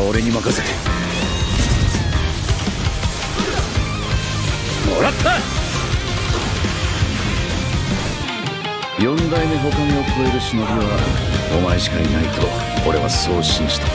俺に任せて。もらった。四代目他目を超える忍びはお前しかいないと俺はそう信じた。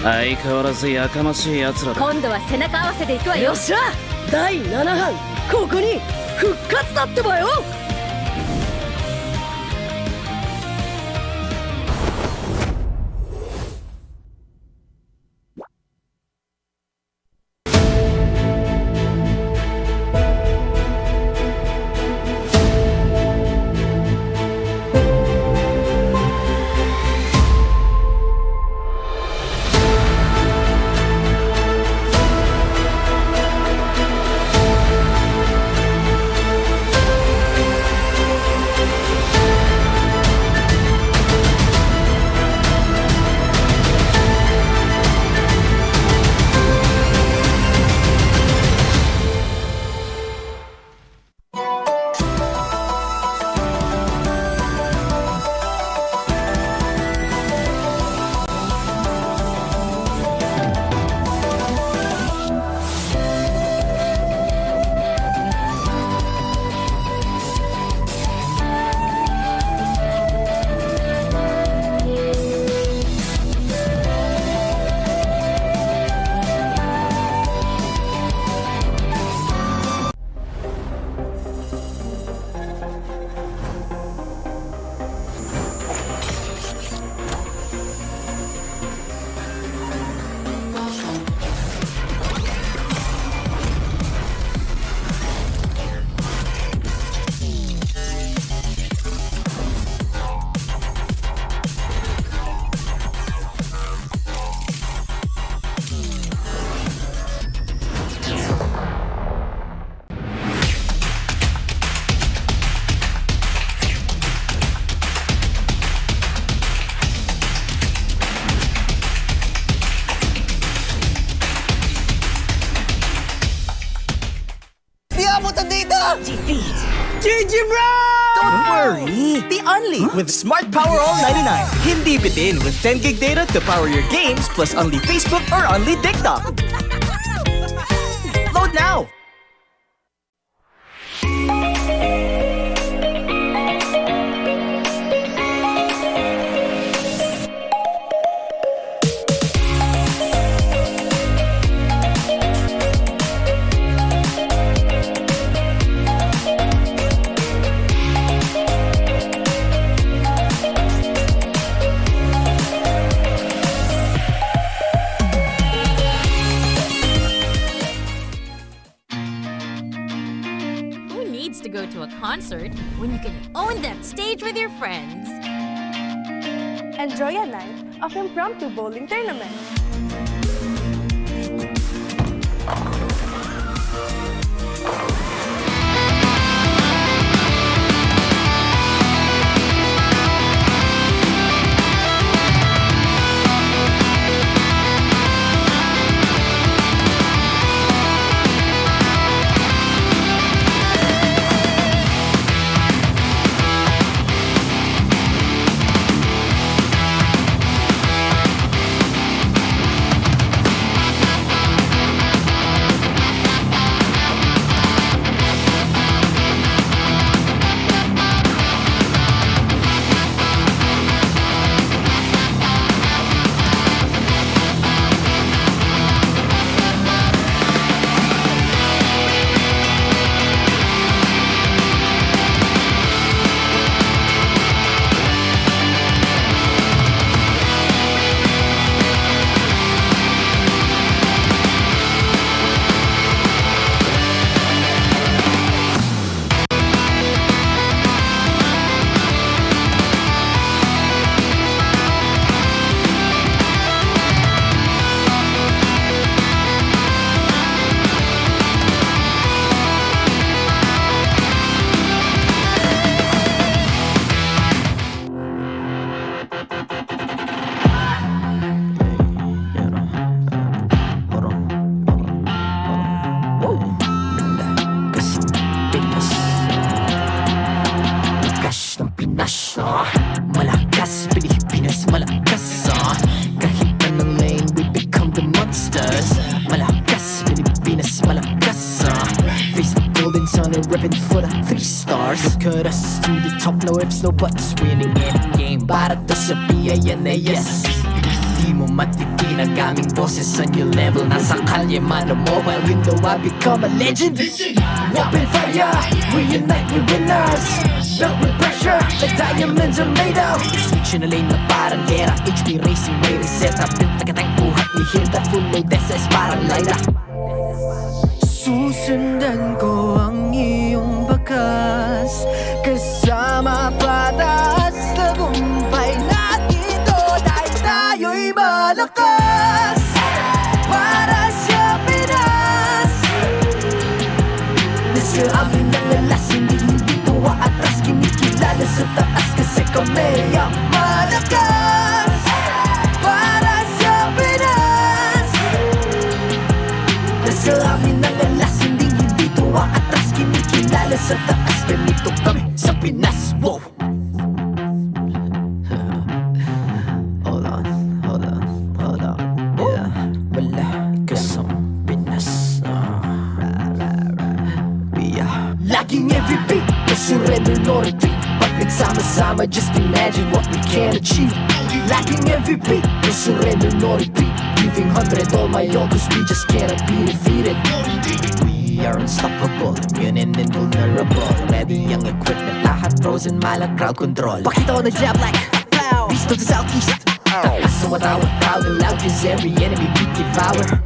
相変わらずやかましい奴らだ。今度は背中合わせでいくわよ。よっしゃ、第7班ここに復活だってばよ。GG bro! Don't worry! The Only with Smart Power All 99. Hindi bitin with 10 gig data to power your games plus only Facebook or only TikTok. Load now! To go to a concert when you can own that stage with your friends. Enjoy a night of impromptu bowling tournament. Malakas, Pilipinas, malakas Kahit anong lane, we become the monsters Malakas, Pilipinas, malakas Face the golden sun and repping for the 3 stars Look at us, to the top, no ifs, no buts Winning any game, para to sa PANAS Di mo matitinag aming boses sa new level. Nasa kalye man o mobile, you know I become a legend. Open fire, we unite, we winners. Built with pressure, like diamonds are made of. Switch na lane na parang gera, HP racing may reset. Built na katang buhat ni Hilda, full load SS parang Lyra. Susundan ko ang iyong bakas, kasama pataas, tagumpay natin to. Dahil tayo'y malakas para sa Pinas. Nasa amin ang alas, hindi tuwa atras. Kinikilala sa taas kasi kami ang malakas para sa Pinas. Nasa amin ang alas, hindi tuwa atras. Kinikilala sa taas, ganito kami sa Pinas. Wow! Hold on. Yeah, wala ka sa Pinas. We are laging every beat, no surrender, no retreat. Pag nagsama-sama, just imagine what we can achieve. Lacking every beat, no surrender, no retreat. Giving 100 all my all, cause we just cannot be defeated. We are unstoppable, immune and invulnerable. Ready ang equipment, lahat frozen, malang crowd control. Pakita ko na jab like pow, east to the southeast. So what I want proud and loud, cause every enemy we devour.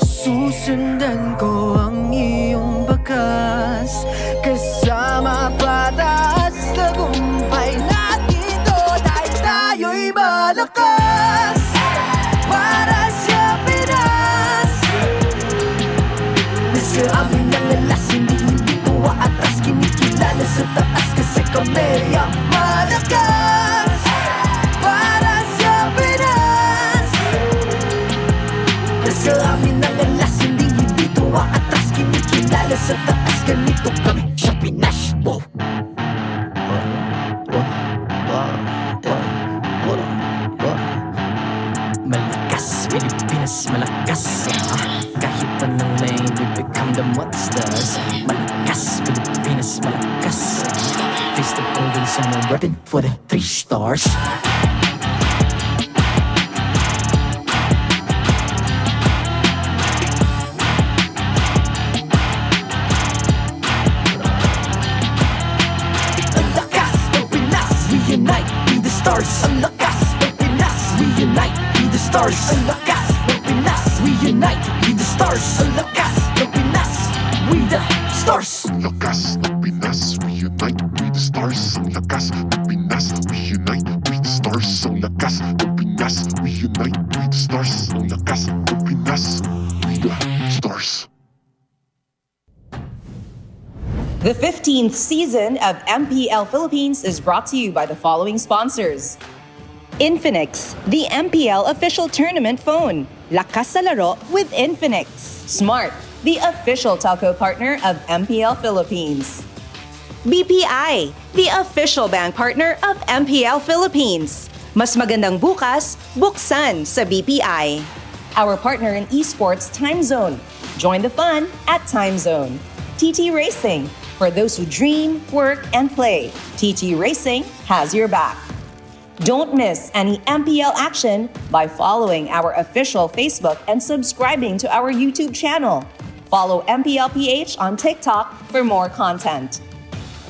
Susundan ko ang iyong bakas, kasama pataas, tagumpay natin to. Dahil tayo'y malakas para sa Pinas. Nasa amin ang alas, hindi tuwa atras. Kinikilala sa taas kasi kami ang malakas para sa Pinas. Nasa amin ang alas, hindi tuwa atras. Kinikilala sa taas, ganito kami sa Pinas. Wow! Malakas, Pilipinas, malakas. Kahit anong lane, we become the monsters. Malakas, Pilipinas, malakas. Face the golden sun, I'm repping for the 3 stars. Ang lakas ng Pinas, we unite, be the stars. Ang lakas ng Pinas, we unite, be the stars. Ang lakas ng Pinas, we unite, be the stars. Ang lakas ng Pinas, we the stars. Ang lakas ng Pinas, we unite, we the stars. Ang lakas ng Pinas, we unite, we the stars. Ang lakas ng Pinas, we unite, we the stars. Ang lakas ng Pinas, we the stars. The 15th season of MPL Philippines is brought to you by the following sponsors. Infinix, the MPL official tournament phone. Lakas sa laro with Infinix. Smart, the official telco partner of MPL Philippines. BPI, the official bank partner of MPL Philippines. Mas magandang bukas, buksan sa BPI. Our partner in esports, Time Zone. Join the fun at Time Zone. TT Racing, for those who dream, work, and play. TT Racing has your back. Don't miss any MPL action by following our official Facebook and subscribing to our YouTube channel. Follow MPLPH on TikTok for more content.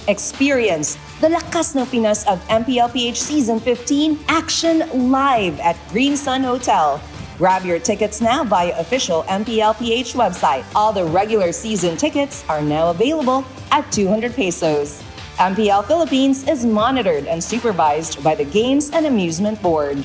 Experience the Lakas ng Pinas of MPLPH Season 15 action live at Green Sun Hotel. Grab your tickets now via official MPLPH website. All the regular season tickets are now available at 200 pesos. MPL Philippines is monitored and supervised by the Games and Amusement Board.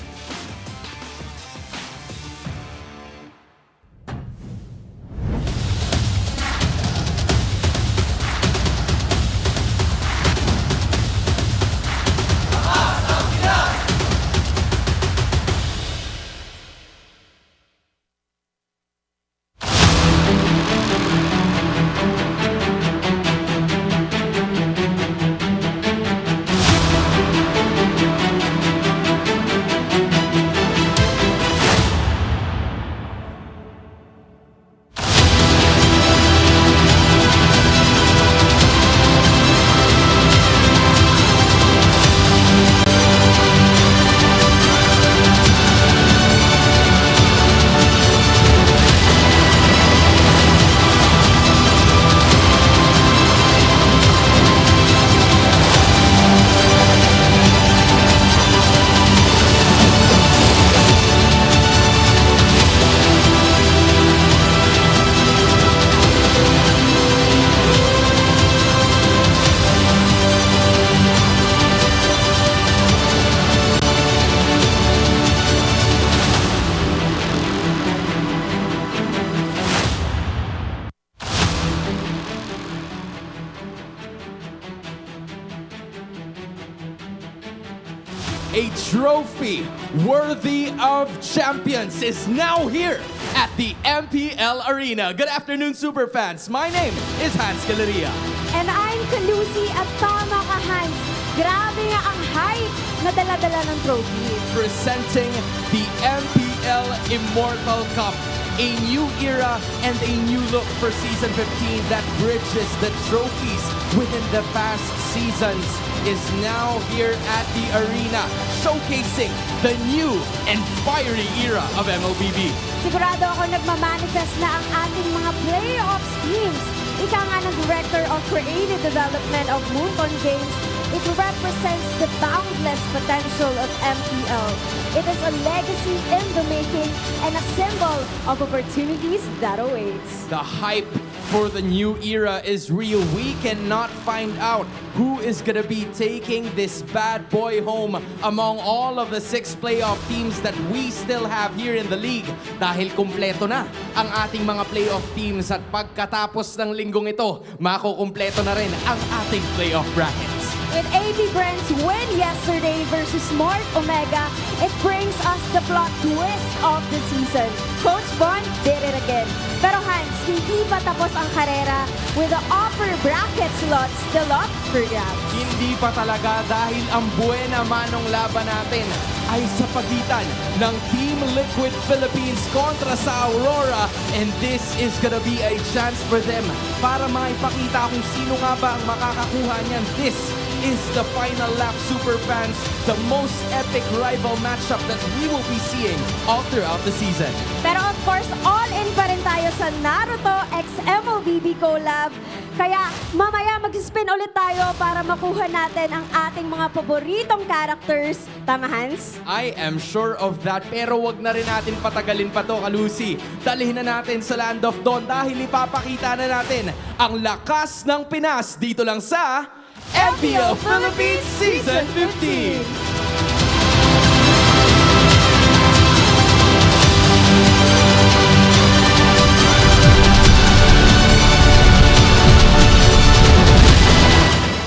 a trophy worthy of champions is now here at the MPL Arena. Good afternoon, Superfans. My name is Hans Galeria. And I'm Kalusi at tama ka, Hans. Grabe nga ang height na dala-dala ng trophy. Presenting the MPL Immortal Cup. A new era and a new look for Season 15 that bridges the trophies within the past seasons is now here at the arena, showcasing the new and fiery era of MLBB. Sigurado ako nagmamanifest na ang ating mga playoffs teams. Ika nga ng Director of Creative Development of Moonton Games, it represents the boundless potential of MPL. It is a legacy in the making and a symbol of opportunities that awaits. The hype for the new era is real. We cannot find out who is gonna be taking this bad boy home among all of the 6 playoff teams that we still have here in the league. Dahil kumpleto na ang ating mga playoff teams at pagkatapos ng linggong ito, makukumpleto na rin ang ating playoff brackets. With AP Bren's win yesterday versus Smart Omega, it brings us the plot twist of the season. Coach Von did it again. Pero Hans, hindi pa tapos ang karera with the upper bracket slot still up for grabs. Hindi pa talaga dahil ang buena manong laban natin ay sa pagitan ng Team Liquid Philippines kontra sa Aurora, and this is gonna be a chance for them para maipakita kung sino nga ba ang makakakuha niyan. This is the final lap, Superfans, the most epic rival matchup that we will be seeing all throughout the season. Pero of course, all in pa rin tayo sa Naruto x MLBB collab. Kaya mamaya mag-spin ulit tayo para makuha natin ang ating mga paboritong characters. Tama, Hans? I am sure of that, pero wag na rin natin patagalin pa to, Kalusi. Dalhin na natin sa Land of Dawn dahil ipapakita na natin ang lakas ng Pinas dito lang sa MPL Philippines Season 15!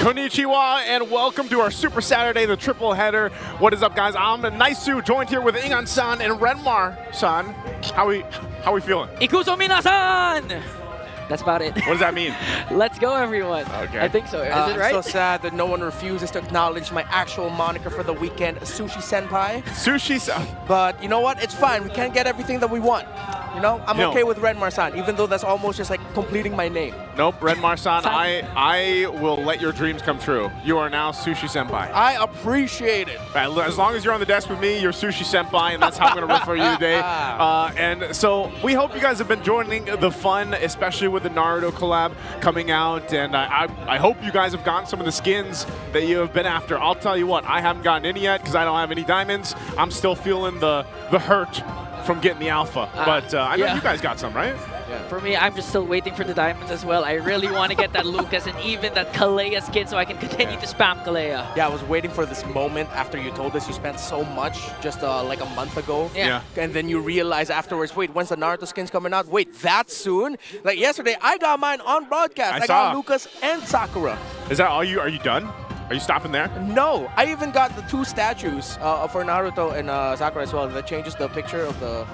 Konnichiwa and welcome to our Super Saturday, the triple header. What is up, guys? I'm Naisu, joined here with Ingan-san and Renmar-san. How we feeling? Ikuso minasan! That's about it. What does that mean? Let's go, everyone. Okay. I think so. Is it right? I'm so sad that no one refuses to acknowledge my actual moniker for the weekend, Sushi Senpai. Sushi-san. But you know what? It's fine. We can't get everything that we want. You know, I'm okay with Renmar-san, even though that's almost just like completing my name. Nope, Renmar-san, I will let your dreams come true. You are now Sushi Senpai. I appreciate it. As long as you're on the desk with me, you're Sushi Senpai, and that's how I'm going to refer you today. And so we hope you guys have been joining the fun, especially with the Naruto collab coming out. And I hope you guys have gotten some of the skins that you have been after. I'll tell you what, I haven't gotten any yet because I don't have any diamonds. I'm still feeling the hurt from getting the alpha, but I know you guys got some, right? Yeah. For me, I'm just still waiting for the diamonds as well. I really want to get that Lucas and even that Kalea skin so I can continue to spam Kalea. Yeah, I was waiting for this moment after you told us you spent so much just like a month ago. Yeah. And then you realize afterwards, wait, when's the Naruto skins coming out? Wait, that soon? Like yesterday, I got mine on broadcast. I got Lucas and Sakura. Is that all you? Are you done? Are you stopping there? No, I even got the 2 statues for Naruto and Sakura as well. That changes the picture of the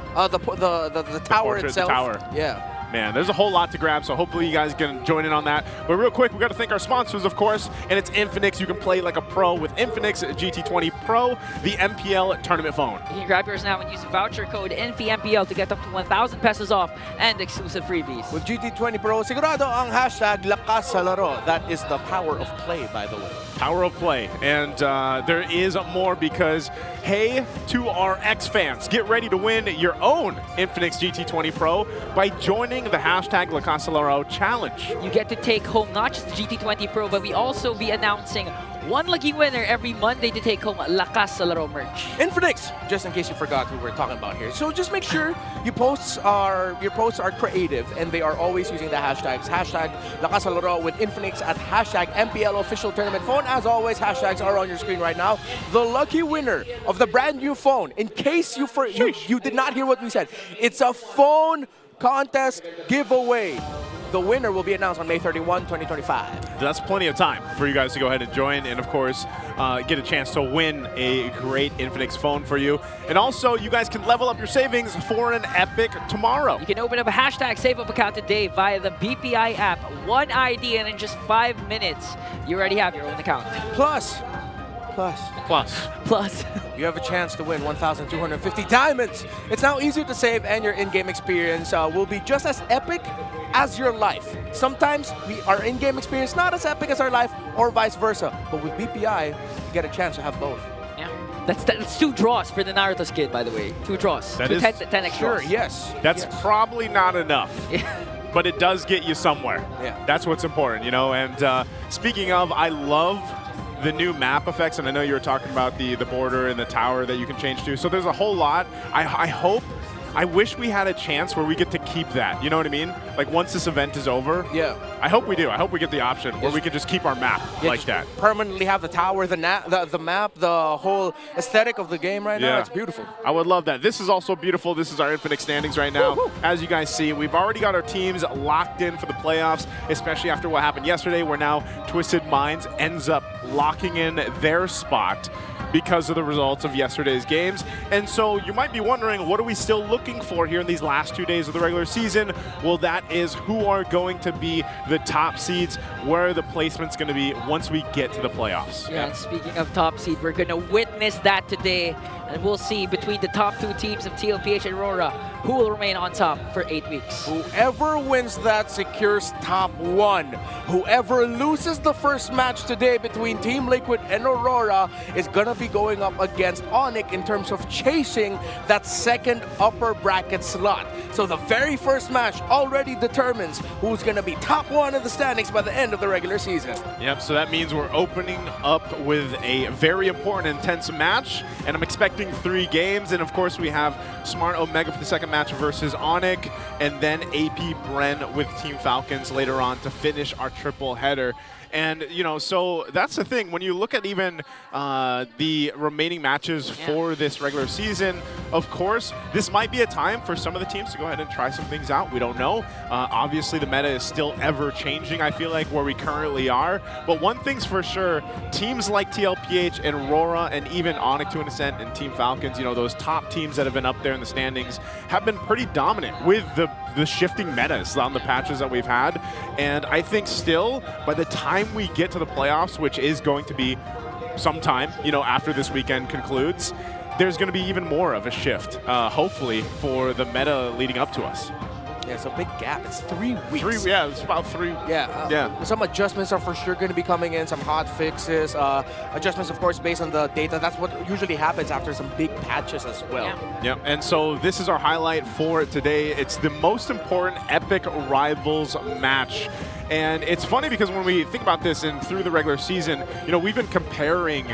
tower itself. The tower. Yeah. Man, there's a whole lot to grab, so hopefully you guys can join in on that. But real quick, we got to thank our sponsors, of course, and it's Infinix. You can play like a pro with Infinix GT20 Pro, the MPL tournament phone. You can grab yours now and use the voucher code NFMPL to get up to 1,000 pesos off and exclusive freebies. With GT20 Pro, sigurado ang hashtag lakas sa laro. That is the power of play, by the way. Power of play. And there is more because, hey, to our X fans, get ready to win your own Infinix GT20 Pro by joining the hashtag LaCasalaro challenge. You get to take home not just the GT20 Pro, but we also be announcing one lucky winner every Monday to take home Lakas sa Laro merch. Infinix, just in case you forgot who we're talking about here. So just make sure your posts are creative and they are always using the hashtags. Hashtag Lakas sa Laro with Infinix at hashtag MPL official tournament phone. As always, hashtags are on your screen right now. The lucky winner of the brand new phone, in case you did not hear what we said, it's a phone contest giveaway. The winner will be announced on May 31, 2025. That's plenty of time for you guys to go ahead and join, and of course, get a chance to win a great Infinix phone for you. And also, you guys can level up your savings for an epic tomorrow. You can open up a hashtag Save Up account today via the BPI app. One ID, and in just 5 minutes, you already have your own account. Plus, you have a chance to win 1,250 diamonds. It's now easier to save, and your in-game experience will be just as epic as your life. Sometimes our in-game experience not as epic as our life, or vice versa. But with BPI, you get a chance to have both. Yeah, that's 2 draws for the Naruto skin, by the way. 2 draws. That 2 is 10x Sure, draws. yes. That's probably not enough. But it does get you somewhere. Yeah. That's what's important, you know. And speaking of, I love the new map effects, and I know you were talking about the border and the tower that you can change to. So there's a whole lot. I wish we had a chance where we get to keep that. You know what I mean? Like once this event is over. Yeah. I hope we do. I hope we get the option where we can just keep our map like that. Permanently have the tower, the map, the whole aesthetic of the game right now. It's beautiful. I would love that. This is also beautiful. This is our Infinix standings right now. As you guys see, we've already got our teams locked in for the playoffs, especially after what happened yesterday, where now Twisted Minds ends up locking in their spot because of the results of yesterday's games. And so you might be wondering, what are we still looking for here in these last 2 days of the regular season? Well, that is who are going to be the top seeds, where are the placements going to be once we get to the playoffs. Yeah, and speaking of top seed, we're going to witness that today. And we'll see between the top 2 teams of TLPH and Aurora who will remain on top for 8 weeks. Whoever wins that secures top 1. Whoever loses the first match today between Team Liquid and Aurora is going to be going up against Onic in terms of chasing that second upper bracket slot. So the very first match already determines who's going to be top 1 of the standings by the end of the regular season. Yep, so that means we're opening up with a very important, intense match, and I'm expecting 3 games. And of course, we have Smart Omega for the second match versus Onic, and then AP Bren with Team Falcons later on to finish our triple header. And, you know, so that's the thing. When you look at even the remaining matches for this regular season, of course, this might be a time for some of the teams to go ahead and try some things out. We don't know. Obviously, the meta is still ever changing, I feel like, where we currently are. But one thing's for sure, teams like TLPH and Aurora and even Onic to an extent and Team Falcons, you know, those top teams that have been up there in the standings have been pretty dominant with the shifting metas on the patches that we've had. And I think still, by the time we get to the playoffs, which is going to be sometime, you know, after this weekend concludes, there's going to be even more of a shift, hopefully, for the meta leading up to us. Yeah, it's a big gap. It's 3 weeks. Yeah, it's about 3. Yeah. Some adjustments are for sure going to be coming in, some hot fixes, adjustments, of course, based on the data. That's what usually happens after some big patches as well. Yeah, and so this is our highlight for today. It's the most important Epic Rivals match. And it's funny because when we think about this and through the regular season, you know, we've been comparing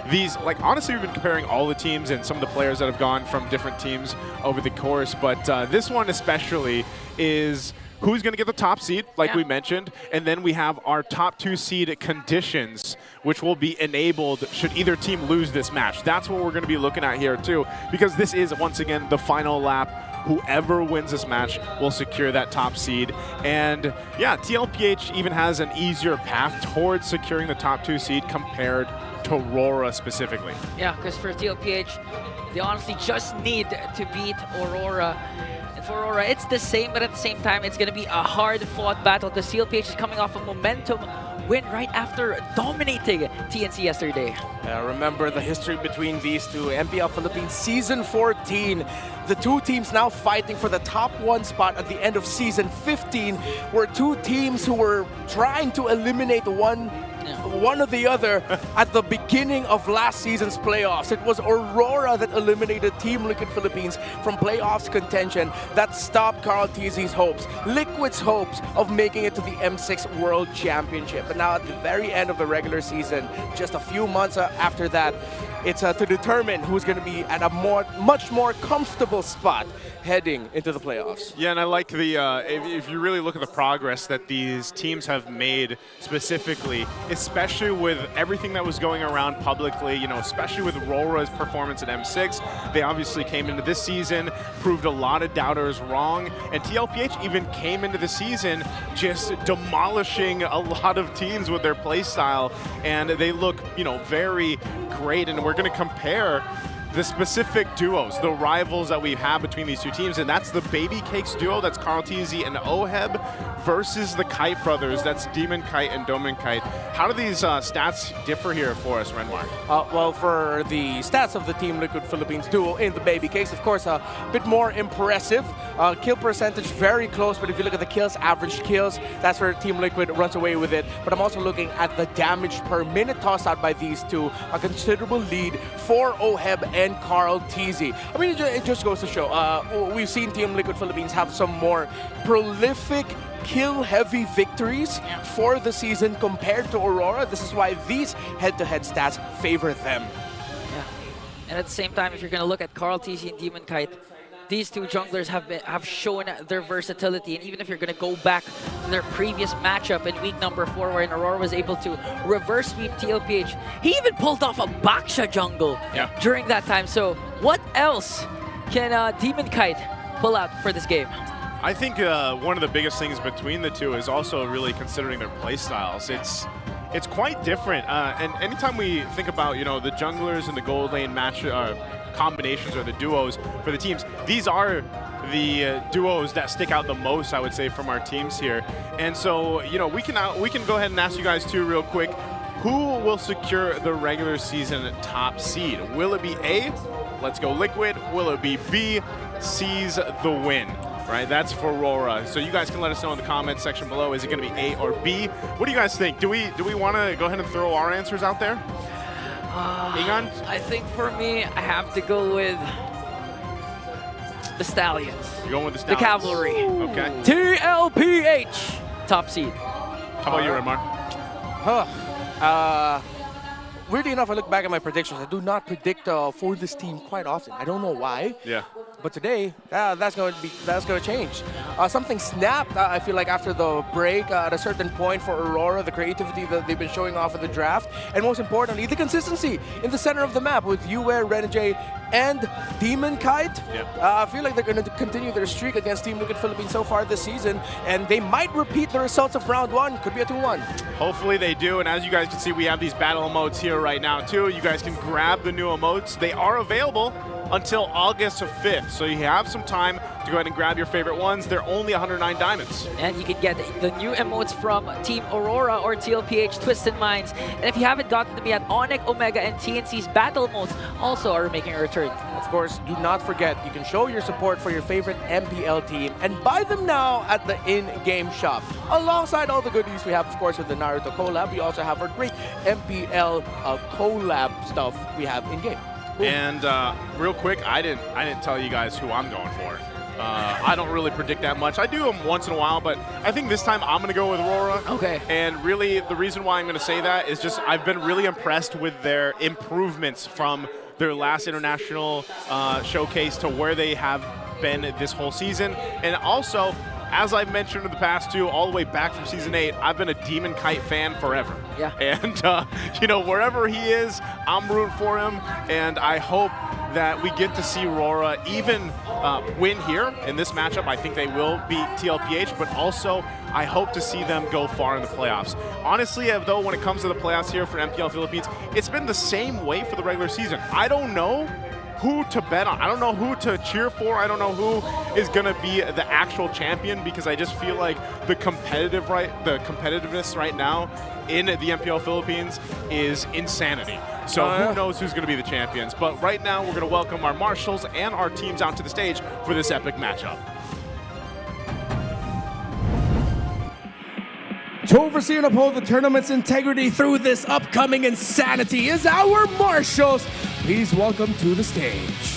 these, like, honestly, we've been comparing all the teams and some of the players that have gone from different teams over the course. But this one especially is who's going to get the top seed, like we mentioned. And then we have our top 2 seed conditions, which will be enabled should either team lose this match. That's what we're going to be looking at here, too, because this is, once again, the final lap. Whoever wins this match will secure that top seed. And yeah, TLPH even has an easier path towards securing the top 2 seed compared to Aurora specifically. Yeah, because for TLPH, they honestly just need to beat Aurora. And for Aurora, it's the same, but at the same time, it's going to be a hard-fought battle because TLPH is coming off a momentum win right after dominating TNC yesterday. Remember the history between these two. MPL Philippines Season 14. The 2 teams now fighting for the top 1 spot at the end of Season 15 were 2 teams who were trying to eliminate one or the other at the beginning of last season's playoffs. It was Aurora that eliminated Team Liquid Philippines from playoffs contention. That stopped Carl TZ's hopes, Liquid's hopes of making it to the M6 World Championship. But now at the very end of the regular season, just a few months after that, it's to determine who's going to be at a much more comfortable spot heading into the playoffs. Yeah, and I like the, if you really look at the progress that these teams have made specifically, especially with everything that was going around publicly, you know, especially with RORA's performance at M6. They obviously came into this season, proved a lot of doubters wrong, and TLPH even came into the season just demolishing a lot of teams with their play style, and they look, you know, very great. And we're going to compare the specific duos, the rivals that we have between these two teams, and that's the Baby Cakes duo, that's Carl Teasy and Oheb, versus the Kite brothers, that's Demon Kite and Domin Kite. How do these stats differ here for us, Renmar? Well, for the stats of the Team Liquid Philippines duo in the Baby Cakes, of course, a bit more impressive. Kill percentage very close, but if you look at the kills, average kills, that's where Team Liquid runs away with it. But I'm also looking at the damage per minute tossed out by these two, a considerable lead for Oheb and Carl Teasy. I mean, it just goes to show, we've seen Team Liquid Philippines have some more prolific kill-heavy victories for the season compared to Aurora. This is why these head-to-head stats favor them. Yeah. And at the same time, if you're going to look at Carl Teasy and Demon Kite, these two junglers have shown their versatility. And even if you're going to go back to their previous matchup in week number 4, wherein Aurora was able to reverse sweep TLPH, he even pulled off a Baksha jungle during that time. So what else can Demon Kite pull out for this game? I think one of the biggest things between the two is also really considering their play styles. It's quite different, and anytime we think about, you know, the junglers and the gold lane match combinations or the duos for the teams, these are the duos that stick out the most, I would say, from our teams here. And so, you know, we can go ahead and ask you guys too real quick, who will secure the regular season top seed? Will it be A, let's go Liquid? Will it be B, seize the win? Right, that's for RORA. So you guys can let us know in the comments section below. Is it going to be A or B? What do you guys think? Do we want to go ahead and throw our answers out there? Egon? I think for me, I have to go with the Stallions. You're going with the Stallions? The Cavalry. Okay. TLPH, top seed. How about you, Renmar? Weirdly enough, I look back at my predictions. I do not predict for this team quite often. I don't know why. Yeah. But today, that's going to change. Something snapped, I feel like, after the break at a certain point for Aurora, the creativity that they've been showing off in the draft, and most importantly, the consistency in the center of the map with Yue, Renegade, and Demon Kite. I feel like they're going to continue their streak against Team Liquid Philippines so far this season, and they might repeat the results of round 1. Could be a 2-1. Hopefully they do, and as you guys can see, we have these battle emotes here right now too. You guys can grab the new emotes. They are available until August 5th, so you have some time to go ahead and grab your favorite ones. They're only 109 diamonds. And you can get the new emotes from Team Aurora or TLPH Twisted Minds. And if you haven't gotten them yet, Onic, Omega, and TNC's battle modes also are making a return. Of course, do not forget, you can show your support for your favorite MPL team and buy them now at the in-game shop. Alongside all the goodies we have, of course, with the Naruto collab, we also have our great MPL collab stuff we have in-game. And real quick, I didn't tell you guys who I'm going for. I don't really predict that much. I do them once in a while, but I think this time I'm going to go with Aurora. Okay. And really, the reason why I'm going to say that is just I've been really impressed with their improvements from their last international showcase to where they have been this whole season. And also, as I've mentioned in the past too, all the way back from Season 8, I've been a Demon Kite fan forever. Yeah. And, you know, wherever he is, I'm rooting for him. And I hope that we get to see RORA even win here in this matchup. I think they will beat TLPH, but also I hope to see them go far in the playoffs. Honestly, though, when it comes to the playoffs here for MPL Philippines, it's been the same way for the regular season. I don't know who to bet on. I don't know who to cheer for. I don't know who is going to be the actual champion, because I just feel like the competitiveness right now in the MPL Philippines is insanity. So who knows who's going to be the champions. But right now, we're going to welcome our marshals and our teams out to the stage for this epic matchup. To oversee and uphold the tournament's integrity through this upcoming insanity is our marshals. Please welcome to the stage.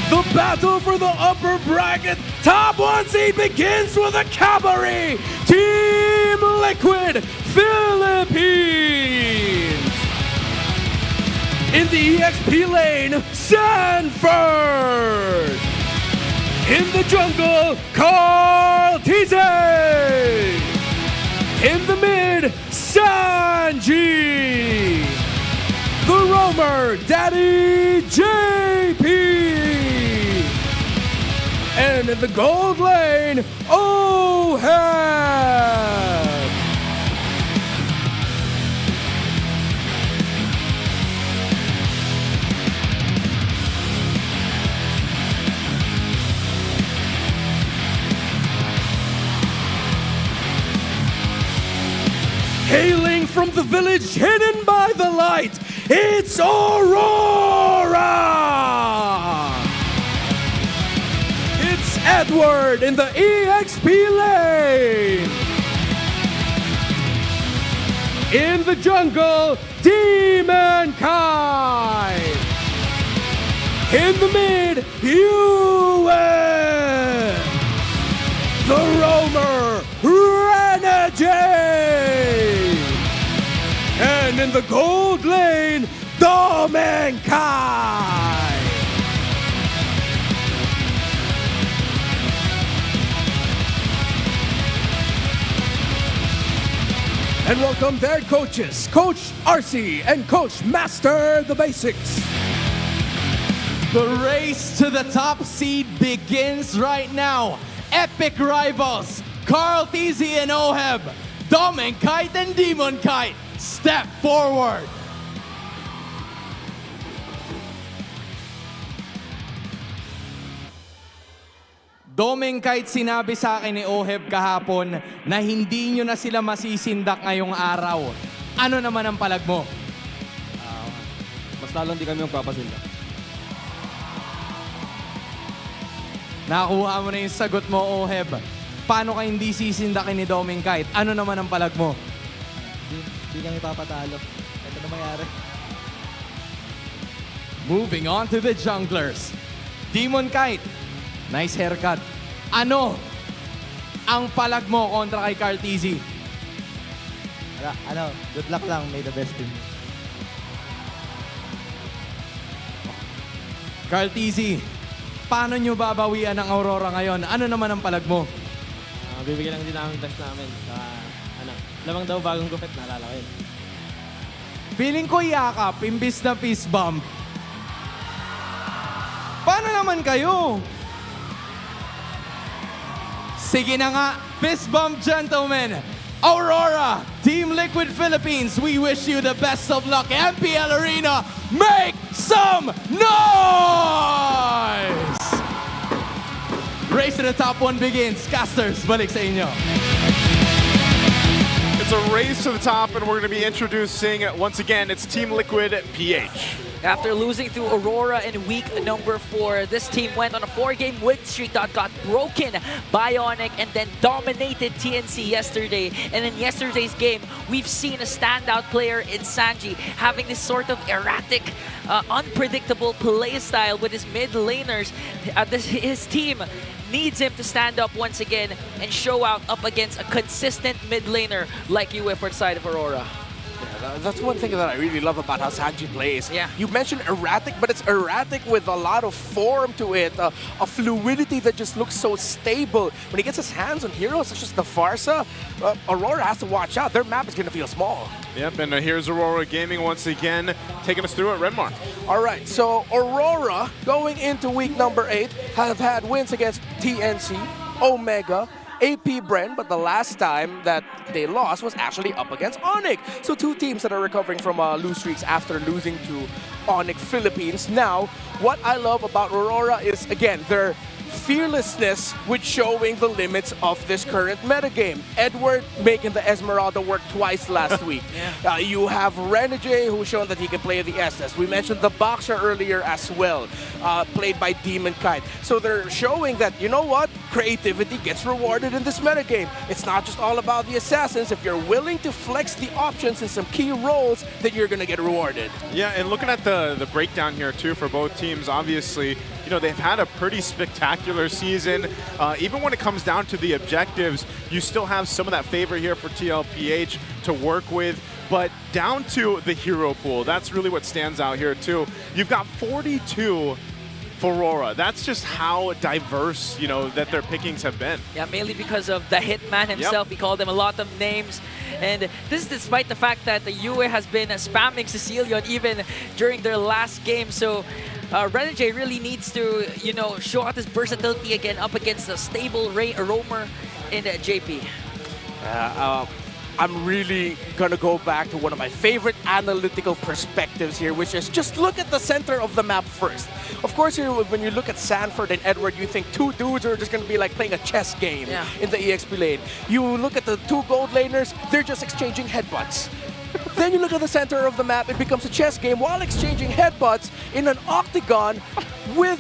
The battle for the upper bracket top 1 seed begins with a cavalry. Team Liquid Philippines. In the EXP lane, Sanford. In the jungle, Carl Teasy. And in the gold lane, Oheb! Hailing from the village hidden by the light, it's Aurora! It's Edward in the EXP lane! In the jungle, Demonkind! In the mid, UN! The roamer, Renegade! And in the gold lane, Domenkai! And welcome their coaches, Coach RC and Coach Master the Basics. The race to the top seed begins right now. Epic rivals, Carl Teasy and Oheb, Domenkite and Demonkite, step forward. Domenkite, sinabi sa akin ni Oheb kahapon na hindi nyo na sila masisindak ngayong araw. Ano naman ang palag mo? Mas lalong di kami magpapasindak. Nakuha mo na yung sagot mo, Oheb. Paano ka hindi sisindakin ni Domenkite? Ano naman ang palag mo? Hindi kami papatalo. Ito na mangyari. Moving on to the junglers. Demonkite, nice haircut. Ano ang palag mo kontra kay Carteezy? Good luck lang. May the best team. Carteezy, paano nyo babawian ang Aurora ngayon? Ano naman ang palag mo? Bibigyan lang din namin test namin. Lamang daw bagong gupit. Naalala ko yun. Feeling ko yakap, imbis na fist bump. Paano naman kayo? Sige na nga, fist bump gentlemen. Aurora, Team Liquid Philippines, we wish you the best of luck. MPL Arena, make some noise! Race to the top one begins. Casters, balik sa inyo. It's a race to the top, and we're going to be introducing, once again, it's Team Liquid PH. After losing to Aurora in week number 4, this team went on a 4-game win streak that got broken by Onic and then dominated TNC yesterday. And in yesterday's game, we've seen a standout player in Sanji having this sort of erratic, unpredictable play style with his mid laners. His team needs him to stand up once again and show out up against a consistent mid laner like UF for the side of Aurora. Yeah, that's one thing that I really love about how Sanji plays. Yeah. You mentioned erratic, but it's erratic with a lot of form to it, a fluidity that just looks so stable. When he gets his hands on heroes such as the Farsa, Aurora has to watch out. Their map is going to feel small. Yep, and here's Aurora Gaming once again, taking us through at Redmar. All right, so Aurora, going into week number 8, have had wins against TNC, Omega, AP Bren, but the last time that they lost was actually up against Onic. So two teams that are recovering from lose streaks after losing to Onic Philippines. Now, what I love about Aurora is, again, their fearlessness with showing the limits of this current metagame. Edward making the Esmeralda work twice last week. Yeah. You have Renegade, who's shown that he can play the SS. We mentioned the Boxer earlier as well, played by Demonkite. So they're showing that, you know what? Creativity gets rewarded in this metagame. It's not just all about the assassins. If you're willing to flex the options in some key roles, then you're going to get rewarded. Yeah, and looking at the breakdown here too for both teams, obviously, you know, they've had a pretty spectacular season. Even when it comes down to the objectives, you still have some of that favor here for TLPH to work with. But down to the hero pool, that's really what stands out here too. You've got 42 for Aurora. That's just how diverse, you know, that their pickings have been. Yeah, mainly because of the Hitman himself. He called them a lot of names. And this is despite the fact that the UA has been spamming Sicilian even during their last game. So Renegade really needs to, you know, show out his versatility again up against a stable roamer in JP. I'm really gonna go back to one of my favorite analytical perspectives here, which is just look at the center of the map first. Of course, when you look at Sanford and Edward, you think two dudes are just gonna be like playing a chess game in the EXP lane. You look at the two gold laners, they're just exchanging headbutts. Then you look at the center of the map, it becomes a chess game while exchanging headbutts in an octagon with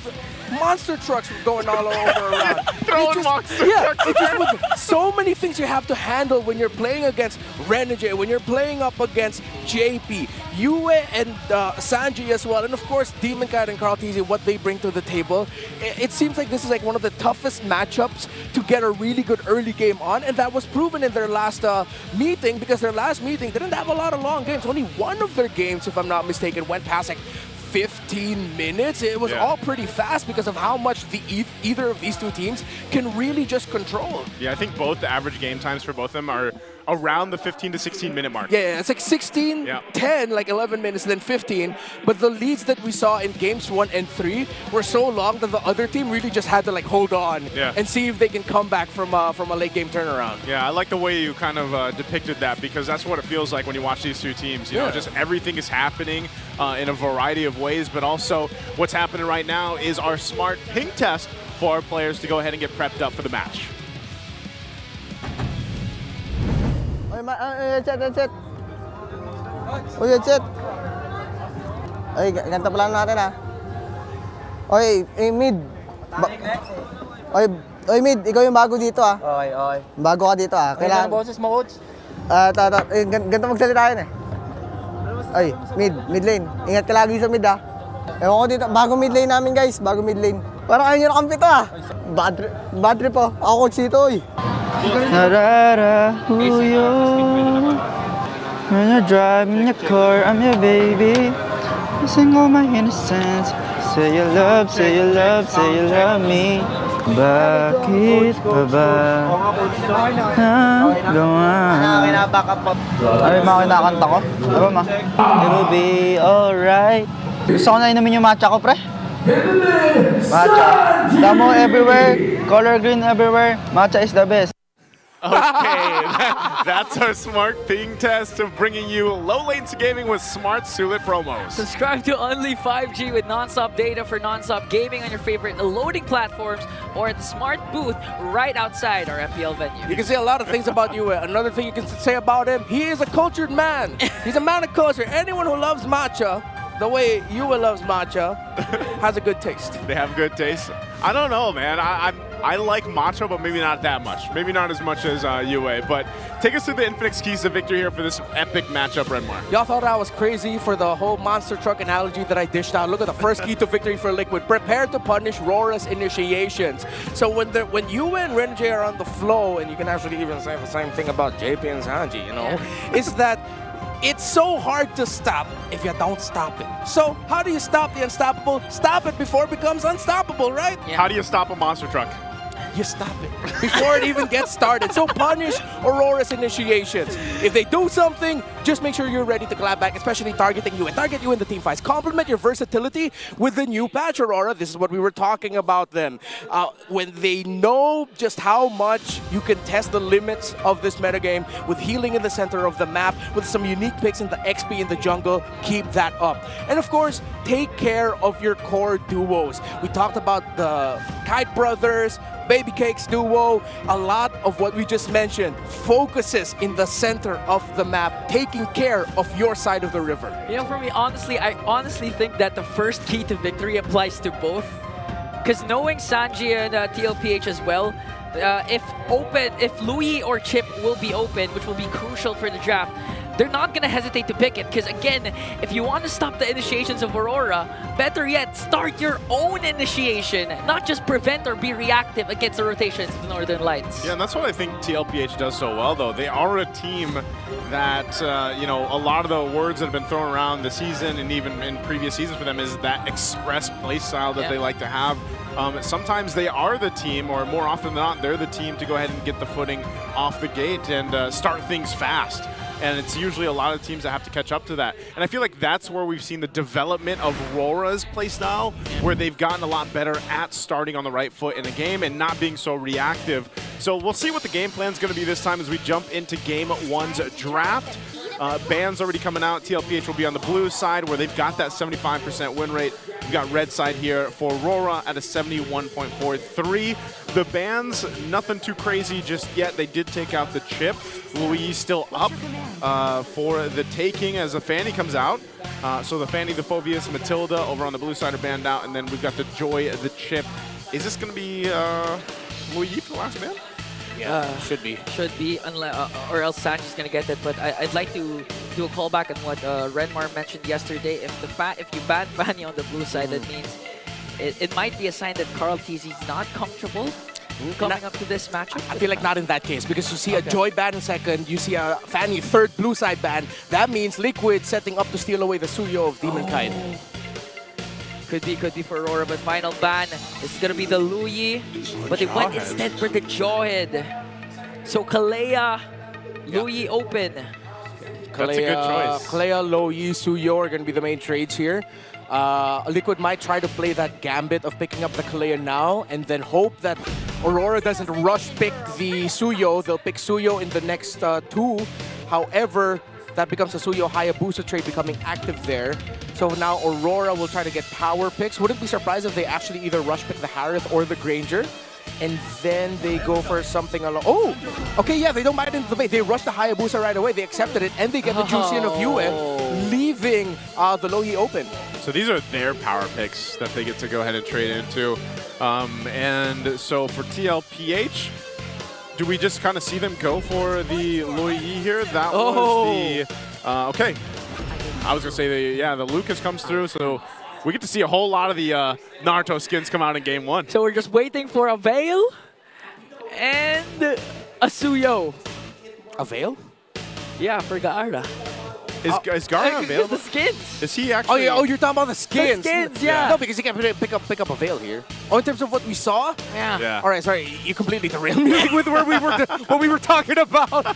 monster trucks going all over around. Throwing monster trucks. It's just with so many things you have to handle when you're playing against Renegade, when you're playing up against JP, Yue and Sanji as well, and of course Demon Cat and Carl TZ, what they bring to the table. It seems like this is like one of the toughest matchups to get a really good early game on, and that was proven in their last meeting, because their last meeting didn't have a lot of long games. Only one of their games, if I'm not mistaken, went past like 15 minutes. It was all pretty fast because of how much either of these two teams can really just control. Yeah, I think both the average game times for both of them are around the 15 to 16 minute mark. Yeah, it's like 16, 10, like 11 minutes, then 15. But the leads that we saw in games 1 and 3 were so long that the other team really just had to like hold on and see if they can come back from a late game turnaround. Yeah, I like the way you kind of depicted that, because that's what it feels like when you watch these two teams. You know, just everything is happening in a variety of ways, but also what's happening right now is our smart ping test for our players to go ahead and get prepped up for the match. Headset. Uy, headset. Ay, ganito pala natin ha. Oy, mid. Oy, mid, ikaw yung bago dito ha. Okay. Bago ka dito ha. Kailangan boses mo, coach? Ganito magsalita yun eh. Ay, mid lane. Ingat ka lagi sa mid ha. Ewan ko dito, bago mid lane namin guys, bago mid lane. Parang ayaw nyo na kampi to ha. Bad trip po. Ako coach dito oy. Narara, who you? When you're driving your car, I'm your baby. You sing all my innocence. Say you love me. Bakit pa ba Ano yung mga kinakanta ko? Ano ma? It'll be alright. Gusto ko na inumin yung matcha ko, pre. Matcha. Damo everywhere. Color green everywhere. Matcha is the best. Okay, that's our smart ping test of bringing you low lanes gaming with smart Sulit promos. Subscribe to Only 5G with non-stop data for non-stop gaming on your favorite loading platforms or at the smart booth right outside our MPL venue. You can say a lot of things about you. Another thing you can say about him, he is a cultured man. He's a man of culture. Anyone who loves matcha, the way Yue loves matcha, has a good taste. They have good taste. I don't know, man. I like matcha, but maybe not that much. Maybe not as much as Yue. But take us through the Infinix keys to victory here for this epic matchup, Renmar. Y'all thought I was crazy for the whole monster truck analogy that I dished out. Look at the first key to victory for Liquid. Prepare to punish RORA's initiations. So when Yue and Renegade are on the flow, and you can actually even say the same thing about JP and Sanji, you know, is that it's so hard to stop if you don't stop it. So how do you stop the unstoppable? Stop it before it becomes unstoppable, right? Yeah. How do you stop a monster truck? You stop it before it even gets started. So punish Aurora's initiations. If they do something, just make sure you're ready to clap back, especially targeting you and target you in the team fights. Complement your versatility with the new patch, Aurora. This is what we were talking about then. When they know just how much you can test the limits of this metagame with healing in the center of the map, with some unique picks in the XP in the jungle, keep that up. And of course, take care of your core duos. We talked about the Kite Brothers, Baby Cakes duo. A lot of what we just mentioned focuses in the center of the map, taking care of your side of the river. You know, for me, honestly, I honestly think that the first key to victory applies to both. Because knowing Sanji and TLPH as well, if Louis or Chip will be open, which will be crucial for the draft, they're not going to hesitate to pick it. Because again, if you want to stop the initiations of Aurora, better yet, start your own initiation. Not just prevent or be reactive against the rotations of the Northern Lights. Yeah, and that's what I think TLPH does so well, though. They are a team that, you know, a lot of the words that have been thrown around this season and even in previous seasons for them is that express play style that they like to have. Sometimes they are the team, or more often than not, they're the team to go ahead and get the footing off the gate and start things fast. and it's usually a lot of teams that have to catch up to that. And I feel like that's where we've seen the development of RORA's playstyle, where they've gotten a lot better at starting on the right foot in a game and not being so reactive. So we'll see what the game plan is going to be this time as we jump into Game 1's draft. Bans already coming out. TLPH will be on the blue side where they've got that 75% win rate. We've got red side here for Aurora at a 71.43. The bans, nothing too crazy just yet. They did take out the chip. Louis still up for the taking as a Fanny comes out. So the Fanny, the Phobius, Matilda over on the blue side are banned out. And then we've got the Joy, the chip. Is this going to be Louis for the last ban? Yeah, should be. Should be, or else Sanji's gonna get it. But I'd like to do a callback on what Renmar mentioned yesterday. If you ban Fanny on the blue side, that means it might be a sign that Carl TZ's not comfortable coming up to this matchup. I feel like not in that case, because you see a Joy ban in second, you see a Fanny third blue side ban. That means Liquid setting up to steal away the Suyo of Demonkind. Could be for Aurora, but final ban is gonna be the Louis, but they went instead for the Jawhead. So Kalea, Louis open. That's a good choice. Kalea, Louis, Suyo are gonna be the main trades here. Liquid might try to play that gambit of picking up the Kalea now and then hope that Aurora doesn't rush pick the Suyo. They'll pick Suyo in the next two. However, that becomes a Suyo Hayabusa trade becoming active there. So now Aurora will try to get power picks. Wouldn't be surprised if they actually either rush pick the Harith or the Granger. And then they go for something along. Oh! Okay, yeah, they don't mind into the bait. They rush the Hayabusa right away. They accepted it, and they get the Juician of Yue, leaving the Loyi open. So these are their power picks that they get to go ahead and trade into. And so for TLPH, do we just kind of see them go for the Loyi here? That was the... okay. I was going to say, the Lucas comes through, so we get to see a whole lot of the Naruto skins come out in Game 1. So we're just waiting for a Veil and a Suyo. A Veil? Yeah, for Gaara. Is Gaara available? The skins. Is he actually? Oh, you're talking about the skins. The skins, yeah. No, because you can't pick up a Veil here. Oh, in terms of what we saw? Yeah. All right, sorry, you completely derailed me with where we were, what we were talking about.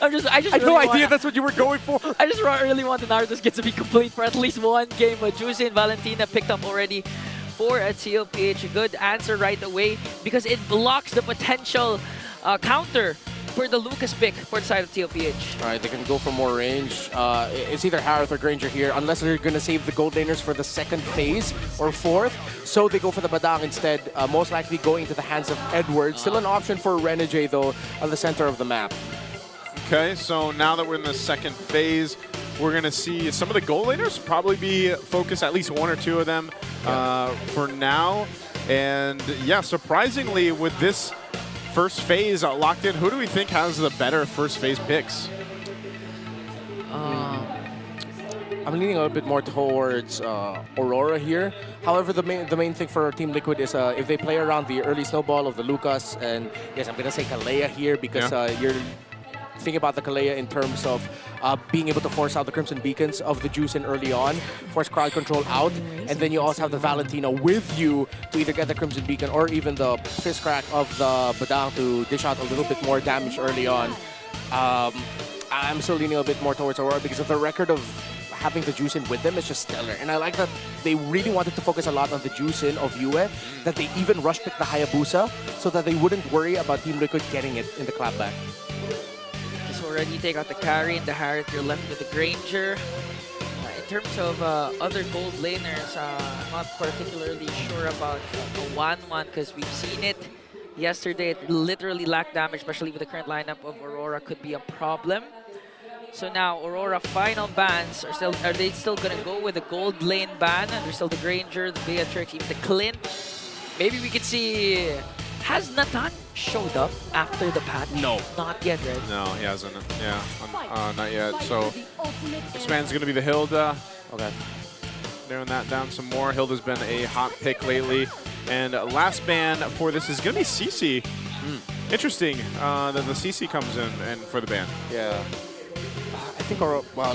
I just I had no idea that's what you were going for. I just really want the Naruto skins to be complete for at least one game. But Juicy and Valentina picked up already for a TLPH. A good answer right away because it blocks the potential counter for the Lucas pick for the side of TLPH. All right, they can go for more range. It's either Harith or Granger here, unless they're going to save the gold laners for the second phase or fourth. So they go for the Badang instead, most likely going to the hands of Edward. Still an option for Renegade, though, on the center of the map. Okay, so now that we're in the second phase, we're going to see some of the gold laners probably be focused, at least one or two of them for now. And yeah, surprisingly, with this first phase locked in, who do we think has the better first phase picks? I'm leaning a little bit more towards Aurora here. However, the main thing for Team Liquid is if they play around the early snowball of the Lucas, and yes, I'm going to say Kalea here because you're thinking about the Kalea in terms of being able to force out the Crimson Beacons of the Juicin early on, force crowd control out, and then you also have the Valentina with you to either get the Crimson Beacon or even the Fist Crack of the Badang to dish out a little bit more damage early on. I'm still leaning a bit more towards Aurora because of the record of having the Juicin with them is just stellar. And I like that they really wanted to focus a lot on the Juicin of Yue, that they even rush picked the Hayabusa so that they wouldn't worry about Team Liquid getting it in the clapback. Already take out the carry and the Harith, you're left with the Granger. In terms of other gold laners, I'm not particularly sure about a 1-1 because we've seen it yesterday. It literally lacked damage, especially with the current lineup of Aurora, could be a problem. So now Aurora final bans are they still gonna go with the gold lane ban? There's still the Granger, the Beatrix, even the Clint. Maybe we could see. Has Nathan showed up after the patch? No. Not yet, right? No, he hasn't. Yeah, not yet. So this man's going to be the Hilda. Okay. Narrowing that down some more. Hilda's been a hot pick lately. And last ban for this is going to be CC. Interesting that the CC comes in and for the ban. Yeah. I think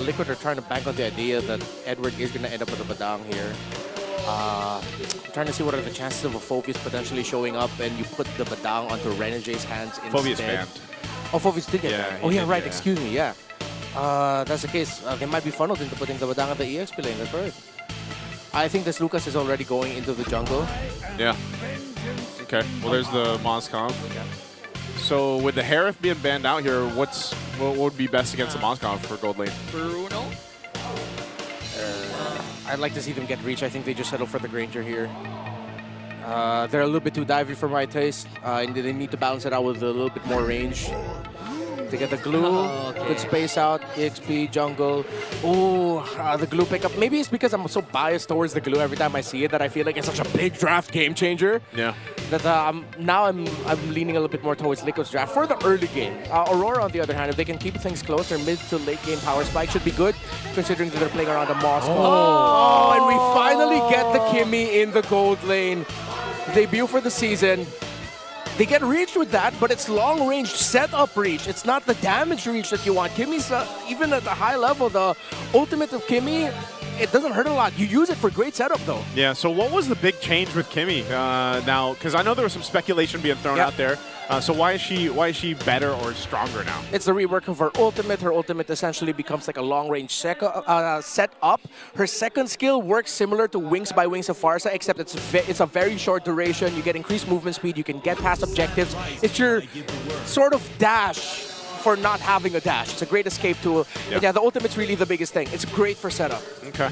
Liquid are trying to bank on the idea that Edward is going to end up with a Badang here. I'm trying to see what are the chances of a Phobius potentially showing up and you put the Badang onto Renegade's hands instead. Phobius banned. Oh, Phobius did get banned. Oh, yeah, right. Excuse me, yeah. That's the case. They might be funneled into putting the Badang at the EXP lane. That's right. I think this Lucas is already going into the jungle. Yeah. Okay. Well, there's the Moskov. So with the Harith being banned out here, what would be best against the Moskov for gold lane? Bruno? I'd like to see them get reach. I think they just settle for the Granger here. They're a little bit too divey for my taste. And they need to balance it out with a little bit more range. They get the glue, good space out, EXP, jungle. Ooh, the glue pickup. Maybe it's because I'm so biased towards the glue every time I see it that I feel like it's such a big draft game changer. Yeah. That now I'm leaning a little bit more towards Liquid's draft for the early game. Aurora, on the other hand, if they can keep things close, their mid to late game power spike should be good, considering that they're playing around the Moss. Oh, and we finally get the Kimmy in the gold lane. Debut for the season. They get reach with that, but it's long-range setup reach. It's not the damage reach that you want. Kimmy's, even at the high level, the ultimate of Kimmy, it doesn't hurt a lot. You use it for great setup, though. Yeah, so what was the big change with Kimmy now? Because I know there was some speculation being thrown out there. So why is she better or stronger now? It's the rework of her ultimate. Her ultimate essentially becomes like a long-range setup. Her second skill works similar to Wings by Wings of Farsa, except it's a very short duration. You get increased movement speed. You can get past objectives. It's your sort of dash for not having a dash. It's a great escape tool. Yeah. Yeah, the ultimate's really the biggest thing. It's great for setup. Okay.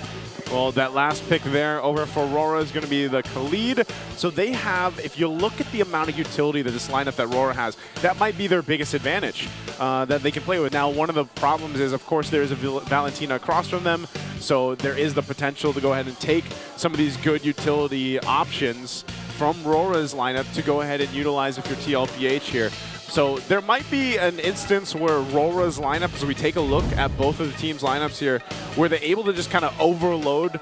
Well, that last pick there over for Aurora is going to be the Khalid. So they have, if you look at the amount of utility that this lineup that Aurora has, that might be their biggest advantage that they can play with. Now, one of the problems is, of course, there is a Valentina across from them. So there is the potential to go ahead and take some of these good utility options from Aurora's lineup to go ahead and utilize if you're TLPH here. So there might be an instance where Aurora's lineup, as we take a look at both of the teams' lineups here, where they're able to just kind of overload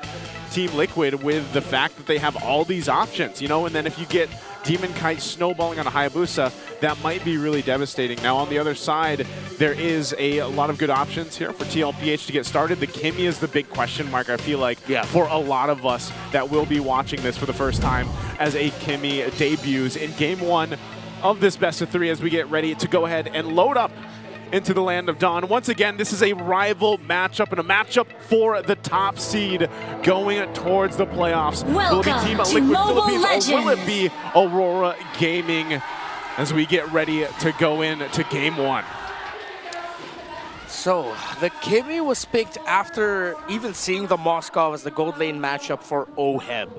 Team Liquid with the fact that they have all these options, you know, and then if you get Demon Kite snowballing on a Hayabusa, that might be really devastating. Now on the other side, there is a lot of good options here for TLPH to get started. The Kimmy is the big question mark, I feel like, for a lot of us that will be watching this for the first time as a Kimmy debuts in Game 1 of this best of 3 as we get ready to go ahead and load up into the Land of Dawn. Once again, this is a rival matchup and a matchup for the top seed going towards the playoffs. Will it be Team Liquid Philippines or will it be Aurora Gaming as we get ready to go into Game 1? So, the Kimmy was picked after even seeing the Moskov as the gold lane matchup for OHEB.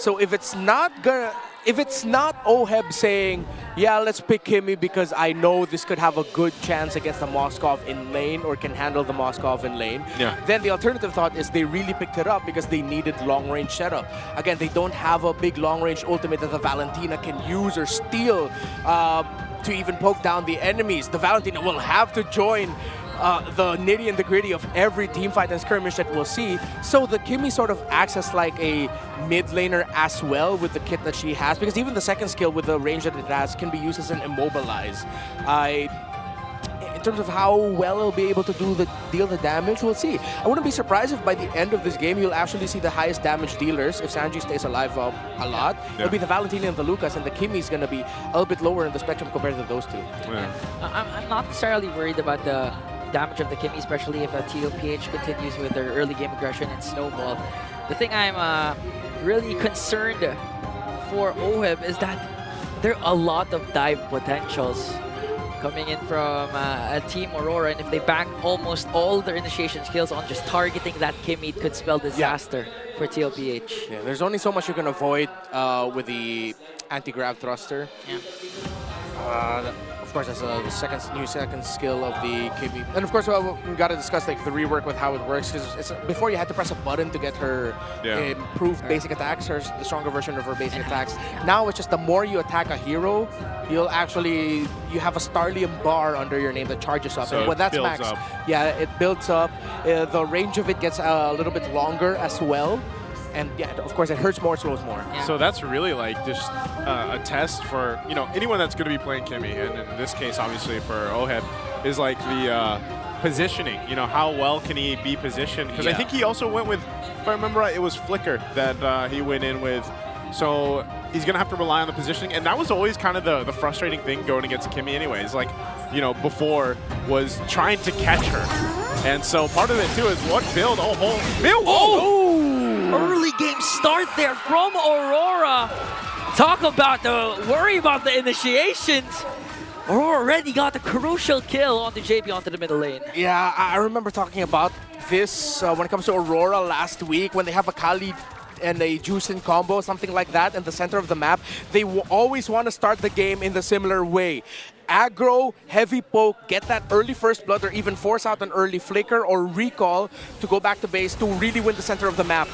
So if it's not OHEB saying, yeah, let's pick Kimmy because I know this could have a good chance against the Moskov in lane or can handle the Moskov in lane, then the alternative thought is they really picked it up because they needed long-range setup. Again, they don't have a big long-range ultimate that the Valentina can use or steal to even poke down the enemies. The Valentina will have to join the nitty and the gritty of every team fight and skirmish that we'll see. So the Kimmy sort of acts as like a mid laner as well with the kit that she has, because even the second skill with the range that it has can be used as an immobilize. In terms of how well it'll be able to deal the damage, we'll see. I wouldn't be surprised if by the end of this game you'll actually see the highest damage dealers if Sanji stays alive a lot. It'll be the Valentina and the Lucas, and the Kimmy's gonna be a little bit lower in the spectrum compared to those two. I'm not necessarily worried about the damage of the Kimmy, especially if TLPH continues with their early game aggression and snowball. The thing I'm really concerned for OHEB is that there are a lot of dive potentials coming in from Team Aurora, and if they bank almost all their initiation skills on just targeting that Kimmy, it could spell disaster for TLPH. Yeah, there's only so much you can avoid with the anti-grav thruster. Of course, that's a second skill of the Kimmy. And of course, we got to discuss like the rework with how it works, because before you had to press a button to get her improved basic attacks, or the stronger version of her basic attacks. Now it's just the more you attack a hero, you have a Starlium bar under your name that charges up. So and when that's builds max, up. it builds up. The range of it gets a little bit longer as well. And yeah, of course, it hurts more, slows more. So that's really like just a test for, you know, anyone that's going to be playing Kimmy, and in this case, obviously for OHEB, is like the positioning. You know, how well can he be positioned? Because I think he also went with, if I remember right, it was Flicker that he went in with. So he's going to have to rely on the positioning. And that was always kind of the frustrating thing going against Kimmy anyways. Like, you know, before was trying to catch her. And so part of it too is what build. Early game start there from Aurora. Talk about worry about the initiations. Aurora already got the crucial kill onto JP onto the middle lane. Yeah, I remember talking about this when it comes to Aurora last week when they have a Khalid and a Juicin combo, something like that, in the center of the map. They always want to start the game in the similar way. Aggro, heavy poke, get that early first blood or even force out an early flicker or recall to go back to base to really win the center of the map.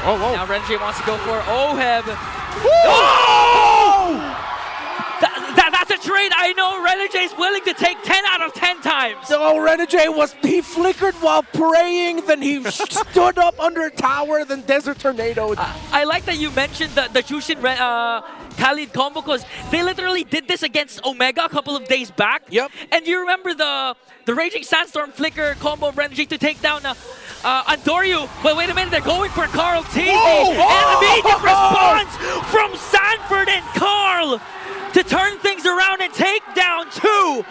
Now Renji wants to go for Oheb. That's a trade I know Renegade is willing to take 10 out of 10 times. So Renegade he flickered while praying, then he stood up under a tower, then Desert Tornado. I like that you mentioned the Jushin Khalid combo because they literally did this against Omega a couple of days back. Yep. And you remember the Raging Sandstorm flicker combo of Renegade to take down Andoryu. But wait a minute, they're going for Carl Teasy. And immediate response from Sanford and Carl to turn things around and take down 2.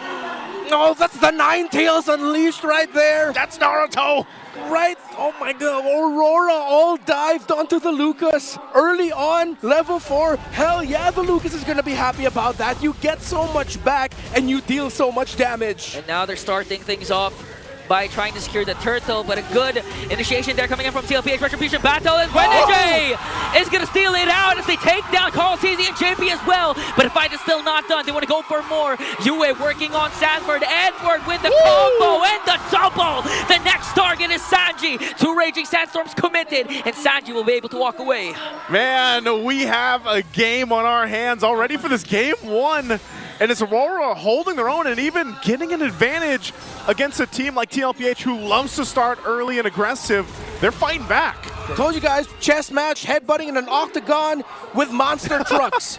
No, that's the Nine Tails unleashed right there. That's Naruto. Right? Oh my god, Aurora all dived onto the Lucas early on, level 4. Hell yeah, the Lucas is gonna be happy about that. You get so much back and you deal so much damage. And now they're starting things off by trying to secure the turtle, but a good initiation there coming in from TLPH Retribution Battle, and Renegade is going to steal it out as they take down Carl TZ and JP as well, but the fight is still not done. They want to go for more. Yue working on Sanford. Edward with the combo and the double. The next target is Sanji. 2 Raging Sandstorms committed, and Sanji will be able to walk away. Man, we have a game on our hands already for this game 1. And it's Aurora holding their own and even getting an advantage against a team like TLPH who loves to start early and aggressive. They're fighting back. Told you guys, chess match, headbutting in an octagon with monster trucks.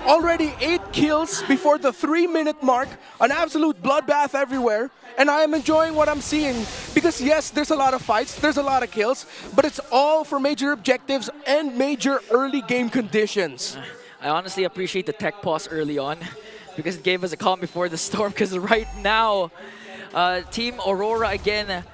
Already 8 kills before the 3-minute mark. An absolute bloodbath everywhere. And I am enjoying what I'm seeing because yes, there's a lot of fights, there's a lot of kills, but it's all for major objectives and major early game conditions. I honestly appreciate the tech pause early on, because it gave us a calm before the storm, because right now, Team Aurora again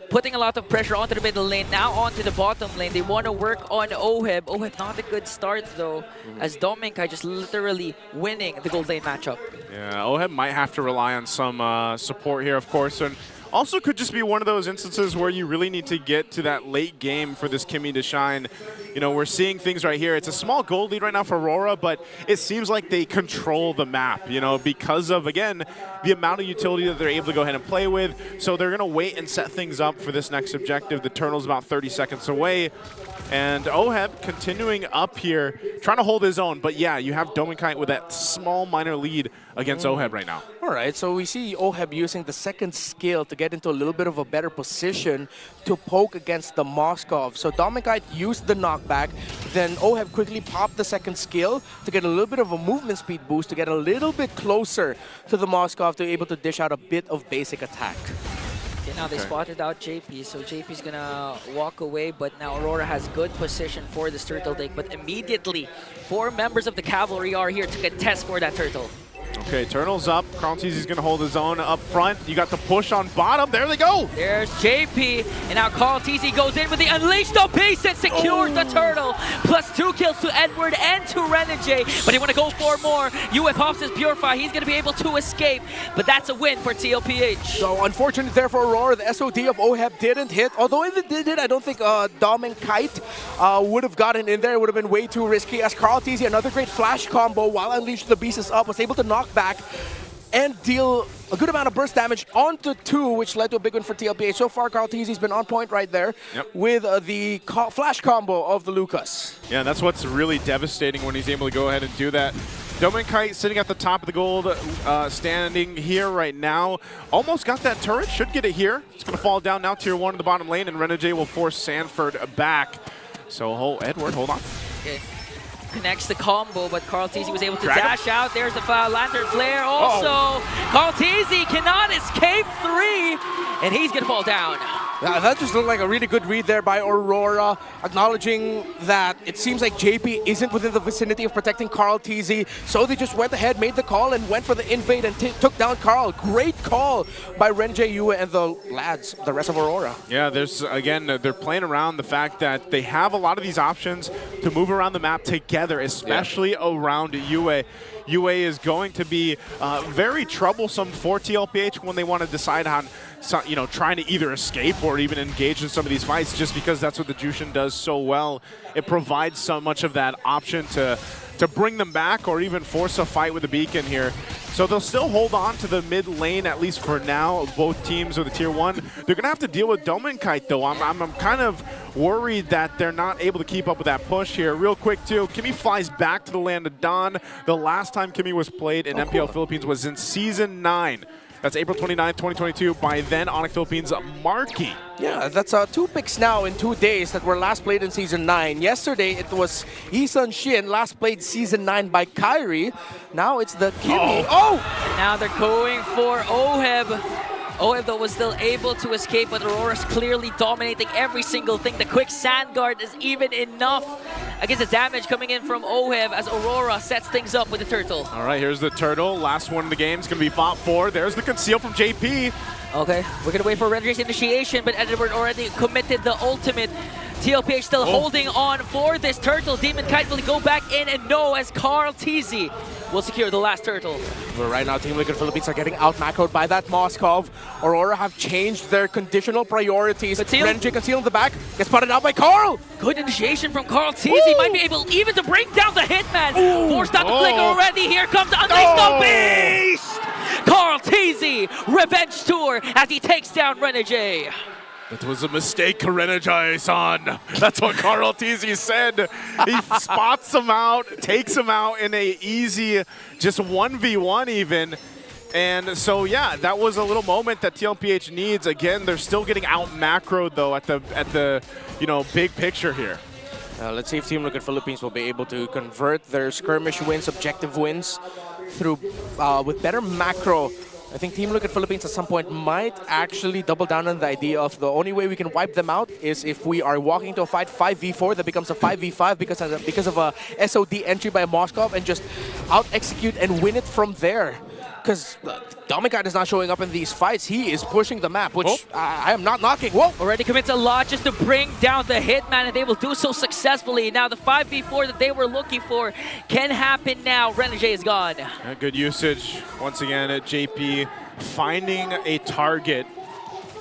putting a lot of pressure onto the middle lane, now onto the bottom lane. They want to work on Oheb. Oheb not a good start though, as Dominkai just literally winning the gold lane matchup. Yeah, Oheb might have to rely on some support here, of course, and also could just be one of those instances where you really need to get to that late game for this Kimmy to shine. You know, we're seeing things right here. It's a small gold lead right now for Aurora, but it seems like they control the map, you know, because of, again, the amount of utility that they're able to go ahead and play with. So they're going to wait and set things up for this next objective. The Turtle's about 30 seconds away. And Oheb continuing up here, trying to hold his own. But yeah, you have Dominkai with that small minor lead against Oheb right now. All right, so we see Oheb using the second skill to get into a little bit of a better position to poke against the Moskov. So Dominkai used the knockback, then Oheb quickly popped the second skill to get a little bit of a movement speed boost to get a little bit closer to the Moskov to be able to dish out a bit of basic attack. Okay, now they spotted out JP, so JP's gonna walk away, but now Aurora has good position for this turtle dig, but immediately 4 members of the cavalry are here to contest for that turtle. Okay, Turtle's up. Carl Teasy's going to hold his own up front. You got the push on bottom. There they go. There's JP, and now Carl Teasy goes in with the Unleash the Beast and secures the turtle. Plus 2 kills to Edward and to Renegade, but they want to go for more. Yue pops his Purify. He's going to be able to escape, but that's a win for TLPH. So unfortunate there for Aurora. The SOD of Oheb didn't hit. Although if it did hit, I don't think Dom and Kite would have gotten in there. It would have been way too risky, as Carl Teasy, another great flash combo while Unleash the Beast is up, was able to knock back and deal a good amount of burst damage onto 2, which led to a big win for TLPH. So far, Carl Teasy's been on point right there with the flash combo of the Lucas. Yeah, that's what's really devastating when he's able to go ahead and do that. Dominkai sitting at the top of the gold, standing here right now. Almost got that turret, should get it here. It's going to fall down now, tier 1 in the bottom lane, and Renegade will force Sanford back. So, Edward, hold on. Okay. Connects the combo, but Carl Teasy was able to dash out. There's the Lantern Flare. Also, Carl Teasy cannot escape 3, and he's going to fall down. That just looked like a really good read there by Aurora, acknowledging that it seems like JP isn't within the vicinity of protecting Carl TZ, so they just went ahead, made the call, and went for the invade and took down Carl. Great call by Renjay Yue and the lads, the rest of Aurora. Yeah, there's, again, they're playing around the fact that they have a lot of these options to move around the map together, especially around Yue. Yue is going to be very troublesome for TLPH when they want to decide on, trying to either escape or even engage in some of these fights, just because that's what the Jushin does so well. It provides so much of that option to bring them back or even force a fight with the beacon here. So they'll still hold on to the mid lane, at least for now, both teams of the Tier 1. They're going to have to deal with Dominkite, though. I'm kind of worried that they're not able to keep up with that push here. Real quick, too, Kimmy flies back to the land of Dawn. The last time Kimmy was played in MPL Philippines was in Season 9. That's April 29th, 2022. By then, Onic Philippines Marky. Yeah, that's 2 picks now in 2 days that were last played in Season 9. Yesterday, it was Isun Shin, last played Season 9 by Kyrie. Now it's the Kimmy. Oh! And now they're going for Oheb. Oheb, though, was still able to escape, but Aurora's clearly dominating every single thing. The quick sand guard is even enough against the damage coming in from Oheb as Aurora sets things up with the turtle. All right, here's the turtle. Last one in the game is going to be fought for. There's the conceal from JP. Okay, we're going to wait for Rendray's initiation, but Edward already committed the ultimate. TLPH still holding on for this turtle. Demon Kite will go back in, and no, as Carl TZ will secure the last turtle. But right now, Team Liquid Philippines are getting out-macroed by that Moskov. Aurora have changed their conditional priorities. Renjay concealed in the back, gets spotted out by Carl. Good initiation from Carl TZ. Might be able even to bring down the Hitman. Forced out the flick already. Here comes Unleash the Beast! Carl TZ, revenge tour as he takes down Renjay. That was a mistake, Renjay-san. That's what Carl TZ said. He spots him out, takes him out in a easy, just 1v1 even. And so, yeah, that was a little moment that TLPH needs. Again, they're still getting out macroed though at the big picture here. Let's see if Team Liquid Philippines will be able to convert their skirmish wins, objective wins, through with better macro. I think Team Liquid Philippines at some point might actually double down on the idea of the only way we can wipe them out is if we are walking to a fight 5v4 that becomes a 5v5 because of a SOD entry by Moskov, and just out-execute and win it from there. Because Dominkite is not showing up in these fights. He is pushing the map, which I am not knocking. Whoa! Already commits a lot just to bring down the Hitman, and they will do so successfully. Now the 5v4 that they were looking for can happen now. Renjay is gone. Good usage once again at JP, finding a target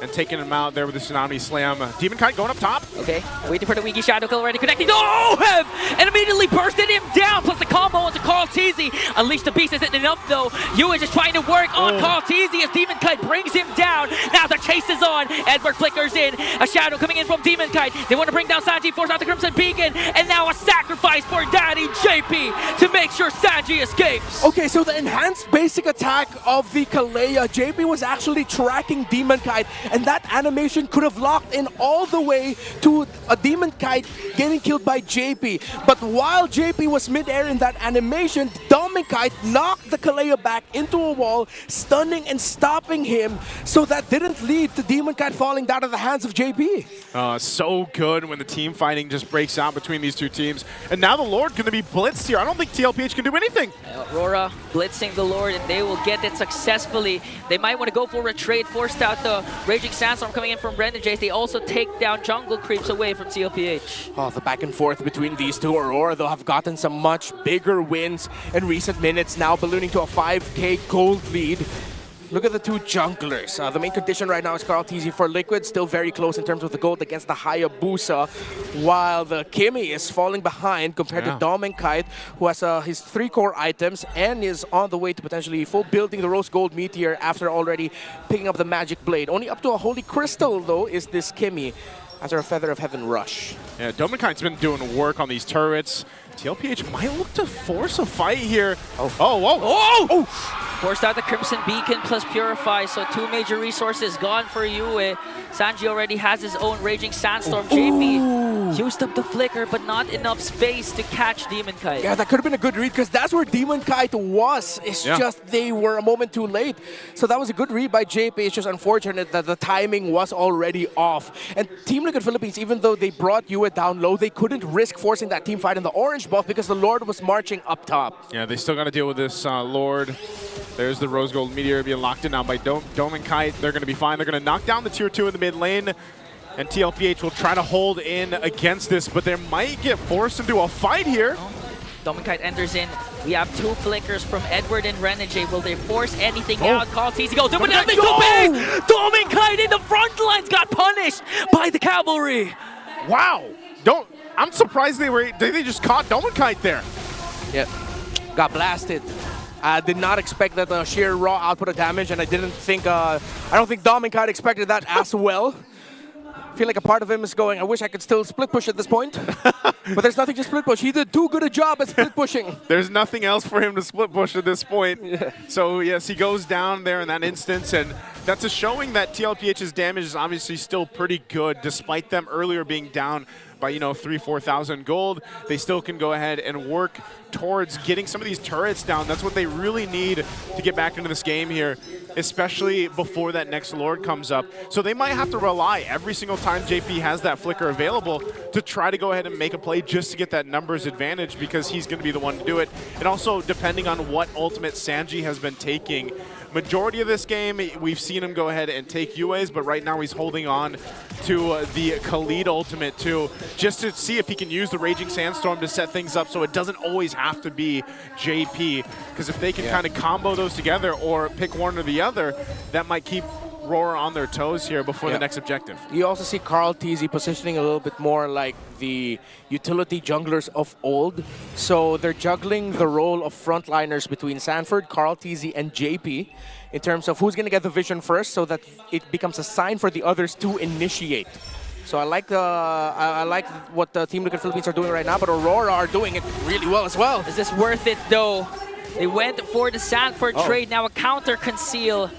and taking him out there with the Tsunami Slam. Demon Kite going up top. Okay, waiting for the Wiki Shadow Kill, already connecting to Oheb, and immediately bursted him down, plus the combo onto Carl TZ. Unleash the Beast isn't enough though. Yue is just trying to work on Carl TZ as Demon Kite brings him down. Now the chase is on. Edward flickers in. A shadow coming in from Demon Kite. They want to bring down Sanji, force out the Crimson Beacon, and now a sacrifice for Daddy JP to make sure Sanji escapes. Okay, so the enhanced basic attack of the Kalea, JP was actually tracking Demon Kite, and that animation could have locked in all the way to a Demon Kite getting killed by JP. But while JP was mid-air in that animation, Dominkite knocked the Kalea back into a wall, stunning and stopping him, so that didn't lead to Demon Kite falling down at the hands of JP. So good when the team fighting just breaks out between these two teams. And now the Lord going to be blitzed here. I don't think TLPH can do anything. Aurora blitzing the Lord, and they will get it successfully. They might want to go for a trade, forced out the Raging Sandstorm coming in from Renjay. They also take down jungle creeps away from TLPH. Oh, the back and forth between these two. Aurora, though, have gotten some much bigger wins in recent minutes, now ballooning to a 5K gold lead. Look at the two junglers. The main condition right now is Carl TZ for Liquid, still very close in terms of the gold against the Hayabusa, while the Kimmy is falling behind compared to Dominkite, who has his 3 core items and is on the way to potentially full building the Rose Gold Meteor after already picking up the Magic Blade. Only up to a Holy Crystal, though, is this Kimmy after a Feather of Heaven rush. Yeah, Dominkite's been doing work on these turrets. TLPH might look to force a fight here. Oh! Forced out the Crimson Beacon plus Purify, so 2 major resources gone for Yue. Sanji already has his own Raging Sandstorm. JP Used up the flicker, but not enough space to catch Demon Kite. Yeah, that could have been a good read because that's where Demon Kite was. It's just they were a moment too late. So that was a good read by JP. It's just unfortunate that the timing was already off. And Team Liquid Philippines, even though they brought Yue down low, they couldn't risk forcing that team fight in the orange buff because the Lord was marching up top. Yeah, they still got to deal with this Lord. There's the Rose Gold Meteor being locked in now by Dome and Kite. They're going to be fine. They're going to knock down the tier 2 in the mid lane. And TLPH will try to hold in against this, but they might get forced into a fight here. Dominkite enters in. We have 2 flickers from Edward and Renegade. Will they force anything out? Called easy goes. Dominkite in the front lines got punished by the cavalry. Wow. I'm surprised they just caught Dominkite there. Yeah. Got blasted. I did not expect that the sheer raw output of damage, and I don't think Dominkite expected that as well. I feel like a part of him is going, I wish I could still split push at this point. But there's nothing to split push. He did too good a job at split pushing. There's nothing else for him to split push at this point. Yeah. So yes, he goes down there in that instance, and that's a showing that TLPH's damage is obviously still pretty good, despite them earlier being down by 3,000-4,000 gold. They still can go ahead and work towards getting some of these turrets down. That's what they really need to get back into this game here, especially before that next Lord comes up. So they might have to rely every single time JP has that flicker available to try to go ahead and make a play just to get that numbers advantage, because he's going to be the one to do it. And also, depending on what ultimate Sanji has been taking, majority of this game, we've seen him go ahead and take UAs, but right now he's holding on to the Khalid ultimate too, just to see if he can use the Raging Sandstorm to set things up so it doesn't always have to be JP. Because if they can kind of combo those together or pick one or the other, that might keep RORA on their toes here before the next objective. You also see Carl TZ positioning a little bit more like the utility junglers of old. So they're juggling the role of frontliners between Sanford, Carl TZ, and JP in terms of who's going to get the vision first, so that it becomes a sign for the others to initiate. So I like what the Team Liquid Philippines are doing right now, but Aurora are doing it really well as well. Is this worth it though? They went for the Sanford trade, now a counter conceal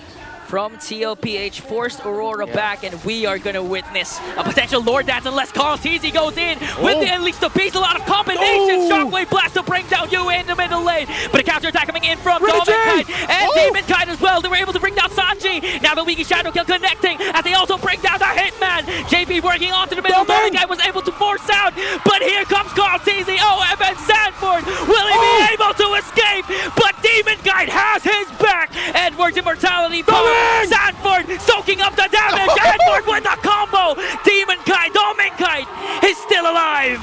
from TLPH, forced Aurora back, and we are going to witness a potential Lord dance unless Carl TZ goes in with the Unleash the Beast. A lot of combinations. Shockwave Blast to bring down Yue in the middle lane, but a counterattack coming in from Dominkite and Demon Kite as well. They were able to bring down Sanji. Now the Wiki Shadow Kill connecting as they also bring down the Hitman. JP working onto the middle. Dominkite was able to force out, but here comes Carl TZ. OM and Sanford. Will he be able to escape? But Demon Kite has his back. Edward's immortality bomb. Sanford soaking up the damage. Edward with the combo. Demon Kite, Dominkite is still alive.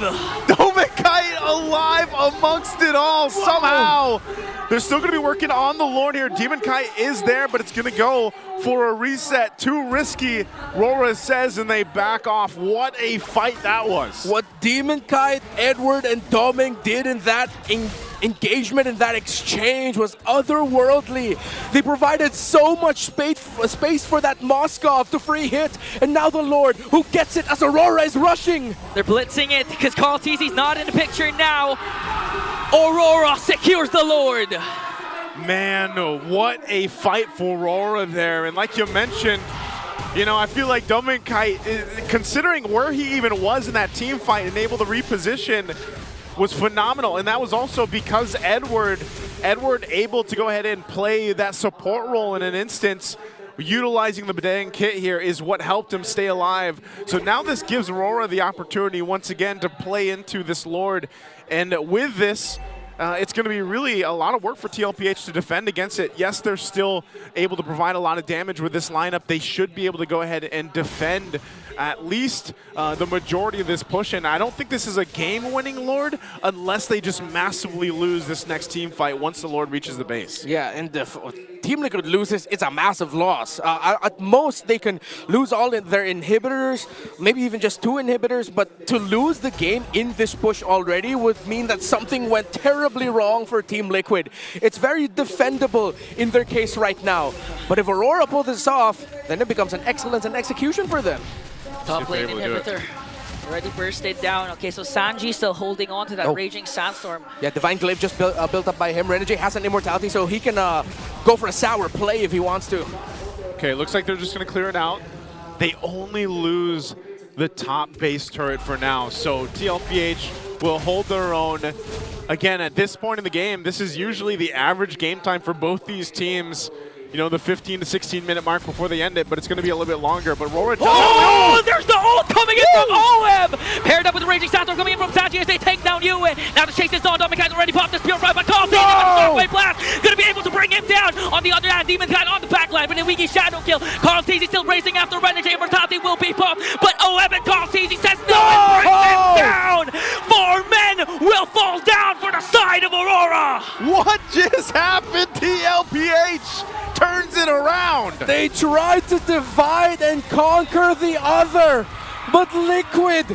Dominkite alive amongst it all somehow. They're still going to be working on the Lord here. Demon Kite is there, but it's going to go for a reset. Too risky, RORA says, and they back off. What a fight that was. What Demon Kite, Edward, and Doming did in that engagement, in that exchange, was otherworldly. They provided so much space for that Moskov to free hit, and now the Lord, who gets it as Aurora is rushing. They're blitzing it because Carl TZ's not in the picture now. Aurora secures the Lord. Man, what a fight for RORA there. And like you mentioned, I feel like Dominkite, considering where he even was in that team fight and able to reposition, was phenomenal. And that was also because Edward able to go ahead and play that support role in an instance. Utilizing the Bedang kit here is what helped him stay alive. So now this gives Aurora the opportunity once again to play into this Lord. And with this, it's going to be really a lot of work for TLPH to defend against it. Yes, they're still able to provide a lot of damage with this lineup. They should be able to go ahead and defend at least the majority of this push. And I don't think this is a game-winning Lord unless they just massively lose this next team fight once the Lord reaches the base. Yeah, and if Team Liquid loses, it's a massive loss. At most, they can lose all their inhibitors, maybe even just 2 inhibitors, but to lose the game in this push already would mean that something went terribly wrong for Team Liquid. It's very defendable in their case right now. But if Aurora pulls this off, then it becomes an excellence and execution for them. Top lane inhibitor already bursted down. Okay, so Sanji still holding on to that Raging Sandstorm. Yeah, Divine Glaive just built up by him. Renegade has an immortality, so he can go for a sour play if he wants to. Okay, looks like they're just going to clear it out. They only lose the top base turret for now. So TLPH will hold their own. Again, at this point in the game, this is usually the average game time for both these teams. You know, the 15 to 16 minute mark before they end it, but it's going to be a little bit longer. But RORA does. Oh, there's the ult coming in from OM! Paired up with the Raging Sandstorm coming in from Sanji as they take down Yue. Now the chase is on. Demonkite already popped this Purify, but Carl Starway Blast going to be able to bring him down. On the other hand, Demonkite on the backline, but Iwiki Shadow Kill. Carl Teasy still racing after Renegade. Immortality will be popped, but OM and Carl Teasy says no and brings him down. 4 men will fall down for the side of Aurora. What just happened? TLPH turns it around. They tried to divide and conquer the other, but Liquid,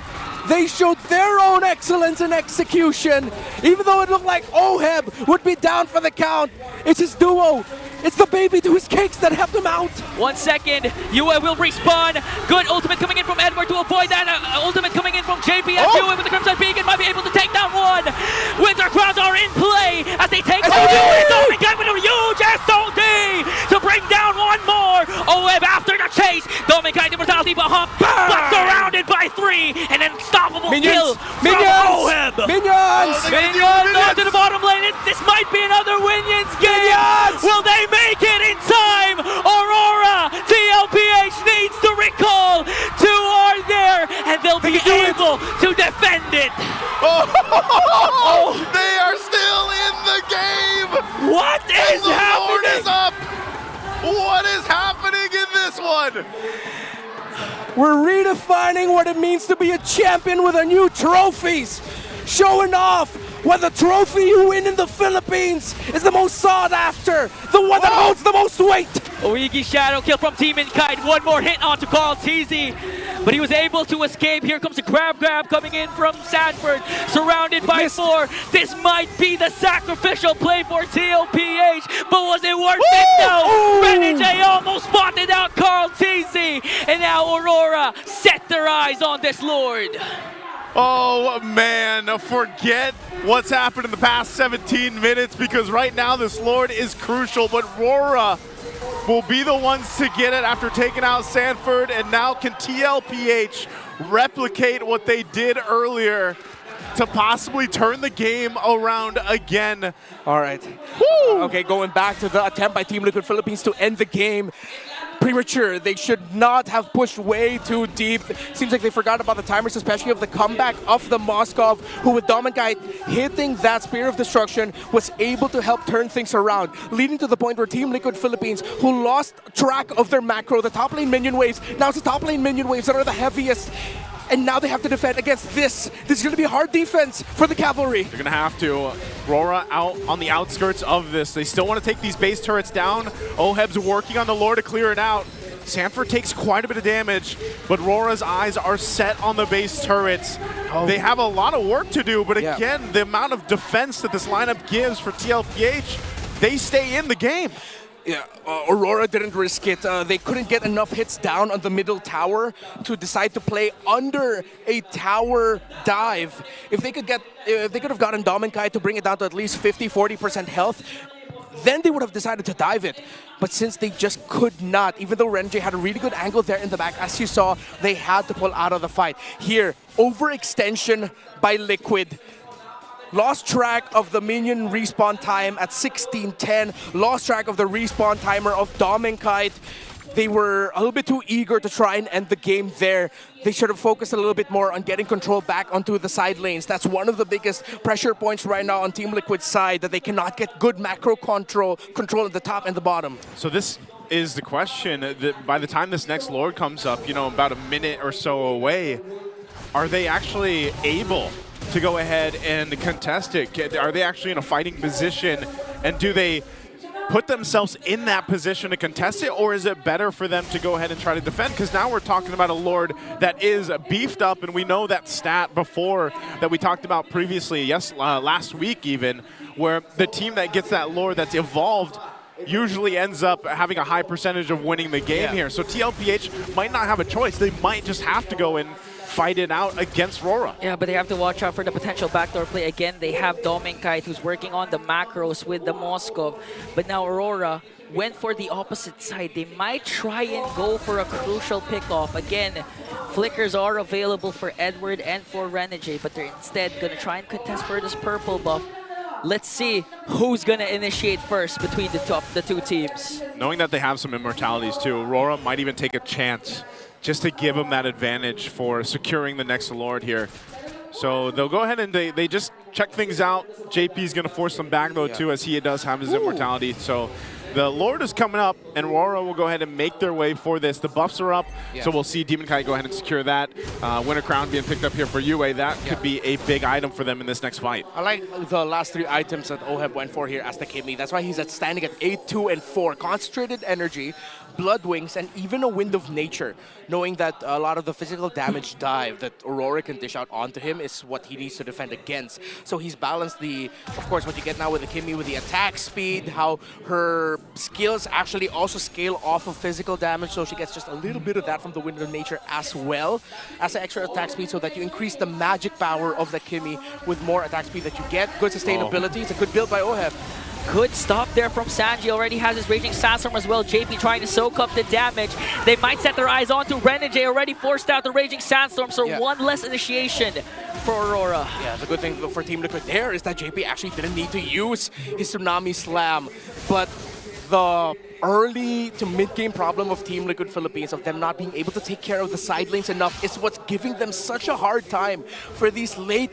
they showed their own excellence in execution. Even though it looked like Oheb would be down for the count, it's his duo. It's the baby to his cakes that helped him out. 1 second, Yue will respawn. Good ultimate coming in from Edward to avoid that. Ultimate coming in from JP as Yue with the Crimson Beacon might be able to take down one. Winter Crowns are in play as they take down Yue. Dominicate with a huge SOD to bring down one more. Oheb after the chase. Dominicate Immortality but surrounded by 3. And an unstoppable kill from Oheb. Minions! Minions on to the bottom lane. This might be another Minions game. Will they make it in time? Aurora, TLPH needs to recall. 2 are there, and they'll be able to defend it. Oh, they are still in the game. What is happening? Lord is up. What is happening in this one? We're redefining what it means to be a champion with our new trophies. Showing off where the trophy you win in the Philippines is the most sought after, the one that holds the most weight. Oigi Shadow Kill from Team Kite. One more hit onto Carl Teasy, but he was able to escape. Here comes the grab coming in from Sanford, surrounded by 4. This might be the sacrificial play for TLPH, but was it worth it though? Renegade almost spotted out Carl Teasy, and now Aurora set their eyes on this Lord. Oh man, forget what's happened in the past 17 minutes because right now this Lord is crucial, but RORA will be the ones to get it after taking out Sanford, and now can TLPH replicate what they did earlier to possibly turn the game around again. All right. Okay, going back to the attempt by Team Liquid Philippines to end the game. Premature. They should not have pushed way too deep. Seems like they forgot about the timers, especially of the comeback of the Moskov, who with Dominicate hitting that Spear of Destruction was able to help turn things around, leading to the point where Team Liquid Philippines, who lost track of their macro, the top lane minion waves, now it's the top lane minion waves that are the heaviest. And now they have to defend against this. This is going to be a hard defense for the Cavalry. They're going to have to. RORA out on the outskirts of this. They still want to take these base turrets down. Oheb's working on the lore to clear it out. Sanford takes quite a bit of damage, but RORA's eyes are set on the base turrets. They have a lot of work to do, but again, the amount of defense that this lineup gives for TLPH, they stay in the game. Yeah, Aurora didn't risk it. They couldn't get enough hits down on the middle tower to decide to play under a tower dive. If they could have gotten Dominicate to bring it down to at least 50-40% health, then they would have decided to dive it. But since they just could not, even though Renji had a really good angle there in the back, as you saw, they had to pull out of the fight. Here, overextension by Liquid. Lost track of the minion respawn time at 16:10. Lost track of the respawn timer of Dominicate. They were a little bit too eager to try and end the game there. They should have focused a little bit more on getting control back onto the side lanes. That's one of the biggest pressure points right now on Team Liquid's side, that they cannot get good macro control at the top and the bottom. So this is the question, that by the time this next Lord comes up, you know, about a minute or so away, are they actually able to go ahead and contest it? Are they actually in a fighting position, and do they put themselves in that position to contest it, or is it better for them to go ahead and try to defend? Because now we're talking about a Lord that is beefed up, and we know that stat before that we talked about previously, last week even, where the team that gets that Lord that's evolved usually ends up having a high percentage of winning the game here. So TLPH might not have a choice. They might just have to go in fight it out against RORA. Yeah, but they have to watch out for the potential backdoor play. Again, they have Dominkite who's working on the macros with the Moskov. But now Aurora went for the opposite side. They might try and go for a crucial pickoff. Again, flickers are available for Edward and for Renegade, but they're instead going to try and contest for this purple buff. Let's see who's going to initiate first between the two teams. Knowing that they have some immortalities too, Aurora might even take a chance just to give them that advantage for securing the next Lord here. So they'll go ahead and they just check things out. JP's going to force them back though too, as he does have his immortality. So the Lord is coming up, and Aurora will go ahead and make their way for this. The buffs are up, so we'll see Demon Kite go ahead and secure that. Winter Crown being picked up here for UA. That could be a big item for them in this next fight. I like the last 3 items that OHEB went for here as the Kimmy. That's why he's standing at 8, 2, and 4. Concentrated energy, Blood Wings, and even a Wind of Nature. Knowing that a lot of the physical damage dive that Aurora can dish out onto him is what he needs to defend against. So he's balanced of course, what you get now with the Kimmy, with the attack speed, how her skills actually also scale off of physical damage, so she gets just a little bit of that from the Wind of Nature as well as an extra attack speed, so that you increase the magic power of the Kimmy with more attack speed that you get. Good sustainability. It's a good build by OHEB. Good stop there from Sanji. Already has his Raging Sandstorm as well. JP trying to soak up the damage. They might set their eyes onto Renegade. Already forced out the Raging Sandstorm, so one less initiation for Aurora. Yeah, the good thing for Team Liquid there is that JP actually didn't need to use his Tsunami Slam, but the early to mid-game problem of Team Liquid Philippines, of them not being able to take care of the side lanes enough, is what's giving them such a hard time for these late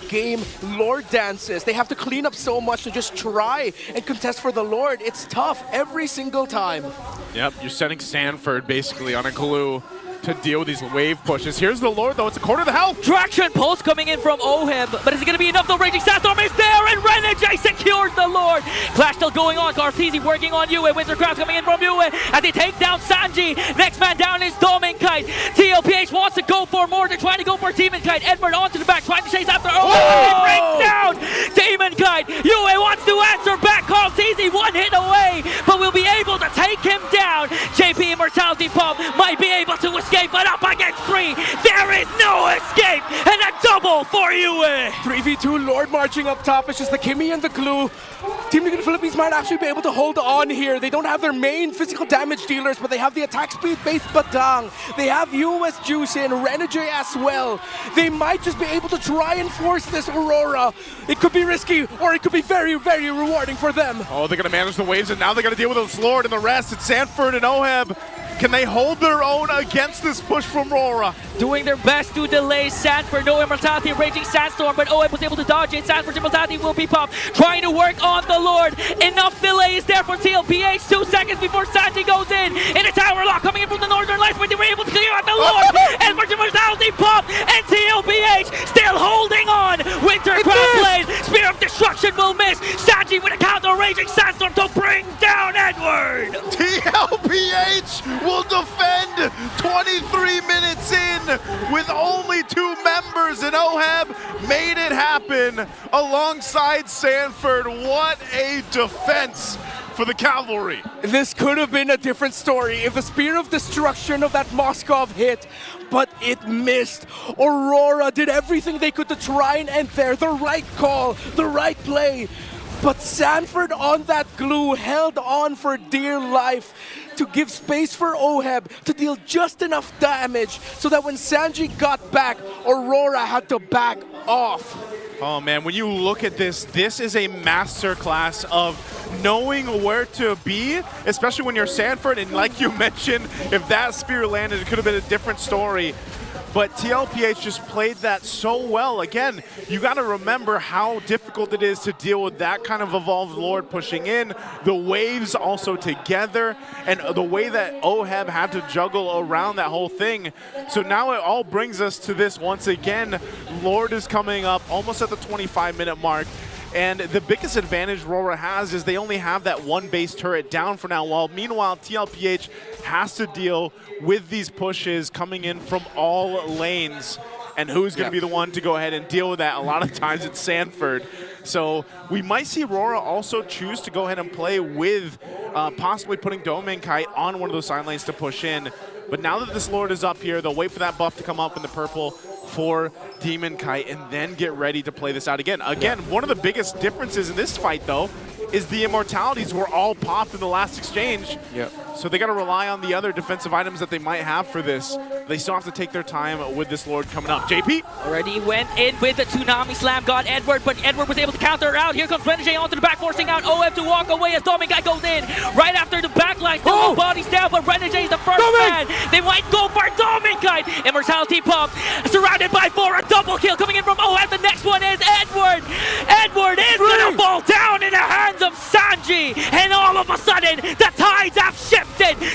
game Lord dances. They have to clean up so much to just try and contest for the Lord. It's tough every single time. Yep, you're setting Sanford basically on a glue to deal with these wave pushes. Here's the Lord, though. It's a quarter of the health. Traction Pulse coming in from OHEB, but is it going to be enough? The Raging Sandstorm is there, and Renegade secures the Lord. Clash still going on. Garthizi working on UA. Wintercraft coming in from UA as they take down Sanji. Next man down is Dominkite. TLPH wants to go for more. They're trying to go for Demonkite. Edward onto the back, trying to chase after. They bring down Demonkite. UA wants to answer back. Garthizi 1 hit away, but will be able to take him down. JP Immortality Pump might be able to escape, but up against 3, there is no escape, and a double for UA. 3v2, Lord marching up top. It's just the Kimmy and the glue. Team Liquid Philippines might actually be able to hold on here. They don't have their main physical damage dealers, but they have the attack speed-based Batang. They have US Juice in, Renegade as well. They might just be able to try and force this Aurora. It could be risky, or it could be very, very rewarding for them. Oh, they're going to manage the waves, and now they're going to deal with this Lord and the rest. It's Sanford and OHEB. Can they hold their own against this push from Aurora? Doing their best to delay Sanford. No immortality, Raging Sandstorm, but OHEB was able to dodge it. Sanford's immortality will be popped. Trying to work on the Lord. Enough delay is there for TLPH. 2 seconds before Sanji goes in. In a tower lock coming in from the Northern Lights, but they were able to clear out the Lord. Edward's immortality popped, and TLPH still holding on. Wintercraft lane. Spear of Destruction will miss. Sanji with a counter Raging Sandstorm to bring down Edward. TLPH will defend 23 minutes in with only 2 members, and OHEB made it happen alongside Sanford. What a defense for the Cavalry. This could have been a different story if the Spear of Destruction of that Moskov hit, but it missed. Aurora did everything they could to try and end there. The right call, the right play. But Sanford on that glue held on for dear life to give space for OHEB to deal just enough damage so that when Sanji got back, Aurora had to back off. Oh man, when you look at this, this is a masterclass of knowing where to be, especially when you're Sanford, and like you mentioned, if that spear landed, it could have been a different story. But TLPH just played that so well. Again, you got to remember how difficult it is to deal with that kind of evolved Lord pushing in, the waves also together, and the way that OHEB had to juggle around that whole thing. So now it all brings us to this once again. Lord is coming up almost at the 25-minute mark. And the biggest advantage RORA has is they only have that 1 base turret down for now, while meanwhile TLPH has to deal with these pushes coming in from all lanes. And who's going to be the one to go ahead and deal with that? A lot of times it's Sanford. So we might see RORA also choose to go ahead and play with possibly putting Dome and Kite on one of those side lanes to push in. But now that this Lord is up here, they'll wait for that buff to come up in the purple for Demon Kite and then get ready to play this out again. Again, one of the biggest differences in this fight, though, is the immortalities were all popped in the last exchange. Yep. So they got to rely on the other defensive items that they might have for this. They still have to take their time with this Lord coming up. JP? Already went in with the Tsunami Slam, got Edward, but Edward was able to counter out. Here comes Renegade onto the back, forcing out OF to walk away as Dominguez goes in. Right after the backline, still no bodies down, but Renegade is the first man. They might go for Dominguez. Immortality pump, surrounded by 4, a double kill coming in from OF. The next one is Edward. Edward is gonna fall down in the hands of Sanji, and all of a sudden, the tides have shifted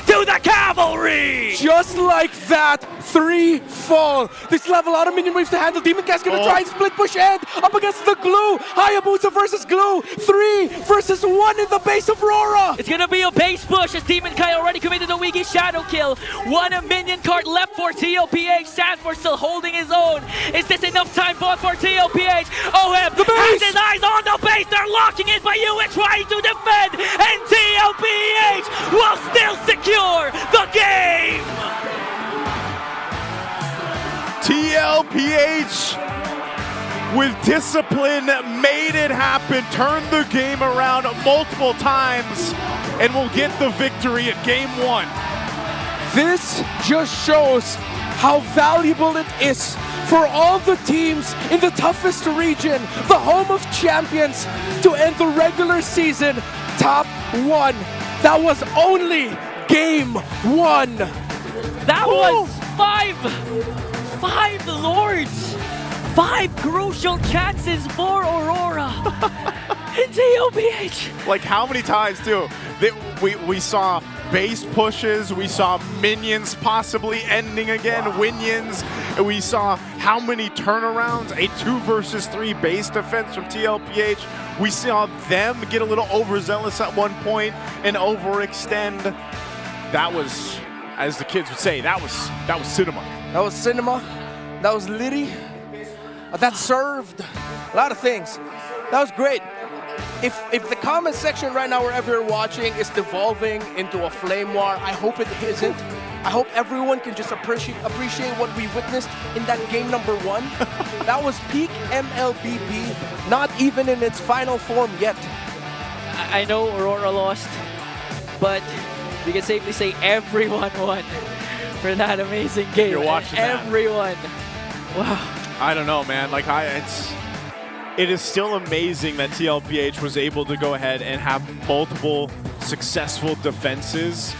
to the cavalry. Just like that, 3 fall. They still have a lot of minion waves to handle. Demon Cat's gonna try and split push end up against the glue. Hayabusa versus glue. 3 versus 1 in the base of RORA. It's gonna be a base push as Demon Kai already committed a Wiki shadow kill. 1 minion card left for TLPH. Sanford still holding his own. Is this enough time bought for TLPH? OM has his eyes on the base. They're locking it, but UX trying to defend, and TLPH will still secure the game. TLPH with discipline made it happen, turned the game around multiple times, and will get the victory at game 1. This just shows how valuable it is for all the teams in the toughest region, the home of champions, to end the regular season top 1. That was only game 1. That was 5 Lords. 5 crucial chances for Aurora. And TLPH. Like how many times too? We saw base pushes, we saw minions possibly ending again, Winions, and we saw how many turnarounds, a 2 versus 3 base defense from TLPH. We saw them get a little overzealous at one point and overextend. That was, as the kids would say, that was cinema. That was cinema. That was litty. That served a lot of things. That was great. If the comment section right now, wherever you're watching, is devolving into a flame war, I hope it isn't. I hope everyone can just appreciate what we witnessed in that game number 1. That was peak MLBB, not even in its final form yet. I know Aurora lost, but we can safely say everyone won for that amazing game. You're watching that. Everyone. Wow. I don't know, man. Like it is still amazing that TLPH was able to go ahead and have multiple successful defenses.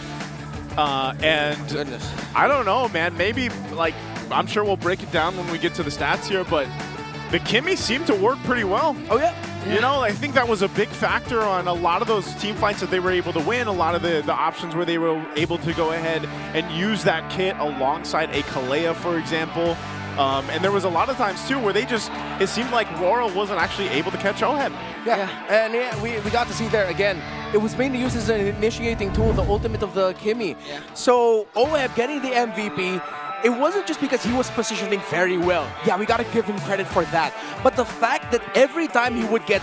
And Goodness. I don't know, man. Maybe, like, I'm sure we'll break it down when we get to the stats here, but the Kimmy seemed to work pretty well. Oh, yeah. You know, I think that was a big factor on a lot of those team fights that they were able to win, a lot of the options where they were able to go ahead and use that kit alongside a Kalea, for example. And there was a lot of times, too, where it seemed like RORA wasn't actually able to catch OHEB. Yeah, and yeah, we got to see there again. It was mainly used as an initiating tool, the ultimate of the Kimmy. Yeah. So OHEB getting the MVP, it wasn't just because he was positioning very well. Yeah, we got to give him credit for that. But the fact that every time he would get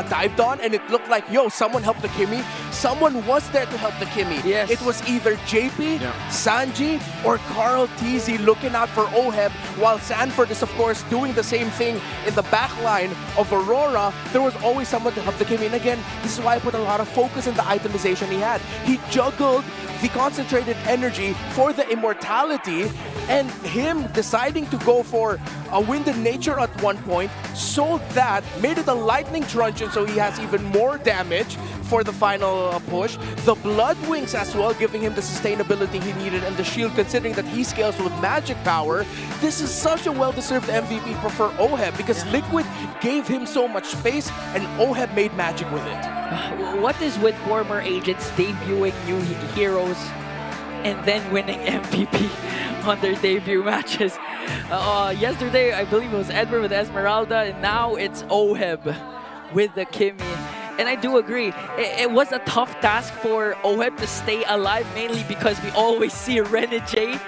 dived on and it looked like, yo, someone helped the Kimmy, someone was there to help the Kimmy. Yes. It was either JP, Sanji, or Carl TZ looking out for OHEB, while Sanford is, of course, doing the same thing in the back line of Aurora. There was always someone to help the Kimmy. And again, this is why I put a lot of focus in the itemization he had. He juggled the concentrated energy for the immortality, and him deciding to go for a wind in nature at one point, so that made it a lightning truncheon, so he has even more damage for the final push. The blood wings as well, giving him the sustainability he needed, and the shield, considering that he scales with magic power. This is such a well-deserved MVP for OHEB, because Liquid gave him so much space and OHEB made magic with it. What is with former agents debuting new heroes and then winning MVP on their debut matches? Yesterday, I believe it was Edward with Esmeralda, and now it's OHEB with the Kimmy. And I do agree. It was a tough task for OHEB to stay alive, mainly because we always see Renegade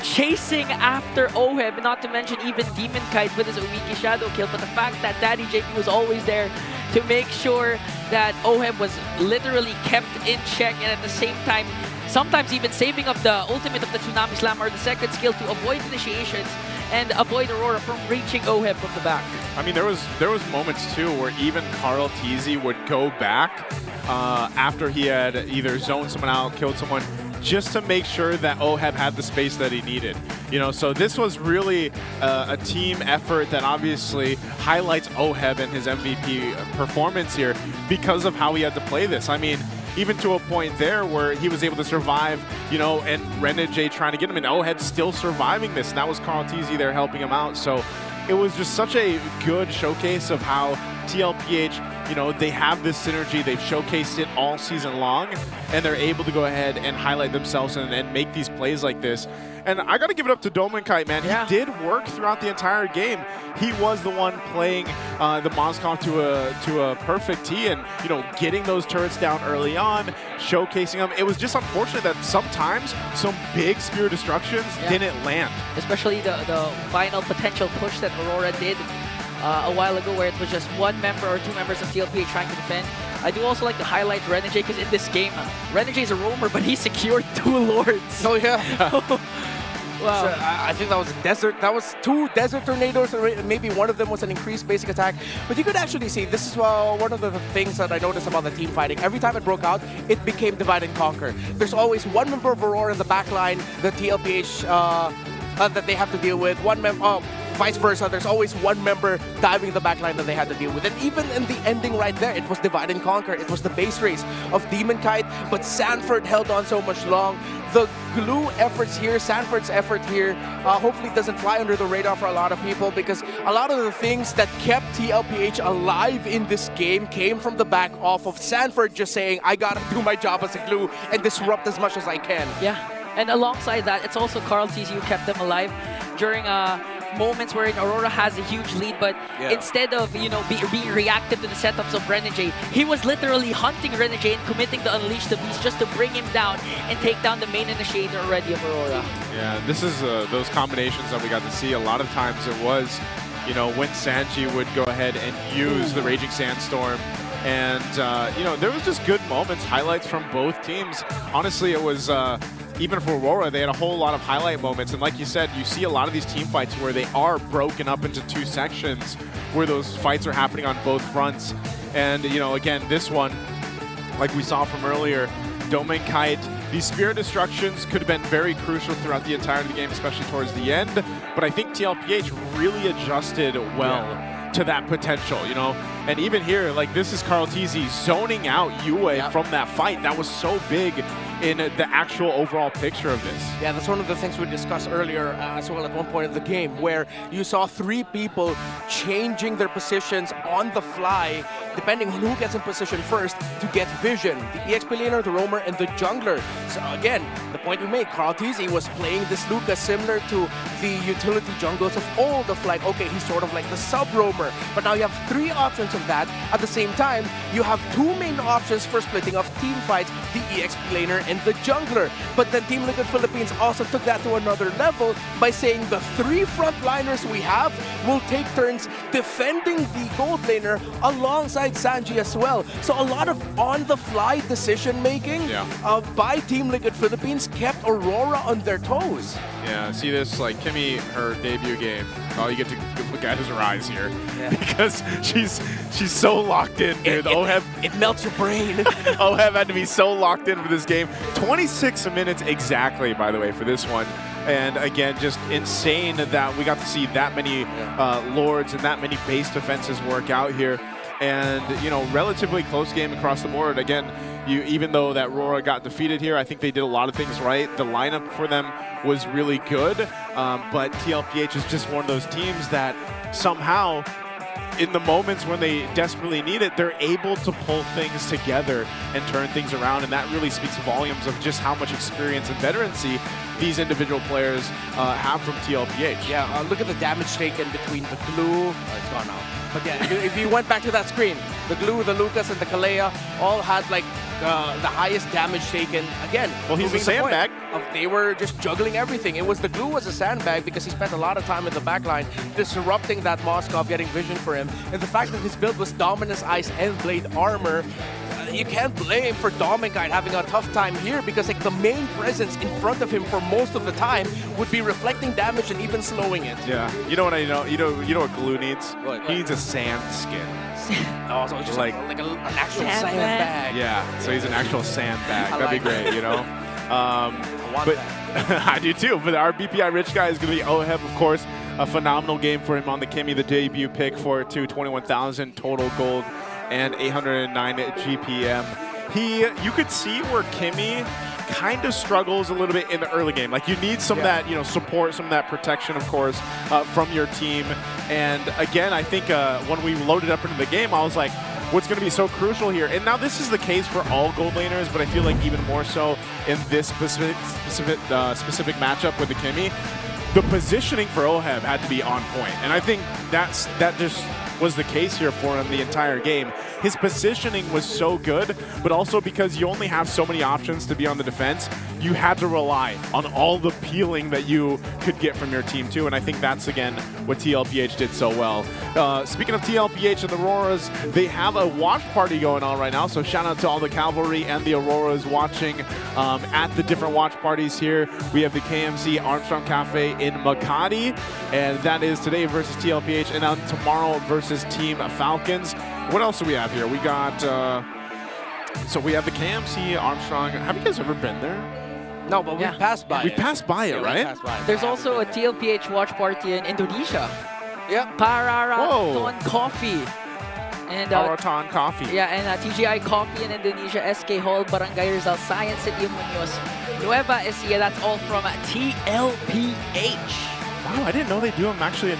chasing after OHEB, not to mention even Demon Kite with his Uwiki Shadow Kill. But the fact that Daddy JP was always there to make sure that OHEB was literally kept in check, and at the same time, sometimes even saving up the ultimate of the Tsunami Slam or the second skill to avoid initiations and avoid Aurora from reaching OHEB from the back. I mean, there was moments too where even Carl Teasy would go back after he had either zoned someone out, killed someone, just to make sure that OHEB had the space that he needed. You know, so this was really a team effort that obviously highlights OHEB and his MVP performance here because of how he had to play this. I mean, even to a point there where he was able to survive, you know, and Renegade trying to get him, and OHEB still surviving this. And that was Carl Teasy there helping him out. So it was just such a good showcase of how TLPH, you know, they have this synergy. They've showcased it all season long, and they're able to go ahead and highlight themselves and make these plays like this. And I got to give it up to Domenkite, man. He did work throughout the entire game. He was the one playing the Moskov to a perfect tee, and you know, getting those turrets down early on, showcasing them. It was just unfortunate that sometimes some big Spear Destructions didn't land. Especially the final potential push that Aurora did a while ago, where it was just one member or two members of TLPH trying to defend. I do also like to highlight Renegade, because in this game, Renegade is a roamer, but he secured 2 Lords. Oh yeah. Wow. So, I think that was a desert. That was 2 desert tornadoes, and maybe one of them was an increased basic attack. But you could actually see, this is one of the things that I noticed about the team fighting. Every time it broke out, it became divide and conquer. There's always one member of Aurora in the back line, the TLPH that they have to deal with. One member, vice versa. There's always one member diving the back line that they had to deal with. And even in the ending right there, it was divide and conquer. It was the base race of Demon Kite, but Sanford held on so much long. The glue efforts here, Sanford's effort here, hopefully doesn't fly under the radar for a lot of people, because a lot of the things that kept TLPH alive in this game came from the back off of Sanford just saying, I gotta do my job as a glue and disrupt as much as I can. Yeah, and alongside that, it's also Carl Teasy who kept them alive during moments wherein Aurora has a huge lead, but instead of, you know, being reactive to the setups of Renegade, he was literally hunting Renegade and committing to Unleash the Beast just to bring him down and take down the main initiator already of Aurora. Yeah, this is those combinations that we got to see. A lot of times it was, you know, when Sanji would go ahead and use the Raging Sandstorm. And, you know, there was just good moments, highlights from both teams. Honestly, it was, even for Aurora, they had a whole lot of highlight moments. And like you said, you see a lot of these team fights where they are broken up into 2 sections, where those fights are happening on both fronts. And, you know, again, this one, like we saw from earlier, Domenkite, these Spear Destructions could have been very crucial throughout the entirety of the game, especially towards the end. But I think TLPH really adjusted well to that potential, you know? And even here, like, this is Carl Teasy zoning out Yue from that fight. That was so big in the actual overall picture of this. Yeah, that's one of the things we discussed earlier as well at one point in the game, where you saw 3 people changing their positions on the fly, depending on who gets in position first, to get vision. The EXP laner, the roamer, and the jungler. So again, the point we made, Carl Teasy was playing this Lucas similar to the utility jungles of old, of like, okay, he's sort of like the sub-roamer, but now you have 3 options of that. At the same time, you have 2 main options for splitting of team fights, the EXP laner and the jungler. But then Team Liquid Philippines also took that to another level by saying the 3 frontliners we have will take turns defending the gold laner alongside Sanji as well. So a lot of on-the-fly decision-making by Team Liquid Philippines kept Aurora on their toes. Yeah, see this, like, Kimmy, her debut game, oh, you get to look at her eyes here, because she's so locked in, dude. It melts your brain. OHEB had to be so locked in for this game. 26 minutes exactly, by the way, for this one. And again, just insane that we got to see that many Lords and that many base defenses work out here. And, you know, relatively close game across the board. Again, even though that RORA got defeated here, I think they did a lot of things right. The lineup for them was really good, but TLPH is just one of those teams that somehow, in the moments when they desperately need it, they're able to pull things together and turn things around, and that really speaks volumes of just how much experience and veterancy these individual players have from TLPH. Yeah, look at the damage taken between the glue. It's gone out. But yeah, if you went back to that screen, the Glue, the Lucas, and the Kalea all had like the highest damage taken. Again, well, he's a proving the point sandbag. They were just juggling everything. It was the Glue was a sandbag because he spent a lot of time in the backline disrupting that Moskov, getting vision for him. And the fact that his build was Dominus Ice and Blade Armor, you can't blame for Dominguide having a tough time here because like the main presence in front of him for most of the time would be reflecting damage and even slowing it. Yeah. You know what I know? You know what Glue needs? What? He needs a sand skin. Oh, so it's just like an actual sandbag. Yeah, so he's an actual sandbag. That'd be great, you know? But I do too. But our BPI Rich guy is going to be Oheb, of course. A phenomenal game for him on the Kimmy, the debut pick for it too. 21,000 total gold and 809 GPM. You could see where Kimmy kind of struggles a little bit in the early game. Like you need some of that, support, some of that protection, of course, from your team. And again, I think when we loaded up into the game, I was like, what's going to be so crucial here? And now this is the case for all gold laners, but I feel like even more so in this specific matchup with the Kimmy. The positioning for Oheb had to be on point, and I think that just was the case here for him the entire game. His positioning was so good, but also because you only have so many options to be on the defense, you had to rely on all the peeling that you could get from your team too, and I think that's, again, what TLPH did so well. Speaking of TLPH and the Auroras, they have a watch party going on right now, so shout out to all the Cavalry and the Auroras watching at the different watch parties here. We have the KMC Armstrong Cafe in Makati, and that is today versus TLPH, and then tomorrow versus Team Falcons. What else do we have here? We got, so we have the KMC Armstrong. Have you guys ever been there? No, but we passed by it. We passed by it, right? Passed by it. There's also a TLPH watch party in Indonesia. Yeah. Pararaton Coffee. And Pararaton Coffee. Yeah, and TGI Coffee in Indonesia, SK Hall, Barangay Rizal, Science City, Muñoz, Nueva Ecija. That's all from TLPH. Wow, I didn't know they do them actually in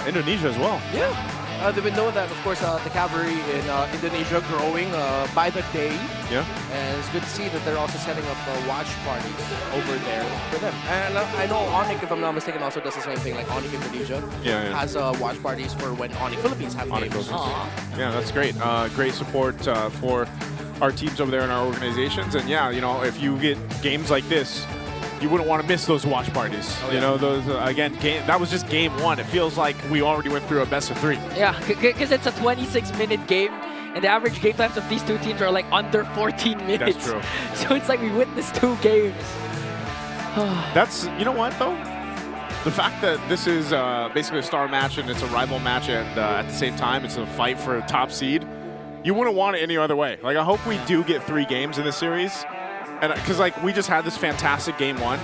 Indonesia as well. Yeah. They've been knowing that, of course, the Cavalry in Indonesia growing by the day. Yeah. And it's good to see that they're also setting up watch parties over there for them. And I know Onic, if I'm not mistaken, also does the same thing. Like Onic Indonesia has watch parties for when Onic Philippines have games. Yeah, that's great. Great support for our teams over there in our organizations. And yeah, if you get games like this, you wouldn't want to miss those watch parties. Those again, that was just game one. It feels like we already went through a best of 3. Yeah, because it's a 26-minute game, and the average game times of these two teams are like under 14 minutes. That's true. So it's like we witnessed 2 games. That's, you know what though? The fact that this is basically a star match and it's a rival match, and at the same time it's a fight for a top seed, you wouldn't want it any other way. Like, I hope we do get 3 games in this series. And because like we just had this fantastic game 1,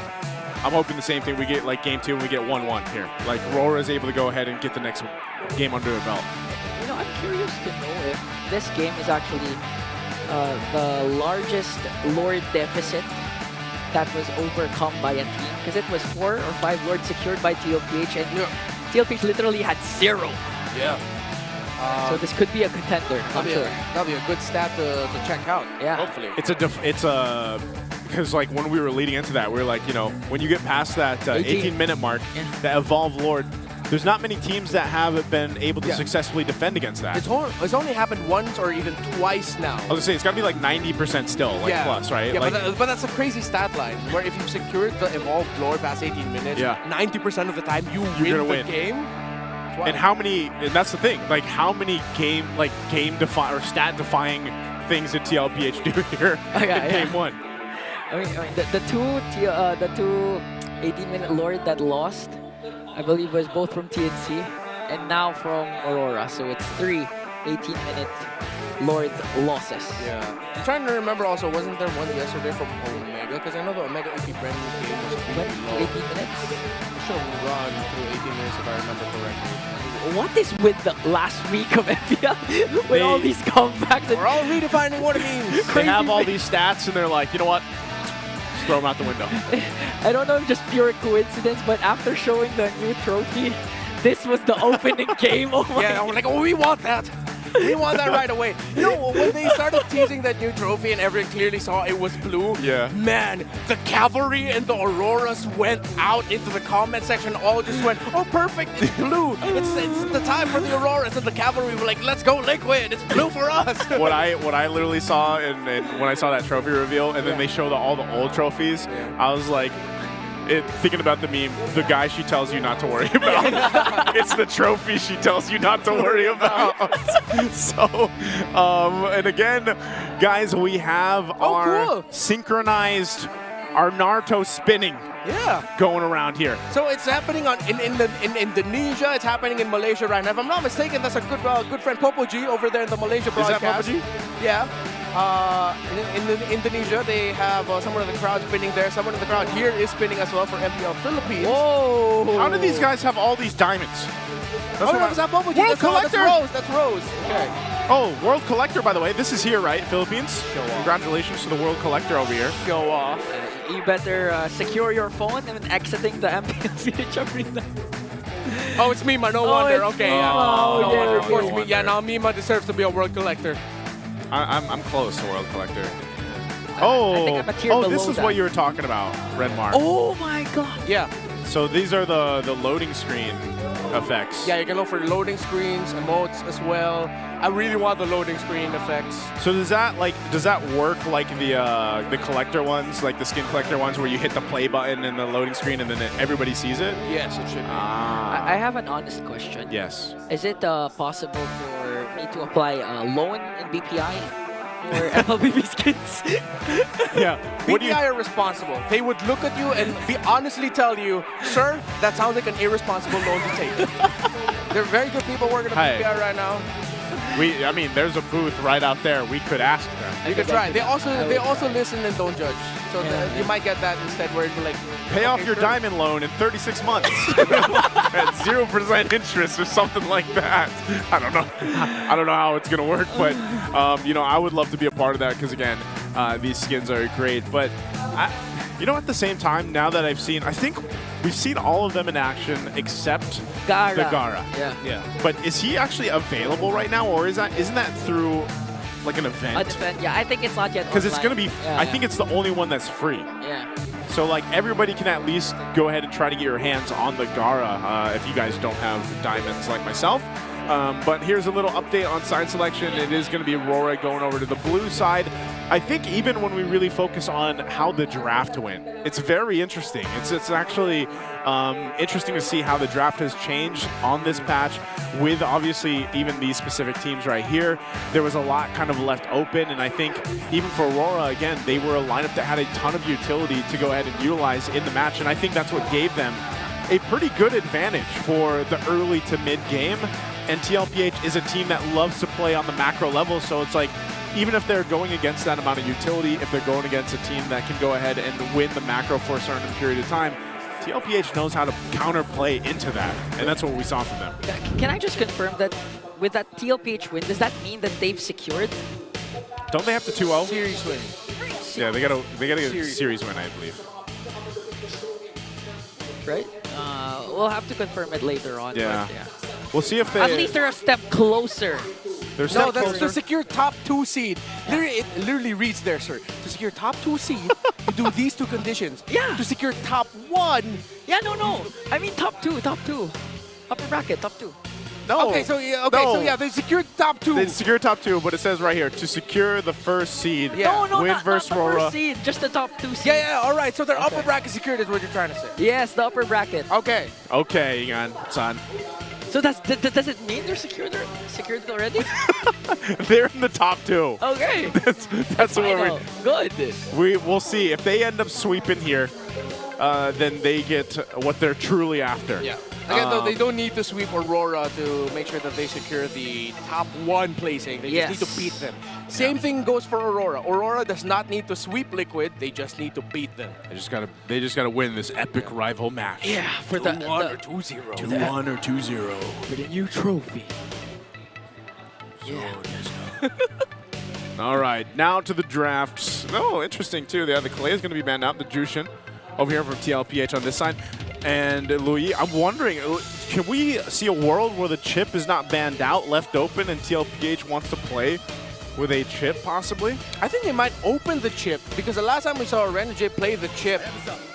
I'm hoping the same thing. We get like game 2 and we get 1-1 here. Like RORA is able to go ahead and get the next game under their belt. I'm curious to know if this game is actually the largest Lord deficit that was overcome by a team, because it was 4 or 5 Lords secured by TLPH, and TLPH literally had 0. Yeah. So this could be a contender, I'm sure. That'll be a good stat to check out. Yeah. Hopefully. Because like when we were leading into that, we were like, when you get past that 18-minute mark, that Evolve Lord, there's not many teams that have been able to successfully defend against that. It's only happened once or even twice now. I was gonna say, it's gotta be like 90% still, plus, right? Yeah, like, but that's a crazy stat line, where if you've secured the Evolved Lord past 18 minutes, 90% of the time you win the game. And how many, and that's the thing, like how many game-defying or stat-defying things did TLPH do here in game 1? I mean the two 18-minute Lord that lost, I believe, was both from TNC and now from Aurora. So it's 3 18-minute Lord losses. Yeah. I'm trying to remember also, wasn't there one yesterday from Omega? Because I know the Omega AP Bren game was really low. 18 minutes? It should have run through 18 minutes if I remember correctly. What is with the last week of MPL with all these comebacks? We're all redefining what it means. They have all these stats and they're like, you know what? Just throw them out the window. I don't know if just pure coincidence, but after showing the new trophy, this was the opening game. Oh my I'm like, oh, we want that. We want that right away. No, when they started teasing that new trophy and everyone clearly saw it was blue, man, the cavalry and the Auroras went out into the comment section, all just went, oh, perfect, it's blue. It's the time for the Auroras, and the cavalry were like, let's go Liquid, it's blue for us. What I literally saw when I saw that trophy reveal, and then they showed all the old trophies, I was like, thinking about the meme, the guy she tells you not to worry about. It's the trophy she tells you not to worry about. So, and again, guys, we have our synchronized, our Naruto spinning. Going around here. So it's happening in Indonesia. It's happening in Malaysia right now. If I'm not mistaken, that's a good friend Popo G over there in the Malaysia broadcast. Is that Popo G? Yeah. In Indonesia, they have someone in the crowd spinning there. Someone in the crowd here is spinning as well for MPL Philippines. Whoa! How do these guys have all these diamonds? That's not Popo G. World Collector. That's Rose. Okay. Oh, World Collector, by the way. This is here, right? Philippines. Congratulations to the World Collector over here. Show off. You better secure your phone and exiting the MPL arena. Oh, it's Mima. No wonder. Okay. No wonder. Of course, no wonder. Yeah. Now Mima deserves to be a World Collector. I'm close to World Collector. I think I'm a tier below this is that. what you were talking about, Redmark. Oh my god. Yeah. So these are the loading screen effects. Yeah, you can look for loading screens, emotes as well. I really want the loading screen effects. So does that work like the collector ones, like the skin collector ones, where you hit the play button in the loading screen and then everybody sees it? Yes, it should be. I have an honest question. Yes. Is it possible for me to apply a loan in BPI? Or MLBB skins? Yeah. BPI are responsible. They would look at you and honestly tell you, sir, that sounds like an irresponsible loan to take. They're very good people working at BPI right now. I mean, there's a booth right out there. We could ask them. You could try. They also listen and don't judge. So you might get that instead, where it's like, pay off your diamond loan in 36 months at 0% interest or something like that. I don't know how it's gonna work, but I would love to be a part of that because again, these skins are great. But at the same time, now that I've seen, I think we've seen all of them in action except Gara. the Gara. Yeah. But is he actually available right now, or isn't that through like an event? Yeah, I think it's not yet. Because it's gonna be. I think it's the only one that's free. Yeah. So like everybody can at least go ahead and try to get your hands on the Gara if you guys don't have diamonds like myself. But here's a little update on side selection. It is going to be Aurora going over to the blue side. I think even when we really focus on how the draft went, it's very interesting. It's actually interesting to see how the draft has changed on this patch with obviously even these specific teams right here. There was a lot kind of left open, and I think even for Aurora, again, they were a lineup that had a ton of utility to go ahead and utilize in the match, and I think that's what gave them a pretty good advantage for the early to mid game. And TLPH is a team that loves to play on the macro level, so it's like, even if they're going against that amount of utility, if they're going against a team that can go ahead and win the macro for a certain period of time, TLPH knows how to counterplay into that, and that's what we saw from them. Can I just confirm that with that TLPH win, does that mean that they've secured? Don't they have to 2-0? Series win. Yeah, they gotta get a series win, I believe. Right? We'll have to confirm it later on. Yeah. But, yeah. We'll see if they... At least they're a step closer. No, that's to secure top 2 seed. It literally reads there, sir. To secure top 2 seed, you do these 2 conditions. Yeah. To secure top 1. Yeah, no. I mean top 2. Upper bracket, top 2. No. Okay, so yeah, they secured top 2. They secured top 2, but it says right here, to secure the first seed, No, win not versus the Aurora. first seed, just the top 2 seed. Yeah, all right. So their upper bracket secured is what you're trying to say. Yes, the upper bracket. Okay. Okay, hang on, son. So does it mean they're secured already? They're in the top 2. Okay. That's what Good. we'll see. If they end up sweeping here, then they get what they're truly after. Yeah. Again, though, they don't need to sweep Aurora to make sure that they secure the top 1 placing. They just need to beat them. Same thing goes for Aurora. Aurora does not need to sweep Liquid. They just need to beat them. They just gotta win this epic rival match. Yeah, for the 2-1 or 2-0. 2-1 or 2-0. For the new trophy. All right, now to the drafts. Oh, interesting too. The Clay is going to be banned out. The Jushin over here from TLPH on this side. And Louis, I'm wondering, can we see a world where the chip is not banned out, left open, and TLPH wants to play with a chip, possibly? I think they might open the chip, because the last time we saw Renegade play the chip,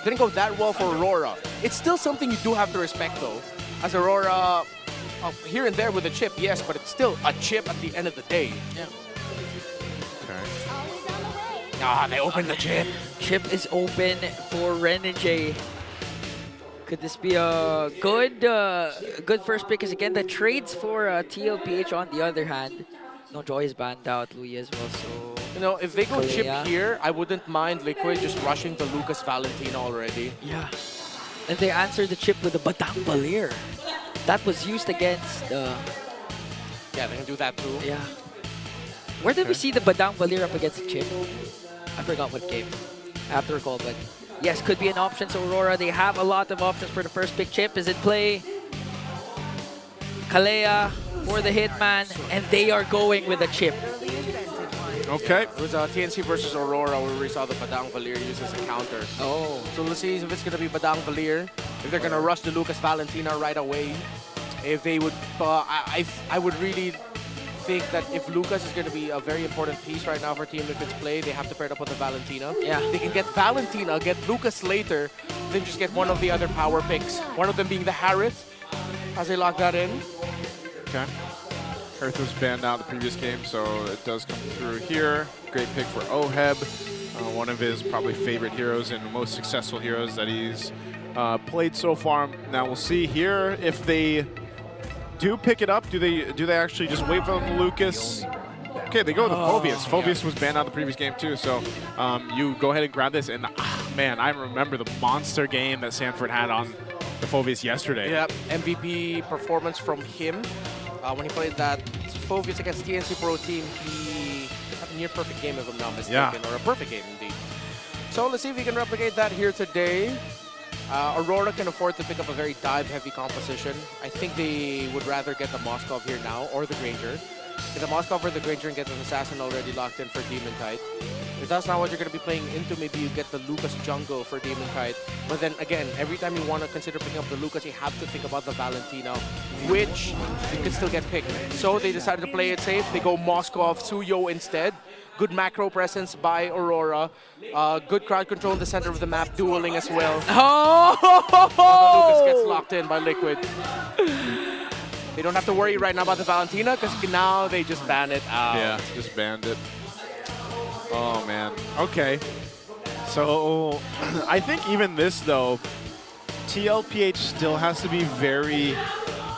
didn't go that well for Aurora. It's still something you do have to respect, though. As Aurora, here and there with a chip, yes, but it's still a chip at the end of the day. Yeah. Ah, they opened the chip. Chip is open for Renegade. Could this be a good first pick? Because again, the trades for TLPH on the other hand, no Joy is banned out, Louis as well. So you know, if they go Kalea. chip here, I wouldn't mind Liquid just rushing the Lucas Valentina already. Yeah, and they answered the chip with a Badang Valir. That was used against. Yeah, they can do that too. Yeah. Where did we see the Badang Valir up against the chip? I forgot what game. I have to recall, but yes, could be an option. So Aurora, they have a lot of options for the first pick. Chip is in play. Kalea for the Hitman, and they are going with a chip. Okay. It was TNC versus Aurora where we saw the Badang Valir used as a counter. Oh. So let's see if it's going to be Badang Valir, if they're going to rush the Lucas Valentina right away. If they would, I would really think that if Lucas is going to be a very important piece right now for Team Liquid's play, they have to pair it up with the Valentina. Yeah. They can get Valentina, get Lucas later, then just get one of the other power picks. One of them being the Harith, as they lock that in. Okay. Earth was banned out the previous game, so it does come through here. Great pick for Oheb, one of his probably favorite heroes and most successful heroes that he's played so far. Now we'll see here if they do pick it up. Do they actually just wait for the Lucas? Okay, they go with the Phoveus. Phoveus was banned out the previous game too, so you go ahead and grab this. And man, I remember the monster game that Sanford had on the Phoveus yesterday. Yep, MVP performance from him. When he played that Phoveus against TNC Pro Team, he had a near perfect game if I'm not mistaken, or a perfect game indeed. So let's see if we can replicate that here today. Aurora can afford to pick up a very dive-heavy composition. I think they would rather get the Moskov here now, or the Granger. Get the Moskov or the Granger and get the Assassin already locked in for Demon Kite. If that's not what you're going to be playing into, maybe you get the Lucas Jungle for Demon Kite. But then again, every time you want to consider picking up the Lucas, you have to think about the Valentina, which you can still get picked. So they decided to play it safe. They go Moskov, Suyo instead. Good macro presence by Aurora. Good crowd control in the center of the map, dueling as well. Oh! Lucas gets locked in by Liquid. They don't have to worry right now about the Valentina because now they just ban it out. Yeah, just banned it. Oh, man. Okay. So I think even this, though, TLPH still has to be very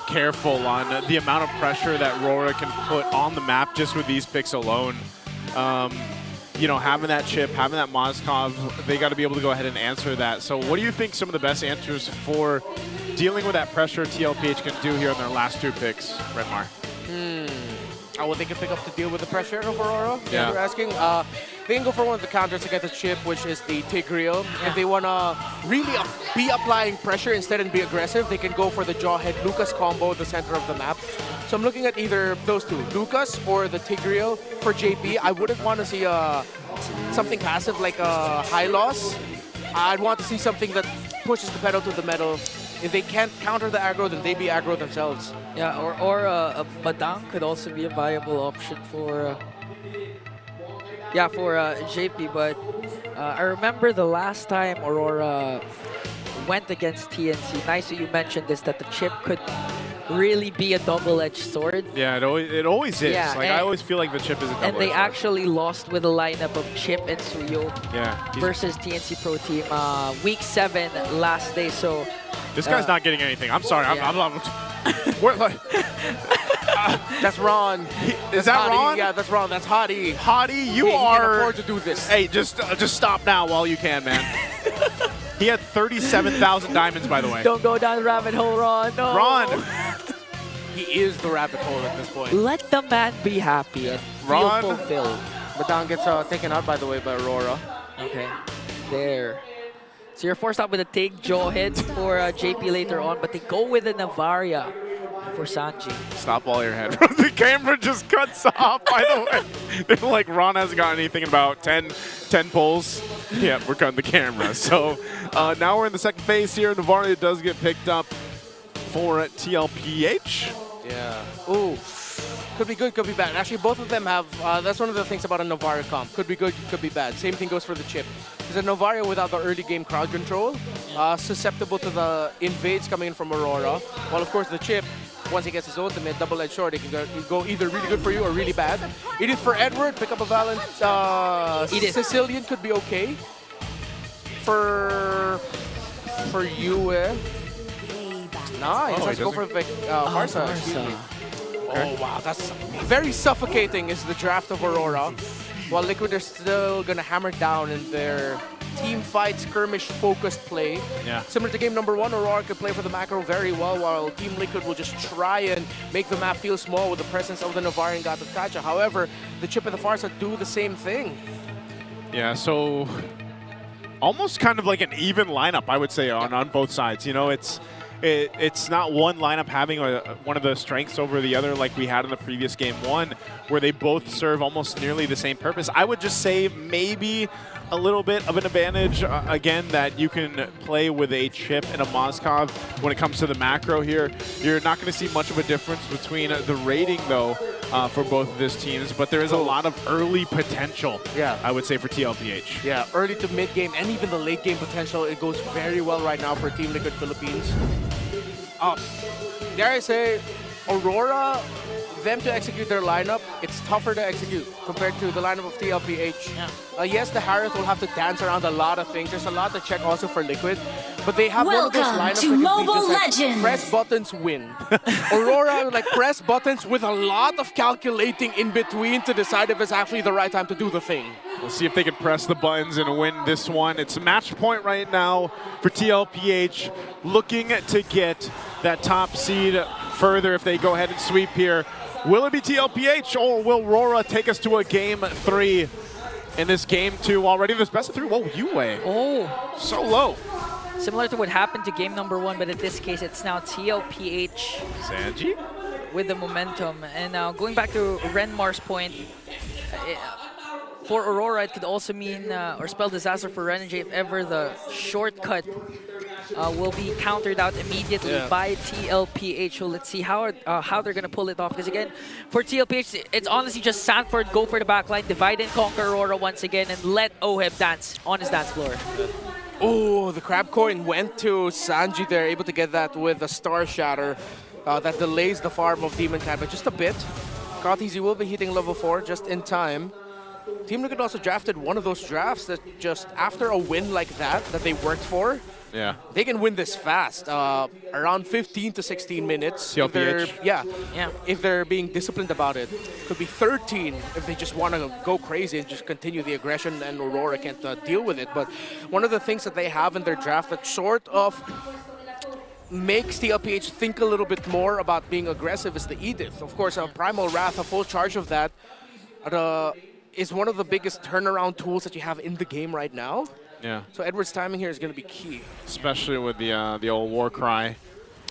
careful on the amount of pressure that RORA can put on the map just with these picks alone. You know, having that chip, having that Moskov, they got to be able to go ahead and answer that. So what do you think some of the best answers for dealing with that pressure TLPH can do here on their last two picks, Redmar? Oh, well, they can pick up to deal with the pressure of Aurora? Yeah. You're asking? They can go for one of the counters to get the chip, which is the Tigreal. If they want to really be applying pressure instead and be aggressive, they can go for the Jawhead Lucas combo at the center of the map. So I'm looking at either those two, Lucas or the Tigreal for JP. I wouldn't want to see something passive like a high loss. I'd want to see something that pushes the pedal to the metal. If they can't counter the aggro, then they be aggro themselves. Yeah, or a Badang could also be a viable option for JP. But I remember the last time Aurora went against TNC. Nice that you mentioned this, that the chip could really be a double-edged sword. Yeah, it always is. Yeah, like I always feel like the chip is a double-edged And they sword. actually lost with a lineup of Chip and Suyo Yeah, versus TNC Pro Team week 7 last day. So this guy's not getting anything. I'm sorry. Yeah. I'm we're like, that's Ron. Is that Hottie. Ron? Yeah, that's Ron. That's Hottie. Hottie, you He can are. afford to do this. Hey, just stop now while you can, man. He had 37,000 diamonds, by the way. Don't go down the rabbit hole, Ron. No. Ron. He is the rabbit hole at this point. Let the man be happy and Ron. feel fulfilled. Badang gets taken out, by the way, by Aurora. Okay, there. So you're forced out with a take jaw hit for JP later on, but they go with a Navaria for Sanji. Stop while you're ahead. The camera just cuts off, by the way. They're like, Ron hasn't got anything in about 10 10 pulls. Yeah, we're cutting the camera. So now we're in the second phase here. Navarro does get picked up for TLPH. Yeah. Ooh. Could be good, could be bad. Actually, both of them have, that's one of the things about a Navarro comp. Could be good, could be bad. Same thing goes for the chip. Because a Navarro without the early game crowd control, susceptible to the invades coming in from Aurora. While of course the chip, once he gets his ultimate, double-edged sword, it can go either really good for you or really bad. Edith for Edward, pick up a Valent. Sicilian could be okay. For you, nice. Let's go for Farsa. Excuse me. Oh, wow, that's very suffocating is the draft of Aurora. While Liquid are still going to hammer down in their team fight, skirmish-focused play. Yeah. Similar to game number 1, Aurora could play for the macro very well, while Team Liquid will just try and make the map feel small with the presence of the Navarro and Gatotkacha. However, the Chip and the Farsa do the same thing. Yeah, so almost kind of like an even lineup, I would say, on both sides. You know, it's not one lineup having one of the strengths over the other like we had in the previous game 1, where they both serve almost nearly the same purpose. I would just say maybe a little bit of an advantage, again, that you can play with a Chip and a Moskov when it comes to the macro here. You're not going to see much of a difference between the rating, though, for both of these teams, but there is a lot of early potential, I would say, for TLPH. Yeah, early to mid-game and even the late-game potential, it goes very well right now for Team Liquid Philippines. Dare I say, Aurora, them to execute their lineup, it's tougher to execute compared to the lineup of TLPH. Yes, the Harith will have to dance around a lot of things. There's a lot to check also for Liquid, but they have one of those lineups that can be just like press buttons, win. Aurora, like press buttons with a lot of calculating in between to decide if it's actually the right time to do the thing. We'll see if they can press the buttons and win this one. It's a match point right now for TLPH, looking to get that top seed further if they go ahead and sweep here. Will it be TLPH or will RORA take us to a game 3 in this game 2 already? This best of 3. Whoa, Yue. Oh. So low. Similar to what happened to game number 1, but in this case, it's now TLPH. Sanji? With the momentum. And now going back to Renmar's point, for Aurora, it could also mean or spell disaster for Renegade if ever the shortcut will be countered out immediately by TLPH. So let's see how they're going to pull it off. Because again, for TLPH, it's honestly just Sanford go for the backline, divide and conquer Aurora once again, and let Oheb dance on his dance floor. Oh, the Crab Coin went to Sanji there, able to get that with a Star Shatter that delays the farm of Demon Cat by just a bit. Katizi will be hitting level 4 just in time. Team Liquid also drafted one of those drafts that just after a win like that they worked for, they can win this fast. Around 15 to 16 minutes. If they're being disciplined about it. Could be 13 if they just want to go crazy and just continue the aggression and Aurora can't deal with it. But one of the things that they have in their draft that sort of makes TLPH think a little bit more about being aggressive is the Edith. Of course, Primal Wrath, a full charge of that, is one of the biggest turnaround tools that you have in the game right now. Yeah. So Edward's timing here is going to be key. Especially with the old war cry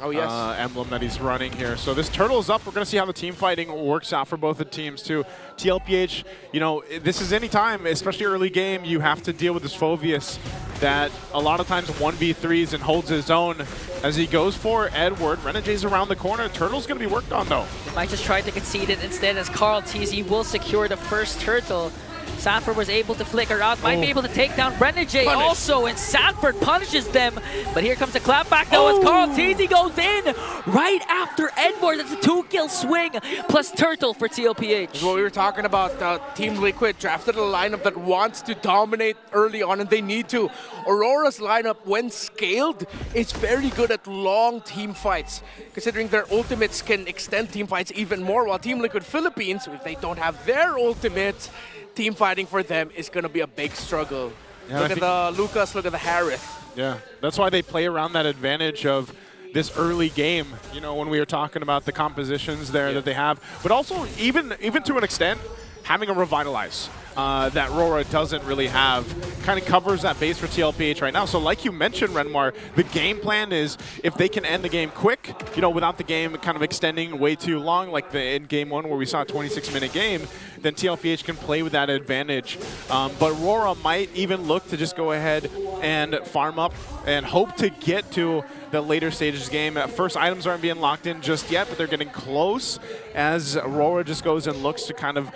emblem that he's running here. So this turtle is up. We're going to see how the team fighting works out for both the teams too. TLPH, you know, this is any time, especially early game, you have to deal with this Phoveus that a lot of times 1v3s and holds his own as he goes for Edward. Renegade's around the corner. Turtle's going to be worked on though. They might just try to concede it instead as Carl TZ will secure the first turtle. Sanford was able to flicker out, might be able to take down Renegade also, and Sanford punishes them. But here comes the clapback though as Carl TZ goes in right after Edward. That's a 2-kill swing plus turtle for TLPH. That's what we were talking about. Team Liquid drafted a lineup that wants to dominate early on, and they need to. Aurora's lineup, when scaled, is very good at long team fights, considering their ultimates can extend team fights even more, while Team Liquid Philippines, if they don't have their ultimates, team fighting for them is going to be a big struggle. Look at the Lucas, look at the Harith. Yeah, that's why they play around that advantage of this early game, you know, when we were talking about the compositions there that they have. But also, even to an extent, having a revitalize that RORA doesn't really have kind of covers that base for TLPH right now. So like you mentioned, Renmar, the game plan is if they can end the game quick, you know, without the game kind of extending way too long, like in game 1 where we saw a 26-minute game, then TLPH can play with that advantage. But RORA might even look to just go ahead and farm up and hope to get to the later stages game. First items aren't being locked in just yet, but they're getting close as RORA just goes and looks to kind of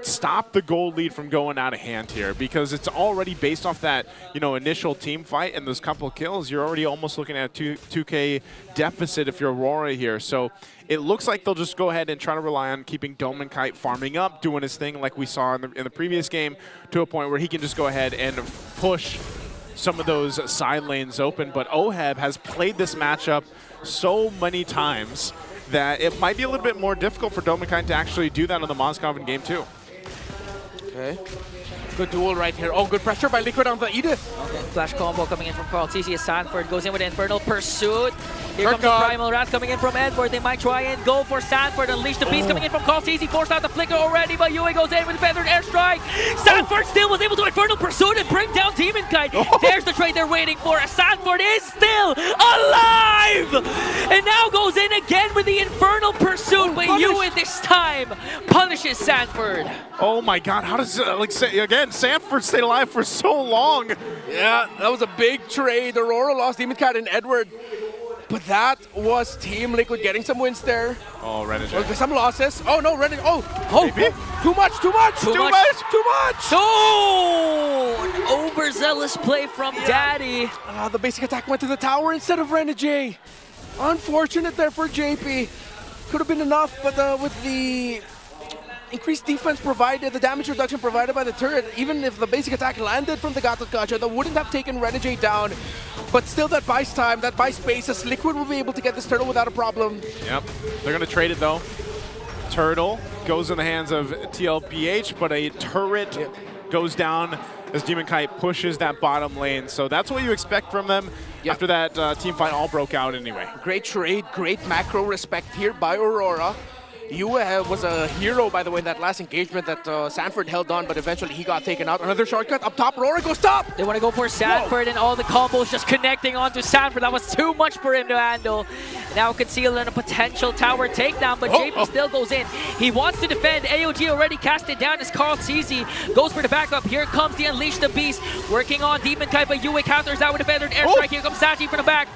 stop the gold lead from going out of hand here, because it's already based off that, you know, initial team fight and those couple kills. You're already almost looking at a 2K deficit if you're Aurora here. So it looks like they'll just go ahead and try to rely on keeping Dome and Kite farming up, doing his thing like we saw in the previous game, to a point where he can just go ahead and push some of those side lanes open. But Oheb has played this matchup so many times that it might be a little bit more difficult for Dome and Kite to actually do that on the Moscow in game 2. Okay. Good duel right here. Oh, good pressure by Liquid on the Edith. Okay, flash combo coming in from Carl TC as Sanford goes in with Infernal Pursuit. Here comes the Primal Wrath coming in from Edward. They might try and go for Sanford. Unleash the Beast coming in from Carl TC. Forced out the flicker already, but Yue goes in with Feathered Airstrike. Sanford still was able to Infernal Pursuit and bring down Demon Kite. There's the trade they're waiting for. Sanford is still alive! And now goes in again with the Infernal Pursuit, but Yue this time punishes Sanford. Oh my god, how does, again, Sanford stayed alive for so long. Yeah, that was a big trade. Aurora lost Demon Cat and Edward. But that was Team Liquid getting some wins there. Oh, Renegade. Some losses. Oh no, Renegade. Too much. Oh, an overzealous play from Daddy. The basic attack went to the tower instead of Renegade. Unfortunate there for JP. Could have been enough, but with the increased defense provided, the damage reduction provided by the turret, even if the basic attack landed from the Gatot Kacha, that wouldn't have taken Renegade down. But still, that buys time, that buys space, as Liquid will be able to get this turtle without a problem. Yep, they're going to trade it though. Turtle goes in the hands of TLPH, but a turret goes down as Demon Kite pushes that bottom lane. So that's what you expect from them after that team fight all broke out anyway. Great trade, great macro respect here by Aurora. Yue was a hero, by the way, in that last engagement that Sanford held on, but eventually he got taken out. Another shortcut up top. Aurora goes top. They want to go for Sanford, and all the combos just connecting onto Sanford. That was too much for him to handle. Now concealed in a potential tower takedown, but JP still goes in. He wants to defend. AOG already cast it down as Carl CZ goes for the backup. Here comes the Unleash the Beast, working on Demon Kite, but Yue counters out with a feathered airstrike. Here comes Sachi from the back.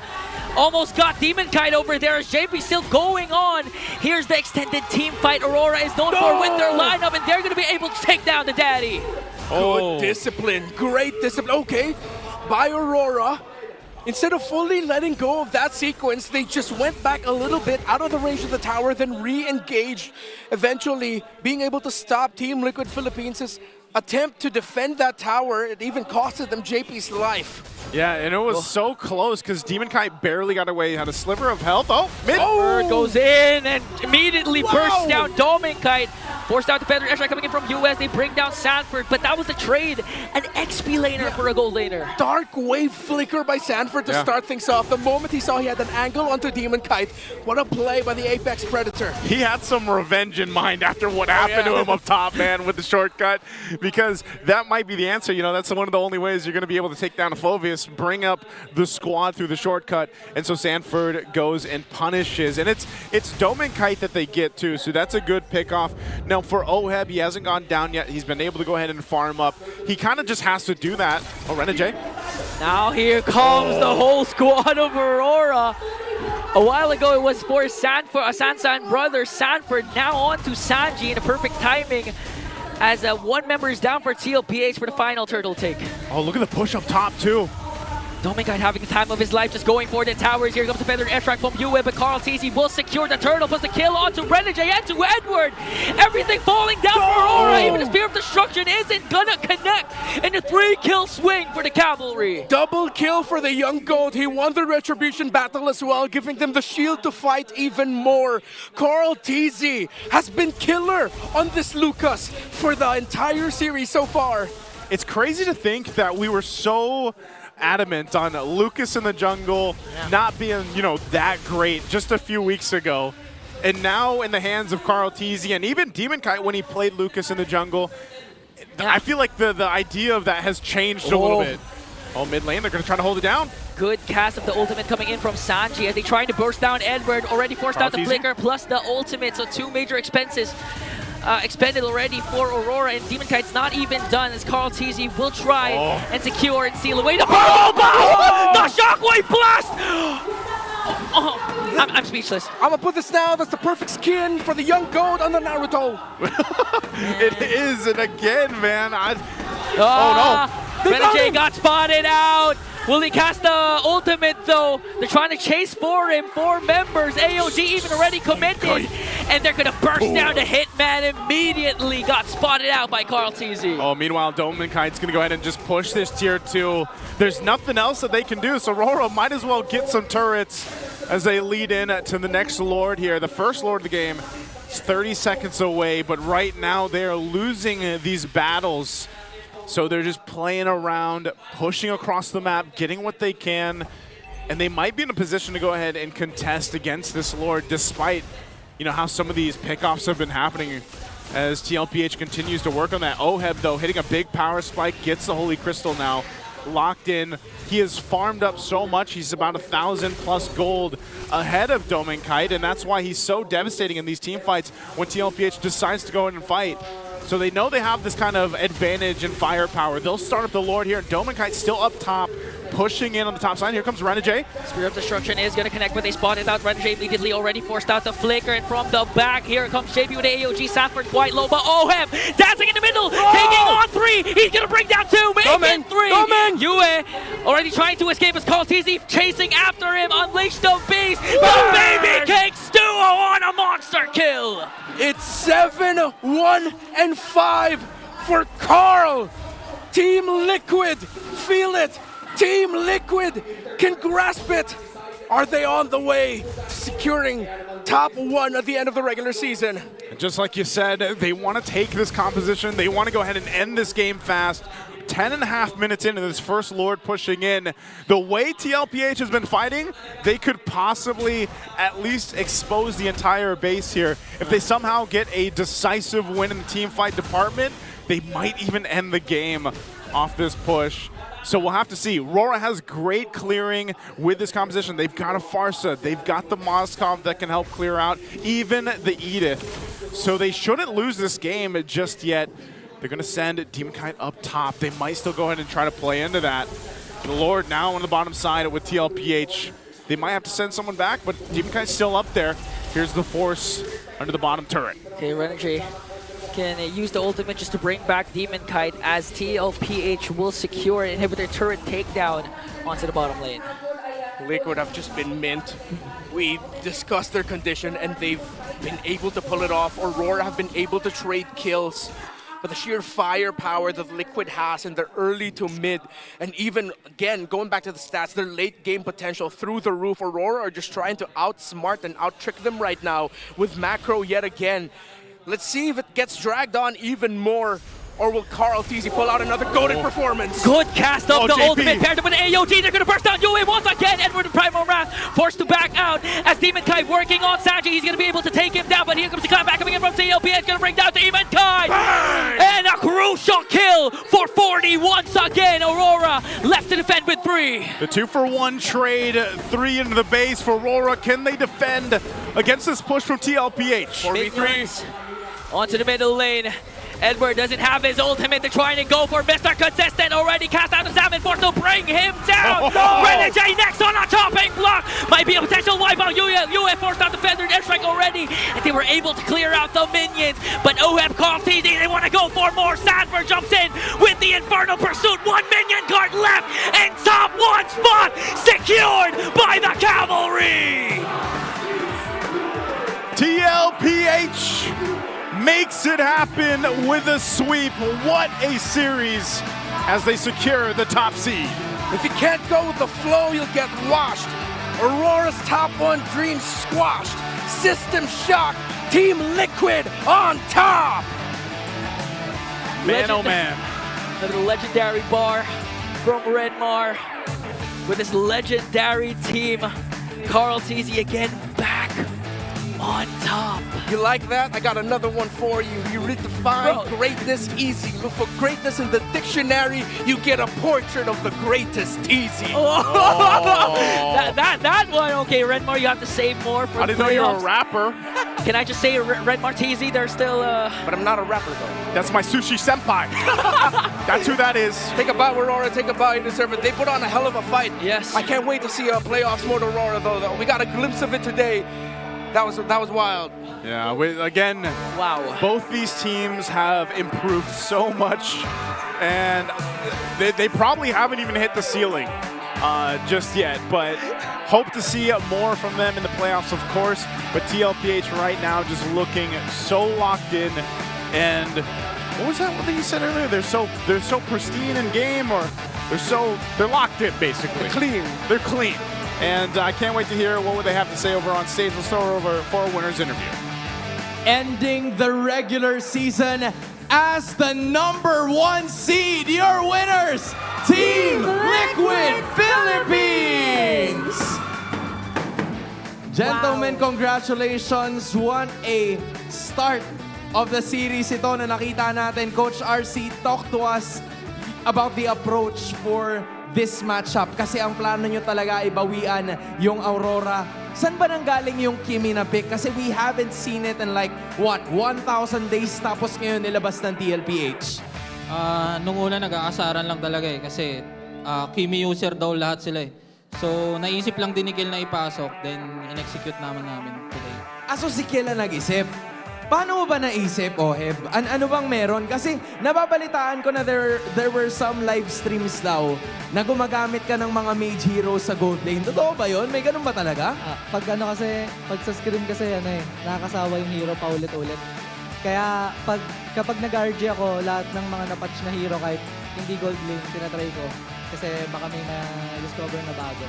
Almost got Demon Kite over there as JP still going on. Here's the extended team fight Aurora is known for with their lineup, and they're going to be able to take down the Daddy. Good discipline, great discipline. Okay, by Aurora. Instead of fully letting go of that sequence, they just went back a little bit out of the range of the tower, then re-engaged, eventually being able to stop Team Liquid Philippines' attempt to defend that tower. It even costed them JP's life. Yeah, and it was so close because Demon Kite barely got away. He had a sliver of health. Bird goes in and immediately bursts down Demon Kite. Forced out the feather airstrike coming in from US. They bring down Sanford, but that was a trade. An XP laner for a gold laner. Dark wave flicker by Sanford to start things off. The moment he saw he had an angle onto Demon Kite, what a play by the Apex Predator. He had some revenge in mind after what happened to him up top, man, with the shortcut, because that might be the answer. You know, that's one of the only ways you're going to be able to take down a Phoveus, bring up the squad through the shortcut, and so Sanford goes and punishes. And it's Dome and Kite that they get too, so that's a good pick off. Now for Oheb, he hasn't gone down yet. He's been able to go ahead and farm up. He kind of just has to do that. Oh, Renegade. Now here comes the whole squad of Aurora. A while ago it was for Sanford, Sansan brother Sanford, now on to Sanji in a perfect timing as one member is down for TLPH for the final turtle take. Oh, look at the push up top too. Dome Kite having the time of his life, just going for the towers. Here comes the feathered airstrike from Yue, but Carl TZ will secure the turtle, puts the kill onto Renegade and to Edward. Everything falling down for Aurora, even the Spear of Destruction isn't gonna connect. And a 3-kill swing for the Cavalry. Double kill for the young goat. He won the Retribution battle as well, giving them the shield to fight even more. Carl TZ has been killer on this Lucas for the entire series so far. It's crazy to think that we were so adamant on Lucas in the jungle not being, you know, that great just a few weeks ago. And now in the hands of Carl Teasy and even Demon Kite when he played Lucas in the jungle, I feel like the idea of that has changed a little bit. Oh, mid lane, they're going to try to hold it down. Good cast of the ultimate coming in from Sanji as they trying to burst down Edward. Already forced out the flicker plus the ultimate, so 2 major expenses expended already for Aurora, and Demon Kite's not even done as Carl Teasy will try and secure and seal away the the shockwave blast! I'm speechless. I'm gonna put this now. That's the perfect skin for the young goat on the Naruto. It is, and again, man, oh no. Renegade got spotted out. Will he cast the ultimate though? They're trying to chase for him. 4 members. AOG even already committed. And they're gonna burst down to Hitman immediately. Got spotted out by Carl Teasy. Oh, meanwhile, Demon Kite's gonna go ahead and just push this tier 2. There's nothing else that they can do, so Aurora might as well get some turrets as they lead in to the next Lord here. The first Lord of the game is 30 seconds away, but right now they're losing these battles. So they're just playing around, pushing across the map, getting what they can, and they might be in a position to go ahead and contest against this Lord despite, you know, how some of these pickoffs have been happening as TLPH continues to work on that. Oheb, though, hitting a big power spike, gets the Holy Crystal now, locked in. He has farmed up so much. He's about 1,000+ gold ahead of Demon Kite, and that's why he's so devastating in these team fights when TLPH decides to go in and fight. So they know they have this kind of advantage in firepower. They'll start up the Lord here. Demon Kite still up top, pushing in on the top side. Here comes Renegade. Spear of Destruction is going to connect, but they spotted out Renegade immediately, already forced out the flicker. And from the back, here comes JP with the AOG. Sanford quite low, but Oheb dancing in the middle, taking on 3. He's going to bring down 2, making 3. Yue already trying to escape as Carl Teasy chasing after him. Unleash the beast. The baby cakes duo on a monster kill. It's 7, 1, and 5 for Carl. Team Liquid, feel it. Team Liquid can grasp it. Are they on the way to securing top 1 at the end of the regular season? Just like you said, they want to take this composition. They want to go ahead and end this game fast. 10.5 minutes into this first Lord pushing in. The way TLPH has been fighting, they could possibly at least expose the entire base here. If they somehow get a decisive win in the team fight department, they might even end the game off this push. So we'll have to see. RORA has great clearing with this composition. They've got a Farsa. They've got the Moskov that can help clear out, even the Edith. So they shouldn't lose this game just yet. They're going to send Demon Kite up top. They might still go ahead and try to play into that. The Lord now on the bottom side with TLPH. They might have to send someone back, but Demon Kite's still up there. Here's the Force under the bottom turret. Okay, Renegade can use the ultimate just to bring back Demon Kite as TLPH will secure an inhibitor turret takedown onto the bottom lane. Liquid have just been mint. We discussed their condition and they've been able to pull it off. Aurora have been able to trade kills. But the sheer firepower that Liquid has in their early to mid, and even, again, going back to the stats, their late game potential through the roof. Aurora are just trying to outsmart and out-trick them right now with macro yet again. Let's see if it gets dragged on even more, or will Carl Teasy pull out another goated performance? Good cast of the ultimate paired up with AOG. They're going to burst down Yue once again. Edward and Primal Wrath forced to back out as Demon Kite working on Sanji. He's going to be able to take him down, but here comes the comeback coming in from TLPH. It's going to bring down Demon Kite. Bang! And a crucial kill for 40 once again. Aurora left to defend with 3. The 2-for-1 trade, 3 into the base for Aurora. Can they defend against this push from TLPH? 4v3. Onto the middle lane. Edward doesn't have his ultimate. They're trying to go for Mr. Consistent. Already cast out the Salmon Force to bring him down. Renegade next on a chopping block. Might be a potential wipeout. Yue forced out the feathered airstrike already. And they were able to clear out the minions. But Oheb calls TD. They want to go for more. Sanford jumps in with the Infernal Pursuit. 1 minion guard left. And top 1 spot secured by the Cavalry. TLPH makes it happen with a sweep. What a series as they secure the top seed. If you can't go with the flow, you'll get washed. Aurora's top 1 dream squashed. System shock. Team Liquid on top. Man, oh man. Another legendary bar from Redmar with this legendary team. Carl Teasy again back on top. You like that? I got another one for you. You redefine greatness easy. Look for greatness in the dictionary. You get a portrait of the greatest easy. That one, okay, Renmar, you have to say more for I the didn't know you were a playoffs. rapper. Can I just say Renmar Teasy, they're still... But I'm not a rapper, though. That's my sushi senpai. That's who that is. Take a bow, Aurora. Take a bow. You deserve it. They put on a hell of a fight. Yes. I can't wait to see playoffs mode Aurora, though. We got a glimpse of it today. That was wild. Yeah, again, wow. Both these teams have improved so much, and they probably haven't even hit the ceiling just yet, but hope to see more from them in the playoffs, of course. But TLPH right now just looking so locked in, and what was that you said earlier? They're so pristine in game, or they're locked in basically. They're clean. And I can't wait to hear what would they have to say over on stage. Let's throw over for a winner's interview. Ending the regular season as the #1 seed, your winners, Team Liquid Philippines! Gentlemen, congratulations. What a start of the series ito na nakita natin. Coach RC, talk to us about the approach for this matchup. Kasi ang plano nyo talaga ay bawian yung Aurora. Saan ba nanggaling yung Kimi na pick? Kasi we haven't seen it in like, 1,000 days tapos ngayon nilabas ng TLPH. Nung una nag-aasaran lang talaga eh. Kasi Kimi user daw lahat sila eh. So naisip lang din ni Kill na ipasok. Then in-execute namin today. So si Kill na nag-isip. Paano mo ba naisip, Oheb? Ano bang meron? Kasi nababalitaan ko na there were some live streams daw na gumagamit ka ng mga mage heroes sa gold lane. Totoo ba yun? May ganun ba talaga? Pag sa screen kasi nakakasawa yung hero paulit-ulit. Kaya kapag nag-RG ako, lahat ng mga napatch na hero kahit hindi gold lane, tinatry ko. Kasi baka may na-discover na bago.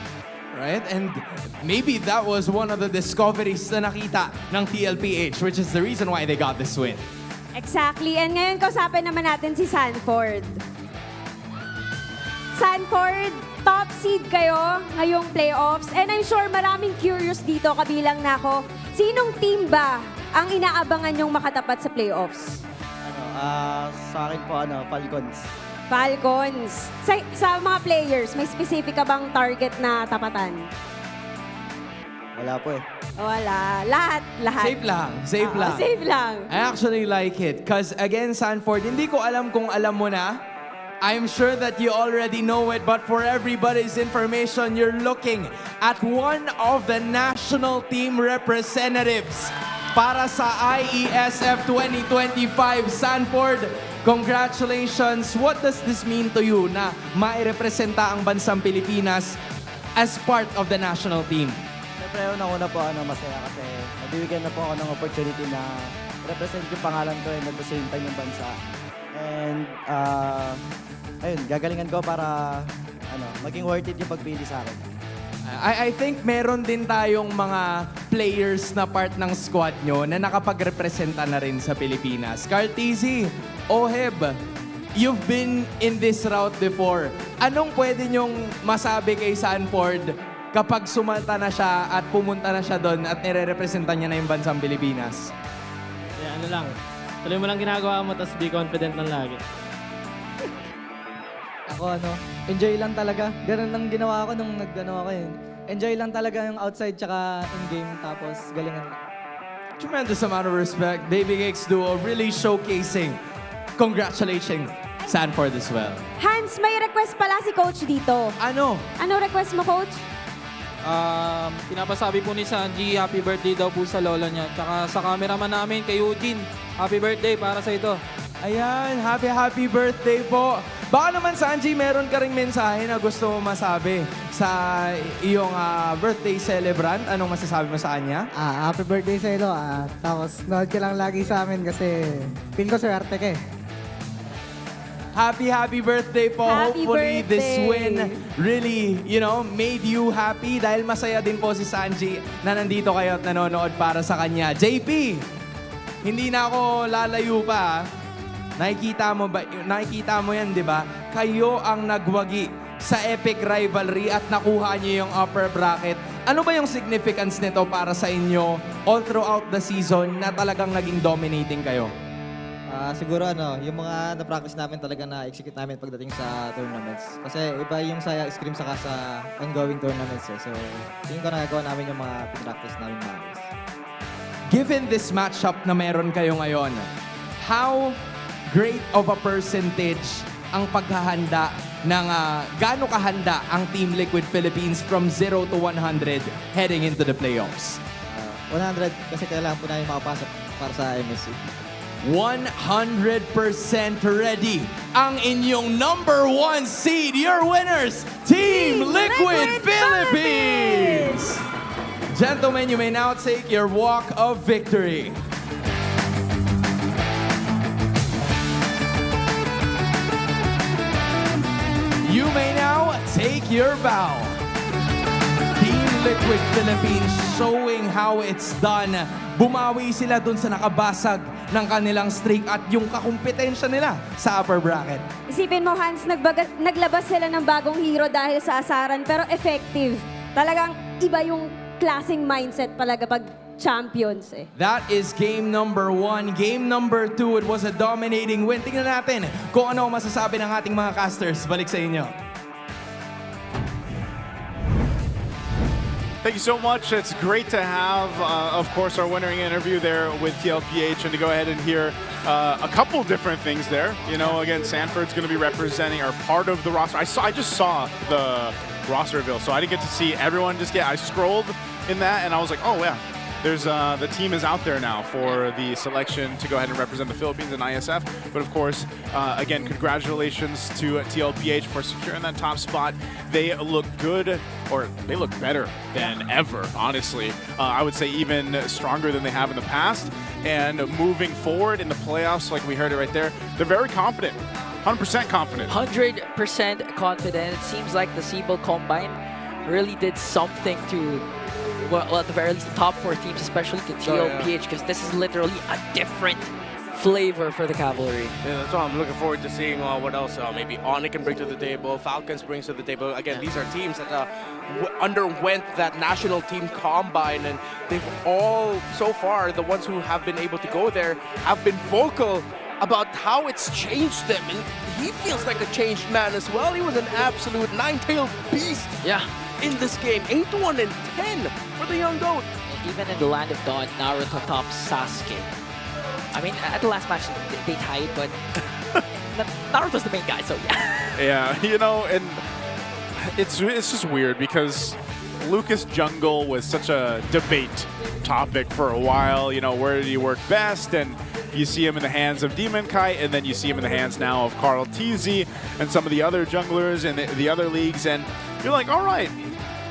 Right? And maybe that was one of the discoveries na nakita ng TLPH, which is the reason why they got this win. Exactly. And ngayon kausapin naman natin si Sanford. Sanford, top seed kayo ngayong playoffs. And I'm sure maraming curious dito, kabilang na ako. Sinong team ba ang inaabangan yung makatapat sa playoffs? Sa akin po, Falcons. Falcons. Sa mga players, may specific ka bang target na tapatan? Wala po eh. Wala. Lahat. Safe lang. Safe lang. Safe lang. I actually like it. Because again, Sanford, hindi ko alam kung alam mo na. I'm sure that you already know it, but for everybody's information, you're looking at one of the national team representatives para sa IESF 2025. Sanford, congratulations. What does this mean to you na mairepresenta ang bansang Pilipinas as part of the national team? Siyempre, una po masaya kasi nabibigyan na po ako ng opportunity na represent yung pangalan ko and at the same time yung bansa. And ayun, gagalingan ko para maging worth it yung pagpili sa akin. I think meron din tayong mga players na part ng squad nyo na nakapag-representa na rin sa Pilipinas. Carl TZ, Oheb, you've been in this route before. Anong pwede nyong masabi kay Sanford kapag sumalta na siya at pumunta na siya doon at nire-representa niya na yung bansang Pilipinas? Lang. Tuloy mo lang ginagawa mo, tapos be confident lang lagi. Ako enjoy lang talaga. Ganun lang ginawa ko nung nagano ako yun. Enjoy lang talaga yung outside tsaka in-game, tapos galingan. Tremendous amount of respect. Baby Cakes Duo really showcasing. Congratulations, Sanford as well. Hans, may request pala si Coach dito. Ano? Ano request mo, Coach? Pinapasabi po ni Sanji, happy birthday daw po sa lola niya. Tsaka sa cameraman namin, kay Eugene, happy birthday para sa ito. Ayan, happy birthday po. Baka naman, Sanji, meron ka ring mensahe na gusto mo masabi sa iyong birthday celebrant. Anong masasabi mo sa kanya? Happy birthday sa iyo. Tapos nood ka lang lagi sa amin kasi feel ko swerte ka eh. Happy birthday po. Happy Hopefully birthday. this win really, made you happy dahil masaya din po si Sanji na nandito kayo at nanonood para sa kanya. JP, hindi na ako lalayo pa. Nakikita mo yan, di ba? Kayo ang nagwagi sa epic rivalry at nakuha niyo yung upper bracket Ano ba yung significance nito para sa inyo all throughout the season na talagang naging dominating kayo? Siguro yung mga na-practice namin talaga na-execute namin pagdating sa tournaments. Kasi iba yung sa scrim saka sa ongoing tournaments eh. So, tingin ko nagagawa namin yung mga practice namin maayos. Given this matchup na meron kayo ngayon, how great of a percentage ang paghahanda ng gaano kahanda ang Team Liquid Philippines from 0 to 100 heading into the playoffs? 100 kasi kailangan po namin makapasok para sa MSC. 100% ready ang inyong number 1 seed, your winners, Team Liquid Philippines! Gentlemen, you may now take your walk of victory. You may now take your bow. Team Liquid Philippines showing how it's done. Bumawi sila dun sa nakabasag ng kanilang streak at yung kakumpetensya nila sa upper bracket. Isipin mo, Hans, naglabas sila ng bagong hero dahil sa asaran, pero effective. Talagang iba yung klaseng mindset pala kapag champions eh. That is game number 1. Game number 2, it was a dominating win. Tingnan natin kung ano masasabi ng ating mga casters. Balik sa inyo. Thank you so much. It's great to have, of course, our winning interview there with TLPH and to go ahead and hear a couple different things there. You know, again, Sanford's going to be representing or part of the roster. I just saw the roster reveal, so I didn't get to see everyone just yet. I scrolled in that and I was like, oh yeah, there's the team is out there now for the selection to go ahead and represent the Philippines in ISF. But of course, again, congratulations to TLPH for securing that top spot. They look good, or they look better than ever, honestly. I would say even stronger than they have in the past. And moving forward in the playoffs, like we heard it right there, they're very confident. 100% confident. 100% confident. It seems like the Seabull Combine really did something to, well, at the very least, the top 4 teams, especially to TLPH, because this is literally a different flavor for the Cavalry. Yeah, that's why I'm looking forward to seeing what else maybe Onic can bring to the table, Falcons brings to the table. Again, these are teams that underwent that national team combine, and they've all, so far, the ones who have been able to go there, have been vocal about how it's changed them. And he feels like a changed man as well. He was an absolute 9-tailed beast in this game. 8-1 and 10 for the young goat. Even in the Land of Dawn, Naruto tops Sasuke. I mean, at the last match, they tied, but Naruto's the main guy, so yeah. Yeah, you know, and it's just weird because Lucas Jungle was such a debate topic for a while. You know, where did he work best? And you see him in the hands of Demon Kite, and then you see him in the hands now of Carl TZ and some of the other junglers in the other leagues, and you're like, all right,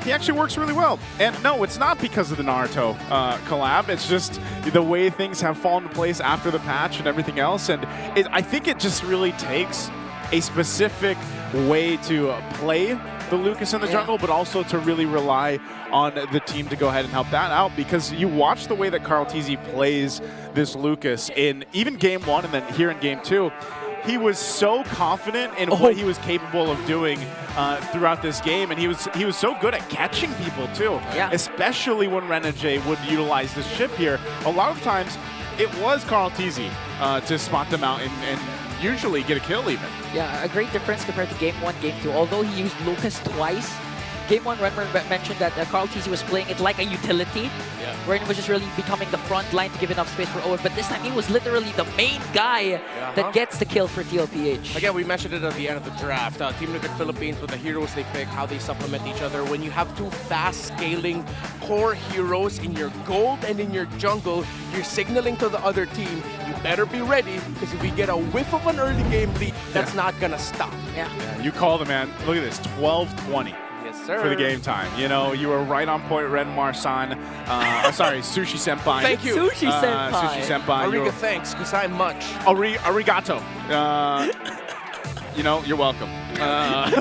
he actually works really well. And no, it's not because of the Naruto collab. It's just the way things have fallen into place after the patch and everything else. And I think it just really takes a specific way to play the Lucas in the jungle, but also to really rely on the team to go ahead and help that out. Because you watch the way that Carl TZ plays this Lucas in even game 1 and then here in game 2. He was so confident in what he was capable of doing throughout this game, and he was so good at catching people too. Yeah. Especially when Renegade would utilize this chip here. A lot of times, it was Carl TZ to spot them out and usually get a kill even. Yeah, a great difference compared to Game 1, Game 2. Although he used Lucas twice, Game 1, Renmer mentioned that Carl TZ was playing it like a utility, where it was just really becoming the front line to give enough space for Owen. But this time, he was literally the main guy that gets the kill for TLPH. Again, we mentioned it at the end of the draft. Team Liquid Philippines, with the heroes they pick, how they supplement each other. When you have 2 fast-scaling core heroes in your gold and in your jungle, you're signaling to the other team, you better be ready, because if we get a whiff of an early game lead, that's not going to stop. Yeah. You called it, man. Look at this, 12-20. Sir. For the game time. You know, you were right on point, Renmar-san. Sorry, Sushi Senpai. Thank you. Sushi Senpai. Sushi Senpai. Ariga, thanks, because I'm much. Arigato. You know, you're welcome. And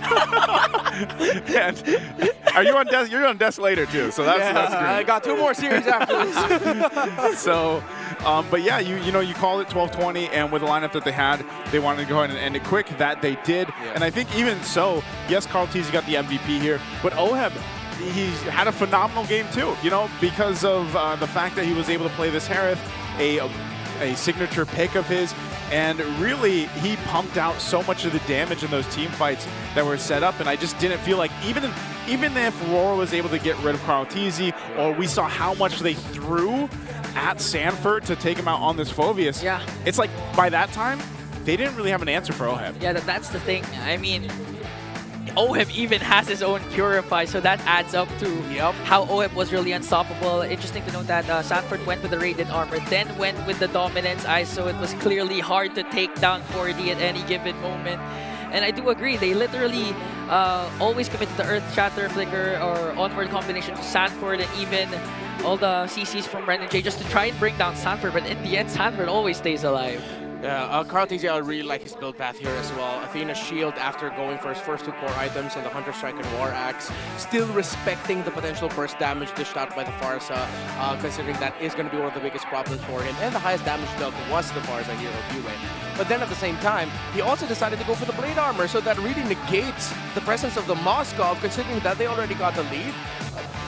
are you on desk? You're on desk later too, so that's great. I got 2 more series after this. So, but yeah, you know, you called it 12-20, and with the lineup that they had, they wanted to go ahead and end it quick. That they did, and I think even so, yes, Carl TZ got the MVP here, but Oheb he had a phenomenal game too, you know, because of the fact that he was able to play this Harith, a signature pick of his, and really he pumped out so much of the damage in those team fights that were set up, and I just didn't feel like, even if Aurora was able to get rid of Carl Teasy, or we saw how much they threw at Sanford to take him out on this Phoveus, yeah, it's like by that time, they didn't really have an answer for Oheb. Yeah, that's the thing. I mean, Oheb even has his own Purify, so that adds up to how Oheb was really unstoppable. Interesting to note that Sanford went with the Radiant Armor, then went with the Dominance Ice, so it was clearly hard to take down 4D at any given moment. And I do agree, they literally always commit to the Earth Shatter, Flicker, or Onward combination to Sanford, and even all the CCs from Ren and Jay just to try and bring down Sanford, but in the end, Sanford always stays alive. Yeah, Carl Teasy, I really like his build path here as well. Athena's Shield after going for his first 2 core items and the Hunter Strike and War Axe, still respecting the potential burst damage dished out by the Pharsa, considering that is going to be one of the biggest problems for him. And the highest damage dealt was the Pharsa hero Buey. But then at the same time, he also decided to go for the Blade Armor, so that really negates the presence of the Moskov, considering that they already got the lead.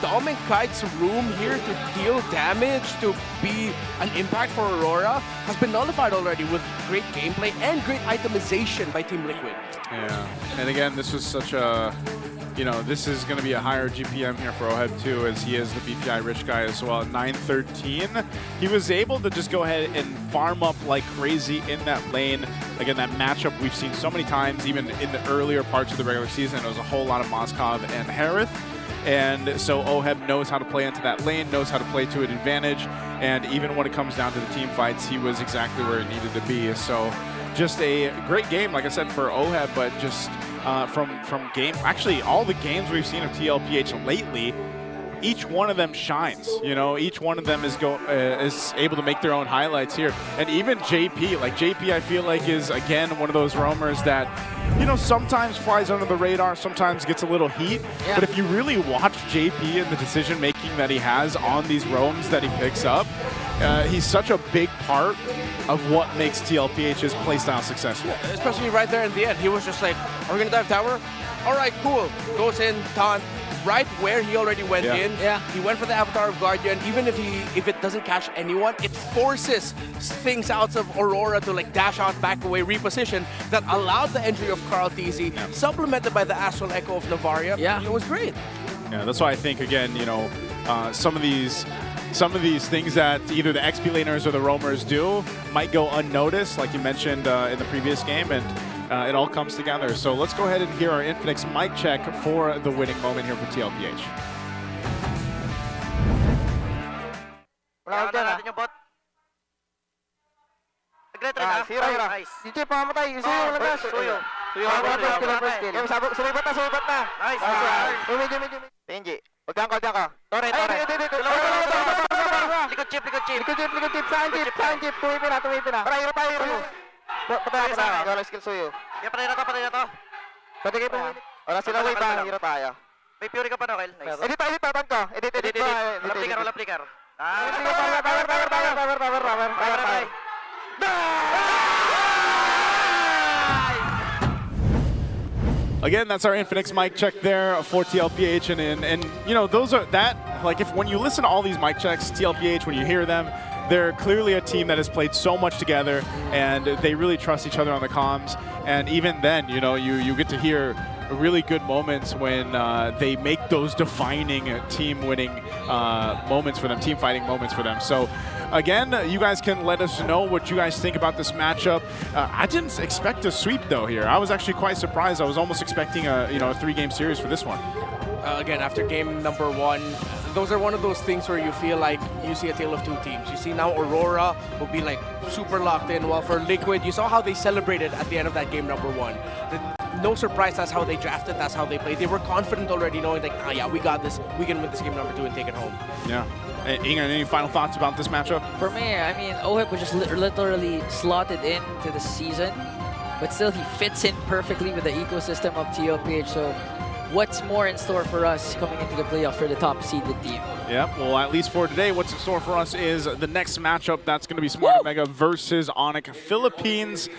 Dom and Kite's room here to deal damage, to be an impact for Aurora, has been nullified already with great gameplay and great itemization by Team Liquid. Yeah, and again, this was such a, you know, this is going to be a higher GPM here for Oheb too, as he is the BPI rich guy as well. 913, he was able to just go ahead and farm up like crazy in that lane. Again, that matchup we've seen so many times, even in the earlier parts of the regular season. It was a whole lot of Moskov and Harith. And so Oheb knows how to play into that lane, knows how to play to an advantage, and even when it comes down to the team fights, he was exactly where he needed to be. So just a great game, like I said, for Oheb, but just from game, actually all the games we've seen of TLPH lately, each one of them shines. You know, each one of them is able to make their own highlights here. And even JP, like JP, I feel like is again one of those roamers that, you know, sometimes flies under the radar, sometimes gets a little heat. Yeah. But if you really watch JP and the decision making that he has on these roams that he picks up, he's such a big part of what makes TLPH's playstyle successful. Yeah, especially right there in the end, he was just like, "Are we gonna dive tower? All right, cool." Goes in, taunt. Right where he already went in. Yeah. He went for the Avatar of Guardian. Even if it doesn't catch anyone, it forces things out of Aurora to like dash out, back away, reposition. That allowed the entry of Carl Teasy, supplemented by the Astral Echo of Navaria. Yeah, it was great. Yeah, that's why I think again, you know, some of these things that either the XP laners or the roamers do might go unnoticed, like you mentioned in the previous game, and it all comes together. So let's go ahead and hear our Infinix mic check for the winning moment here for TLPH. Patay na to. Pwede kayo po. Wala sila wave ba? Hero tayo. May Fury ka pa no, Kel? Nice. Edit tayo, taban ko. Edit ko. Wala flicker. Power. Again, that's our Infinix mic check there for TLPH, and you know, those are that, like, if when you listen to all these mic checks, TLPH, when you hear them, they're clearly a team that has played so much together, and they really trust each other on the comms. And even then, you know, you get to hear really good moments when they make those defining team-winning moments for them, team-fighting moments for them. So again, you guys can let us know what you guys think about this matchup. I didn't expect a sweep though here. I was actually quite surprised. I was almost expecting a 3-game series for this one. Again, after game number 1, those are one of those things where you feel like you see a tale of two teams. You see now Aurora will be like super locked in, while for Liquid, you saw how they celebrated at the end of that game number 1. No surprise, that's how they drafted, that's how they played. They were confident already, knowing like, oh yeah, we got this. We can win this game number 2 and take it home. Yeah. Inga, any final thoughts about this matchup? For me, I mean, Oheb was just literally slotted into the season, but still he fits in perfectly with the ecosystem of TLPH. So what's more in store for us coming into the playoff for the top seeded team? Yeah, well, at least for today, what's in store for us is the next matchup. That's going to be Smart Mega versus Onic Philippines.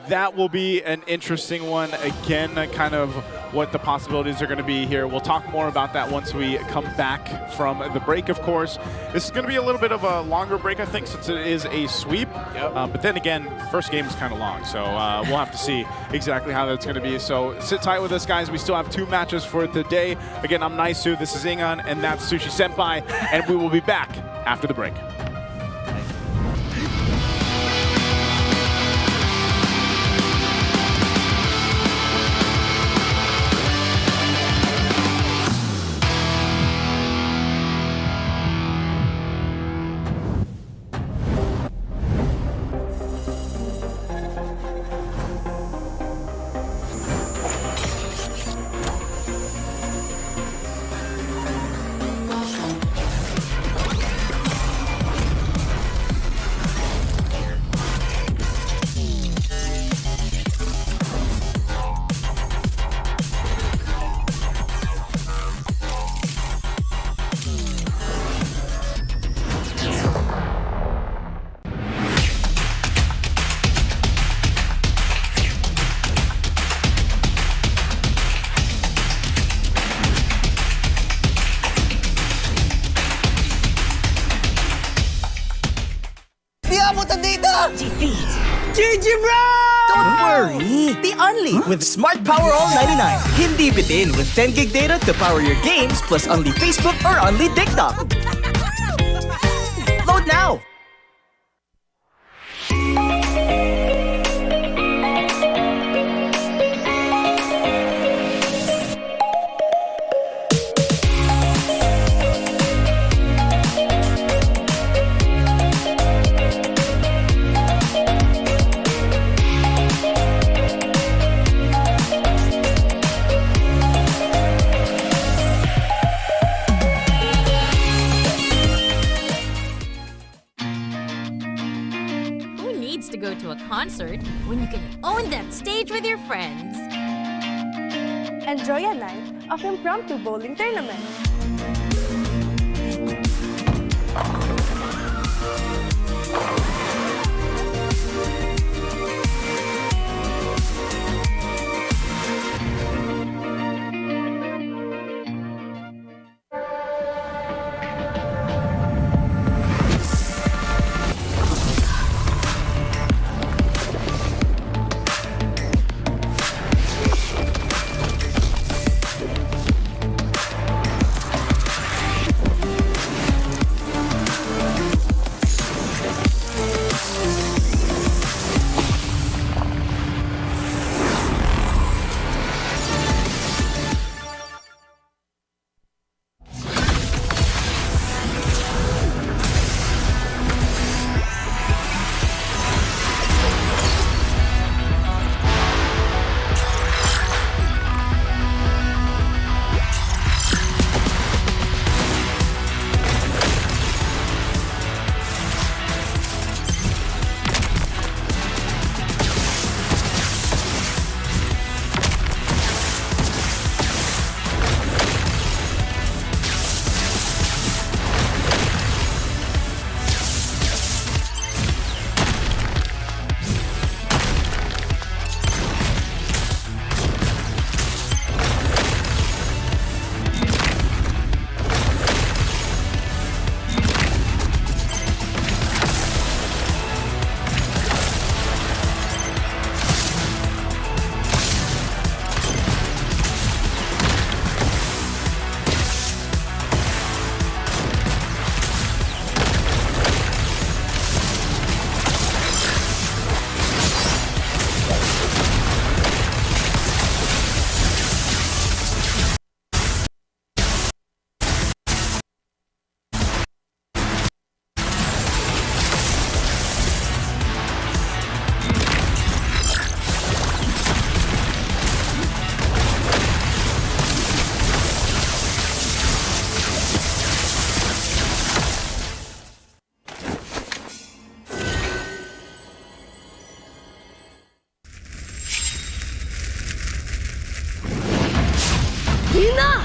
that will be an interesting one. Again, kind of what the possibilities are going to be here. We'll talk more about that once we come back from the break, of course. This is going to be a little bit of a longer break, I think, since it is a sweep. But then again, first game is kind of long, so we'll have to see exactly how that's going to be. So sit tight with us, guys. We still have 2 matches for the day. Again, I'm Naisu, this is Ingan, and that's Sushi Senpai, and we will be back after the break. GG Bren! Don't worry! The Only with Smart Power All 99. Hindi bitin with 10 gig data to power your games plus Only Facebook or Only TikTok. Load now! To go to a concert when you can own that stage with your friends. Enjoy a night of impromptu bowling tournament. Minna!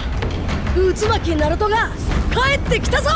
渦巻きナルトが帰ってきたぞ!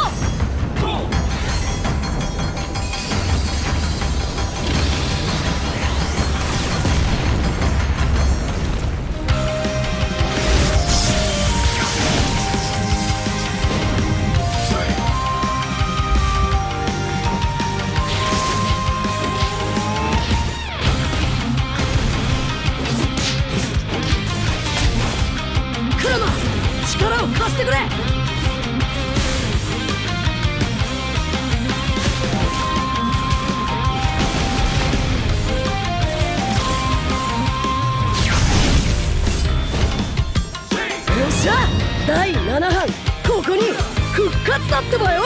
だってばよ。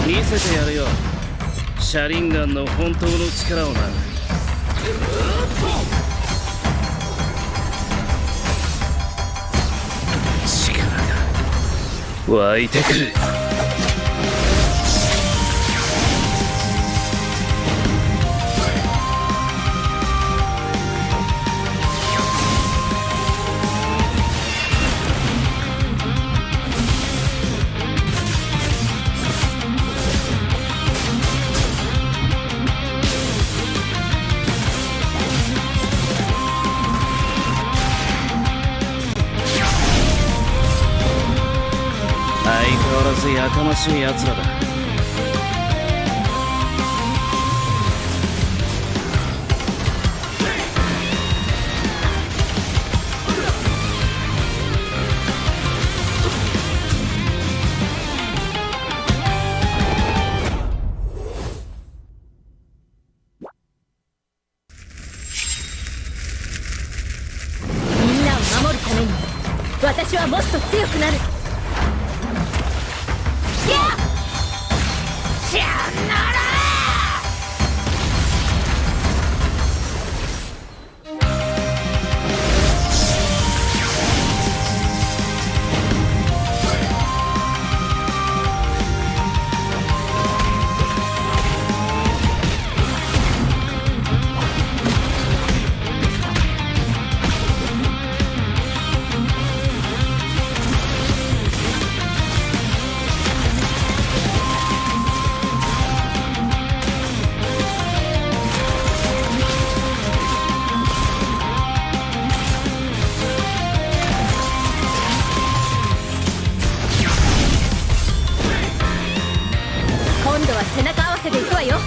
見せてやるよ、車輪ガンの本当の力をな。力が湧いてくる。相変わらずやかましい奴らだ。みんなを守るために私はもっと強くなる。今度は背中合わせでいくわよ。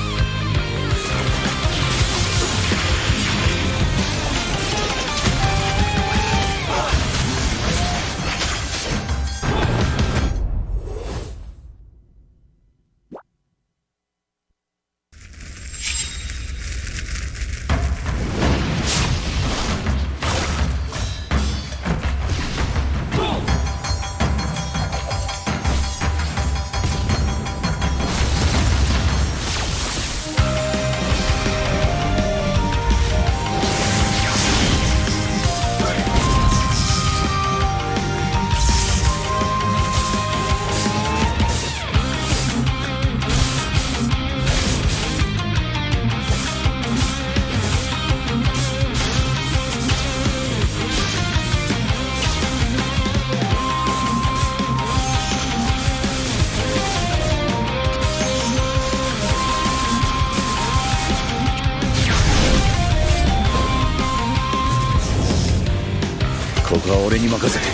ここは俺に任せて。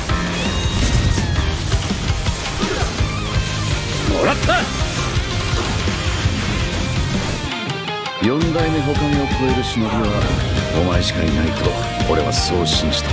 もらった。4代目他目を超える忍びはお前しかいないと俺はそう信じた。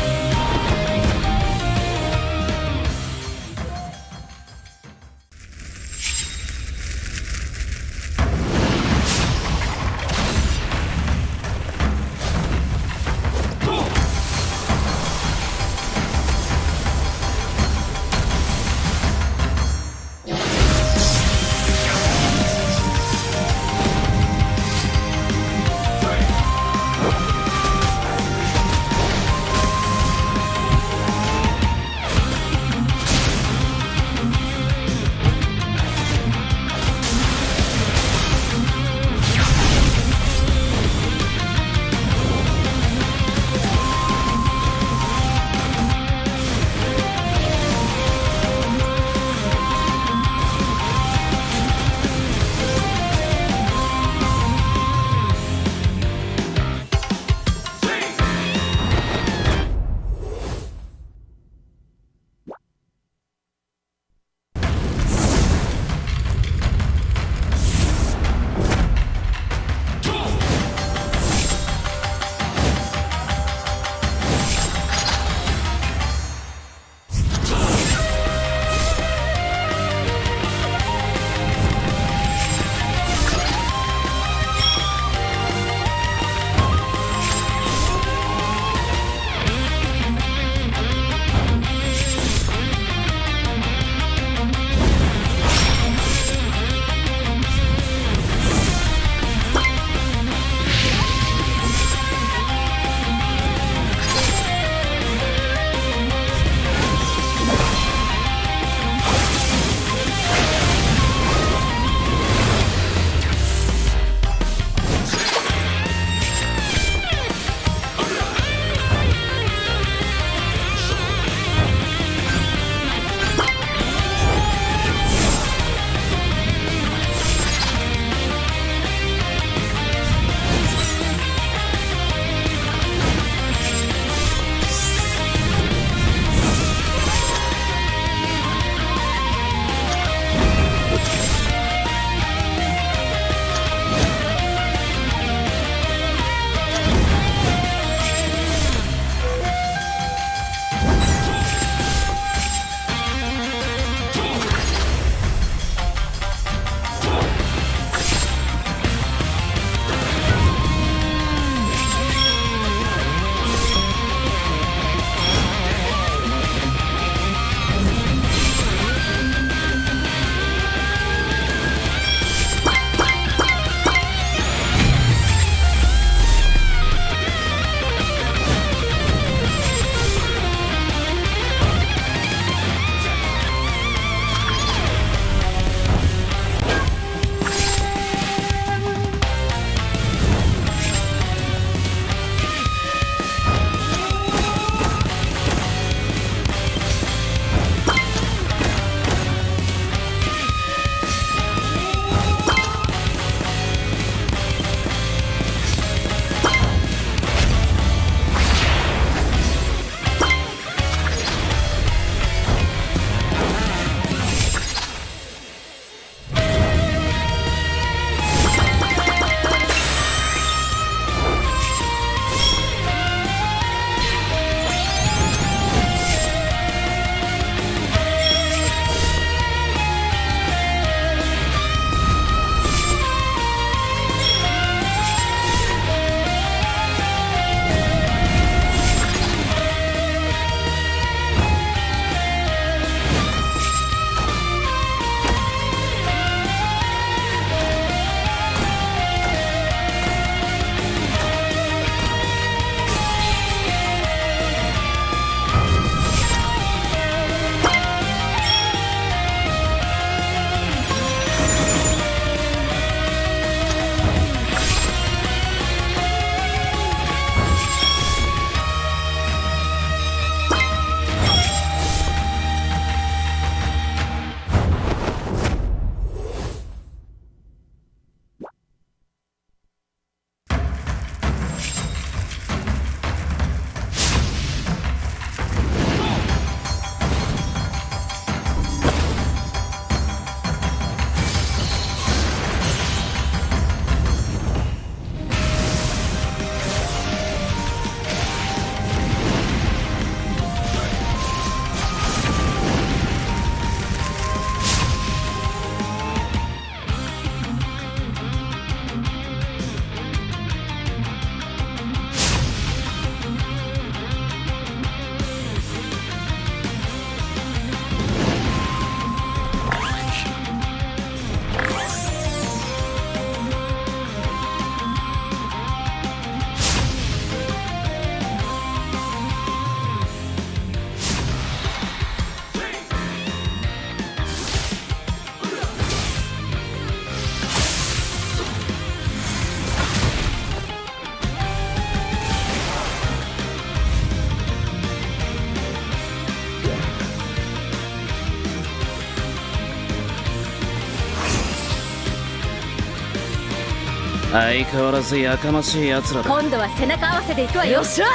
相変わらずやかましい奴らだ。今度は背中合わせでいくわよ。よっしゃ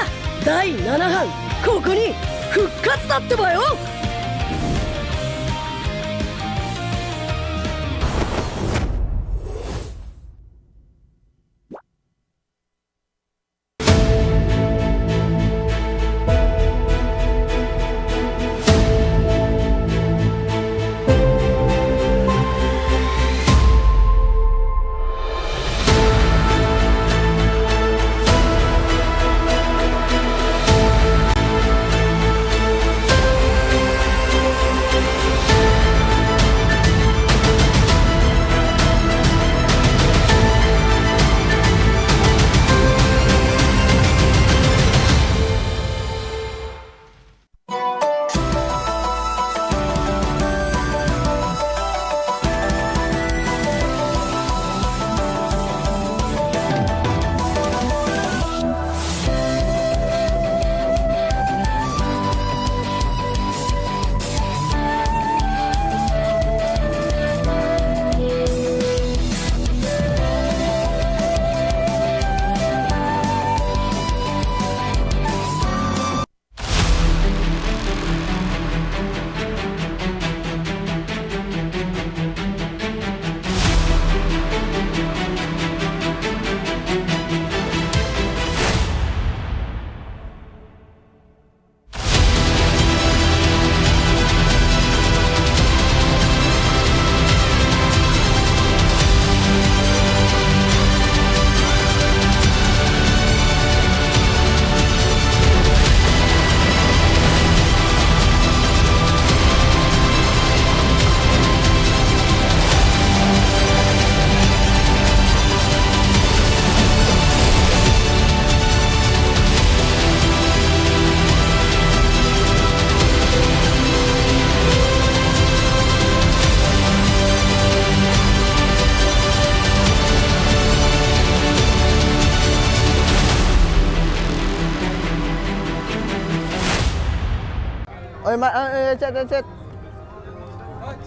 第7班ここに復活だってばよ。Oy, headset.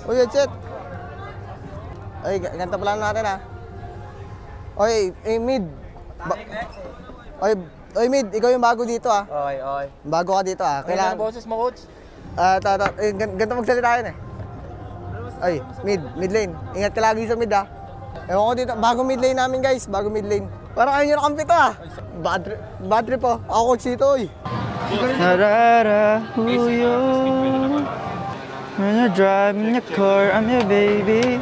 Oy, headset. Oy, ganito pala natin ha. Oy, mid. Oy, mid, ikaw yung bago dito ha. Okay. Bago ka dito ha. Kailangan boses mo, coach? Ganito magsalita yun eh. Oy, mid lane. Ingat ka lagi sa mid ha. Ewan ko dito, bago mid lane namin guys, bago mid lane. Parang ayaw nyo na kampi to ha. Bad trip po. Ako coach dito oy. Narara, who you? When you're driving your car, I'm your baby.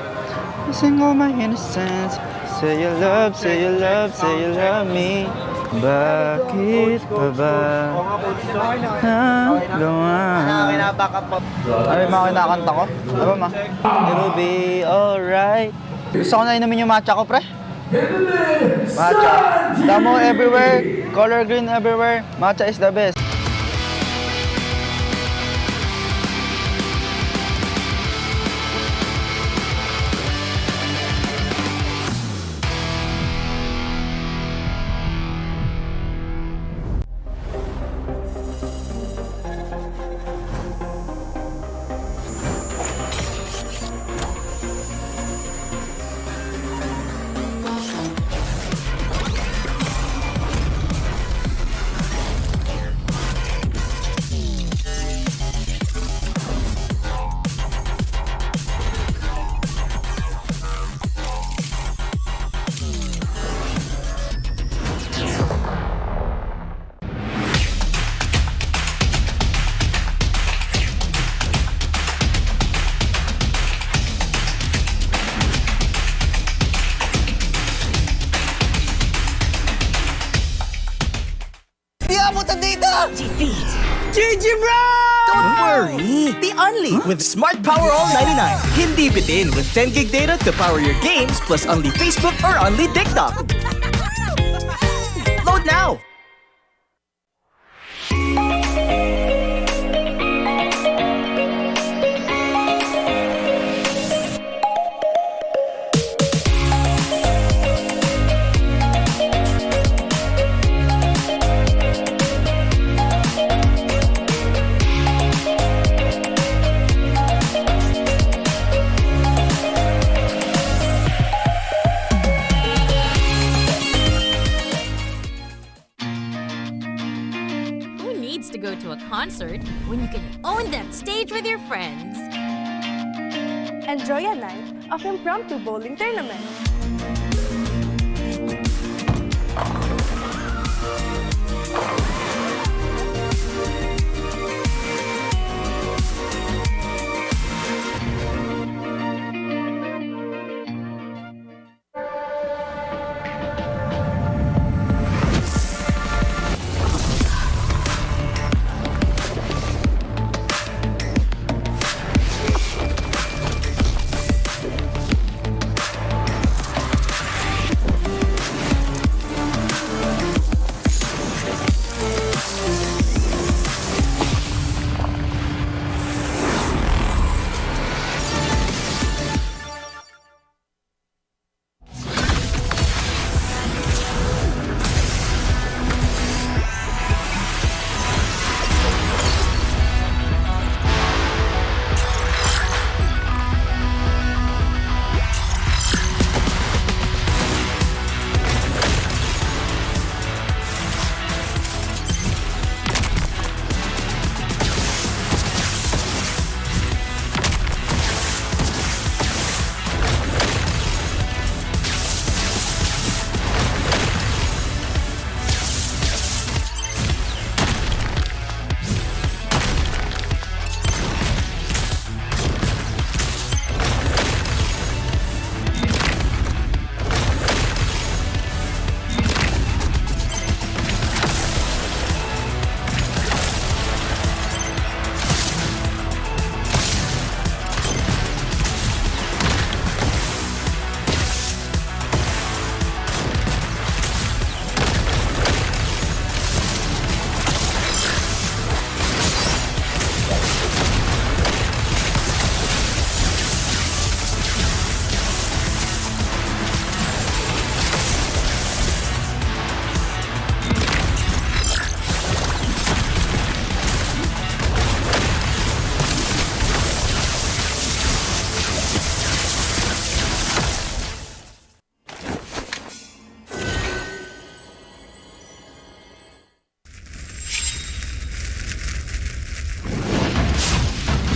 Missing all my innocence. Say you love me. Bakit pa ba Ano yung mga kinakanta ko? Ano ma? It'll be alright. Gusto ko na inumin yung matcha ko pre. Matcha. Damo everywhere. Color green everywhere. Matcha is the best. GG bro! Don't worry! The Only with Smart Power All 99. Hindi bitin with 10 gig data to power your games plus only Facebook or only TikTok. Load now! concert when you can own that stage with your friends. Enjoy a night of impromptu bowling tournament.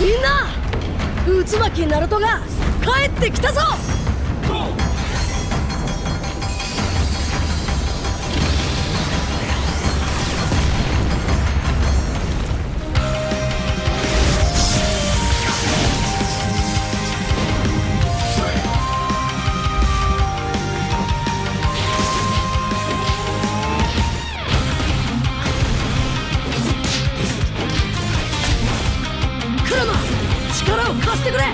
みんな渦巻きナルトが帰ってきたぞ。力を貸してくれ。よ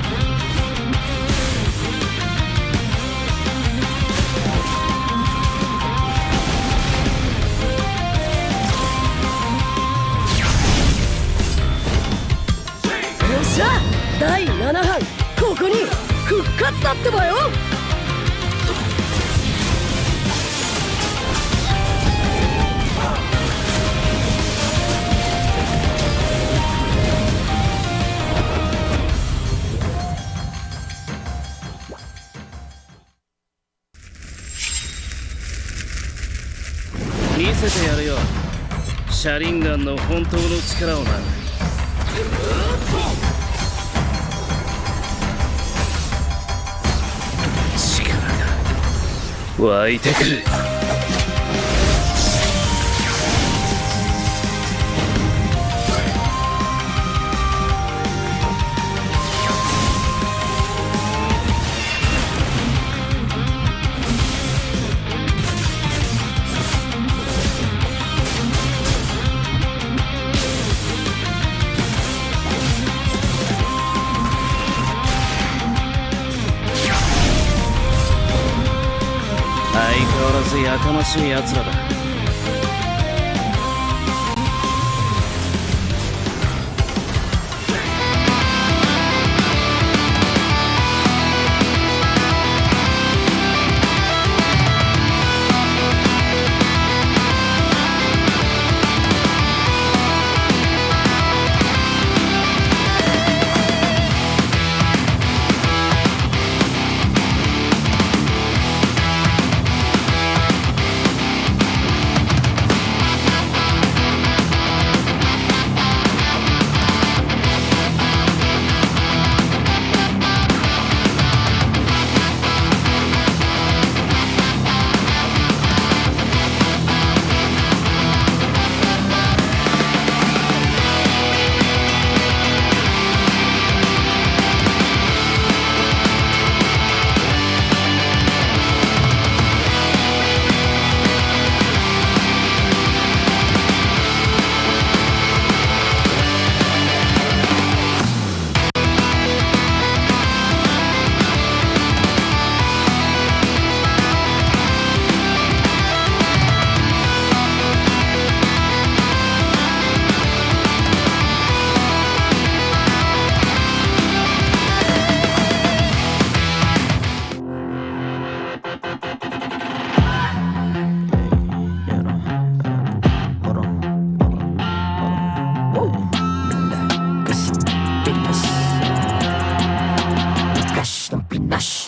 っしゃ、第7班ここに復活だってばよ。見せてやるよ、シャリンガンの本当の力をな。力が湧いてくる。相変わらずやかましい奴らだ。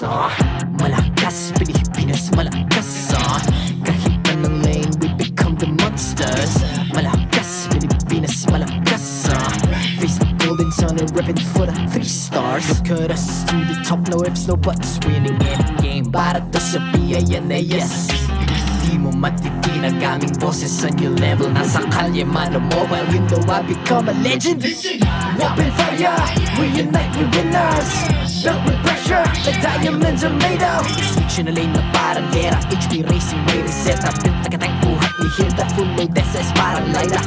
Malakas, Pilipinas malakas Kahit anong lane, we become the monsters Malakas, Pilipinas malakas Face the golden sun and reppin' for the 3 stars Look at us to the top, no ifs, no buts Winning any game, para to sa PINAS Di mo matitinag aming boses on your level Nasa kalye man o mobile, you know I become a legend Open fire, we unite, we winners Built with pressure, the diamonds are made of Switch in a lane na parang gera HP racing, way to set up Built like a tank, buhat ni Hilda Full load SS parang Laila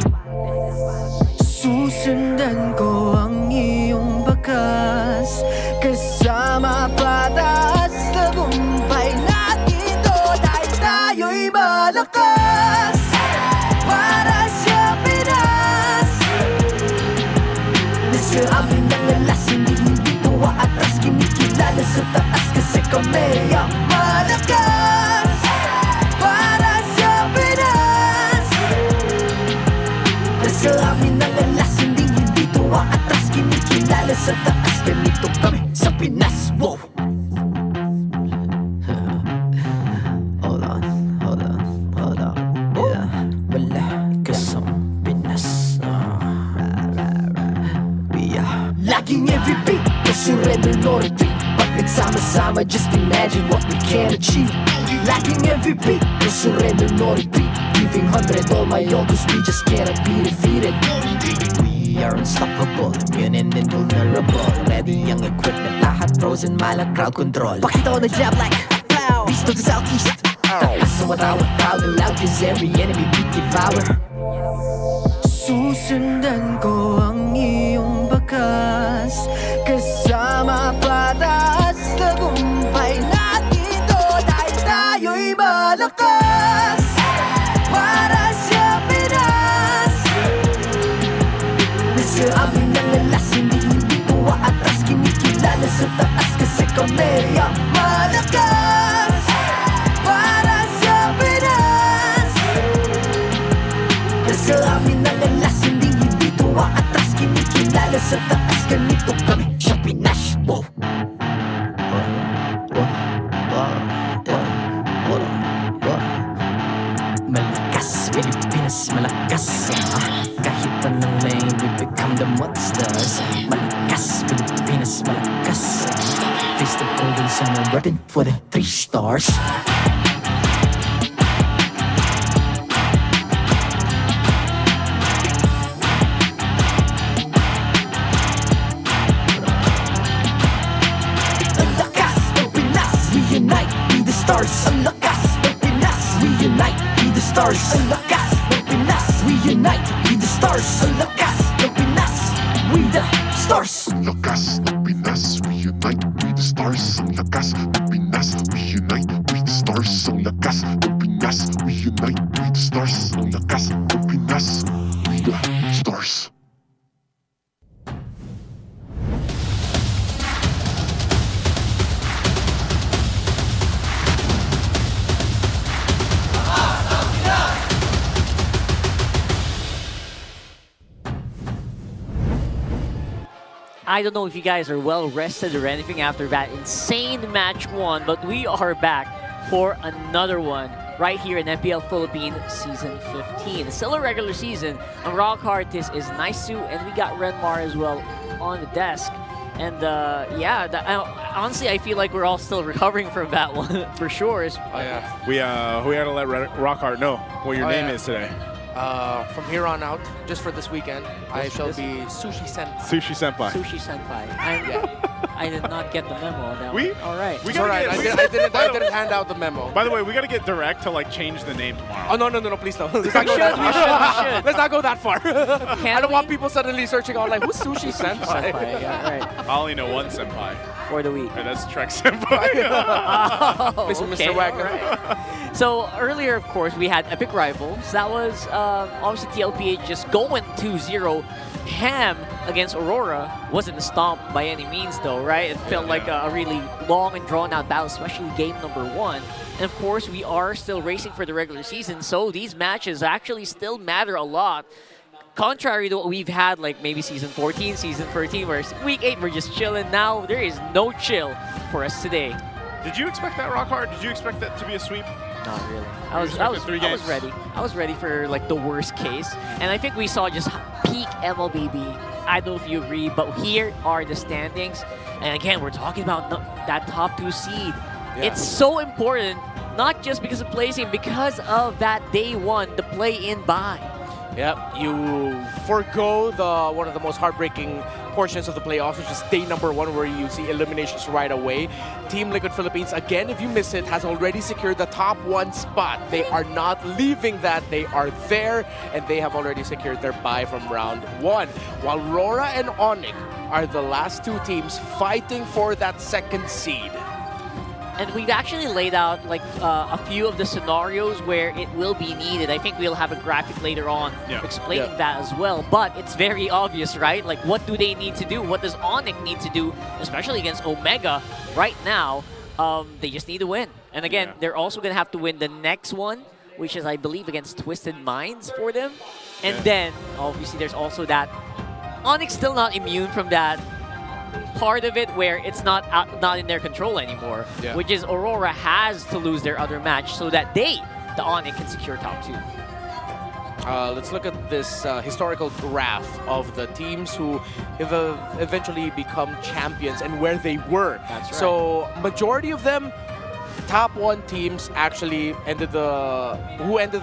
Susundan ko ang iyong bakas Kasama pataas Tagumpay natin to Dahil tayo'y malakas Para sa Pinas Nasa amin ang alas Hindi tuwa atras Kinikilala sa taas Kasi kami ang malakas Para sa Pinas Nasa amin ang alas Hindi tuwa atras Kinikilala sa taas Ganito kami sa Pinas Wow! Laging MVP, no surrender nor retreat Pag nagsama-sama, just imagine what we can achieve Laging MVP, no surrender nor retreat Giving 100 all my all cause we just cannot be defeated We are unstoppable, immune and invulnerable Ready ang equipment, lahat frozen, malang crowd control Pakita ko na jab like, pow, beast of the southeast Takas sa watawat, proud and loud cause every enemy we devour Susundan ko ang iyong bakas Kasama pataas Tagumpay natin to Dahil tayo'y malakas Para sa Pinas Nasa amin ang alas Hindi tuwa atras Kinikilala sa taas Kasi kami ang malakas Para sa Pinas Nasa amin ang alas Hindi tuwa atras Kinikilala sa taas Ganito kami sa Pinas Wow! Malakas, Pilipinas malakas Kahit anong lane we become the monsters Malakas, Pilipinas malakas Face the golden sun and reppin' for the 3 stars Stars, ang lakas ng Pinas We unite, be the stars Ang lakas ng Pinas We unite, be the stars Ang lakas ng Pinas We the stars Ang lakas ng Pinas We unite, we the stars Ang lakas ng Pinas We unite, we the stars Ang lakas ng Pinas We unite, we the stars Ang lakas ng Pinas We the stars I don't know if you guys are well rested or anything after that insane match 1, but we are back for another one right here in MPL Philippines Season 15. It's still a regular season, and Rock Artist is nice too, and we got Renmar as well on the desk. And yeah, honestly, I feel like we're all still recovering from that one for sure. Oh yeah, we had to let Rockhart know what your name is today. From here on out, just for this weekend, I shall be Sushi Senpai. Sushi Senpai. Sushi Senpai. I did not get the memo on that We? one. All right. It's all right. I didn't hand out the memo. By the way, we got to get direct to like change the name tomorrow. Oh no, please don't. Let's not go that far. We should. Let's not go that far. I don't want people suddenly searching on like, who's Sushi Senpai? Yeah, right. I only know one Senpai. For the week. And that's Trek Senpai. Mr. Wagner. Right. So earlier, of course, we had Epic Rivals. That was obviously TLPH just going 2-0 ham against Aurora. Wasn't a stomp by any means though, right? It felt like a really long and drawn out battle, especially game number 1. And of course, we are still racing for the regular season, so these matches actually still matter a lot. Contrary to what we've had like maybe Season 14, Season 13, where week 8 we're just chilling. Now there is no chill for us today. Did you expect that, Rock Hard? Did you expect that to be a sweep? Not really. I was ready. I was ready for like the worst case, and I think we saw just peak MLBB. I don't know if you agree, but here are the standings, and again, we're talking about that top 2 seed. Yeah. It's so important, not just because of placing, because of that day 1, the play-in bye. Yep, you forgo one of the most heartbreaking portions of the playoffs, which is day number 1, where you see eliminations right away. Team Liquid Philippines, again, if you miss it, has already secured the top 1 spot. They are not leaving that. They are there, and they have already secured their bye from round 1. While RORA and Onic are the last 2 teams fighting for that 2nd seed. And we've actually laid out like a few of the scenarios where it will be needed. I think we'll have a graphic later on explaining that as well. But it's very obvious, right? Like, what do they need to do? What does Onic need to do, especially against Omega right now? They just need to win. And again, they're also going to have to win the next one, which is, I believe, against Twisted Minds for them. And then, obviously, there's also that Onic's still not immune from that part of it where it's not in their control anymore, which is Aurora has to lose their other match so that the Onic, can secure top 2. Let's look at this historical graph of the teams who have eventually become champions and where they were. That's right. So majority of them, top 1 teams actually ended the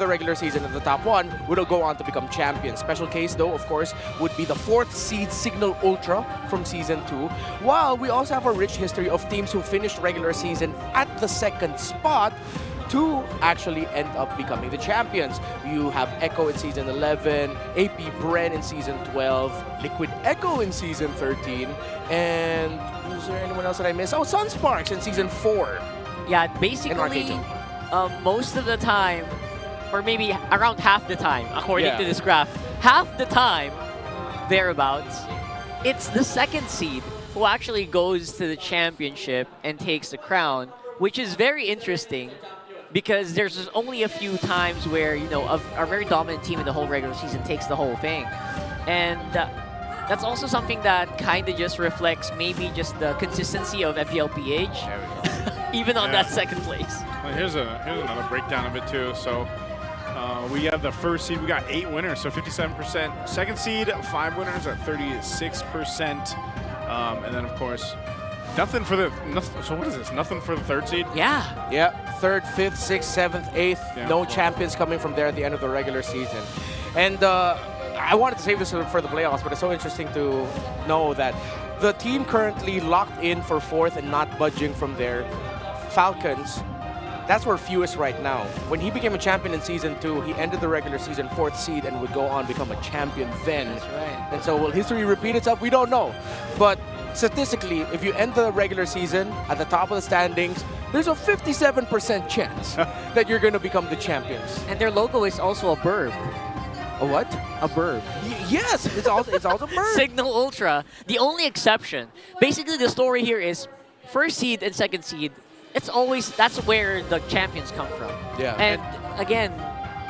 regular season in the top 1 would go on to become champions. Special case though, of course, would be the 4th seed Signal Ultra from season 2. While we also have a rich history of teams who finished regular season at the 2nd spot to actually end up becoming the champions. You have Echo in season 11, AP Bren in season 12, Liquid Echo in season 13, and is there anyone else that I missed? Oh, Sunsparks in season 4. Yeah, basically, most of the time, or maybe around half the time, according to this graph, half the time, thereabouts, it's the 2nd seed who actually goes to the championship and takes the crown, which is very interesting because there's just only a few times where, you know, a very dominant team in the whole regular season takes the whole thing. And that's also something that kind of just reflects maybe just the consistency of FLCN. Even on that 2nd place. Well, here's another breakdown of it too. So we have the 1st seed. We got 8 winners, so 57%. 2nd seed, 5 winners at 36%. And then of course, nothing for the. So what is this? Nothing for the 3rd seed? Yeah. Yeah. 3rd, 5th, 6th, 7th, 8th. No champions coming from there at the end of the regular season. And I wanted to save this for the playoffs, but it's so interesting to know that the team currently locked in for 4th and not budging from there, Falcons, that's where Few is right now. When he became a champion in season 2, he ended the regular season 4th seed and would go on become a champion then. That's right. And so will history repeat itself? We don't know. But statistically, if you end the regular season at the top of the standings, there's a 57% chance that you're going to become the champions. And their logo is also a bird. A what? A bird. Yes, it's also a bird. Signal Ultra. The only exception. Basically, the story here is 1st seed and 2nd seed. It's always, that's where the champions come from. Yeah. And again,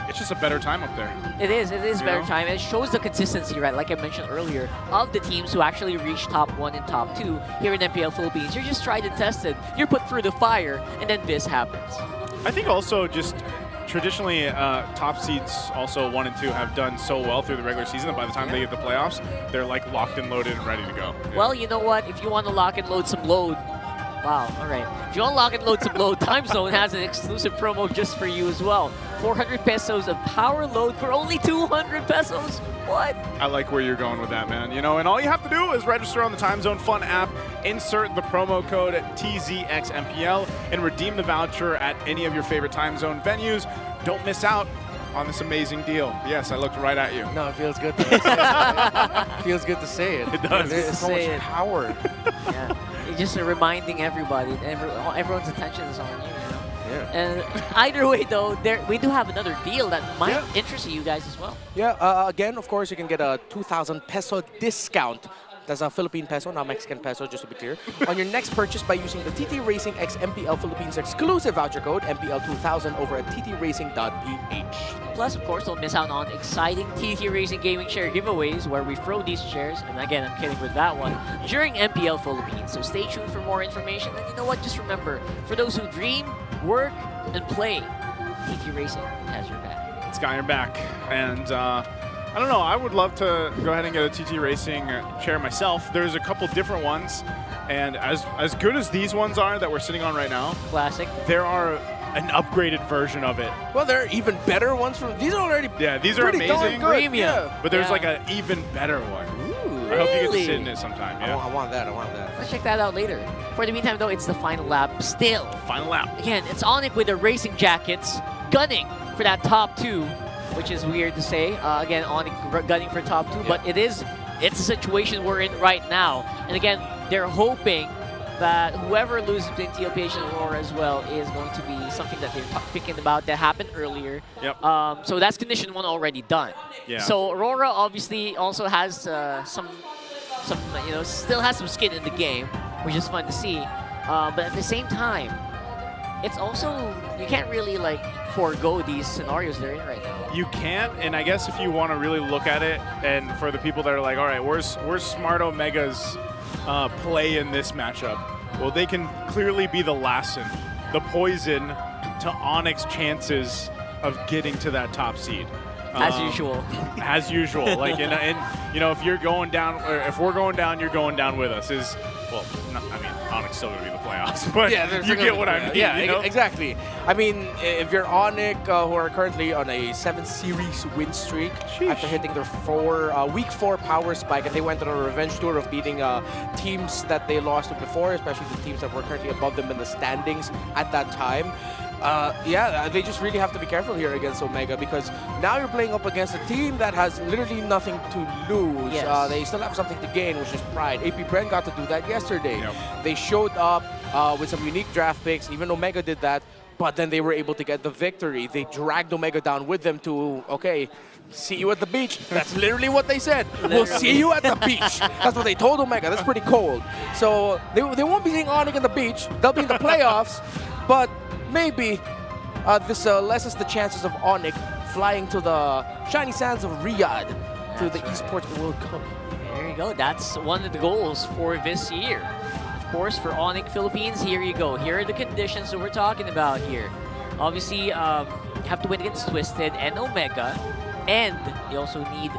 it's just a better time up there. It is a better time. It shows the consistency, right, like I mentioned earlier, of the teams who actually reach top 1 and top 2 here in MPL Philippines. You're just tried and tested. You're put through the fire, and then this happens. I think also just traditionally, top seeds also 1 and 2 have done so well through the regular season that by the time they get the playoffs, they're like locked and loaded and ready to go. Well, you know what? If you want to lock and load some load, wow, all right. If you want to lock and load some load, Time Zone has an exclusive promo just for you as well. 400 pesos of power load for only 200 pesos. What? I like where you're going with that, man. You know, and all you have to do is register on the Time Zone Fun app, insert the promo code TZXMPL, and redeem the voucher at any of your favorite Time Zone venues. Don't miss out on this amazing deal. Yes, I looked right at you. No, it feels good to say it. It feels good to say it. It does. There's so much power. Yeah. You're just reminding everybody. Everyone's attention is on you, you know? Yeah. And either way, though, we do have another deal that might interest you guys as well. Yeah, again, of course, you can get a 2,000 peso discount That's a Philippine peso, not Mexican peso, just to be clear. On your next purchase by using the TT Racing X MPL Philippines exclusive voucher code MPL2000 over at ttracing.ph. Plus, of course, don't miss out on exciting TT Racing Gaming Share giveaways where we throw these shares, and again, I'm kidding with that one, during MPL Philippines. So stay tuned for more information. And you know what? Just remember, for those who dream, work, and play, TT Racing has your back. It's got your back. And I don't know, I would love to go ahead and get a TT Racing chair myself. There's a couple different ones, and as good as these ones are that we're sitting on right now, classic, there are an upgraded version of it. Well, there are even better ones from these are already these are amazing. Premium. Yeah. But there's like an even better one. Ooh, I hope you get to really? sit in it sometime. Yeah. I want that. Let's check that out later. For the meantime, though, it's the final lap still. Final lap. Again, it's Onic with the racing jackets, gunning for that top 2, which is weird to say. Again, Onic gunning for top 2, but it's a situation we're in right now. And again, they're hoping that whoever loses between TLPH and Aurora as well is going to be something that they're thinking about that happened earlier. Yep. So that's condition 1 already done. Yeah. So Aurora obviously also has some still has some skin in the game, which is fun to see. But at the same time, it's also, you can't really like forego these scenarios they're in right now. You can't, and I guess if you want to really look at it, and for the people that are like, all right, where's Smart Omega's play in this matchup? Well, they can clearly be the lesson, the poison to Onic's chances of getting to that top seed. As usual. As usual. Like, and you know, if you're going down, or if we're going down, you're going down with us. Onic's still going to be in the playoffs, but you get what I mean. Yeah, you know? exactly. I mean, if you're Onic, who are currently on a 7-series win streak after hitting their week 4 power spike, and they went on a revenge tour of beating teams that they lost to before, especially the teams that were currently above them in the standings at that time. They just really have to be careful here against Omega, because now you're playing up against a team that has literally nothing to lose. Yes. They still have something to gain, which is pride. AP Bren got to do that yesterday. Yep. They showed up with some unique draft picks. Even Omega did that, but then they were able to get the victory. They dragged Omega down with them to, okay, see you at the beach. That's literally what they said. We'll see you at the beach. That's what they told Omega. That's pretty cold. So they won't be seeing Onic on the beach. They'll be in the playoffs, but maybe this lessens the chances of Onic flying to the shiny sands of Riyadh to the Esports World Cup. There you go. That's one of the goals for this year. Of course, for Onic Philippines, here you go. Here are the conditions that we're talking about here. Obviously, you have to win against Twisted and Omega, and you also need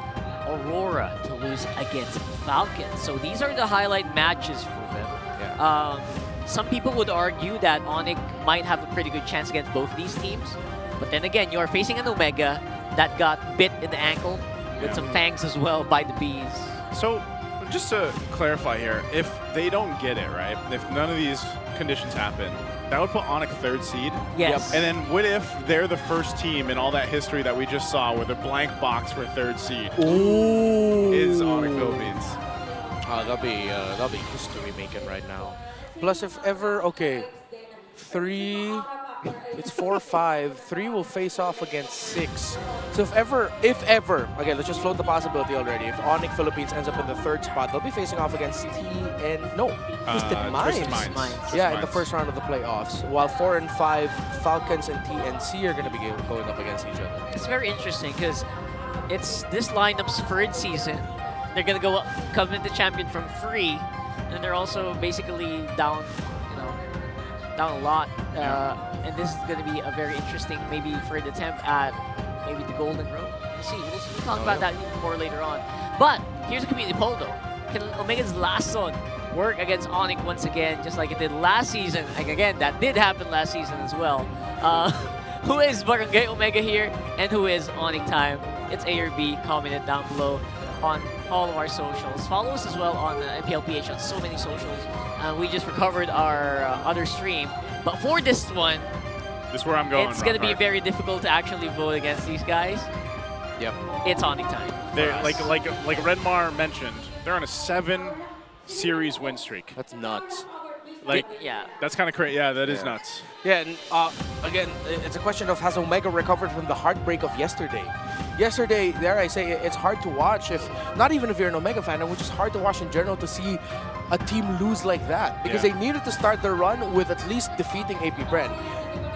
Aurora to lose against Falcons. So these are the highlight matches for them. Yeah. Some people would argue that Onic might have a pretty good chance against both these teams. But then again, you are facing an Omega that got bit in the ankle with some fangs as well by the bees. So, just to clarify here, if they don't get it, right, if none of these conditions happen, that would put Onic 3rd seed. Yes. And then what if they're the first team in all that history that we just saw with a blank box for 3rd seed? Ooh. Is Onic Philippines. That'll be history making right now. Plus, if ever, okay, 3, it's 4-5. 3 will face off against 6. So if ever, okay, let's just float the possibility already. If Onic Philippines ends up in the 3rd spot, they'll be facing off against Twisted Minds. Yeah, in the first round of the playoffs. While 4 and 5, Falcons and TNC are going to be going up against each other. It's very interesting because it's this lineup's 3rd season. They're going to come into champion from free. And they're also basically down a lot. And this is going to be a very interesting, maybe third attempt at maybe the Golden Road. We'll see. We'll talk about that even more later on. But here's a community poll though. Can Omega's last son work against Onic once again, just like it did last season? Like again, that did happen last season as well. Who is Barangay Omega here, and who is Onic Time? It's A or B. Comment it down below on all of our socials. Follow us as well on TLPH on so many socials. We just recovered our other stream. But for this one, this is where I'm going. It's going to be very difficult to actually vote against these guys. Yep. It's Onic Time. They're like Redmar mentioned, they're on a 7-series win streak. That's nuts. Like, yeah. That's kind of crazy. Yeah, that is nuts. Yeah, and again, it's a question of has Omega recovered from the heartbreak of yesterday? Yesterday, dare I say, it's hard to watch not even if you're an Omega fan, which is hard to watch in general to see a team lose like that because they needed to start their run with at least defeating AP Bren.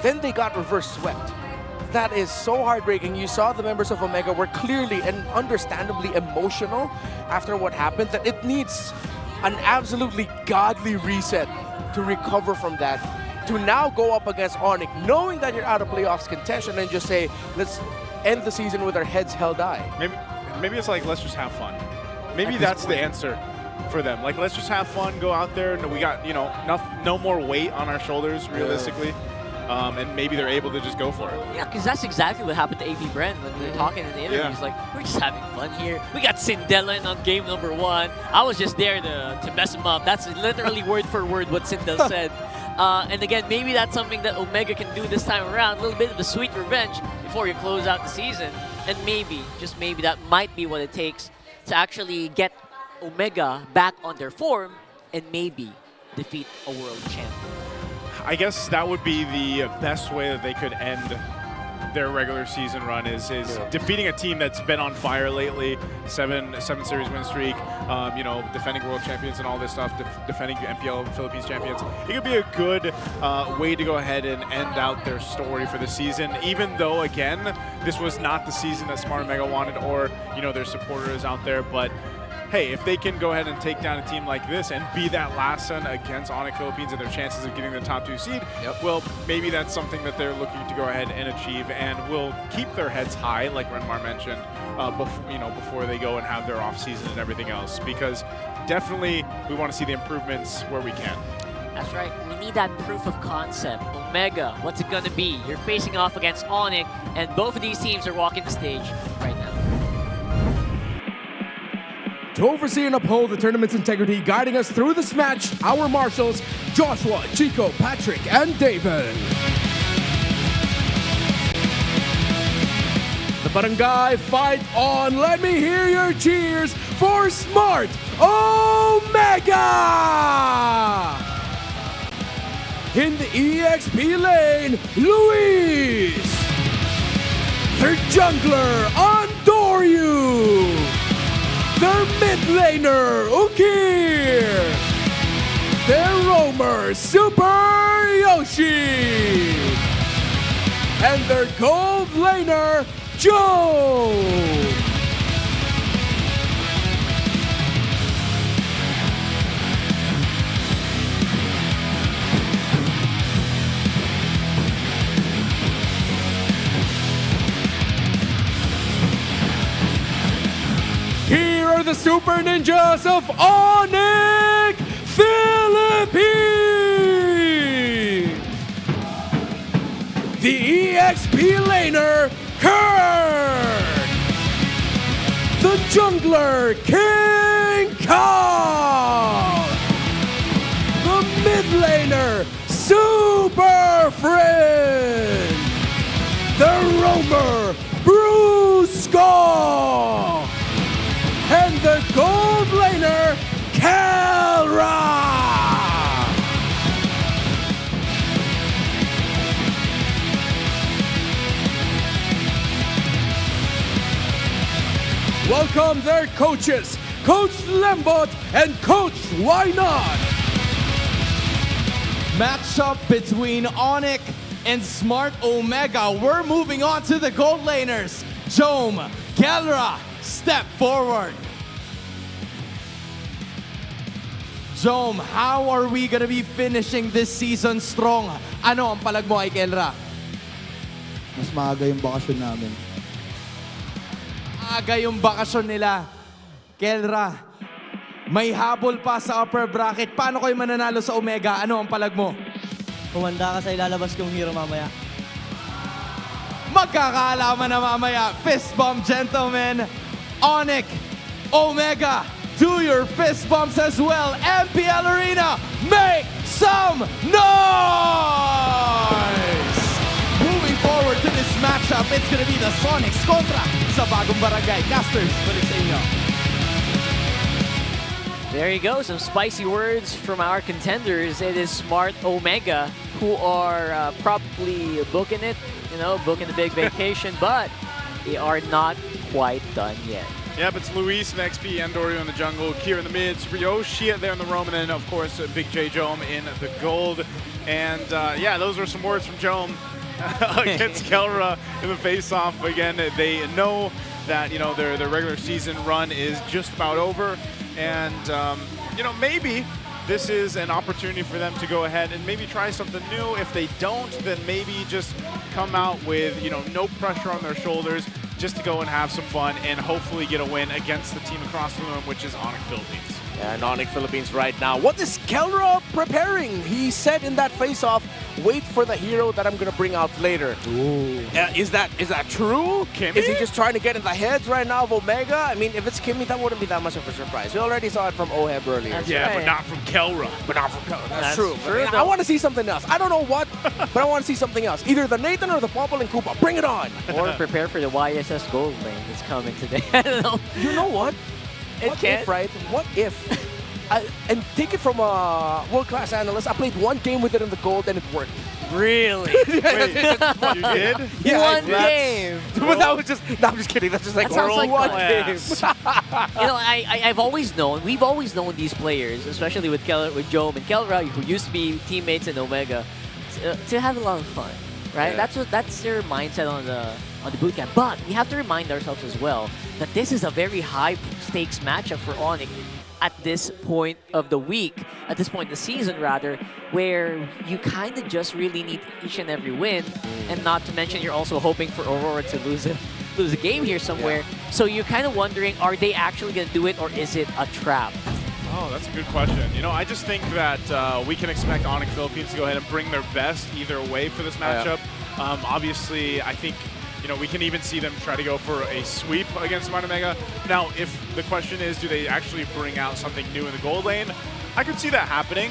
Then they got reverse swept. That is so heartbreaking. You saw the members of Omega were clearly and understandably emotional after what happened, that it needs an absolutely godly reset to recover from that, to now go up against Onic, knowing that you're out of playoffs contention, and just say, let's end the season with our heads held high. Maybe it's like, let's just have fun. Maybe that's the answer for them. Like, let's just have fun, go out there, and we got, no more weight on our shoulders, realistically. And maybe they're able to just go for it. Yeah, because that's exactly what happened to AP Bren when we were talking in the interviews. Like, we're just having fun here. We got Sindel in on game number 1. I was just there to mess him up. That's literally word for word what Sindel said. And again, maybe that's something that Omega can do this time around. A little bit of a sweet revenge before you close out the season. And maybe, just maybe, that might be what it takes to actually get Omega back on their form and maybe defeat a world champion. I guess that would be the best way that they could end their regular season run is defeating a team that's been on fire lately, seven series win streak, defending world champions and all this stuff, defending MPL Philippines champions. It could be a good way to go ahead and end out their story for the season, even though, again, this was not the season that Smart Omega wanted or, their supporters out there. But hey, if they can go ahead and take down a team like this and be that last one against Onic Philippines and their chances of getting the top 2 seed, well, maybe that's something that they're looking to go ahead and achieve and will keep their heads high, like Renmar mentioned, before they go and have their off season and everything else. Because definitely we want to see the improvements where we can. That's right. We need that proof of concept. Omega, what's it going to be? You're facing off against Onic, and both of these teams are walking the stage right now. To oversee and uphold the tournament's integrity, guiding us through this match, our marshals, Joshua, Chico, Patrick, and David. The barangay fight on. Let me hear your cheers for Smart Omega! In the EXP lane, Luis. Their jungler, Andoryu. Their mid laner, Ukir! Their roamer, Super Yoshi! And their gold laner, Joe! Here are the Super Ninjas of Onic Philippines! The EXP laner, Kurt! The jungler, King Kong! The mid laner, Super Friend! The roamer, Brusco! And the gold laner, Kelra! Welcome their coaches, Coach Lembot and Coach Why Not? Matchup between Onic and Smart Omega. We're moving on to the gold laners. Jome, Kelra, step forward. Jome, how are we gonna be finishing this season strong? Ano ang palag mo kay Kelra? Mas maaga yung bakasyon namin. Aga yung bakasyon nila. Kelra, may habol pa sa upper bracket. Paano kayo mananalo sa Omega? Ano ang palag mo? Kumanda ka sa ilalabas kong hero mamaya. Magkakaalaman na mamaya. Fist bump, gentlemen. Onic, Omega, do your fist bumps as well. MPL Arena, make some noise! Moving forward to this matchup, it's gonna be the Sonics kontra sa bagong barangay. Casters, balik sa inyo. There you go, some spicy words from our contenders. It is Smart Omega who are probably booking it, booking the big vacation, but they are not quite done yet. Yep, it's Luis in XP, Endorio in the jungle, Kier in the mid, Ryoshi there in the roam, and then, of course, Big J Jome in the gold. And, yeah, those were some words from Jome against Kelra in the face-off. Again, they know that, their regular season run is just about over. And, maybe this is an opportunity for them to go ahead and maybe try something new. If they don't, then maybe just come out with, no pressure on their shoulders, just to go and have some fun and hopefully get a win against the team across the room, which is Onic Philippines. Yeah, and Onic Philippines right now. What is Kelra preparing? He said in that face-off, wait for the hero that I'm going to bring out later. Ooh. Is that true? Kimmy? Is he just trying to get in the heads right now of Omega? I mean, if it's Kimmy, that wouldn't be that much of a surprise. We already saw it from Oheb earlier. That's right. But not from Kelra. But not from Kelra. That's true. I want to see something else. I don't know what, but I want to see something else. Either the Nathan or the Popple and Koopa. Bring it on. Or prepare for the YSS Gold lane that's coming today. I don't know. You know what? What if, right? What if? And take it from a world-class analyst. I played one game with it in the gold and it worked. Really? Wait, you did? Yeah, one game. But that was just, no, I'm just kidding. That's just like that sounds like one game. I've always known, we've always known these players, especially with Jome and Kelra, who used to be teammates in Omega, to have a lot of fun, right? Yeah. That's their mindset on the bootcamp. But we have to remind ourselves as well that this is a very high-stakes matchup for Onic at this point of the week, at this point in the season rather, where you kind of just really need each and every win, and not to mention you're also hoping for Aurora to lose a game here somewhere. Yeah. So you're kind of wondering, are they actually going to do it, or is it a trap? Oh, that's a good question. I just think that we can expect Onic Philippines to go ahead and bring their best either way for this matchup. Obviously, I think we can even see them try to go for a sweep against Smart Omega. Now, if the question is, do they actually bring out something new in the gold lane? I could see that happening,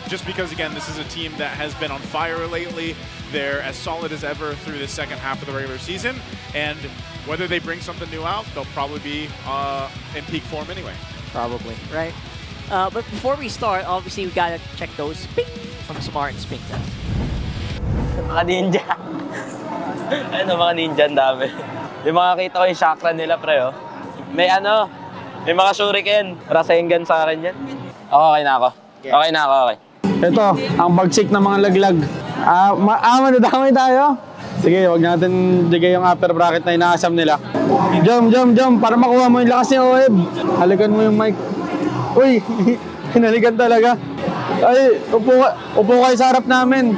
just because, again, this is a team that has been on fire lately. They're as solid as ever through the second half of the regular season, and whether they bring something new out, they'll probably be in peak form anyway. Probably, right? But before we start, obviously, we gotta check those ping from Smart and Spink Test. Mga ninja. Ano, mga ninja ang dami. Yung mga kita ko yung chakra nila, pre, oh. May mga shuriken. Rasengan sa akin yan. Okay na ako. Okay na ako, okay. Ito, ang bagsik ng mga laglag. Manadamay tayo. Sige, huwag natin digay yung upper bracket na inaasam nila. Jump, para makuha mo yung lakas ni Oheb. Halikan mo yung mic. Uy, hinalikan talaga. Ay, upo kayo sa harap namin.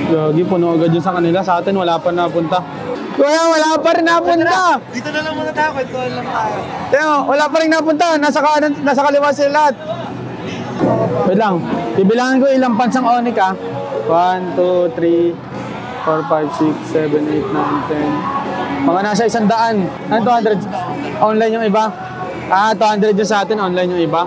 Gagi, puno agad yun sa kanila. Sa atin, wala pa napunta. Kuya, wala pa rin napunta! Dito na lang muna tayo, kwentuhan lang tayo. Tiyo, wala pa rin napunta. Nasa kaliwa sila lahat. Wait lang. Bibilangan ko ilang pansang Onic, 1, 2, 3, 4, 5, 6, 7, 8, 9, 10. Mga nasa 100. Ano 200? Online yung iba? 200 yung sa atin, online yung iba.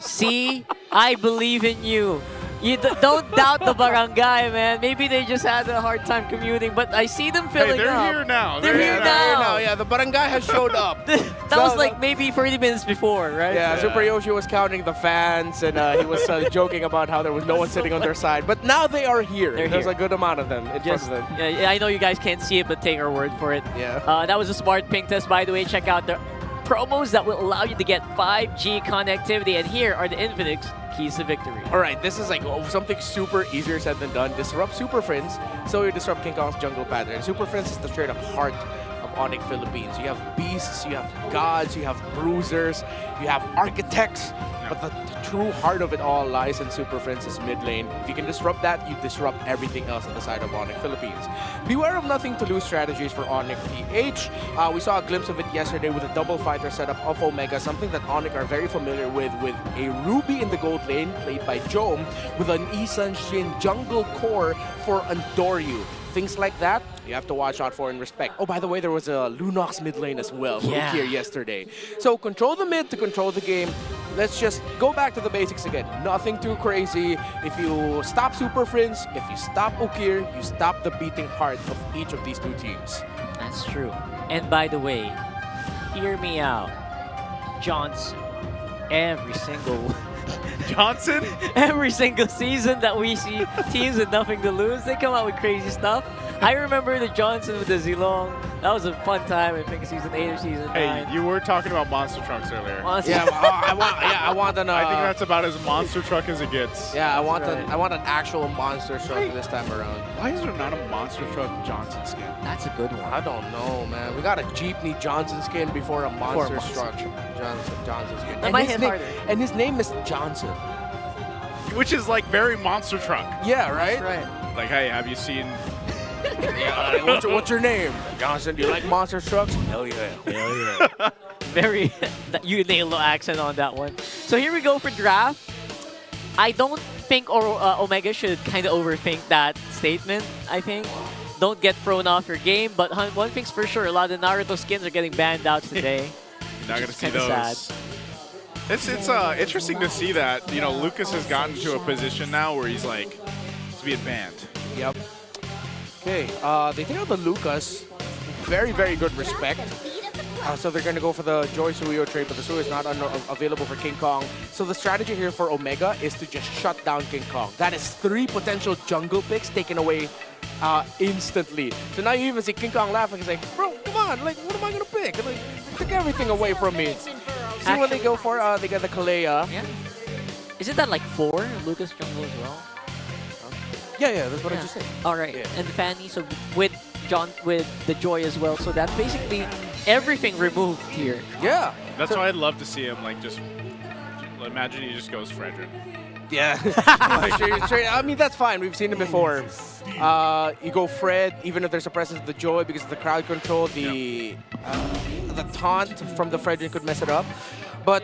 See, I believe in you. You don't doubt the barangay, man. Maybe they just had a hard time commuting, but I see them filling they're up. Here now. They're here now. Yeah, the barangay has showed up. That was like maybe 30 minutes before, right? Yeah, Super Yoshi was counting the fans, and he was joking about how there was no one sitting on their side. But now they are here. There's a good amount of them in front of them. Yeah, I know you guys can't see it, but take our word for it. Yeah. That was a Smart Pink Test, by the way. Check out the promos that will allow you to get 5G connectivity, and here are the Infinix keys to victory. All right, this is like something super easier said than done. Disrupt Super Friends, so you disrupt King Kong's jungle pattern. Super Friends is the straight up heart of Onic Philippines. You have beasts, you have gods, you have bruisers, you have architects, but the true heart of it all lies in Super Friends' mid lane. If you can disrupt that, you disrupt everything else on the side of Onic Philippines. Beware of nothing to lose strategies for Onic PH. We saw a glimpse of it yesterday with a double fighter setup of Omega, something that Onic are very familiar with a Ruby in the gold lane played by Jome, with an Isan Shin jungle core for Andoryu. Things like that, you have to watch out for and respect. Oh, by the way, there was a Lunox mid lane as well here yesterday. So control the mid to control the game. Let's just go back to the basics again. Nothing too crazy. If you stop Super Friends, if you stop Ukir, you stop the beating heart of each of these two teams. That's true. And by the way, hear me out. Johnson, every single Johnson? Every single season that we see teams with nothing to lose, they come out with crazy stuff. I remember the Johnson with the Zilong. That was a fun time. I think season 8 or season 9. Hey, you were talking about monster trucks earlier. Yeah, I want an. I think that's about as monster truck as it gets. Yeah, I want an actual monster truck this time around. Why is there not a monster truck Johnson skin? That's a good one. I don't know, man. We got a Jeepney Johnson skin before a monster truck Johnson skin. That might hit harder. And his name is Johnson. Which is like very monster truck. Yeah, right? That's right. Like, hey, have you seen... what's your name? Johnson, do you like monster trucks? Hell yeah. Hell yeah. Very, you nailed the accent on that one. So here we go for draft. I don't think Omega should kind of overthink that statement, I think. Don't get thrown off your game, but one thing's for sure, a lot of Naruto skins are getting banned out today. You're not going to see those. Sad. It's interesting to see that, you know, Lucas has gotten to a position now where he's like, to be banned. Yep. Okay, they take out the Lucas. Very, very good respect. So they're going to go for the Joy Suyo trade, but the Suyo is not available for King Kong. So the strategy here for Omega is to just shut down King Kong. That is 3 potential jungle picks taken away instantly. So now you even see King Kong laughing. He's like, bro, come on, like, what am I going to pick? Like, took everything away from me. See what they go for? They got the Kalea. Yeah. Isn't that like 4 Lucas jungle as well? Yeah, that's what I just said. All right, yeah. And Fanny, so with the Joy as well. So that's basically everything removed here. Yeah. That's why I'd love to see him, like, just... Imagine he just goes Frederick. Yeah. Straight. I mean, that's fine. We've seen it before. You go Fred, even if there's a presence of the Joy, because of the crowd control, the taunt from the Frederick could mess it up. But,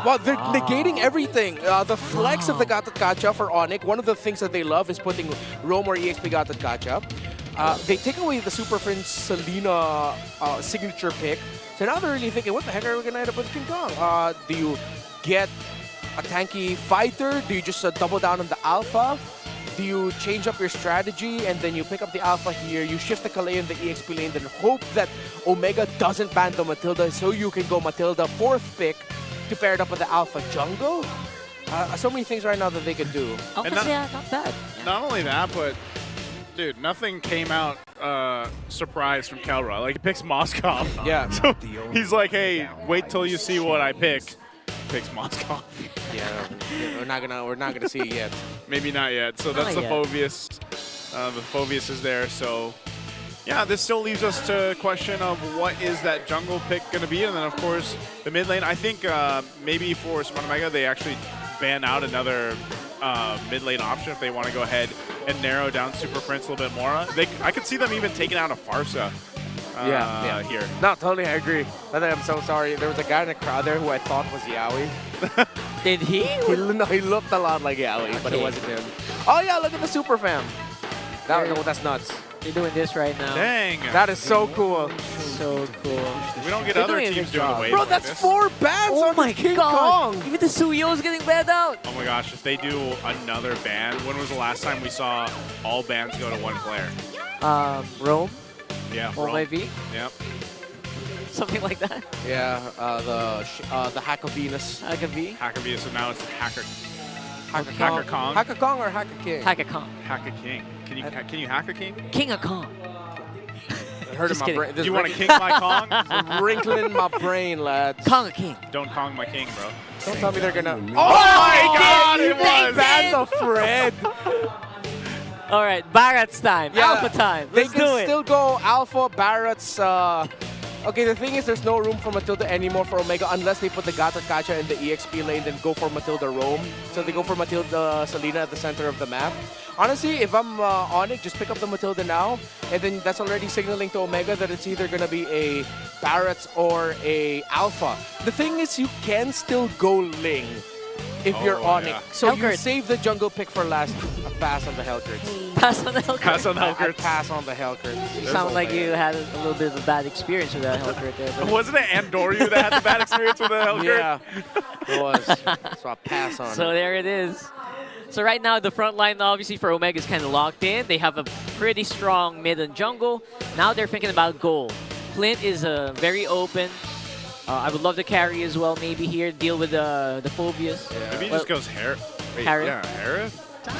well, they're negating everything. The flex of the Gatot Gacha for Onic, one of the things that they love is putting Rome or EXP Gatot Gacha. They take away the Super Friends Selena signature pick. So now they're really thinking, what the heck are we going to end up with King Kong? Do you get a tanky fighter? Do you just double down on the alpha? Do you change up your strategy and then you pick up the alpha here, you shift the Kalei in the EXP lane, then hope that Omega doesn't ban the Matilda so you can go Matilda 4th pick to pair it up with the alpha jungle? So many things right now that they can do. Yeah, not bad. Not only that, but dude, nothing came out surprise from Kelra. Like, he picks Moskov. Yeah. So he's like, hey, wait till you see what I pick. Picks Moskov. Yeah, we're not gonna see it yet. Maybe not yet. So that's the Phobius. The Phobius is there. So yeah, this still leaves us to question of what is that jungle pick going to be, and then of course the mid lane. I think maybe for Smart Omega they actually ban out another mid lane option if they want to go ahead and narrow down Super Prince a little bit more. I could see them even taking out a Farsa. Here. No, totally, I agree. I'm so sorry. There was a guy in the crowd there who I thought was Yaoi. Did he? He looked a lot like Yaoi, but it wasn't him. Oh yeah, look at the Super Fam. No, that's nuts. They're doing this right now. Dang. That is so cool. So cool. We don't get other teams doing the wave. Bro, like that's this. 4 bans on King Kong. Even the Suyo's getting banned out. Oh my gosh, if they do another ban, when was the last time we saw all bans go to 1 player? Rome. Yeah, MLBB. Yep. Something like that. Yeah, the Hacker Venus. Hacker V. Hacker V, so now it's Hacker Kong. Hacker Kong or Hacker King? Hacker Kong. Hacker King. Can you hack a king? King of Kong. Hurt in my brain. Do you want to king my Kong? There's a wrinkle in my brain, lads. Kong a king. Don't Kong my king, bro. Don't tell me they're gonna. Oh my God! It was. Ban the Fred. All right, Barrett's time. Yeah, Alpha time. They Let's can do it. still go Alpha, Barrett's. Okay, the thing is there's no room for Matilda anymore for Omega unless they put the Gatot Kacha in the EXP lane, then go for Matilda Rome. So they go for Matilda Selena at the center of the map. Honestly, if I'm Onic, just pick up the Matilda now, and then that's already signaling to Omega that it's either going to be a Barrett's or a Alpha. The thing is you can still go Ling if you're Onic. Yeah. So you Hellcurt. save the jungle pick for last. Pass on the Hellcurts. Pass on the Hellcurt. Pass on the I Hellcurts. pass on the Hellcurts. You sound like you had a little bit of a bad experience with that Hellcurt there. But Wasn't it Andoryu that had the bad experience with the Hellcurt? Yeah, it was. So I pass on so it. there it is. So right now the front line obviously for Omega is kind of locked in. They have a pretty strong mid and jungle. Now they're thinking about goal. Clint is very open. I would love to carry as well, maybe here, deal with the phobias. Yeah. Maybe he just goes Harris. Harris? Yeah, Harris? To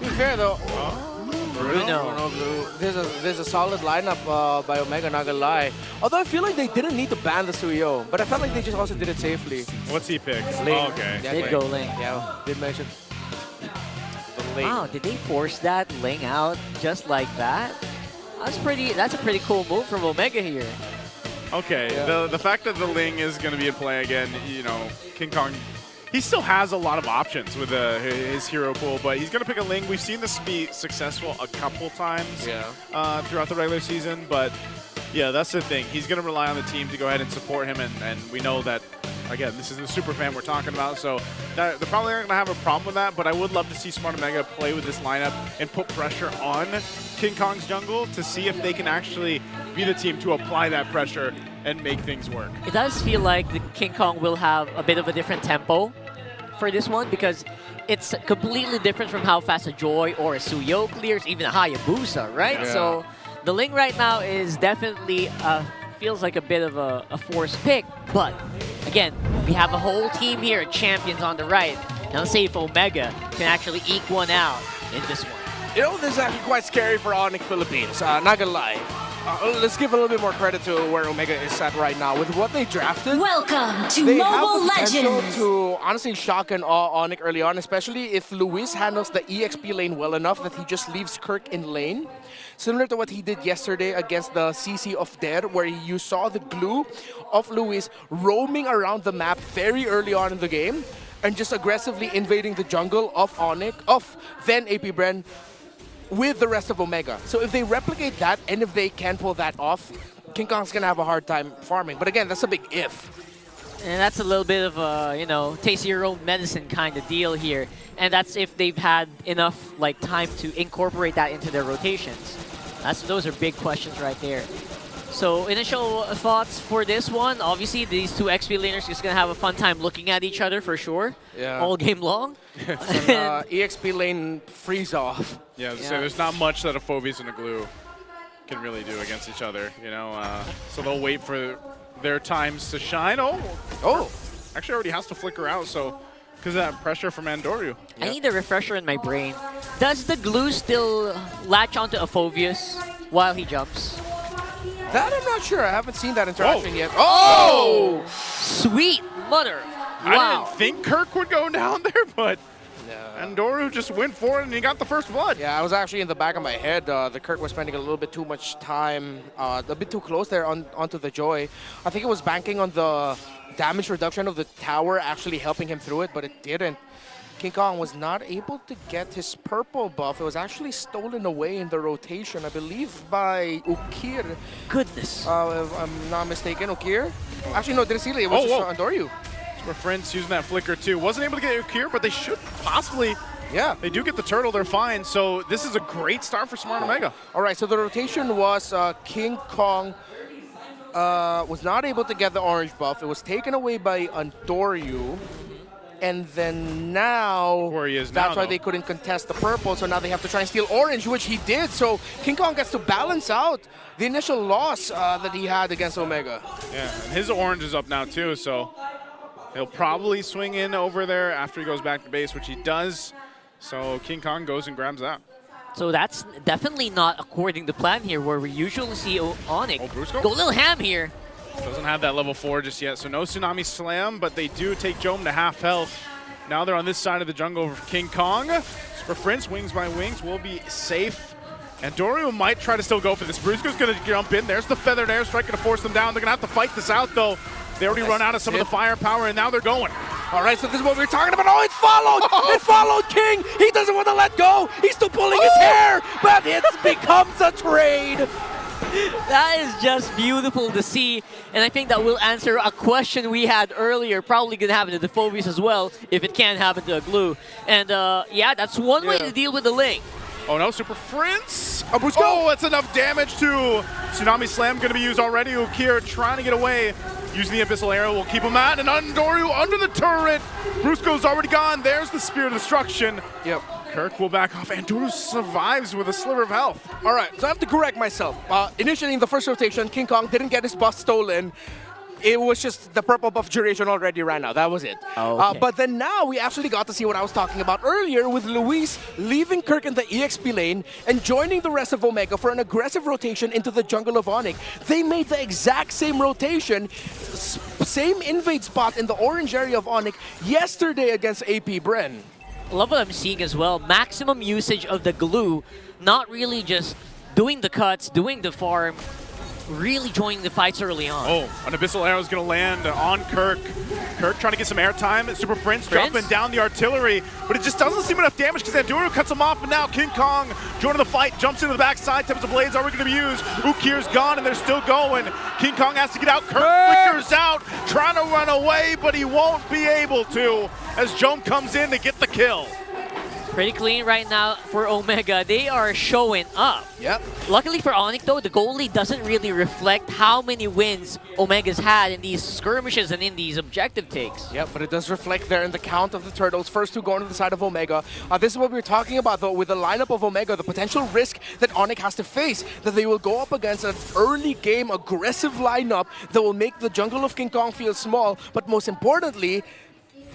be fair though, Bruno. There's a solid lineup by Omega, not gonna lie. Although I feel like they didn't need to ban the Suyo, but I felt like they just also did it safely. What's he pick? Lane. Oh, okay. Yeah, Did go Ling. Yeah, did mention the Ling. Wow, did they force that Ling out just like that? That's a pretty cool move from Omega here. Okay, the fact that the Ling is going to be in play again, you know, King Kong, he still has a lot of options with his hero pool, but he's going to pick a Ling. We've seen this be successful a couple times throughout the regular season, but yeah, that's the thing. He's going to rely on the team to go ahead and support him, and we know that, again, this is the super fan we're talking about, so they're probably not going to have a problem with that, but I would love to see Smart Omega play with this lineup and put pressure on King Kong's jungle to see if they can actually be the team to apply that pressure and make things work. It does feel like the King Kong will have a bit of a different tempo for this one because it's completely different from how fast a Joy or a Suyo clears, even a Hayabusa, right? Yeah. So the Ling right now is definitely feels like a bit of a forced pick, but again, we have a whole team here, champions on the right. Now let's see if Omega can actually eke one out in this one. You know, this is actually quite scary for Onic Philippines, not gonna lie. Let's give a little bit more credit to where Omega is at right now. With what they drafted, Welcome to they Mobile have the potential Legends. to honestly shock and awe Onic early on, especially if Luis handles the EXP lane well enough that he just leaves Kirk in lane. Similar to what he did yesterday against the CC of Der, where you saw the glue of Luis roaming around the map very early on in the game and just aggressively invading the jungle of Onic, of then AP Bren, with the rest of Omega. So if they replicate that and if they can pull that off, King Kong's gonna have a hard time farming. But again, that's a big if. And that's a little bit of a, you know, taste your own medicine kind of deal here. And that's if they've had enough like time to incorporate that into their rotations. Those are big questions right there. So initial thoughts for this one, obviously these two XP laners just gonna have a fun time looking at each other for sure, all game long. Some EXP lane freeze off. Yeah, so there's not much that a Phobias and a Glue can really do against each other, you know. So they'll wait for their times to shine. Oh! Actually already has to flicker out, so because of that pressure from Andoryu. I need a refresher in my brain. Does the Glue still latch onto a Phobias while he jumps? That I'm not sure. I haven't seen that interaction yet. Oh! Sweet mother! Wow. I didn't think Kirk would go down there, but Andoryu just went for it and he got the first blood. Yeah, I was actually in the back of my head. The Kirk was spending a little bit too much time, a bit too close there onto the Joy. I think it was banking on the damage reduction of the tower actually helping him through it, but it didn't. King Kong was not able to get his purple buff. It was actually stolen away in the rotation, I believe, by Ukir. Goodness. If I'm not mistaken, Ukir? Actually, no, Dracili. It was just Andoryu. For Friends using that flicker too. Wasn't able to get Ukir, but they should possibly. Yeah. They do get the turtle, they're fine. So this is a great start for Smart Omega. All right, so the rotation was King Kong was not able to get the orange buff. It was taken away by Andoryu. And then now, where he is that's now, why they couldn't contest the purple, so now they have to try and steal orange, which he did. So King Kong gets to balance out the initial loss that he had against Omega. Yeah, and his orange is up now too, so he'll probably swing in over there after he goes back to base, which he does. So King Kong goes and grabs that. So that's definitely not according to plan here, where we usually see Onic go a little ham here. Doesn't have that level 4 just yet, so no Tsunami Slam, but they do take Jome to half health. Now they're on this side of the jungle for King Kong. For Prince, wings by wings, will be safe. And Andoryu might try to still go for this. Brusco's going to jump in. There's the feathered airstrike, going to force them down. They're going to have to fight this out, though. They already run out of some of the firepower, and now they're going. All right, so this is what we were talking about. Oh, it followed! It followed King! He doesn't want to let go! He's still pulling his hair! But it becomes a trade! That is just beautiful to see, and I think that will answer a question we had earlier, probably going to happen to the Phobias as well, if it can happen to a Glue. And yeah, that's one way to deal with the Ling. Oh no, Super Prince! Oh, that's enough damage to Tsunami Slam going to be used already. Ukir trying to get away, using the Abyssal Arrow will keep him at, and Andoryu under the turret. Brusco's already gone. There's the Spear of Destruction. Yep. Kirk will back off. Andoryu survives with a sliver of health. All right, so I have to correct myself. Initially in the first rotation, King Kong didn't get his buff stolen. It was just the purple buff duration already ran out. That was it. Okay. But then now we actually got to see what I was talking about earlier with Luis leaving Kirk in the EXP lane and joining the rest of Omega for an aggressive rotation into the jungle of Onic. They made the exact same rotation, same invade spot in the orange area of Onic yesterday against AP Bren. I love what I'm seeing as well. Maximum usage of the glue, not really just doing the cuts, doing the farm, really joining the fights early on. Oh, an Abyssal Arrow is going to land on Kirk. Kirk trying to get some airtime. Super Prince dropping down the artillery, but it just doesn't seem enough damage because Anduro cuts him off, and now King Kong joining the fight, jumps into the backside. Tempest of Blades already going to be used. Ukir's gone, and they're still going. King Kong has to get out. Kirk flickers out, trying to run away, but he won't be able to as Jom comes in to get the kill. Pretty clean right now for Omega. They are showing up. Yep. Luckily for Onic though, the goalie doesn't really reflect how many wins Omega's had in these skirmishes and in these objective takes. Yep, but it does reflect there in the count of the Turtles. First two going to the side of Omega. This is what we were talking about though with the lineup of Omega, the potential risk that Onic has to face, that they will go up against an early game aggressive lineup that will make the jungle of King Kong feel small, but most importantly,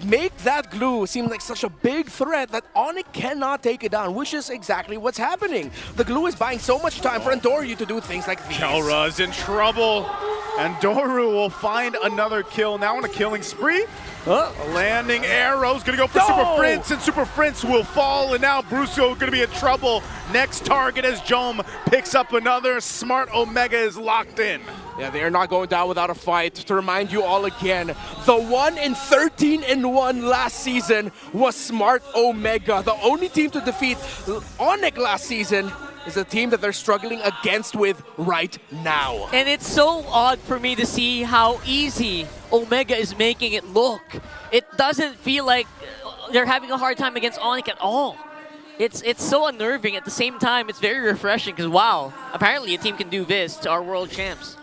make that glue seem like such a big threat that Onic cannot take it down, which is exactly what's happening. The glue is buying so much time for Andoryu to do things like these. Kelra's in trouble, and Doru will find another kill now on a killing spree. A landing arrow's gonna go for Super Prince, and Super Prince will fall, and now Brusco gonna be in trouble. Next target as Jom picks up another. Smart Omega is locked in. Yeah, they are not going down without a fight. To remind you all again, the 1-13-1 last season was Smart Omega. The only team to defeat Onic last season is a team that they're struggling against with right now. And it's so odd for me to see how easy Omega is making it look. It doesn't feel like they're having a hard time against Onic at all. It's so unnerving. At the same time, it's very refreshing because, wow, apparently a team can do this to our world champs.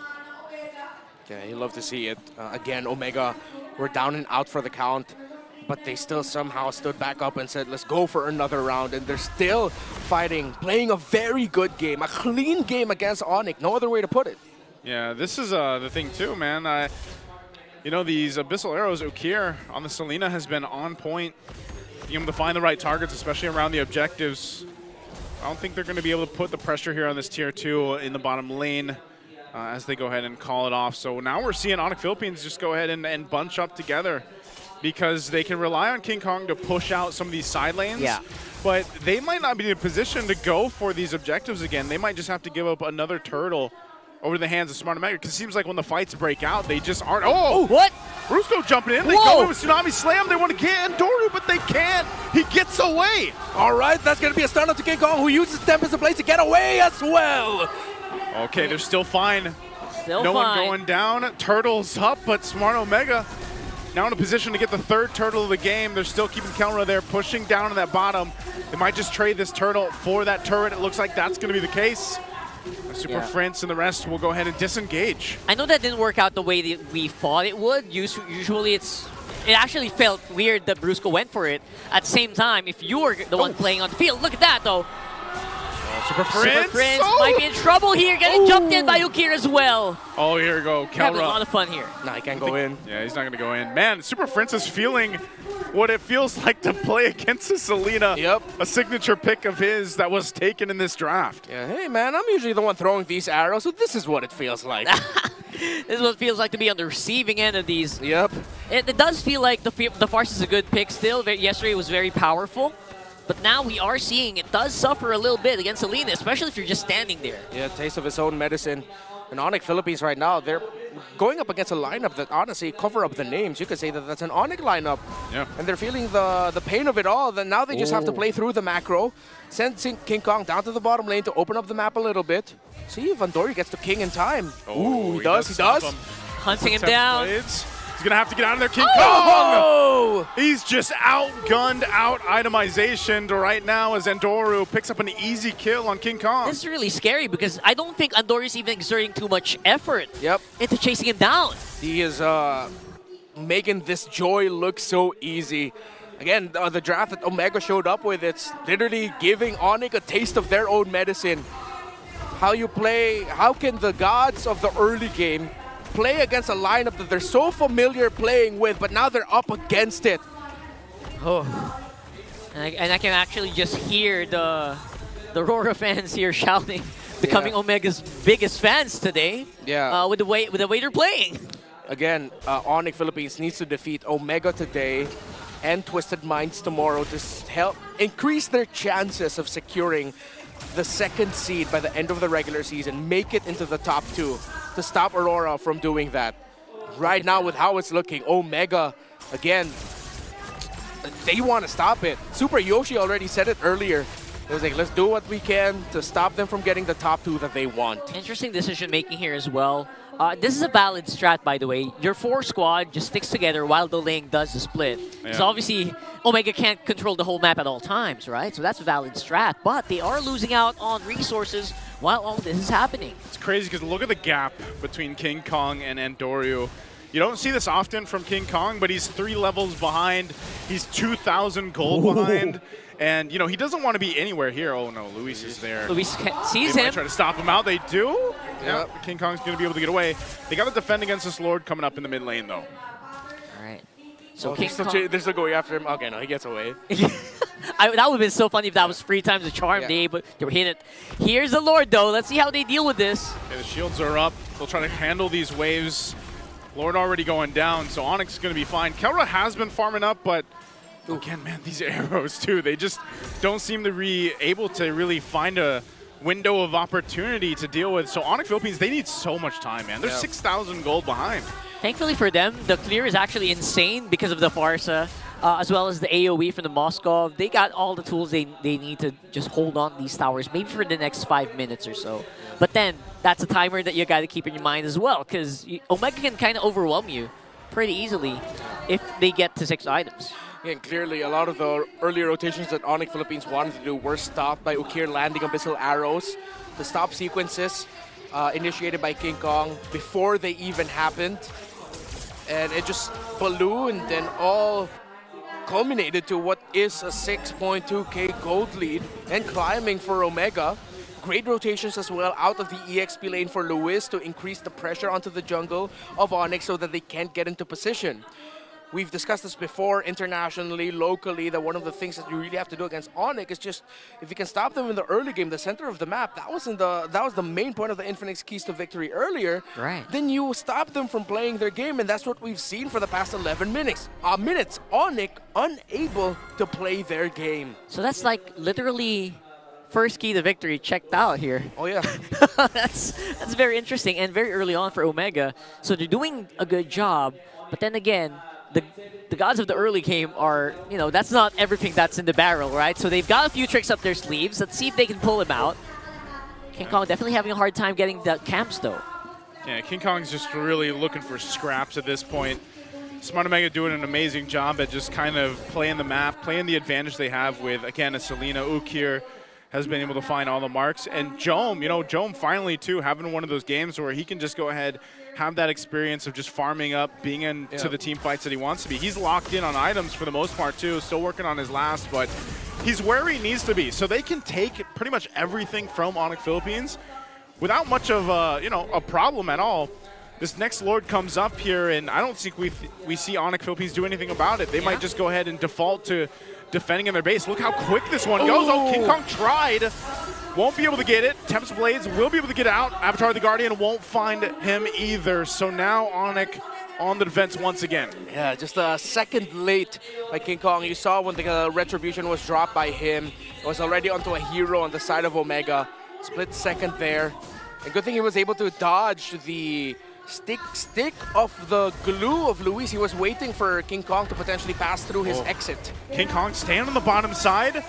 Yeah, you love to see it. Again, Omega were down and out for the count, but they still somehow stood back up and said, let's go for another round. And they're still fighting, playing a very good game, a clean game against Onic. No other way to put it. Yeah, this is the thing too, man. You know, these Abyssal Arrows, Ukir on the Selena has been on point. Being able to find the right targets, especially around the objectives. I don't think they're going to be able to put the pressure here on this tier 2 in the bottom lane. As they go ahead and call it off. So now we're seeing Onic Philippines just go ahead and bunch up together because they can rely on King Kong to push out some of these side lanes. Yeah. But they might not be in a position to go for these objectives again. They might just have to give up another turtle over the hands of Smart Omega because it seems like when the fights break out, they just aren't. Oh! What? Brusco jumping in. They go in with Tsunami Slam. They want to get Andoryu, but they can't. He gets away. All right, that's going to be a stun up to King Kong, who uses Tempest of Blades to get away as well. Okay, they're still fine. Still no fine. one going down. Turtles up, but Smart Omega now in a position to get the third turtle of the game. They're still keeping Kelra there, pushing down in that bottom. They might just trade this turtle for that turret. It looks like that's going to be the case. Super Prince and the rest will go ahead and disengage. I know that didn't work out the way that we thought it would. Usually it actually felt weird that Brusco went for it. At the same time, if you were the one playing on the field, look at that though. Super Prince, might be in trouble here, getting jumped in by Ukir as well. Oh, here we go. Having a lot of fun here. Nah, he can't go in. Yeah, he's not going to go in. Man, Super Prince is feeling what it feels like to play against the Selena. Yep. A signature pick of his that was taken in this draft. Yeah, hey man, I'm usually the one throwing these arrows, so this is what it feels like. This is what it feels like to be on the receiving end of these. Yep. It does feel like the Farce is a good pick still. Yesterday it was very powerful. But now we are seeing it does suffer a little bit against Selena, especially if you're just standing there. Yeah, taste of his own medicine. And Onic Philippines right now, they're going up against a lineup that honestly, cover up the names. You could say that that's an Onic lineup. Yeah. And they're feeling the pain of it all. Then now they just have to play through the macro, send King Kong down to the bottom lane to open up the map a little bit. See if Andoryu gets to King in time. Oh, he does. Hunting him down. He's going to have to get out of there. King Kong! He's just outgunned, out-itemization right now as Andoryu picks up an easy kill on King Kong. This is really scary because I don't think Andoryu is even exerting too much effort into chasing him down. He is making this joy look so easy. Again, the draft that Omega showed up with, it's literally giving Onic a taste of their own medicine. How you play, how can the gods of the early game play against a lineup that they're so familiar playing with, but now they're up against it. Oh. And I can actually just hear the RORA fans here shouting, becoming Omega's biggest fans today. Yeah. With the way they're playing. Again, Onic Philippines needs to defeat Omega today and Twisted Minds tomorrow to help increase their chances of securing the 2nd seed by the end of the regular season, make it into the top 2 to stop Aurora from doing that. Right now, with how it's looking, Omega, again, they want to stop it. Super Yoshi already said it earlier. It was like, let's do what we can to stop them from getting the top 2 that they want. Interesting decision making here as well. This is a valid strat, by the way. Your 4 squad just sticks together while the lane does the split. Yeah. So obviously, Omega can't control the whole map at all times, right? So that's a valid strat. But they are losing out on resources while all this is happening. It's crazy because look at the gap between King Kong and Andoryu. You don't see this often from King Kong, but he's 3 levels behind. He's 2,000 gold behind. And, you know, he doesn't want to be anywhere here. Oh, no, Luis is there. Luis sees they him. might try to stop him out. They do. Yeah, King Kong's going to be able to get away. They got to defend against this Lord coming up in the mid lane, though. All right. So King Kong... They're still going after him. Okay, no, he gets away. That would have been so funny if that was 3 times the charm. They were hitting it. Here's the Lord, though. Let's see how they deal with this. Okay, the shields are up. They'll try to handle these waves. Lord already going down, so Onyx is going to be fine. Kelra has been farming up, but again, man, these arrows, too, they just don't seem to be able to really find a window of opportunity to deal with. So Onic Philippines, they need so much time, man. They're 6,000 gold behind. Thankfully for them, the clear is actually insane because of the Farsa, as well as the AoE from the Moskov. They got all the tools they need to just hold on to these towers, maybe for the next 5 minutes or so. But then, that's a timer that you got to keep in your mind as well, because Omega can kind of overwhelm you pretty easily if they get to 6 items. And clearly, a lot of the early rotations that Onic Philippines wanted to do were stopped by Ukir landing Abyssal Arrows. The stop sequences initiated by King Kong before they even happened. And it just ballooned and all culminated to what is a 6.2k gold lead and climbing for Omega. Great rotations as well out of the EXP lane for Luis to increase the pressure onto the jungle of Onyx so that they can't get into position. We've discussed this before internationally, locally, that one of the things that you really have to do against Onyx is just, if you can stop them in the early game, the center of the map, that was the main point of the Infinix Keys to Victory earlier. Right. Then you stop them from playing their game, and that's what we've seen for the past 11 minutes. Onyx unable to play their game. So that's like literally first key to victory checked out here. Oh yeah. That's very interesting and very early on for Omega. So they're doing a good job, but then again, the gods of the early game are, you know, that's not everything that's in the barrel, right? So they've got a few tricks up their sleeves. Let's see if they can pull him out. King Kong definitely having a hard time getting the camps, though. Yeah, King Kong's just really looking for scraps at this point. Smart Omega doing an amazing job at just kind of playing the map, playing the advantage they have with, again, a Selena. Ukir has been able to find all the marks. And Jome, you know, Jome finally, too, having one of those games where he can just go ahead, have that experience of just farming up, being into the team fights that he wants to be. He's locked in on items for the most part, too, still working on his last, but he's where he needs to be. So they can take pretty much everything from Onic Philippines without much of a problem at all. This next Lord comes up here, and I don't think we see Onic Philippines do anything about it. They might just go ahead and default to defending in their base. Look how quick this one goes. Oh, King Kong tried. Won't be able to get it. Tempest Blades will be able to get out. Avatar of the Guardian won't find him either. So now Onic on the defense once again. Yeah, just a second late by King Kong. You saw when the Retribution was dropped by him. It was already onto a hero on the side of Omega. Split second there. And good thing he was able to dodge the stick of the glue of Luis. He was waiting for King Kong to potentially pass through his exit. King Kong staying on the bottom side,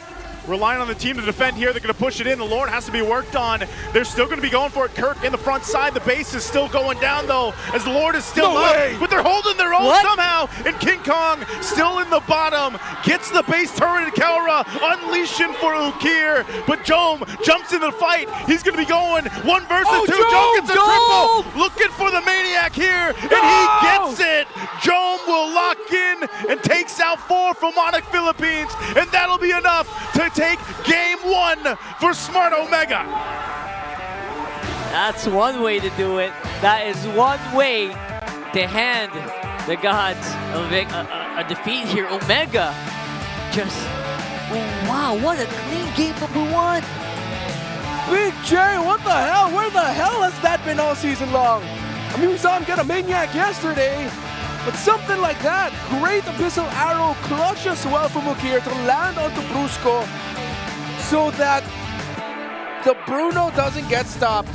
relying on the team to defend here. They're going to push it in. The Lord has to be worked on. They're still going to be going for it. Kirk in the front side. The base is still going down, though, as the Lord is still up. But they're holding their own somehow. And King Kong still in the bottom. Gets the base turret to Kelra. Unleashing for Ukir. But Jome jumps into the fight. He's going to be going 1 versus 2. Jome gets a triple. Looking for the Maniac here. And he gets it. Jome will lock in and takes out 4 from Onic Philippines. And that'll be enough to take game 1 for Smart Omega. That's one way to do it. That is one way to hand the gods a defeat here. Omega just, oh wow, what a clean game #1. Big J, what the hell? Where the hell has that been all season long? I mean, we saw him get a maniac yesterday, but something like that. Great Abyssal Arrow, clutch as well from Ukir to land onto Brusco so that the Bruno doesn't get stopped.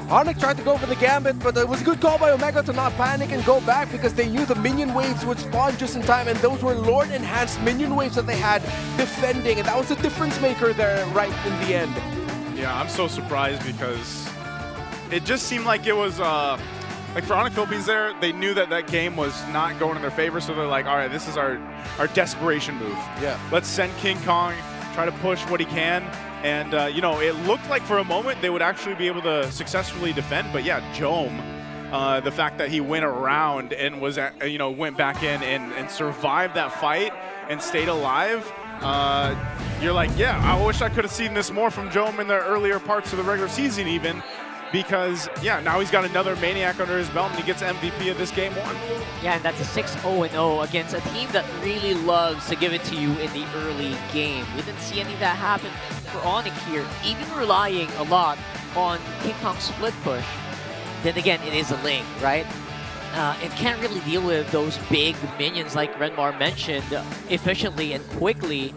Onic tried to go for the gambit, but it was a good call by Omega to not panic and go back because they knew the minion waves would spawn just in time, and those were Lord-enhanced minion waves that they had defending, and that was the difference maker there right in the end. Yeah, I'm so surprised because it just seemed like it was, like for Onic Philippines there, they knew that that game was not going in their favor, so they're like, all right, this is our desperation move. Yeah. Let's send King Kong, try to push what he can. And, you know, it looked like for a moment they would actually be able to successfully defend. But, yeah, Jome, the fact that he went around and was, you know, went back in and survived that fight and stayed alive, you're like, yeah, I wish I could have seen this more from Jome in the earlier parts of the regular season even. Because, yeah, now he's got another Maniac under his belt and he gets MVP of this game 1. Yeah, and that's a 6-0-0 against a team that really loves to give it to you in the early game. We didn't see any of that happen for Onic here, even relying a lot on King Kong's split push. Then again, it is a Ling, right? It can't really deal with those big minions like Renmar mentioned efficiently and quickly.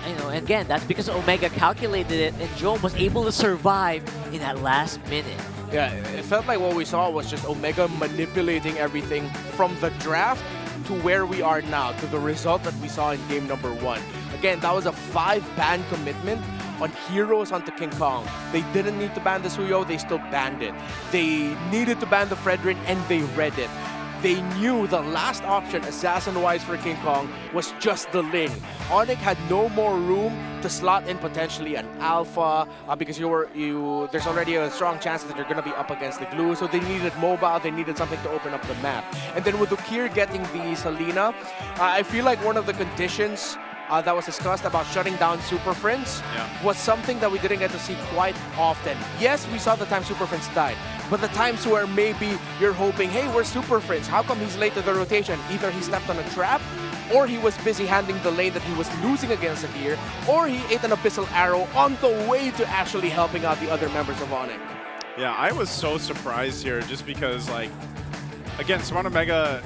You know, and again, that's because Omega calculated it and Jome was able to survive in that last minute. Yeah, it felt like what we saw was just Omega manipulating everything from the draft to where we are now, to the result that we saw in game #1. Again, that was a 5-ban commitment on heroes onto King Kong. They didn't need to ban the Suyo, they still banned it. They needed to ban the Fredrin, and they read it. They knew the last option, assassin-wise for King Kong, was just the Ling. Onic had no more room to slot in potentially an Alpha because there's already a strong chance that you're going to be up against the glue. So they needed mobile, they needed something to open up the map. And then with Ukir getting the Salina, I feel like one of the conditions that was discussed about shutting down Super Friends was something that we didn't get to see quite often. Yes, we saw the time Super Friends died, but the times where maybe you're hoping, hey, we're Super Friends, how come he's late to the rotation? Either he stepped on a trap, or he was busy handling the lane that he was losing against Akir, or he ate an Abyssal Arrow on the way to actually helping out the other members of Onic. Yeah, I was so surprised here just because, like, again, Smart Omega,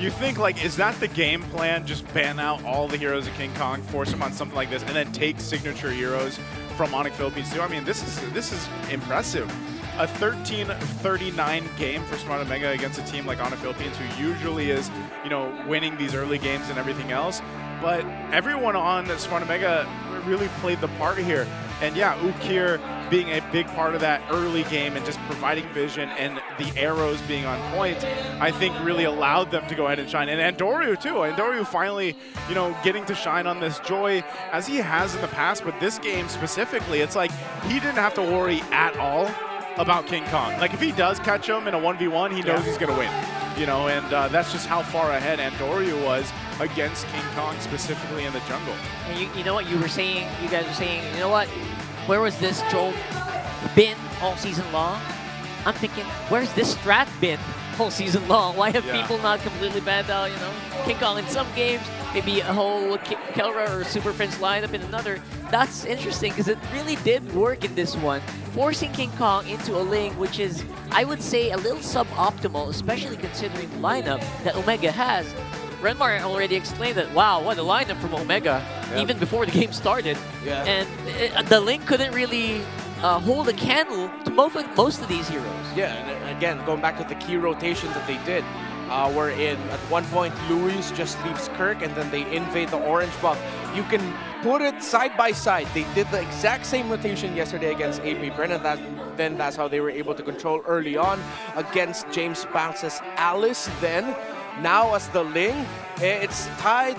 you think, like, is that the game plan? Just ban out all the heroes of King Kong, force them on something like this, and then take signature heroes from Onic Philippines too? I mean, this is impressive. A 13-39 game for Smart Omega against a team like Onic Philippines, who usually is, you know, winning these early games and everything else. But everyone on Smart Omega really played the part here. And yeah, Ukir being a big part of that early game and just providing vision and the arrows being on point, I think really allowed them to go ahead and shine. And Andoryu too. Andoryu finally, you know, getting to shine on this Joy as he has in the past, but this game specifically, it's like he didn't have to worry at all about King Kong. Like if he does catch him in a 1v1, he knows he's gonna win. You know, and that's just how far ahead Andoryu was against King Kong, specifically in the jungle. And you know what you were saying, you guys were saying, you know what, where was this Jome been all season long? I'm thinking, where's this strat been whole season long? Why have people not completely banned out, you know, King Kong in some games, maybe a whole Kelra or Super Prince lineup in another? That's interesting because it really did work in this one, forcing King Kong into a lane which is, I would say, a little suboptimal, especially considering the lineup that Omega has. Renmar already explained that, wow, what a lineup from Omega, even before the game started. And the lane couldn't really hold a candle to most of these heroes. Yeah, and again, going back to the key rotations that they did, wherein at one point Louis just leaves Kirk and then they invade the orange buff. You can put it side by side. They did the exact same rotation yesterday against AP Bren, and then that's how they were able to control early on against James Bounce's Alice. Then now as the Ling, it's tried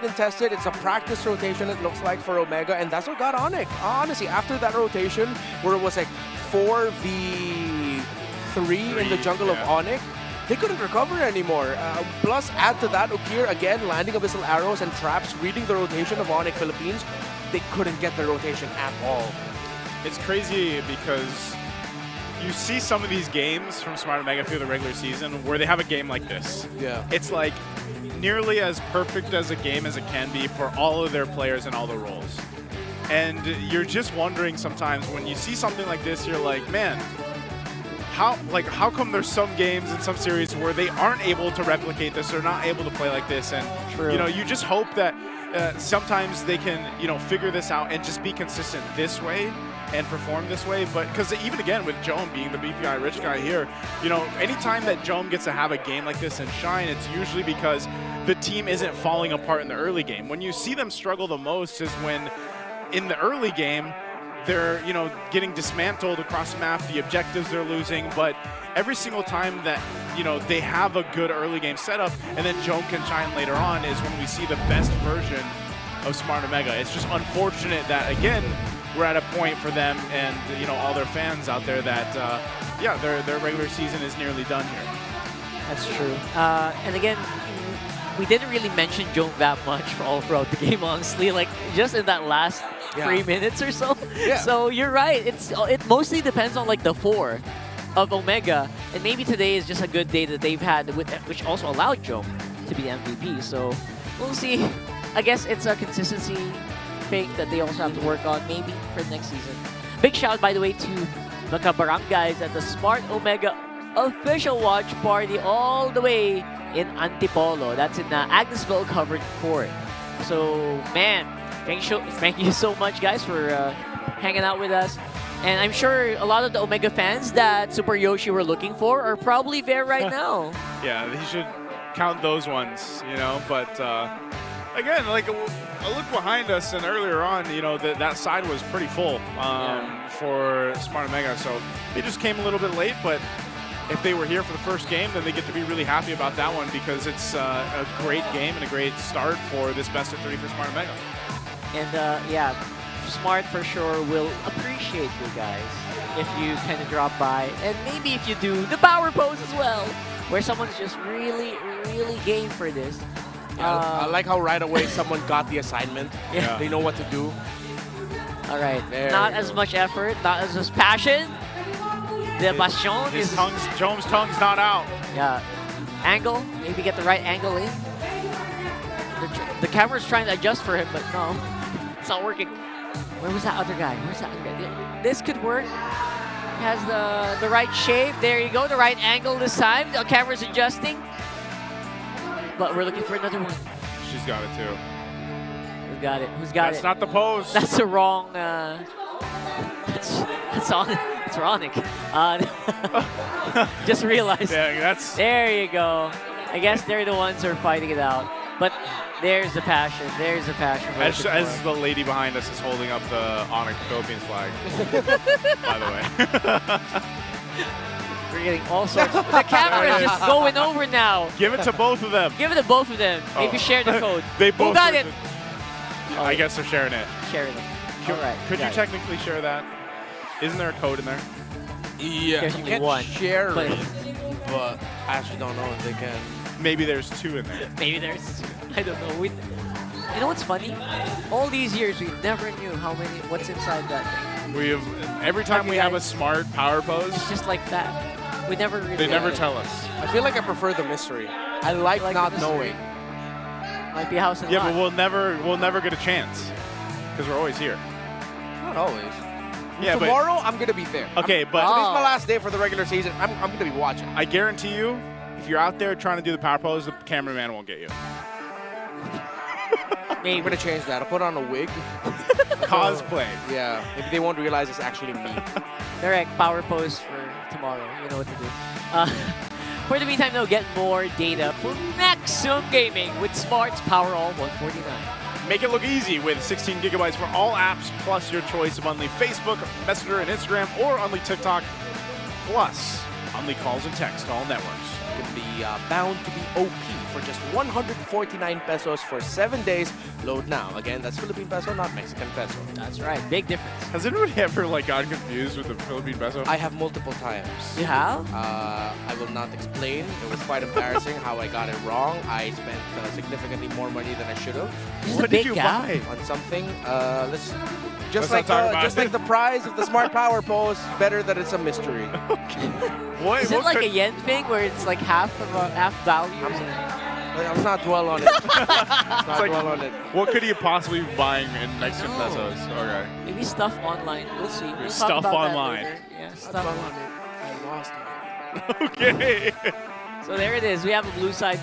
and tested. It's a practice rotation, it looks like, for Omega, and that's what got Onic. Honestly, after that rotation, where it was like 4v3 in the jungle of Onic, they couldn't recover anymore. Plus, add to that, Ukir again landing Abyssal Arrows and traps, reading the rotation of Onic Philippines. They couldn't get the rotation at all. It's crazy because you see some of these games from Smart Omega through the regular season where they have a game like this. Yeah. It's like nearly as perfect as a game as it can be for all of their players and all the roles. And you're just wondering sometimes when you see something like this, you're like, man, how come there's some games in some series where they aren't able to replicate this or not able to play like this? And True. you know, you just hope that sometimes they can, you know, figure this out and just be consistent this way and perform this way. But because even again with Jome being the BPI rich guy here, you know, anytime that Jome gets to have a game like this and shine, it's usually because the team isn't falling apart in the early game. When you see them struggle the most is when in the early game they're, you know, getting dismantled across the map, the objectives they're losing, but every single time that, you know, they have a good early game setup and then Jome can shine later on is when we see the best version of Smart Omega. It's just unfortunate that, again, we're at a point for them and, you know, all their fans out there that, yeah, their regular season is nearly done here. That's true. And again, we didn't really mention Jome that much for all throughout the game, honestly. Like, just in that last 3 minutes or so. Yeah. So you're right. It mostly depends on like the 4 of Omega, and maybe today is just a good day that they've had, which also allowed Jome to be the MVP. So we'll see. I guess it's a consistency fake that they also have to work on maybe for the next season. Big shout, by the way, to the Kabarangays at the Smart Omega official watch party all the way in Antipolo. That's in Agnesville covered court. So, man, thank you so much, guys, for hanging out with us. And I'm sure a lot of the Omega fans that Super Yoshi were looking for are probably there right now. Yeah, he should count those ones, you know, but again, like a look behind us and earlier on, you know, that side was pretty full for Smart Omega, so they just came a little bit late, but if they were here for the first game, then they get to be really happy about that one because it's a great game and a great start for this best of 3 for Smart Omega. And yeah, Smart for sure will appreciate you guys if you kind of drop by, and maybe if you do the power pose as well, where someone's just really, really game for this. I like how right away someone got the assignment. Yeah. They know what to do. All right, There not you as go. much effort, not as much passion. The bastion is... Jome's tongue's not out. Yeah. Angle, maybe get the right angle in. The camera's trying to adjust for him, but no, it's not working. Where was that other guy? Where's that other guy? This could work. He has the right shape. There you go, the right angle this time. The camera's adjusting. But we're looking for another one. She's got it too. Who's got it? Who's got it? That's not the pose. That's the wrong. That's on. It's Onic. Just realized. Yeah, that's. There you go. I guess they're the ones who are fighting it out. But there's the passion. There's the passion. As the lady behind us is holding up the Onic Philippines flag, by the way. We're getting all sorts. The camera is just going over now. Give it to both of them. Give it to both of them. Maybe Oh. share the code. They Who both got were it? the- I guess they're sharing it. Sharing it. Could, All right. could you got it. technically share that? Isn't there a code in there? Yeah, There's you only can't one, share but- it, but I actually don't know if they can. Maybe there's 2 in there. Maybe there's. I don't know. You know what's funny? All these years, we never knew what's inside that thing. We have every time we have a smart power pose. It's just like that. We never really. They never knew. tell us. I feel like I prefer the mystery. I like the not mystery. knowing. Might be a house and Yeah, lot. but we'll never get a chance because we're always here. Not always. Yeah, but Tomorrow, I'm going to be there. Okay, but- Today's my last day for the regular season. I'm going to be watching. I guarantee you, if you're out there trying to do the power pose, the cameraman won't get you. Maybe. I'm going to change that. I'll put on a wig. Cosplay. Yeah. Maybe they won't realize it's actually me. Direct power pose for tomorrow. You know what to do. For the meantime, though, get more data for Maximum Gaming with Smart's Power All 149. Make it look easy with 16 gigabytes for all apps, plus your choice of only Facebook, Messenger, and Instagram, or only TikTok, plus only calls and text to all networks. You can be bound to be OP for just 149 49 pesos for 7 days. Load now. Again, that's Philippine peso, not Mexican peso. That's right. Big difference. Has anybody ever like gotten confused with the Philippine peso? I have multiple times. You have? I will not explain. It was quite embarrassing how I got it wrong. I spent significantly more money than I should have. What did you buy? On something. Let's Let's not talk about like the prize of the Smart Power pose. Better that it's a mystery. Is it like a yen thing where it's like half value? Let's not dwell on it. Dwell on it. What could you possibly be buying in Mexican pesos? Okay. Maybe stuff online. We'll see. We'll Stuff talk about online. That later. Yeah, stuff online. I lost money. Okay. So there it is. We have a blue side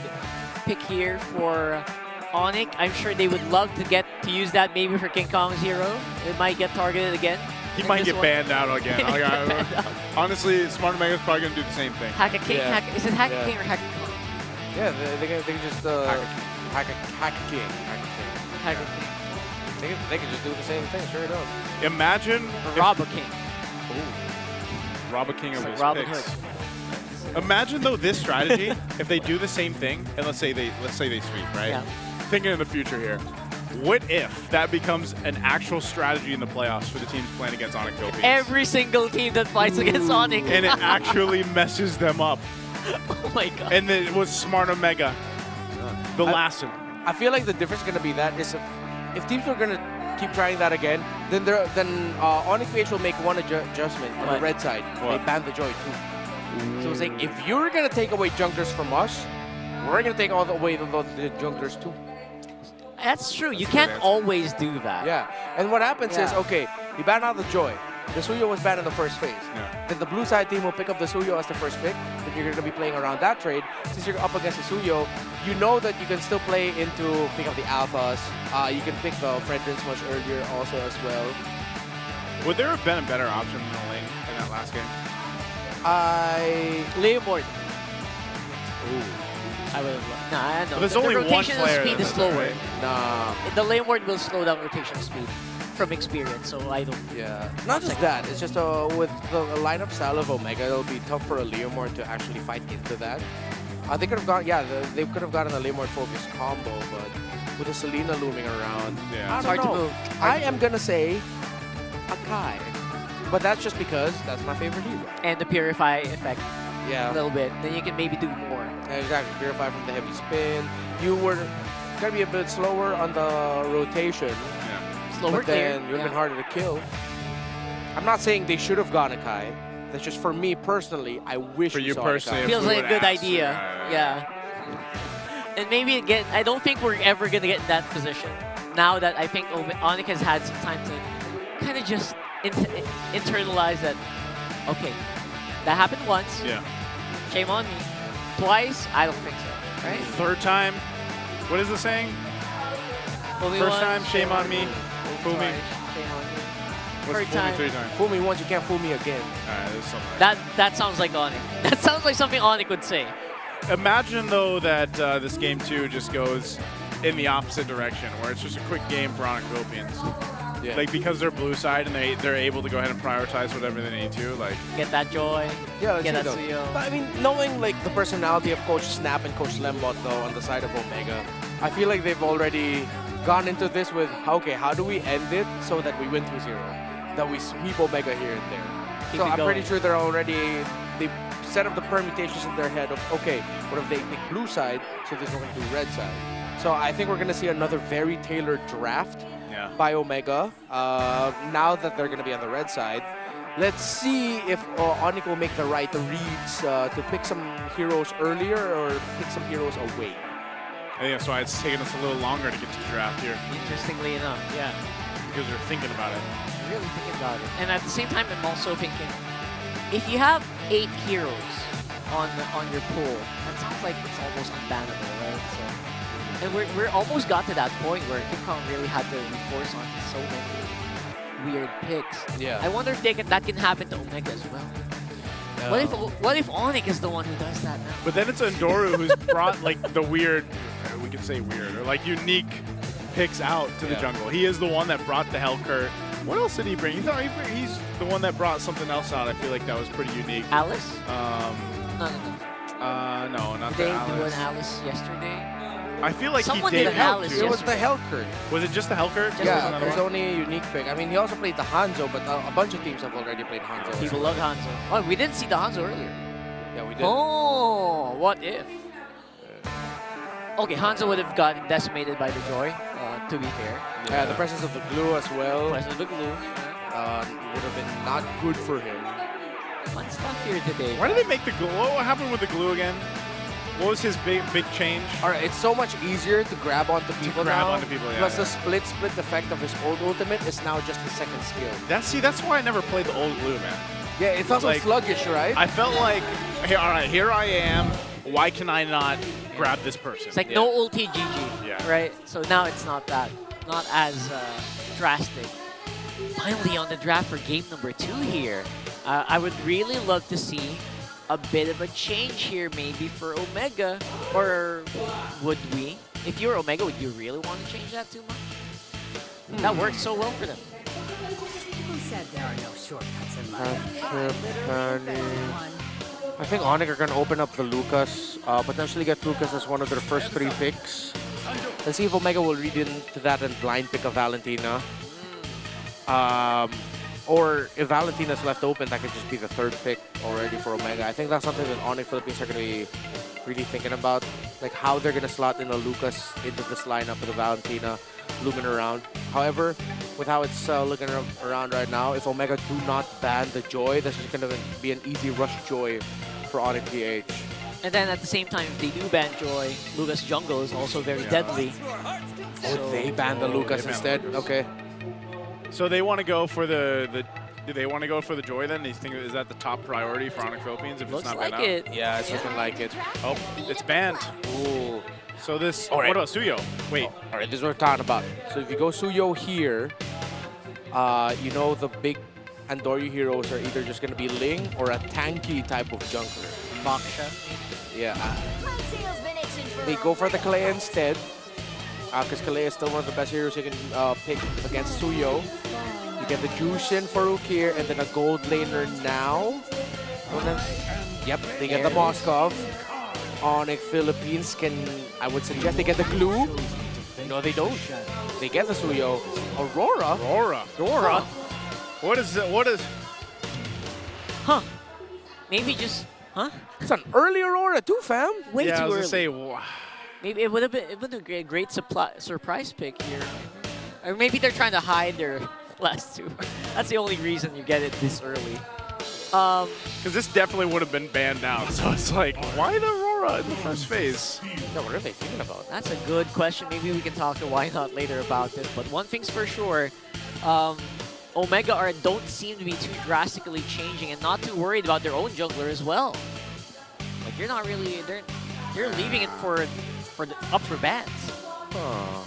pick here for Onic. I'm sure they would love to get to use that maybe for King Kong's hero. It might get targeted again. He might get banned out again. Honestly, Smart Omega's probably going to do the same thing. Hack a King? Yeah. Is it Hack a King or Hack a Kong? Yeah, they can just hack a king. Hack a King. They can just do the same thing, sure enough. Imagine Rob a King. Rob a King of his Robin picks. Hood. Imagine though this strategy, if they do the same thing, and let's say they sweep, right? Yeah. Thinking in the future here. What if that becomes an actual strategy in the playoffs for the teams playing against Onic Philippines? Every single team that fights against Onic. And it actually messes them up. Oh my god. And then it was Smart Omega. The last one. I feel like the difference is going to be that is if teams are going to keep trying that again, then Onic PH will make one adjustment on the red side. They ban the Joy too. So it's like, if you're going to take away junglers from us, we're going to take away the junglers too. That's true. You can't always do that. Yeah. And what happens is, okay, you ban out the Joy. The Suyo was banned in the first phase. Yeah. Then the blue side team will pick up the Suyo as the first pick. Then you're going to be playing around that trade. Since you're up against the Suyo, you know that you can still play into pick up the Alphas. You can pick the Fredrins much earlier also as well. Would there have been a better option than the lane in that last game? Leomord. I would have loved. Nah, I know. But there's only one rotation player speed is that slower. right? Nah. The lane ward will slow down rotation speed from experience, so I don't. Yeah. Not just that. It's just with the lineup style of Omega, it'll be tough for a Leomord to actually fight into that. They could have gone. Yeah, they could have gotten a Leomord focused combo, but with a Selena looming around, yeah, it's hard to move. I am gonna say Akai, but that's just because that's my favorite hero. And the Purify effect. Yeah. A little bit. Then you can maybe do more. Yeah, exactly. Purify from the heavy spin. You were gonna be a bit slower on the rotation. Yeah. Slower but then you've been harder to kill. I'm not saying they should have gone Akai. That's just for me personally. I wish for we you saw personally, Akai. Feels like a good idea. Yeah. And maybe again, I don't think we're ever gonna get in that position. Now that I think Onic has had some time to kind of just internalize that. Okay, that happened once. Yeah. Shame on me. Twice? I don't think so. Right? Third time. What is the saying? Fool me First once, time, shame on me. Fool me. Twice, shame on me. What's Third fool me time. 3 times? Fool me once, you can't fool me again. Alright, there's something like That sounds like Onic. That sounds like something Onic would say. Imagine though that this game 2 just goes in the opposite direction, where it's just a quick game for Onic Philippines. Yeah. Like because they're blue side and they're able to go ahead and prioritize whatever they need to. Like Get that joy. Yeah, Get that let's see though. Suyo. But I mean, knowing like the personality of Coach Snap and Coach Lembot though on the side of Omega, I feel like they've already gone into this with, okay, how do we end it so that we win 2-0? That we sweep Omega here and there. Keep So it I'm pretty going. sure they've set up the permutations in their head of, okay, what if they pick blue side, so this we're going to do red side. So I think we're going to see another very tailored draft by Omega now that they're going to be on the red side. Let's see if Onic will make the right reads to pick some heroes earlier or pick some heroes away. I think that's why it's taken us a little longer to get to the draft here. Interestingly enough, yeah. Because they're thinking about it. Really thinking about it. And at the same time, I'm also thinking, if you have 8 heroes on your pool, that sounds like it's almost unbannable, right? So, and we're almost got to that point where King Kong really had to enforce on so many weird picks. Yeah. I wonder if that can happen to Omega as well. What if Onic is the one who does that now? But then it's Endoru who's brought like the weird, we could say weird, or like unique picks out to the jungle. He is the one that brought the Hellcurt. What else did he bring? He's the one that brought something else out. I feel like that was pretty unique. Alice? No, No, not Did the they Alice. do an Alice yesterday? I feel like Someone he did did Alice too. It was the Hellkirk. Was it just the Hellkirk? Yeah, there's only a unique pick. I mean, he also played the Hanzo, but a bunch of teams have already played Hanzo. People love Hanzo. Oh, we didn't see the Hanzo earlier. Yeah, we did. Oh, what if? Okay, Hanzo would have gotten decimated by the Joy, to be fair. Yeah, the presence of the glue as well. Presence of the glue. Would have been not good for him. Fun stuff here today. Why did they make the glue? What happened with the glue again? What was his big change? All right, it's so much easier to grab onto people now. Onto people, yeah, Plus yeah. the split effect of his old ultimate is now just his second skill. That's why I never played the old glue, man. Yeah, it felt like, so sluggish, right? I felt like, hey, all right, here I am. Why can I not grab this person? It's like no ulti GG, right? So now it's not as drastic. Finally on the draft for game number 2 here. I would really love to see a bit of a change here maybe for Omega, or would we? If you're Omega, would you really want to change that too much? That worked so well for them. Who said there are no shortcuts in life? I think Onic are going to open up the Lucas, potentially get Lucas as one of their first 3 picks. Let's see if Omega will read into that and blind pick a Valentina. Or if Valentina's left open, that could just be the 3rd pick already for Omega. I think that's something that Onic Philippines are going to be really thinking about. Like how they're going to slot in a Lucas into this lineup with a Valentina looming around. However, with how it's looking around right now, if Omega do not ban the Joy, that's just going to be an easy rush Joy for Onic PH. And then at the same time, if they do ban Joy, Lucas Jungle is also very deadly. Oh, they ban the Lucas instead? Okay. So they want to go for the do they want to go for the Joy then? Do you think is that the top priority for Onic Philippines if Looks it's not like banned it. out? Yeah, it's looking like it. Oh, it's banned. Ooh. So this, All right. what about Suyo? Wait. All right, this is what we're talking about. So if you go Suyo here, you know the big Andoryu heroes are either just going to be Ling or a tanky type of jungler. Baksha. Yeah. They go for the Kalea instead, because Kalea is still one of the best heroes you can pick against Suyo. You get the Jushin Farouk here, and then a gold laner now. Yep, they get the Moskov. Onic Philippines can, I would suggest they get the glue. No, they don't. They get the Suyo. Aurora? Aurora. What is it? What is... Huh. Maybe just, huh? It's an early Aurora too, fam. Way yeah, too I was early. gonna say, wow. Maybe it would have been a great surprise pick here. Or maybe they're trying to hide their last 2. That's the only reason you get it this early. Because this definitely would have been banned now. So it's like, why the Aurora in the first phase? No, what are they thinking about? That's a good question. Maybe we can talk to Why Not later about this. But one thing's for sure, Omega don't seem to be too drastically changing and not too worried about their own jungler as well. Like you're not really, they're leaving it up for bans. Huh.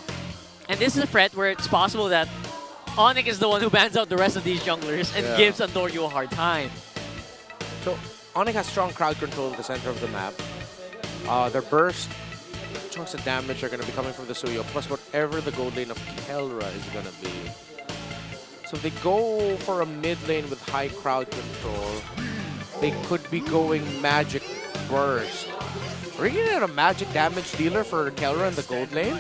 And this is a threat where it's possible that Onic is the one who bans out the rest of these junglers and gives Andoryu a hard time. So Onic has strong crowd control at the center of the map. Their burst chunks of damage are going to be coming from the Suyo, plus whatever the gold lane of Kelra is going to be. So if they go for a mid lane with high crowd control, they could be going Magic Burst. Are we getting a magic damage dealer for Kelra in the gold lane?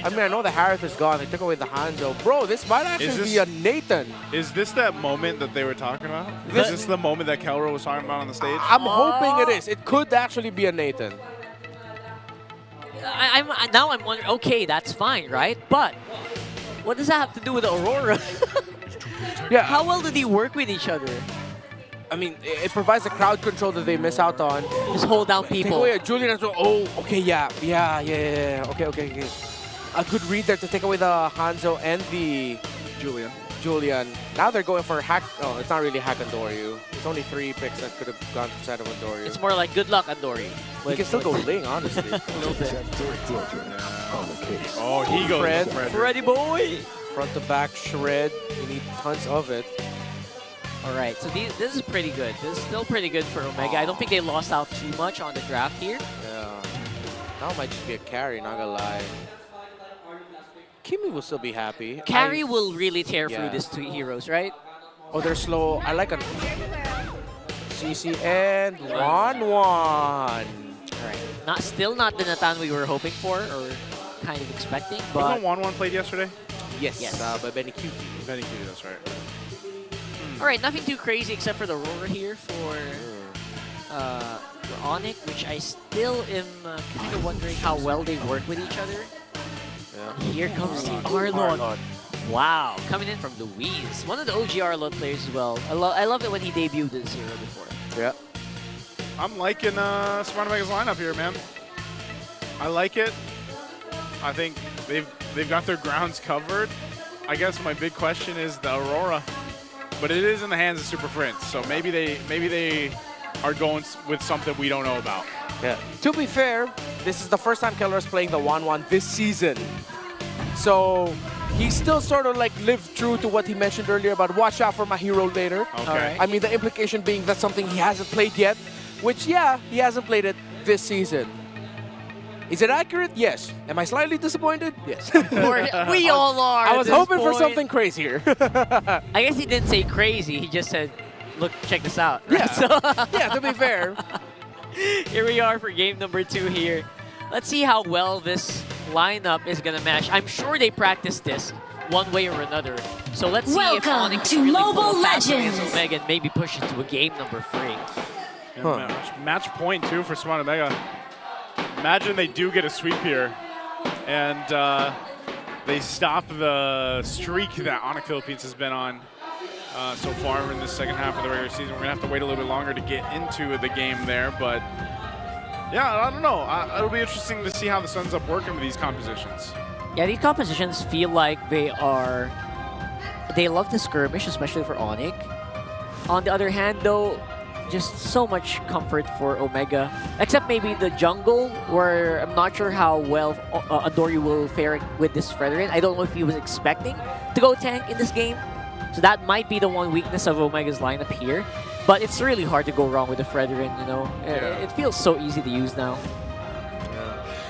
I mean, I know the Harith is gone. They took away the Hanzo. Bro, this might actually be a Nathan. Is this that moment that they were talking about? Is this the moment that Kelra was talking about on the stage? I'm hoping it is. It could actually be a Nathan. Now I'm wondering, okay, that's fine, right? But what does that have to do with Aurora? Yeah. How well do they work with each other? I mean, it provides the crowd control that they miss out on. Just hold down people. Take away Julian as well. Oh, okay, yeah. Okay. A good read there to take away the Hanzo and the Julian. Now they're going for hack. Oh, it's not really hack Andoryu. It's only 3 picks that could have gone inside of Andoryu. It's more like good luck, Andoryu. He can still go Ling, honestly. A little bit. Oh, he goes Fred. Freddy boy. Front to back shred. You need tons of it. All right, so this is pretty good. This is still pretty good for Omega. I don't think they lost out too much on the draft here. Yeah. Now it might just be a carry, not gonna lie. Kimi will still be happy. Carry will really tear through these 2 heroes, right? Oh, they're slow. I like a CC and 1-1. All right. Still not the Natan we were hoping for or kind of expecting, but... Wasn't 1-1 played yesterday? Yes, Yes. by Benny Q. Benny Q, that's right. All right, nothing too crazy except for the Aurora here for Onic, which I still am kind of wondering how well they work with each other. Yeah. Here comes the Arlon. Wow, coming in from Louise. One of the OG Arlon players as well. I love it when he debuted in Zero before. Yeah. I'm liking Smart Omega's lineup here, man. I like it. I think they've got their grounds covered. I guess my big question is the Aurora, but it is in the hands of Super Prince, so maybe they are going with something we don't know about. Yeah. To be fair, this is the first time Keller is playing the 1-1 this season, so he still sort of like lived true to what he mentioned earlier about watch out for my hero later. Okay. I mean, the implication being that's something he hasn't played yet, which yeah, he hasn't played it this season. Is it accurate? Yes. Am I slightly disappointed? Yes. We all are. I was hoping for something crazier. I guess he didn't say crazy. He just said, look, check this out. Yeah. So Yeah, to be fair. here we are for game number 2 here. Let's see how well this lineup is going to mesh. I'm sure they practiced this one way or another. So let's see if Welcome Onic to can really Mobile pull a fast one against Legends. Omega and maybe push into a game number 3. Yeah, match point, too, for Smart Omega. Imagine they do get a sweep here, and they stop the streak that Onic Philippines has been on so far in the second half of the regular season. We're going to have to wait a little bit longer to get into the game there, but yeah, I don't know. It'll be interesting to see how the Suns up working with these compositions. Yeah, these compositions feel like they love the skirmish, especially for Onic. On the other hand, though, just so much comfort for Omega, except maybe the jungle, where I'm not sure how well Adori will fare with this Fredrin. I don't know if he was expecting to go tank in this game, so that might be the one weakness of Omega's lineup here. But it's really hard to go wrong with the Fredrin, you know? Yeah. It feels so easy to use now.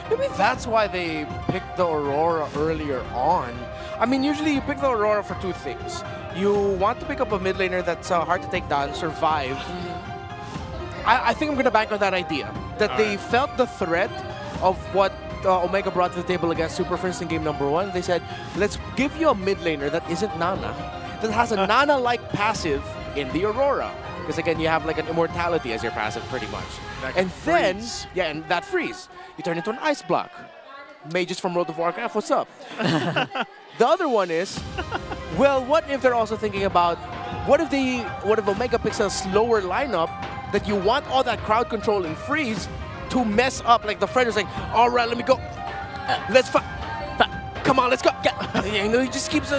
Maybe that's why they picked the Aurora earlier on. I mean, usually you pick the Aurora for 2 things. You want to pick up a mid laner that's hard to take down, survive. I think I'm going to bank on that idea. That they felt the threat of what Omega brought to the table against Super Prince in game number 1. They said, let's give you a mid laner that isn't Nana, that has a Nana-like passive in the Aurora. Because again, you have like an immortality as your passive pretty much. And then, yeah, and that freeze. You turn into an ice block. Mages from World of Warcraft, what's up? The other one is, well, what if they're also thinking about, what if Omega picks a slower lineup that you want all that crowd control and freeze to mess up, like the friend is like, all right, let me go. Let's come on, let's go. You know, he just keeps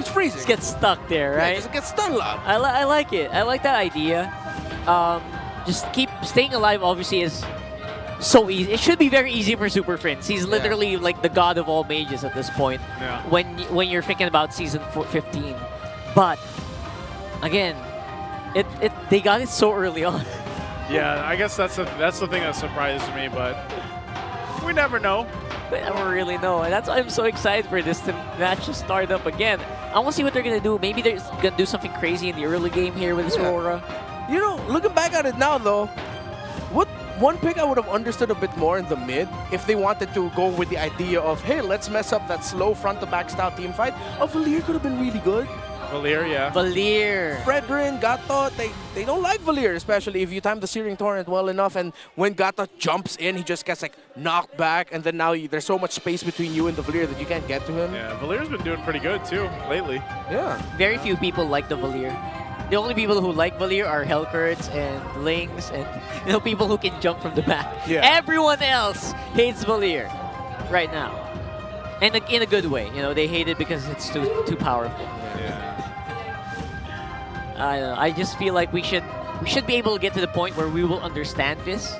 freezing. Just get stuck there, right? Yeah, just get stun locked. I like it. I like that idea. Just keep staying alive, obviously, is so easy. It should be very easy for Super Prince. He's literally like the god of all mages at this point. Yeah. When you're thinking about season 15, but again, they got it so early on. Yeah, I guess that's the thing that surprises me, but we never know. We never really know, and that's why I'm so excited for this match to start up again. I want to see what they're gonna do. Maybe they're gonna do something crazy in the early game here with this Aurora. You know, looking back at it now, though, what one pick I would have understood a bit more in the mid if they wanted to go with the idea of, hey, let's mess up that slow front-to-back style team fight. A Valir could have been really good. Valir, yeah. Valir. Fredrin, Gato, they don't like Valir, especially if you time the Searing Torrent well enough, and when Gato jumps in, he just gets like knocked back, and then now there's so much space between you and the Valir that you can't get to him. Yeah, Valir's been doing pretty good too lately. Yeah. Very few people like the Valir. The only people who like Valir are Hellcurts and Lings and people who can jump from the back. Yeah. Everyone else hates Valir right now. And in a good way. You know, they hate it because it's too powerful. Yeah. I don't know. I just feel like we should be able to get to the point where we will understand this.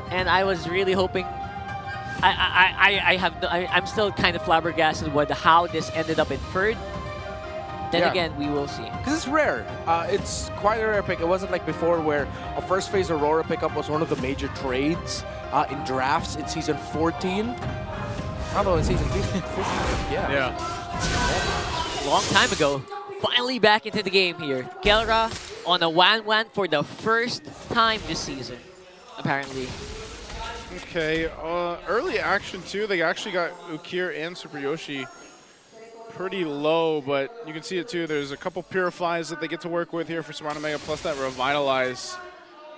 And I was really hoping. I'm still kind of flabbergasted with how this ended up in third. Then again, we will see. Because it's rare. It's quite a rare pick. It wasn't like before where a first phase Aurora pickup was one of the major trades in drafts in season 14. I don't know, in season 15. Yeah. Long time ago. Finally back into the game here. Kelra on a 1-1 for the first time this season, apparently. Okay, early action too. They actually got Ukir and Super Yoshi pretty low, but you can see it too. There's a couple purifies that they get to work with here for Smart Omega, plus that revitalize.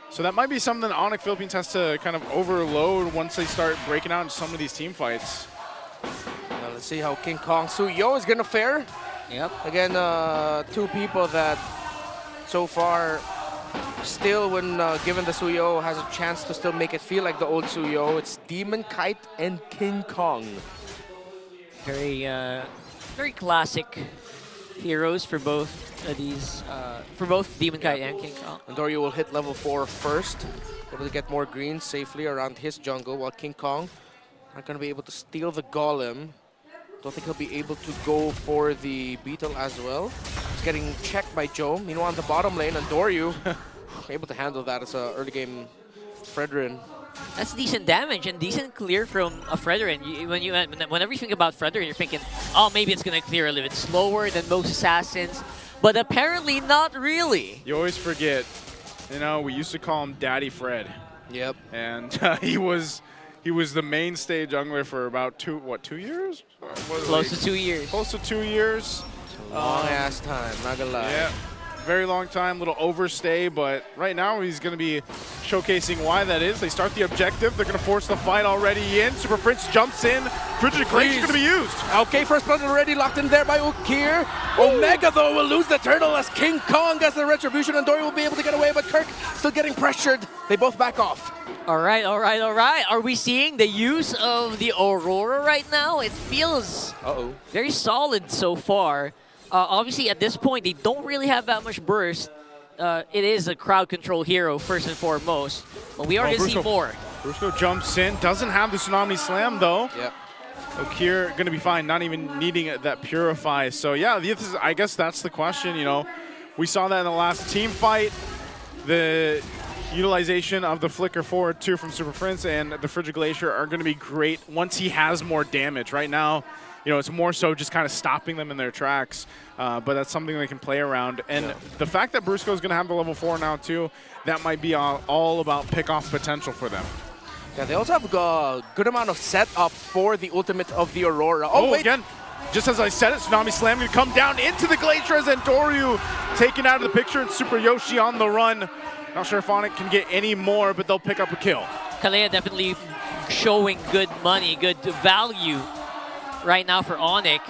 So that might be something that Onic Philippines has to kind of overload once they start breaking out in some of these team fights. Now let's see how King Kong Suyo is gonna fare. Yep. Again, two people that so far still, when given the Suyo, has a chance to still make it feel like the old Suyo. It's Demon Kite and King Kong. Very classic heroes for both these, for both Demon Kite and King Kong. Andorio will hit level 4 first, able to get more greens safely around his jungle, while King Kong not going to be able to steal the Golem. Don't think he'll be able to go for the Beetle as well. He's getting checked by Joe. Meanwhile, on the bottom lane, Andorio able to handle that as an early game Fredrin. That's decent damage and decent clear from a Fredrin. Whenever you think about Fredrin, you're thinking, oh, maybe it's going to clear a little bit slower than most assassins. But apparently not really. You always forget, you know, we used to call him Daddy Fred. Yep. And he was the mainstay jungler for about 2 years? Close to 2 years. Close to 2 years. Long ass time, not gonna lie. Yeah, very long time, little overstay, but right now he's gonna be showcasing why that is. They start the objective, they're gonna force the fight already in. Super Prince jumps in, Frigid Glacier is gonna be used. Okay, first blood already locked in there by Ukir. Omega though will lose the turtle as King Kong gets the retribution, and Dory will be able to get away, but Kirk still getting pressured. They both back off. All right. Are we seeing the use of the Aurora right now? It feels very solid so far. Obviously, at this point, they don't really have that much burst. It is a crowd control hero, first and foremost. But we are going to see more. Brusco jumps in, doesn't have the Tsunami Slam, though. Yep. Okir going to be fine, not even needing that Purify. So, yeah, I guess that's the question, you know. We saw that in the last team fight. The utilization of the Flicker forward, too, from Super Prince and the Frigid Glacier are going to be great once he has more damage. Right now, you know, it's more so just kind of stopping them in their tracks, but that's something they can play around. And the fact that Brusco is going to have the level 4 now, too, that might be all about pick-off potential for them. Yeah, they also have a good amount of setup for the ultimate of the Aurora. Oh, wait. Again, just as I said it, Tsunami Slam going to come down into the Glacier as Endoryu taken out of the picture, and Super Yoshi on the run. Not sure if Onic can get any more, but they'll pick up a kill. Kalea definitely showing good money, good value right now for Onic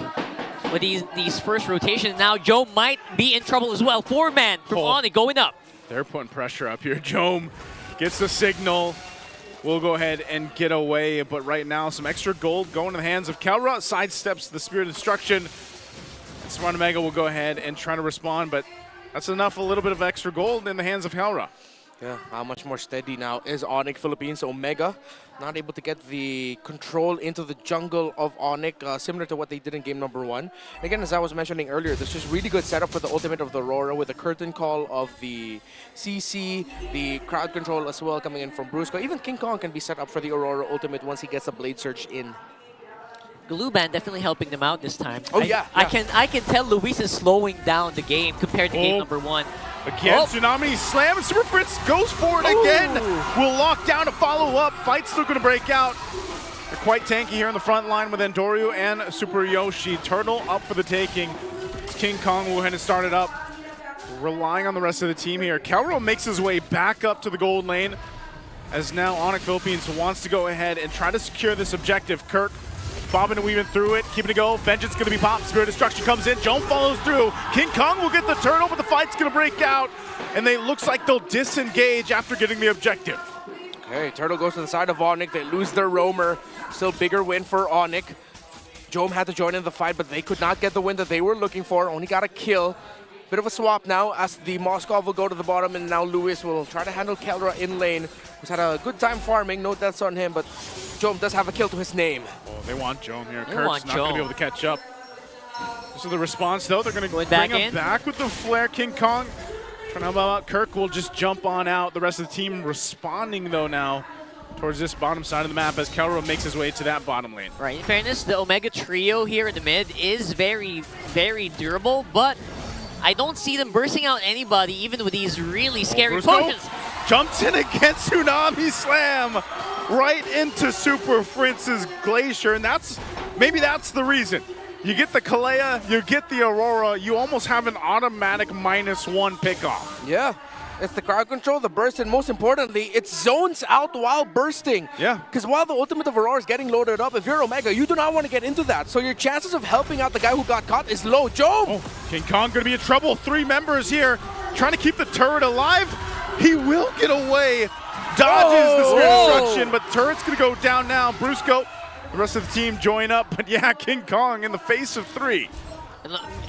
with these first rotations. Now Joe might be in trouble as well. 4-man from Onic going up. They're putting pressure up here. Jome gets the signal. We'll go ahead and get away, but right now some extra gold going in the hands of Kelra. Sidesteps the Spirit of Destruction. Smart Omega will go ahead and try to respond, but that's enough, a little bit of extra gold in the hands of Kelra. Yeah, how much more steady now is Onic Philippines. Omega not able to get the control into the jungle of Onic, similar to what they did in game number 1. Again, as I was mentioning earlier, this is really good setup for the ultimate of the Aurora with the curtain call of the CC, the crowd control as well coming in from Brusco. Even King Kong can be set up for the Aurora ultimate once he gets the Blade Surge in. Galuban definitely helping them out this time. Oh, yeah. I can tell Luis is slowing down the game compared to game number 1. Again, Tsunami Slam, and Super Prince goes for it again. Will lock down a follow-up. Fight's still going to break out. They're quite tanky here in the front line with Endoryu and Super Yoshi. Turtle up for the taking. King Kong will go ahead and start it up. Relying on the rest of the team here. Kelro makes his way back up to the gold lane, as now Onic Philippines wants to go ahead and try to secure this objective. Kirk bobbing and weaving through it, keeping it go. Vengeance going to be popped. Spirit Destruction comes in. Joan follows through. King Kong will get the turtle, but the fight's going to break out, and they looks like they'll disengage after getting the objective. Okay, turtle goes to the side of Onic. They lose their roamer. Still bigger win for Onic. Jome had to join in the fight, but they could not get the win that they were looking for. Only got a kill. Bit of a swap now as the Moskov will go to the bottom, and now Lewis will try to handle Kelra in lane, who's had a good time farming. No deaths on him, but Jome does have a kill to his name. Oh, they want Jome here. Kirk's not going to be able to catch up. This is the response, though. They're going to bring him back with the flare. King Kong trying to help out. Kirk will just jump on out. The rest of the team responding, though, now towards this bottom side of the map as Kelro makes his way to that bottom lane. Right. In fairness, the Omega trio here in the mid is very, very durable, but I don't see them bursting out anybody, even with these really scary potions. Jumps in against Tsunami Slam. right into Super Prince's Glacier, and maybe that's the reason. You get the Kalea, you get the Aurora, you almost have an automatic -1 pickoff. Yeah. It's the crowd control, the burst, and most importantly, it zones out while bursting. Yeah. Because while the ultimate of Aurora is getting loaded up, if you're Omega, you do not want to get into that. So your chances of helping out the guy who got caught is low. Joe! Oh, King Kong going to be in trouble. 3 members here trying to keep the turret alive. He will get away. Dodges the Spear Destruction, but turret's going to go down now. Brusco, the rest of the team join up. But yeah, King Kong in the face of 3.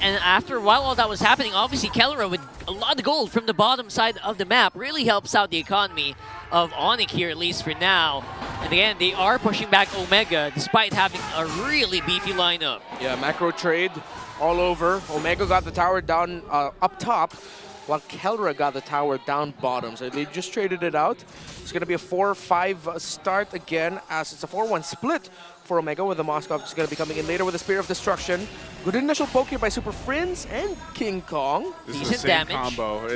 And after a while, all that was happening, obviously Kellera with a lot of gold from the bottom side of the map really helps out the economy of Onic here, at least for now. And again, they are pushing back Omega despite having a really beefy lineup. Yeah, macro trade all over. Omega got the tower down up top, while Kellera got the tower down bottom. So they just traded it out. It's going to be a 4-5 start again, as it's a 4-1 split for Omega, with the Moskov is going to be coming in later with the Spear of Destruction. Good initial poke here by Super Prince and King Kong. This is the same combo.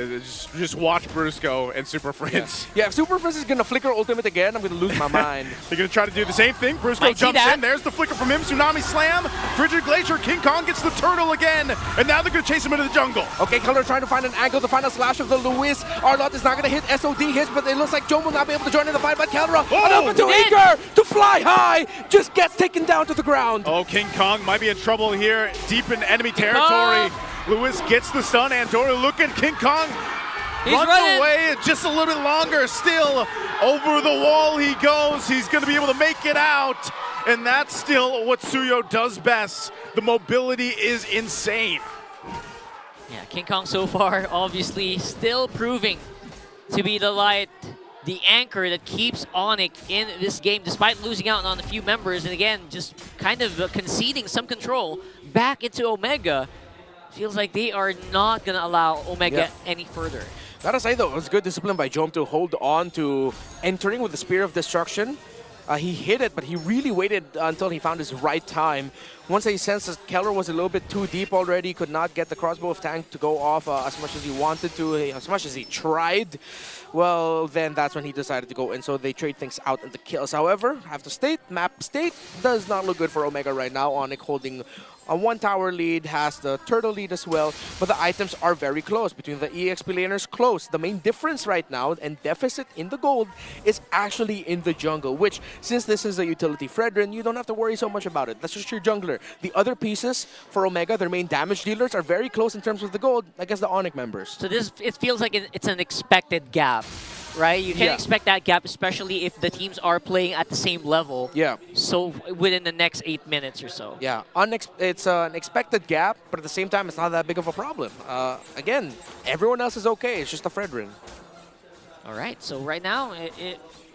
Just watch Brusco and Super Prince. Yeah, if Super Prince is going to flicker ultimate again, I'm going to lose my mind. They're going to try to do the same thing. Brusco jumps in. There's the flicker from him. Tsunami Slam. Frigid Glacier. King Kong gets the turtle again. And now they're going to chase him into the jungle. Okay, Color trying to find an angle. The final slash of the Lewis. Arlott is not going to hit. SOD hits, but it looks like Joe will not be able to join in the fight. But Kellera, another too eager to fly high, just gets taken down to the ground. Oh, King Kong might be in trouble here, deep in enemy territory. Lewis gets the stun. Andorra looking. King Kong runs away just a little bit longer. Still over the wall he goes. He's going to be able to make it out. And that's still what Suyo does best. The mobility is insane. Yeah, King Kong so far obviously still proving to be the light, the anchor that keeps Onic in this game despite losing out on a few members, and again just kind of conceding some control back into Omega. Feels like they are not going to allow Omega any further. Gotta say though, it was good discipline by Jom to hold on to entering with the Spear of Destruction. He hit it, but he really waited until he found his right time. Once he sensed that Keller was a little bit too deep already, could not get the crossbow of tank to go off as much as he wanted to, as much as he tried, well, then that's when he decided to go in. So they trade things out into kills. However, I have to state, map state does not look good for Omega right now. Onic holding a 1 tower lead, has the turtle lead as well, but the items are very close between the EXP laners. Close. The main difference right now and deficit in the gold is actually in the jungle, which since this is a utility Fredrin, you don't have to worry so much about it. That's just your jungler. The other pieces for Omega, their main damage dealers, are very close in terms of the gold against the Onic members. So this, it feels like it's an expected gap, right? You can expect that gap, especially if the teams are playing at the same level. Yeah. So within the next 8 minutes or so. Yeah, it's an expected gap, but at the same time, it's not that big of a problem. Again, everyone else is okay. It's just a Fredrin. All right, so right now,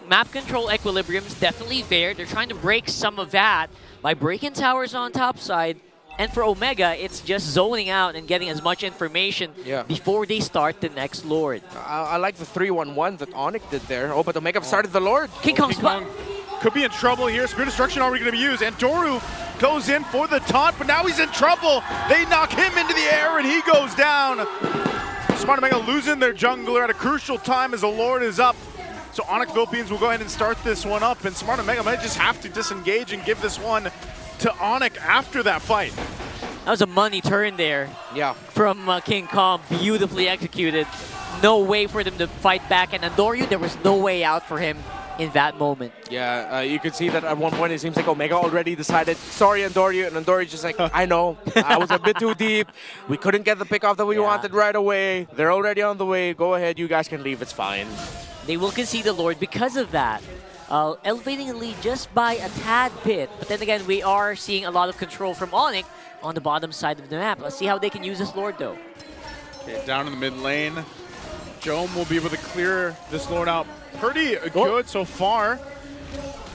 map control equilibrium is definitely there. They're trying to break some of that by breaking towers on top side. And for Omega, it's just zoning out and getting as much information before they start the next Lord. I like the 3-1-1 that Onic did there. Oh, but Omega started the Lord. King Kong's Kong could be in trouble here. Spirit Destruction already going to be used. And Doru goes in for the taunt, but now he's in trouble. They knock him into the air, and he goes down. Smart Omega losing their jungler at a crucial time as the Lord is up. So Onic Philippines will go ahead and start this one up, and Smart Omega might just have to disengage and give this one to Onic after that fight. That was a money turn there. Yeah. From King Kong, beautifully executed. No way for them to fight back, and Andoryu, there was no way out for him in that moment. Yeah, you could see that at one point it seems like Omega already decided, sorry Andoryu, and Andoryu's just like, I know, I was a bit too deep. We couldn't get the pick off that we wanted right away. They're already on the way. Go ahead, you guys can leave, it's fine. They will concede the Lord because of that. Elevating the lead just by a tad bit. But then again, we are seeing a lot of control from Onic on the bottom side of the map. Let's see how they can use this Lord, though. Okay, down in the mid lane. Jome will be able to clear this Lord out pretty good so far.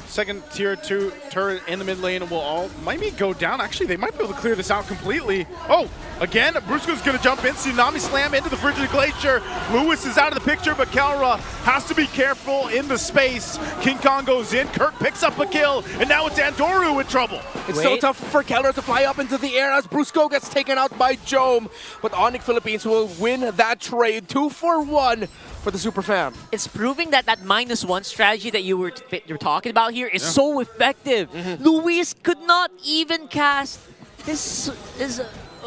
Second tier 2 turret in the mid lane will all maybe go down. Actually, they might be able to clear this out completely. Oh, Again, Brusco's going to jump in. Tsunami slam into the Frigid Glacier. Lewis is out of the picture, but Kelra has to be careful in the space. King Kong goes in. Kirk picks up a kill, and now it's Andoru in trouble. It's so tough for Kelra to fly up into the air as Brusco gets taken out by Jome. But Onic Philippines will win that trade 2-for-1 for the Super Fam. It's proving that that -1 strategy that you're talking about here is so effective. Luis could not even cast his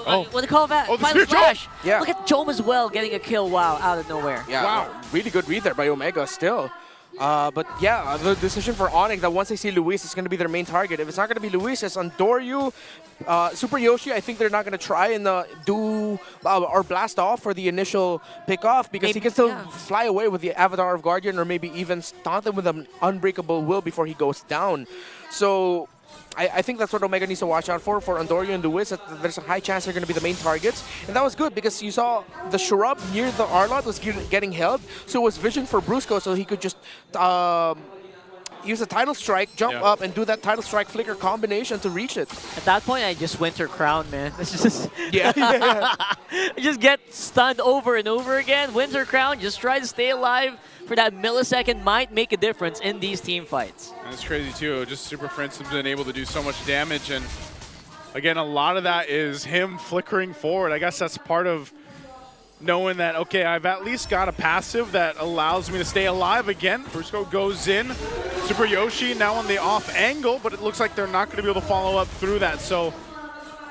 what do you call that? Final Flash. Yeah. Look at Jome as well getting a kill, out of nowhere. Yeah, wow. Really good read there by Omega still. But yeah, the decision for Onic that once they see Luis, it's going to be their main target. If it's not going to be Luis, it's Andoryu. Super Yoshi, I think they're not going to try and do or blast off for the initial pick-off because he can still fly away with the Avatar of Guardian or maybe even taunt him with an Unbreakable Will before he goes down. So I think that's what Omega needs to watch out for Andoryu and Luis. There's a high chance they're going to be the main targets. And that was good because you saw the shrub near the Arlot was getting held. So it was vision for Brusco so he could just use a Tidal Strike, jump up, and do that Tidal Strike Flicker combination to reach it. At that point, I just Winter Crown, man. It's just I just get stunned over and over again. Winter Crown, just try to stay alive for that millisecond might make a difference in these team fights. And it's crazy too, just Super Prince has been able to do so much damage, and again, a lot of that is him flickering forward. I guess that's part of knowing that, okay, I've at least got a passive that allows me to stay alive again. Brusco goes in, Super Yoshi now on the off angle, but it looks like they're not going to be able to follow up through that. So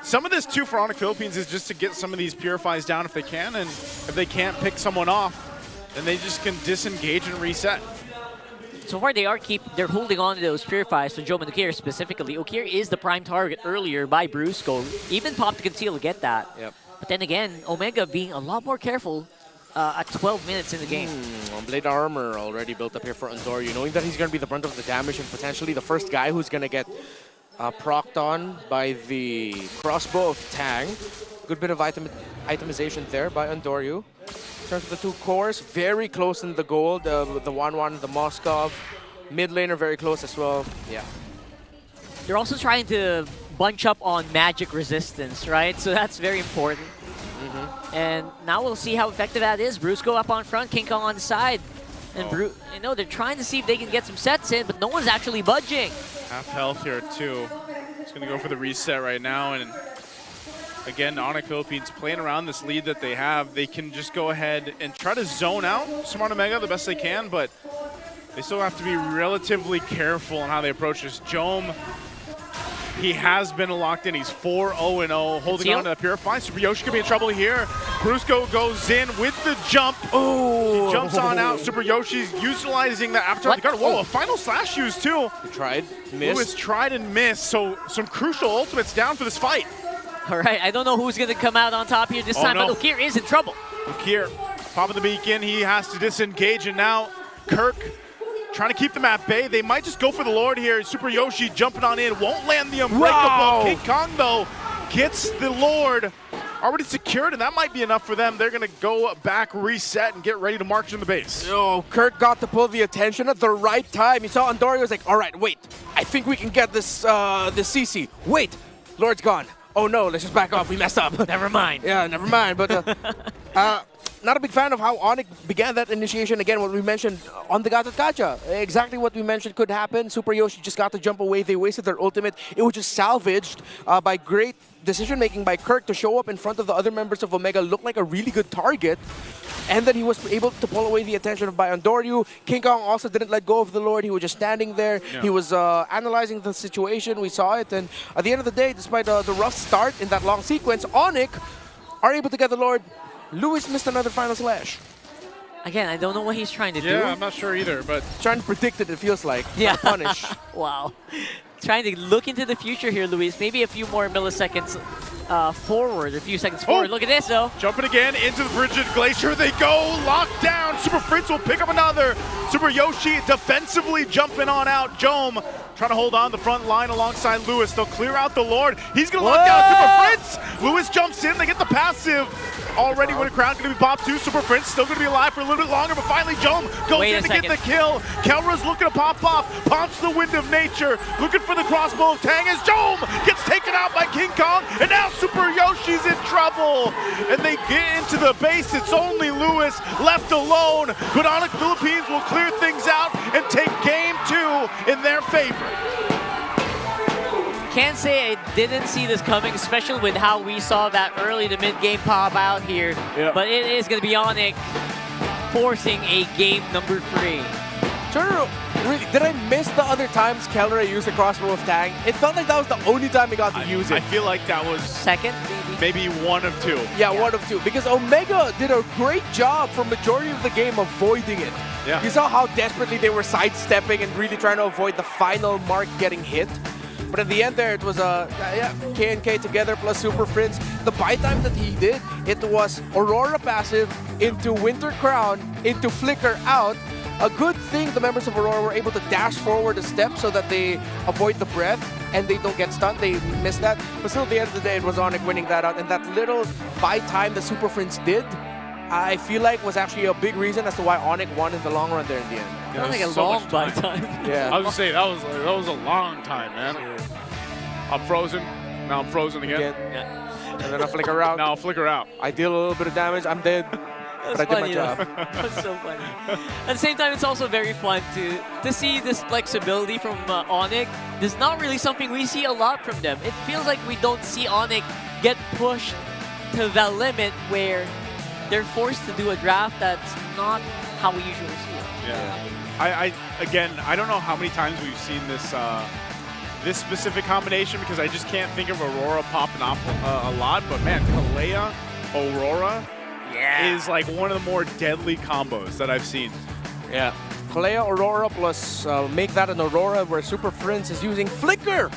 some of this too for Onic Philippines is just to get some of these Purifies down if they can, and if they can't pick someone off, then they just can disengage and reset. So far, they're holding on to those Purifies. So Jome and Okir specifically. Okir is the prime target earlier by Brusco. Even Pop to Conceal to get that. Yep. But then again, Omega being a lot more careful at 12 minutes in the game. Blade Armor already built up here for Andoryu, knowing that he's going to be the brunt of the damage and potentially the first guy who's going to get procced on by the crossbow of Tang. Good bit of itemization there by Andoryu. In terms of the two cores, very close in the gold. The 1-1, the Moskov. Mid laner very close as well. Yeah. They're also trying to bunch up on magic resistance, right? So that's very important. And now we'll see how effective that is. Brusco up on front, King Kong on the side. And they're trying to see if they can get some sets in, but no one's actually budging. Half health here too. It's going to go for the reset right now, and again, Onic Philippines playing around this lead that they have. They can just go ahead and try to zone out Smart Omega the best they can, but they still have to be relatively careful on how they approach this. Jome, he has been locked in. He's 4-0-0, holding on to the Purify. Super Yoshi could be in trouble here. Brusco goes in with the jump. Oh, he jumps on out. Super Yoshi's utilizing the Avatar. Whoa, a final slash use too. He tried, missed. Lewis tried and missed, so some crucial ultimates down for this fight. All right, I don't know who's going to come out on top here this time, but Okir is in trouble. Okir popping the beacon. He has to disengage, and now Kirk trying to keep them at bay. They might just go for the Lord here. Super Yoshi jumping on in. Won't land the Unbreakable. Wow. King Kong, though, gets the Lord already secured, and that might be enough for them. They're going to go back, reset, and get ready to march in the base. Oh, Kirk got to pull the attention at the right time. He saw Andoryu was like, all right, wait. I think we can get this CC. Wait, Lord's gone. Oh no, let's just back off. We messed up. Never mind. Yeah, never mind. But not a big fan of how Onic began that initiation. Again, what we mentioned on the Gatot Kacha. Exactly what we mentioned could happen. Super Yoshi just got to jump away. They wasted their ultimate. It was just salvaged by great decision-making by Kirk to show up in front of the other members of Omega, look like a really good target. And then he was able to pull away the attention by Andoryu. King Kong also didn't let go of the Lord. He was just standing there. Yeah. He was analyzing the situation. We saw it. And at the end of the day, despite the rough start in that long sequence, Onic are able to get the Lord. Lewis missed another final slash. Again, I don't know what he's trying to do. Yeah, I'm not sure either, but trying to predict it feels like. Yeah. Punish. Wow. Trying to look into the future here, Luis. Maybe a few more milliseconds forward, a few seconds forward. Look at this, though. Jumping again into the Frigid Glacier. They go, locked down. Super Prince will pick up another. Super Yoshi defensively jumping on out. Jome trying to hold on the front line alongside Lewis. They'll clear out the Lord. He's going to lock down Super Prince. Lewis jumps in. They get the passive. Already when a crown going to be popped too. Super Prince still going to be alive for a little bit longer, but finally Jome goes in to get the kill. Kelra's looking to pop off. Pops the Wind of Nature. Looking for the crossbow of Tang as Jome gets taken out by King Kong. And now Super Yoshi's in trouble. And they get into the base. It's only Lewis left alone. But Onic Philippines will clear things out and take game 2 in their favor. Can't say I didn't see this coming, especially with how we saw that early to mid-game pop out here. Yeah. But it is going to be Onic forcing a game number 3. Really, did I miss the other times Kelra used the crossbow of Tang? It felt like that was the only time he got to use it. I feel like that was second, maybe 1 of 2. Yeah, 1 of 2. Because Omega did a great job for majority of the game avoiding it. Yeah. You saw how desperately they were sidestepping and really trying to avoid the final mark getting hit. But at the end there, it was K and K together plus Super Prince. The buy time that he did, it was Aurora passive into Winter Crown into Flicker out. A good thing the members of Aurora were able to dash forward a step so that they avoid the breath and they don't get stunned. They missed that. But still, at the end of the day, it was Onic winning that out. And that little buy time that Super Prince did, I feel like was actually a big reason as to why Onic won in the long run there in the end. That was like a long buy time. Yeah. I was gonna say that was a long time, man. I'm frozen. Now I'm frozen again. Yeah. And then I flicker out. Now I'll flicker out. I deal a little bit of damage. I'm dead. But I did my job. That was so funny. At the same time, it's also very fun to see this flexibility from Onic. This is not really something we see a lot from them. It feels like we don't see Onic get pushed to the limit where they're forced to do a draft that's not how we usually see it. Yeah. Again, I don't know how many times we've seen this this specific combination because I just can't think of Aurora popping up a lot. But man, Kalea, Aurora is like one of the more deadly combos that I've seen. Yeah. Kalea Aurora plus make that an Aurora where Super Prince is using Flicker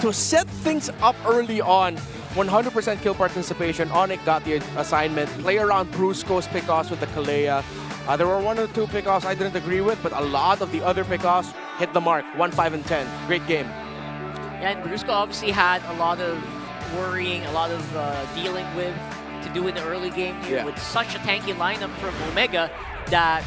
to set things up early on. 100% kill participation. Onic got the assignment. Play around Brusco's pickoffs with the Kalea. There were 1 or 2 pickoffs I didn't agree with, but a lot of the other pickoffs hit the mark. 1, 5, and 10. Great game. Yeah, and Brusco obviously had a lot of worrying, a lot of dealing with to do in the early game here with such a tanky lineup from Omega that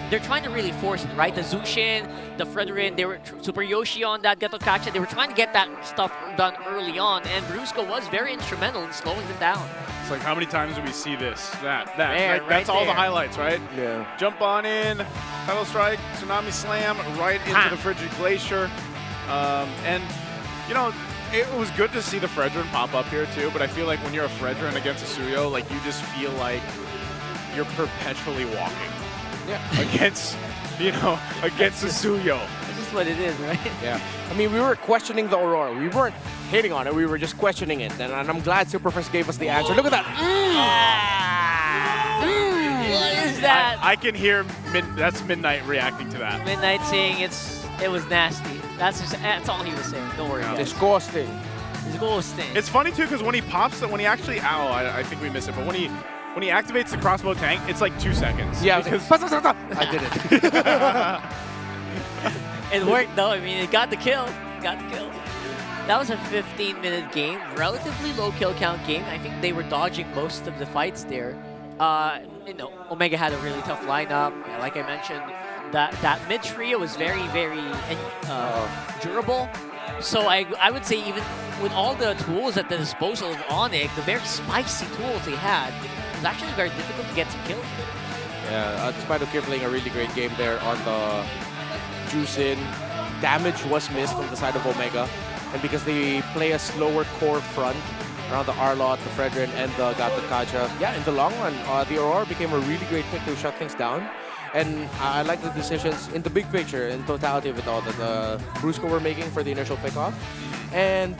they're trying to really force it, right? The Zushin, the Fredrin, they were Super Yoshi on that Getokacha. They were trying to get that stuff done early on, and Brusco was very instrumental in slowing them down. It's like, how many times do we see this? That. There, Like, that's right all the there. highlights, right? Yeah. Jump on in, Title Strike, Tsunami Slam, right into the Frigid Glacier. And, you know, it was good to see the Fredrin pop up here too, but I feel like when you're a Fredrin against a Suyo, like you just feel like you're perpetually walking. Against, against a Suyo. This is what it is, right? Yeah. I mean, we were questioning the Aurora. We weren't hating on it. We were just questioning it. And I'm glad Super Prince gave us the answer. Look at that. What is that? I can hear that's Midnight reacting to that. Midnight saying it was nasty. That's all he was saying. Don't worry, guys. Disgusting. Disgusting. It's funny too because when he pops, when he actually, I think we missed it, but when he activates the crossbow tank, it's like 2 seconds. Yeah, because I did it. It worked though. I mean, it got the kill. That was a 15-minute game, relatively low kill count game. I think they were dodging most of the fights there. Omega had a really tough lineup. Like I mentioned, that mid trio was very, very durable. So I would say even with all the tools at the disposal of Onic, the very spicy tools they had, it was actually very difficult to get some kills. Yeah, despite Okir playing a really great game there on the Juicin, damage was missed on the side of Omega. And because they play a slower core front around the Arlot, the Fredrin, and the Gatokacha, yeah, in the long run, the Aurora became a really great pick to shut things down. And I like the decisions in the big picture, in totality of it all, that Brusco were making for the initial pickoff. And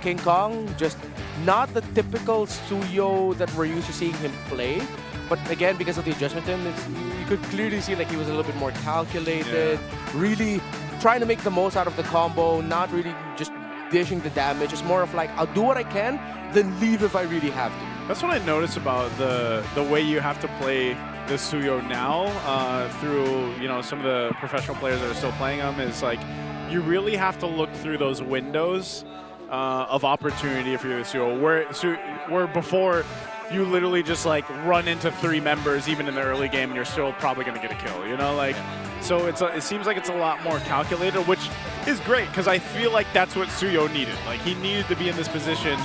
King Kong, just not the typical Suyo that we're used to seeing him play. But again, because of the adjustment to him, you could clearly see like he was a little bit more calculated, really trying to make the most out of the combo, not really just dishing the damage. It's more of like, I'll do what I can, then leave if I really have to. That's what I noticed about the way you have to play the Suyo now through some of the professional players that are still playing them is like you really have to look through those windows of opportunity for your Suyo, where before you literally just like run into 3 members even in the early game and you're still probably going to get a kill, you know, like, so it seems like it's a lot more calculated, which is great because I feel like that's what Suyo needed. Like, he needed to be in this position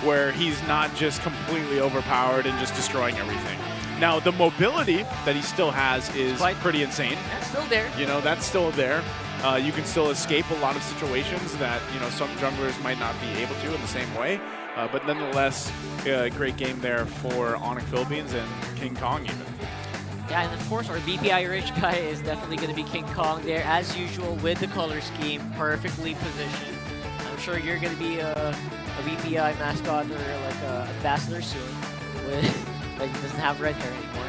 where he's not just completely overpowered and just destroying everything. Now, the mobility that he still has is pretty insane. That's still there. You know, that's still there. You can still escape a lot of situations that, you know, some junglers might not be able to in the same way. But nonetheless, great game there for Onic Philippines and King Kong even. Yeah, and of course, our BPI rich guy is definitely going to be King Kong there, as usual, with the color scheme, perfectly positioned. I'm sure you're going to be a BPI mascot or like an ambassador soon, with, like, he doesn't have red hair anymore.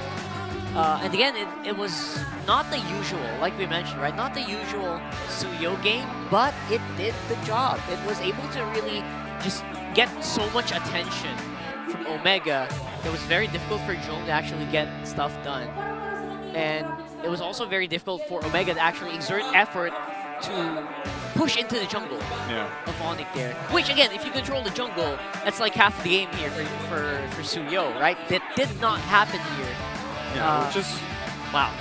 And again, it was not the usual, like we mentioned, right? Not the usual Suyo game, but it did the job. It was able to really just get so much attention from Omega. It was very difficult for Jom to actually get stuff done. And it was also very difficult for Omega to actually exert effort to push into the jungle of Onic there. Which, again, if you control the jungle, that's like half the game here for Suyo, right? That did not happen here. Yeah,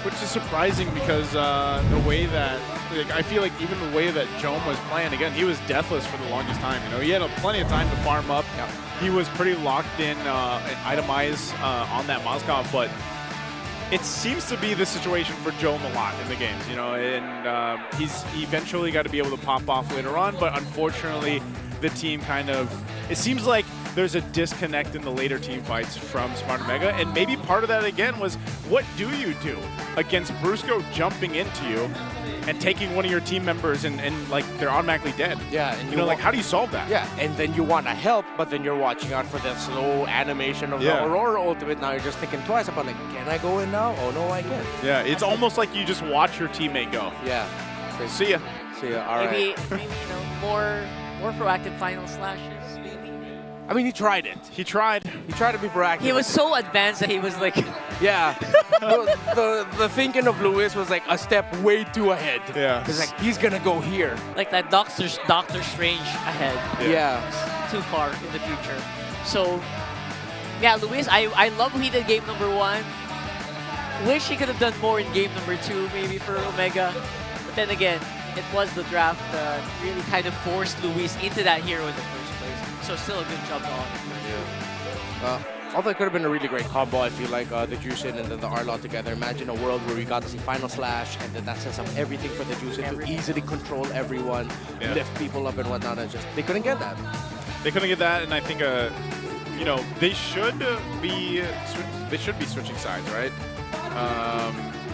which is surprising because the way that, like, I feel like even the way that Jom was playing, again, he was deathless for the longest time. You know, he had plenty of time to farm up. Yeah. He was pretty locked in and itemized on that Moskov, but it seems to be the situation for Jom a lot in the games, you know, and he's eventually got to be able to pop off later on, but unfortunately the team kind of, it seems like there's a disconnect in the later team fights from Smart Omega, and maybe part of that again was, what do you do against Brusco jumping into you and taking one of your team members and like they're automatically dead? Yeah, and you know, like, how do you solve that? Yeah, and then you want to help, but then you're watching out for that slow animation of the Aurora ultimate. Now you're just thinking twice about, like, can I go in now? Oh no, I can't. Yeah, it's almost like you just watch your teammate go. Yeah. See ya. See ya. All maybe, right. Maybe, you know, more proactive final slashes, maybe. I mean, he tried it. He tried to be proactive. He was so advanced that he was like... Yeah. the thinking of Luis was like a step way too ahead. Yeah. It's like, he's going to go here. Like that Doctor Strange ahead. Yeah. Too far in the future. So, yeah, Luis, I love what he did game number 1. Wish he could have done more in game number 2, maybe, for Omega. But then again, it was the draft that really kind of forced Luis into that hero in the first place. So still a good job to Onic. Yeah. Although it could have been a really great combo, I feel like the Juicin and then the Arlaw together. Imagine a world where we got to see Final Slash, and then that sets up everything for the Juicin to easily control everyone, lift people up and whatnot. And just, they couldn't get that. They couldn't get that, and I think, you know, they should be switching sides, right?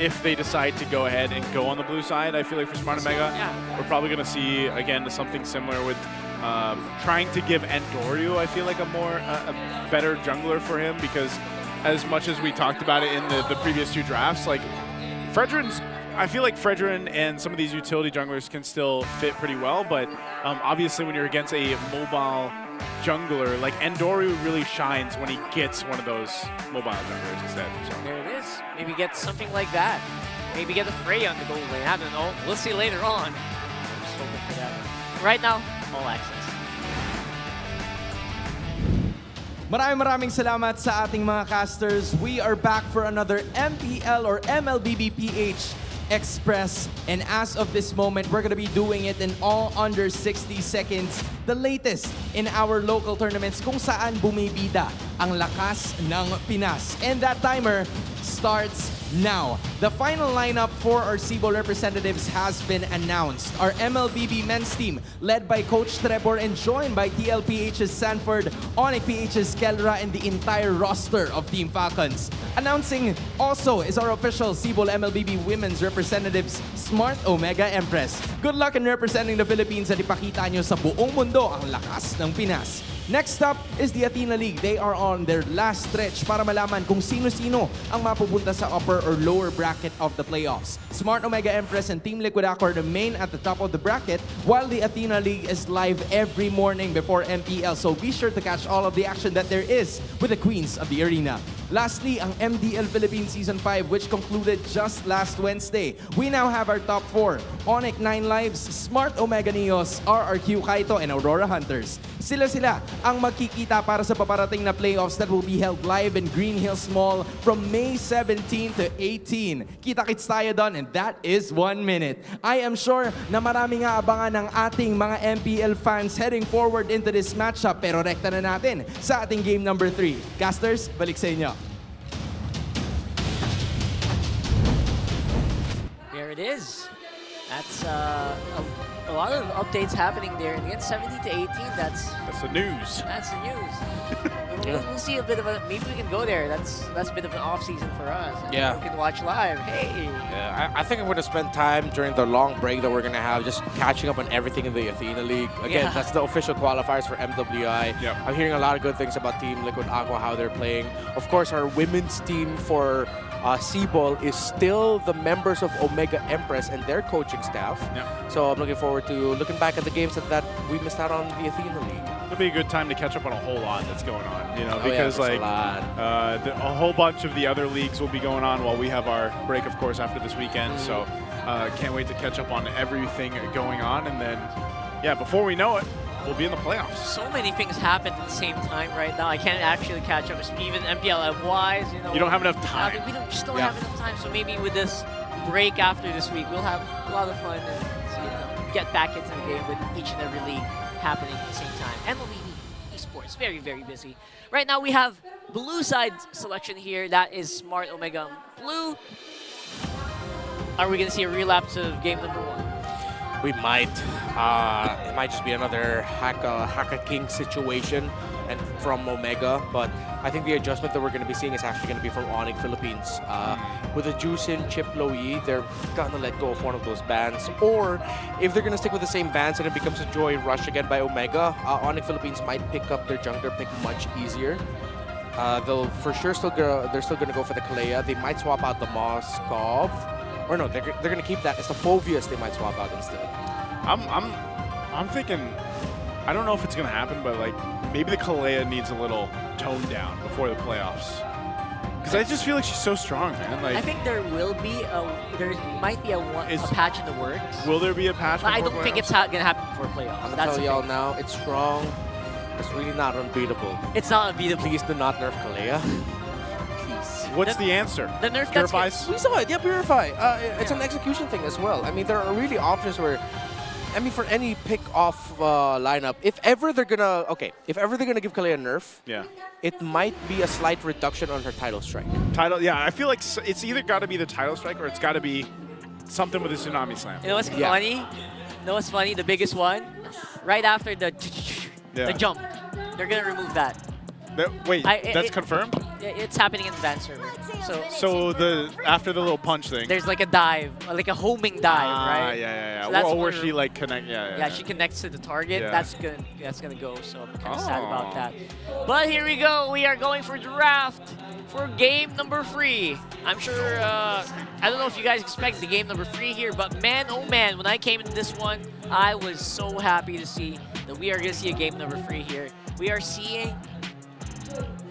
If they decide to go ahead and go on the blue side, I feel like for Smart Omega, we're probably going to see, again, something similar with trying to give Andoryu, I feel like, a better jungler for him, because as much as we talked about it in the previous 2 drafts, like, I feel like Fredrin and some of these utility junglers can still fit pretty well, but obviously when you're against a mobile jungler, like, Andoryu really shines when he gets one of those mobile junglers instead. So. There it is. Maybe get something like that. Maybe get a Frey on the goal lane. I don't know. We'll see later on. I'm just hoping for that. Right now, all access. Maraming salamat sa ating mga casters. We are back for another MPL or MLBB PH Express. And as of this moment, we're gonna be doing it in all under 60 seconds. The latest in our local tournaments kung saan bumibida ang lakas ng Pinas. And that timer starts now. The final lineup for our Cebu representatives has been announced. Our MLBB men's team, led by Coach Trevor and joined by TLPH's Sanford, Onic PH's Kelra, and the entire roster of Team Falcons. Announcing also is our official Cebu MLBB women's representatives, Smart Omega Empress. Good luck in representing the Philippines at ipakita nyo sa buong mundo ang lakas ng Pinas. Next up is the Athena League. They are on their last stretch para malaman kung sino-sino ang mapupunta sa upper or lower bracket of the playoffs. Smart Omega Empress and Team Liquid Aqua remain at the top of the bracket, while the Athena League is live every morning before MPL. So be sure to catch all of the action that there is with the queens of the arena. Lastly, ang MDL Philippines Season 5, which concluded just last Wednesday. We now have our top 4. Onic 9 Lives, Smart Omega Neos, RRQ Kaito, and Aurora Hunters. Sila ang magkikita para sa paparating na playoffs that will be held live in Green Hills Mall from May 17 to 18. Kita-kits tayo doon, and that is 1 minute. I am sure na marami nga abangan ng ating mga MPL fans heading forward into this matchup, pero rekta na natin sa ating game number 3. Casters, balik sa inyo. There it is. That's a lot of updates happening there. And against 17 to 18, that's the news. That's the news. We'll see a bit of a, maybe we can go there. That's a bit of an off season for us. Yeah. We can watch live. Hey. Yeah, I think I'm going to spend time during the long break that we're going to have just catching up on everything in the Athena League. Again, that's the official qualifiers for MWI. Yep. I'm hearing a lot of good things about Team Liquid Aqua, how they're playing. Of course, our women's team for C-Ball is still the members of Omega Empress and their coaching staff. Yep. So I'm looking forward to looking back at the games that we missed out on the Athena League. It'll be a good time to catch up on a whole lot that's going on, you know, Oh, because yeah, like a whole bunch of the other leagues will be going on while we have our break, of course, after this weekend. So can't wait to catch up on everything going on, and then yeah, before we know it, we'll be in the playoffs. So many things happen at the same time right now. I can't actually catch up. Even MPL-wise, you know. You don't have enough time. We just don't have enough time. So maybe with this break after this week, we'll have a lot of fun and get back into the game with each and every league happening at the same time. MLBB esports, very, very busy. Right now we have blue side selection here. That is Smart Omega Blue. Are we going to see a relapse of game number 1? We might. It might just be another Haka King situation and from Omega, but I think the adjustment that we're going to be seeing is actually going to be from Onic Philippines. With the Juicin, Chip Loyi, they're going to let go of one of those bans. Or if they're going to stick with the same bans and it becomes a Joy Rush again by Omega, Onic Philippines might pick up their jungler pick much easier. They'll for sure they're still going to go for the Kalea. They might swap out the Moskov. Or no, they're going to keep that. It's the Phovius they might swap out instead. I'm thinking, I don't know if it's going to happen, but like maybe the Kalea needs a little tone down before the playoffs. Because I just feel like she's so strong, man. Like, I think there might be a patch in the works. Will there be a patch? I don't think it's going to happen before playoffs. I'm telling y'all now, it's strong. It's really not unbeatable. It's not unbeatable. Please do not nerf Kalea. What's the answer? The nerf Purifies? We saw it, yeah, Purify. It's an execution thing as well. I mean, there are really options where, I mean, for any pick-off lineup, if ever they're gonna give Kalea a nerf, it might be a slight reduction on her title strike. Yeah, I feel like it's either got to be the title strike or it's got to be something with a Tsunami Slam. You know what's funny? You know what's funny? The biggest one, right after the jump, they're gonna remove that. Wait, that's confirmed? It's happening in advanced server. So after the little punch thing, there's like a dive, like a homing dive, right? Yeah. So that's where she like connect. Yeah, she connects to the target. Yeah. That's gonna go. So I'm kind of sad about that. But here we go. We are going for draft for game number 3. I'm sure. I don't know if you guys expect the game number 3 here, but man, oh man, when I came into this one, I was so happy to see that we are gonna see a game number 3 here. We are seeing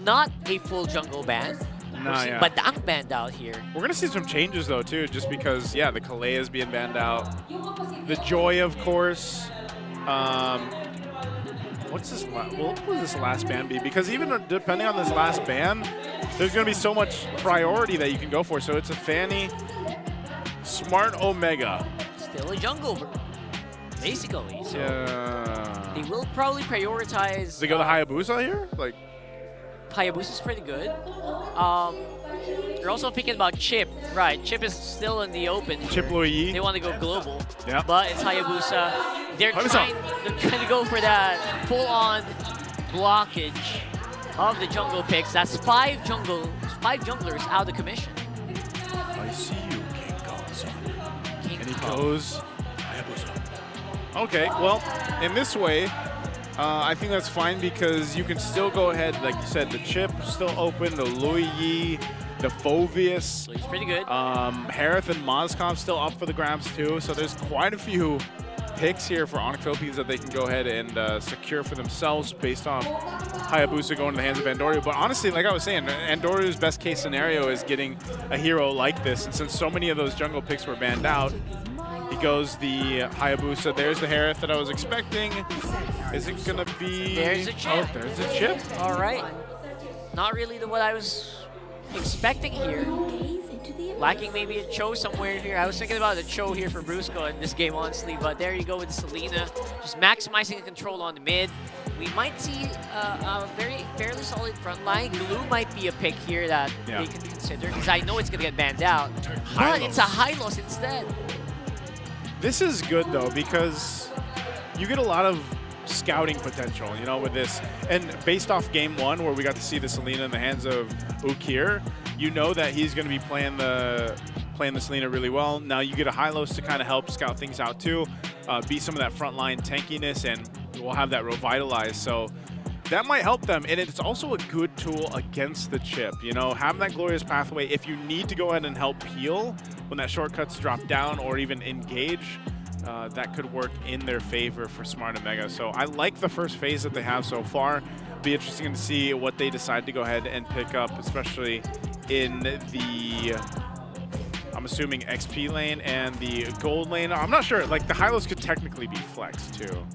not a full jungle ban, but the Ang banned out here. We're gonna see some changes though too, just because the Kalea is being banned out. The Joy, of course. What will this last ban be? Because even depending on this last ban, there's gonna be so much priority that you can go for. So it's a Fanny, Smart Omega. Still a jungle, basically. So they will probably prioritize. They go the Hayabusa here, like. Hayabusa's pretty good. You're also thinking about Chip. Right, Chip is still in the open here. Chip Loyi. They want to go global. Yeah. But it's Hayabusa. They're trying to go for that full-on blockage of the jungle picks. That's 5 junglers out of commission. I see you, King Kong. And he goes Hayabusa. Okay, well, in this way, I think that's fine because you can still go ahead, like you said, the chip still open, the Lui Yi, the Phovius. He's pretty good. Harith and Mozcom still up for the grabs too. So there's quite a few picks here for Onic Philippines that they can go ahead and secure for themselves based on Hayabusa going to the hands of Andorio. But honestly, like I was saying, Andorio's best case scenario is getting a hero like this. And since so many of those jungle picks were banned out, he goes the Hayabusa. There's the Harith that I was expecting. Is it going to be... There's a chip. Oh, there's a chip. All right. Not really what I was expecting here. Lacking maybe a Cho somewhere here. I was thinking about a Cho here for Brusco in this game, honestly, but there you go with Selena. Just maximizing the control on the mid. We might see a fairly solid front line. Glue might be a pick here that they can consider, because I know it's going to get banned out. But it's a Hylos instead. This is good, though, because you get a lot of scouting potential, you know, with this. And based off game 1, where we got to see the Selena in the hands of Ukir, you know that he's going to be playing the Selena really well. Now you get a Hylos to kind of help scout things out too, beat some of that frontline tankiness, and we'll have that revitalize. So that might help them, and it's also a good tool against the chip. You know, have that glorious pathway if you need to go ahead and help heal when that shortcuts drop down or even engage. That could work in their favor for Smart Omega. So I like the first phase that they have so far. Be interesting to see what they decide to go ahead and pick up, especially in the, I'm assuming, XP lane and the gold lane. I'm not sure. Like, the Hylos could technically be flexed too.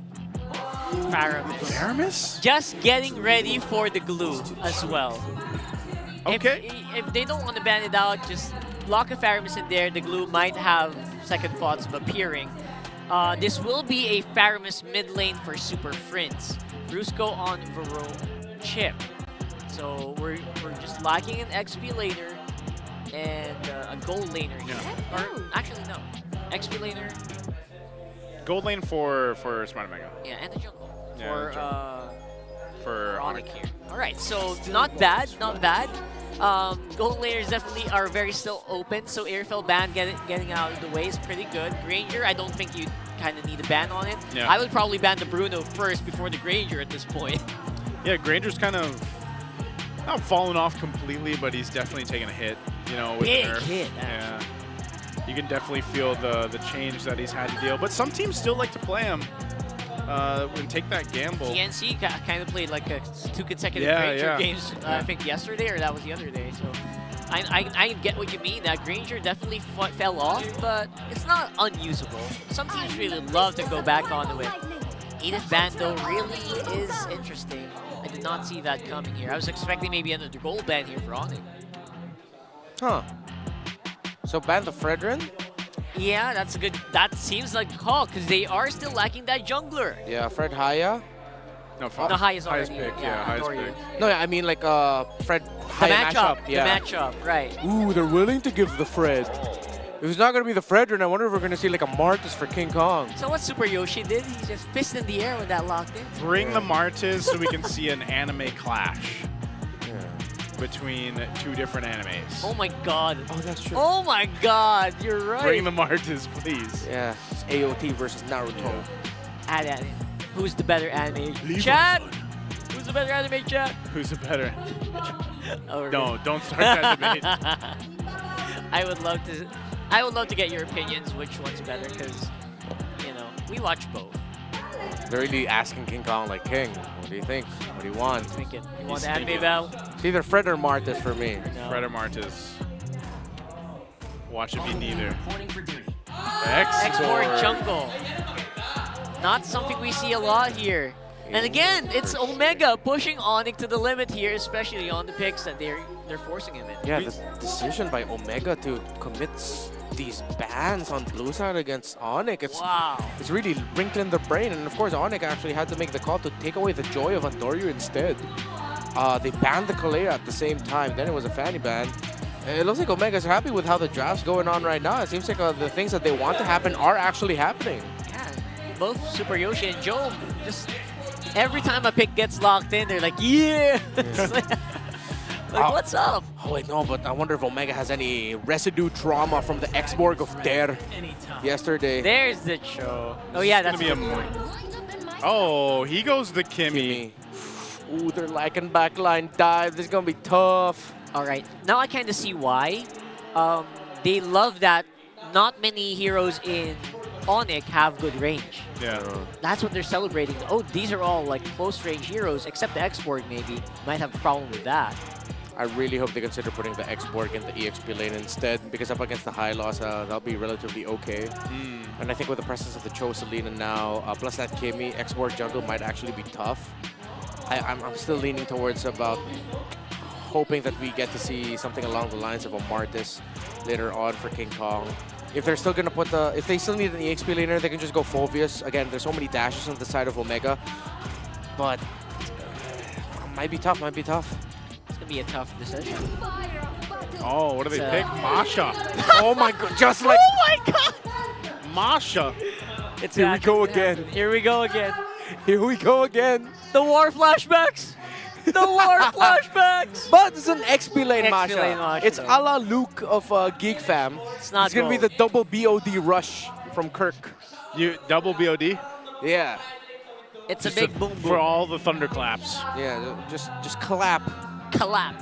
Faramis? Just getting ready for the glue as well. Okay. If they don't want to ban it out, just lock a Faramis in there. The glue might have second thoughts of appearing. This will be a Faramis mid lane for Super Friends. Brusco on Vero chip. So we're just lacking an XP laner and a gold laner here. Or actually no, XP laner. Gold lane for Smart Omega. Yeah, and the jungle for Onic here. All right, so not bad, not bad. Gold laners definitely are very still open, so Airfell ban getting out of the way is pretty good. Granger, I don't think you kind of need a ban on it. Yeah. I would probably ban the Bruno first before the Granger at this point. Yeah, Granger's kind of not fallen off completely, but he's definitely taken a hit, you know, with Big nerf. hit, Yeah. You can definitely feel the change that he's had to deal. But some teams still like to play him and take that gamble. TNC kind of played like 2 consecutive Yeah, Granger yeah. games, I think yesterday, or that was the other day. So I get what you mean. That Granger definitely fell off, but it's not unusable. Some teams really love to go back onto it. Edith ban, though, really is interesting. I did not see that coming here. I was expecting maybe another gold ban here for Onic. Huh. So ban the Fredrin? Yeah, that's a good. That seems like a call, because they are still lacking that jungler. Yeah, Fred Haya. No, the highest already. pick. Yeah, highest Andorio. pick. No, I mean like Fred The Haya matchup. Yeah. The matchup, right. Ooh, they're willing to give the Fred. If it's not going to be the Fredrin, I wonder if we're going to see like a Martis for King Kong. So what Super Yoshi did, he just fist in the air when that locked in. Bring the Martis so we can see an anime clash between 2 different animes. Oh my god. Oh, that's true. Oh my god, you're right. Bring the Martis, please. Yeah, it's AOT versus Naruto. Add that in. Who's the better anime? Chat! Who's the better anime, chat? Who's the better? Oh, No, don't start that debate. I would love to get your opinions which one's better, because, you know, we watch both. They're really asking King Kong, like, King, what do you think? What do you want? You want the anime battle? It's either Fred or Martis for me. No. Fred or Martis. Watch it be neither. Export jungle. Not something we see a lot here. And again, it's Omega pushing Onic to the limit here, especially on the picks that they're forcing him in. Yeah, this decision by Omega to commit these bans on blue side against Onic, it's really wrinkling the brain. And of course, Onic actually had to make the call to take away the joy of Andorio instead. They banned the Kalea at the same time. Then it was a Fanny ban. It looks like Omega's happy with how the draft's going on right now. It seems like the things that they want to happen are actually happening. Yeah, both Super Yoshi and Joe, just every time a pick gets locked in, they're like, yeah! Like, what's up? Oh, wait, no, but I wonder if Omega has any residue trauma from the X-Borg of Dare yesterday. There's the show. Oh, yeah, that's gonna be Oh, he goes the Kimmy. Ooh, they're liking backline dive. This is gonna be tough. All right, now I kind of see why. They love that not many heroes in Onic have good range. Yeah. That's what they're celebrating. Oh, these are all like close range heroes, except the X-Borg maybe. Might have a problem with that. I really hope they consider putting the X-Borg in the EXP lane instead, because up against the high loss, that'll be relatively okay. And I think with the presence of the Cho Selena now, plus that Kimmy, X-Borg jungle might actually be tough. I'm still leaning towards about hoping that we get to see something along the lines of a Martis later on for King Kong. If they're still gonna put if they still need an EXP laner, they can just go Phoveus. Again, there's so many dashes on the side of Omega, but might be tough, It's gonna be a tough decision. Oh, what do they pick? Masha. Oh my god, just like... Oh my god! Masha. Here we go again. Here we go again. Here we go again. The war flashbacks. The war flashbacks. But it's an XP lane XP lane Masha. Masha, It's though. a la Luke of Geek Fam. It's not gonna be the double BOD rush from Kirk. You double BOD? Yeah. It's Just a big boom boom. for all the thunderclaps. Yeah, just clap. Clap.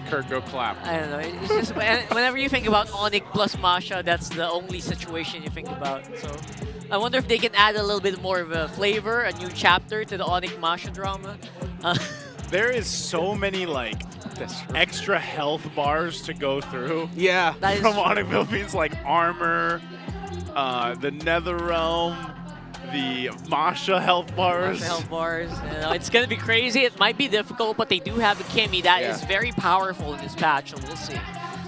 Kurt, go clap. I don't know. It's just whenever you think about Onic plus Masha, that's the only situation you think about. So I wonder if they can add a little bit more of a flavor, a new chapter to the Onic Masha drama. There is so many like extra health bars to go through. Yeah. From Onic Philippines, like armor, the Nether Realm, the Masha health bars. Masha health bars. You know, it's gonna be crazy. It might be difficult, but they do have a Kimmy that is very powerful in this patch, so we'll see.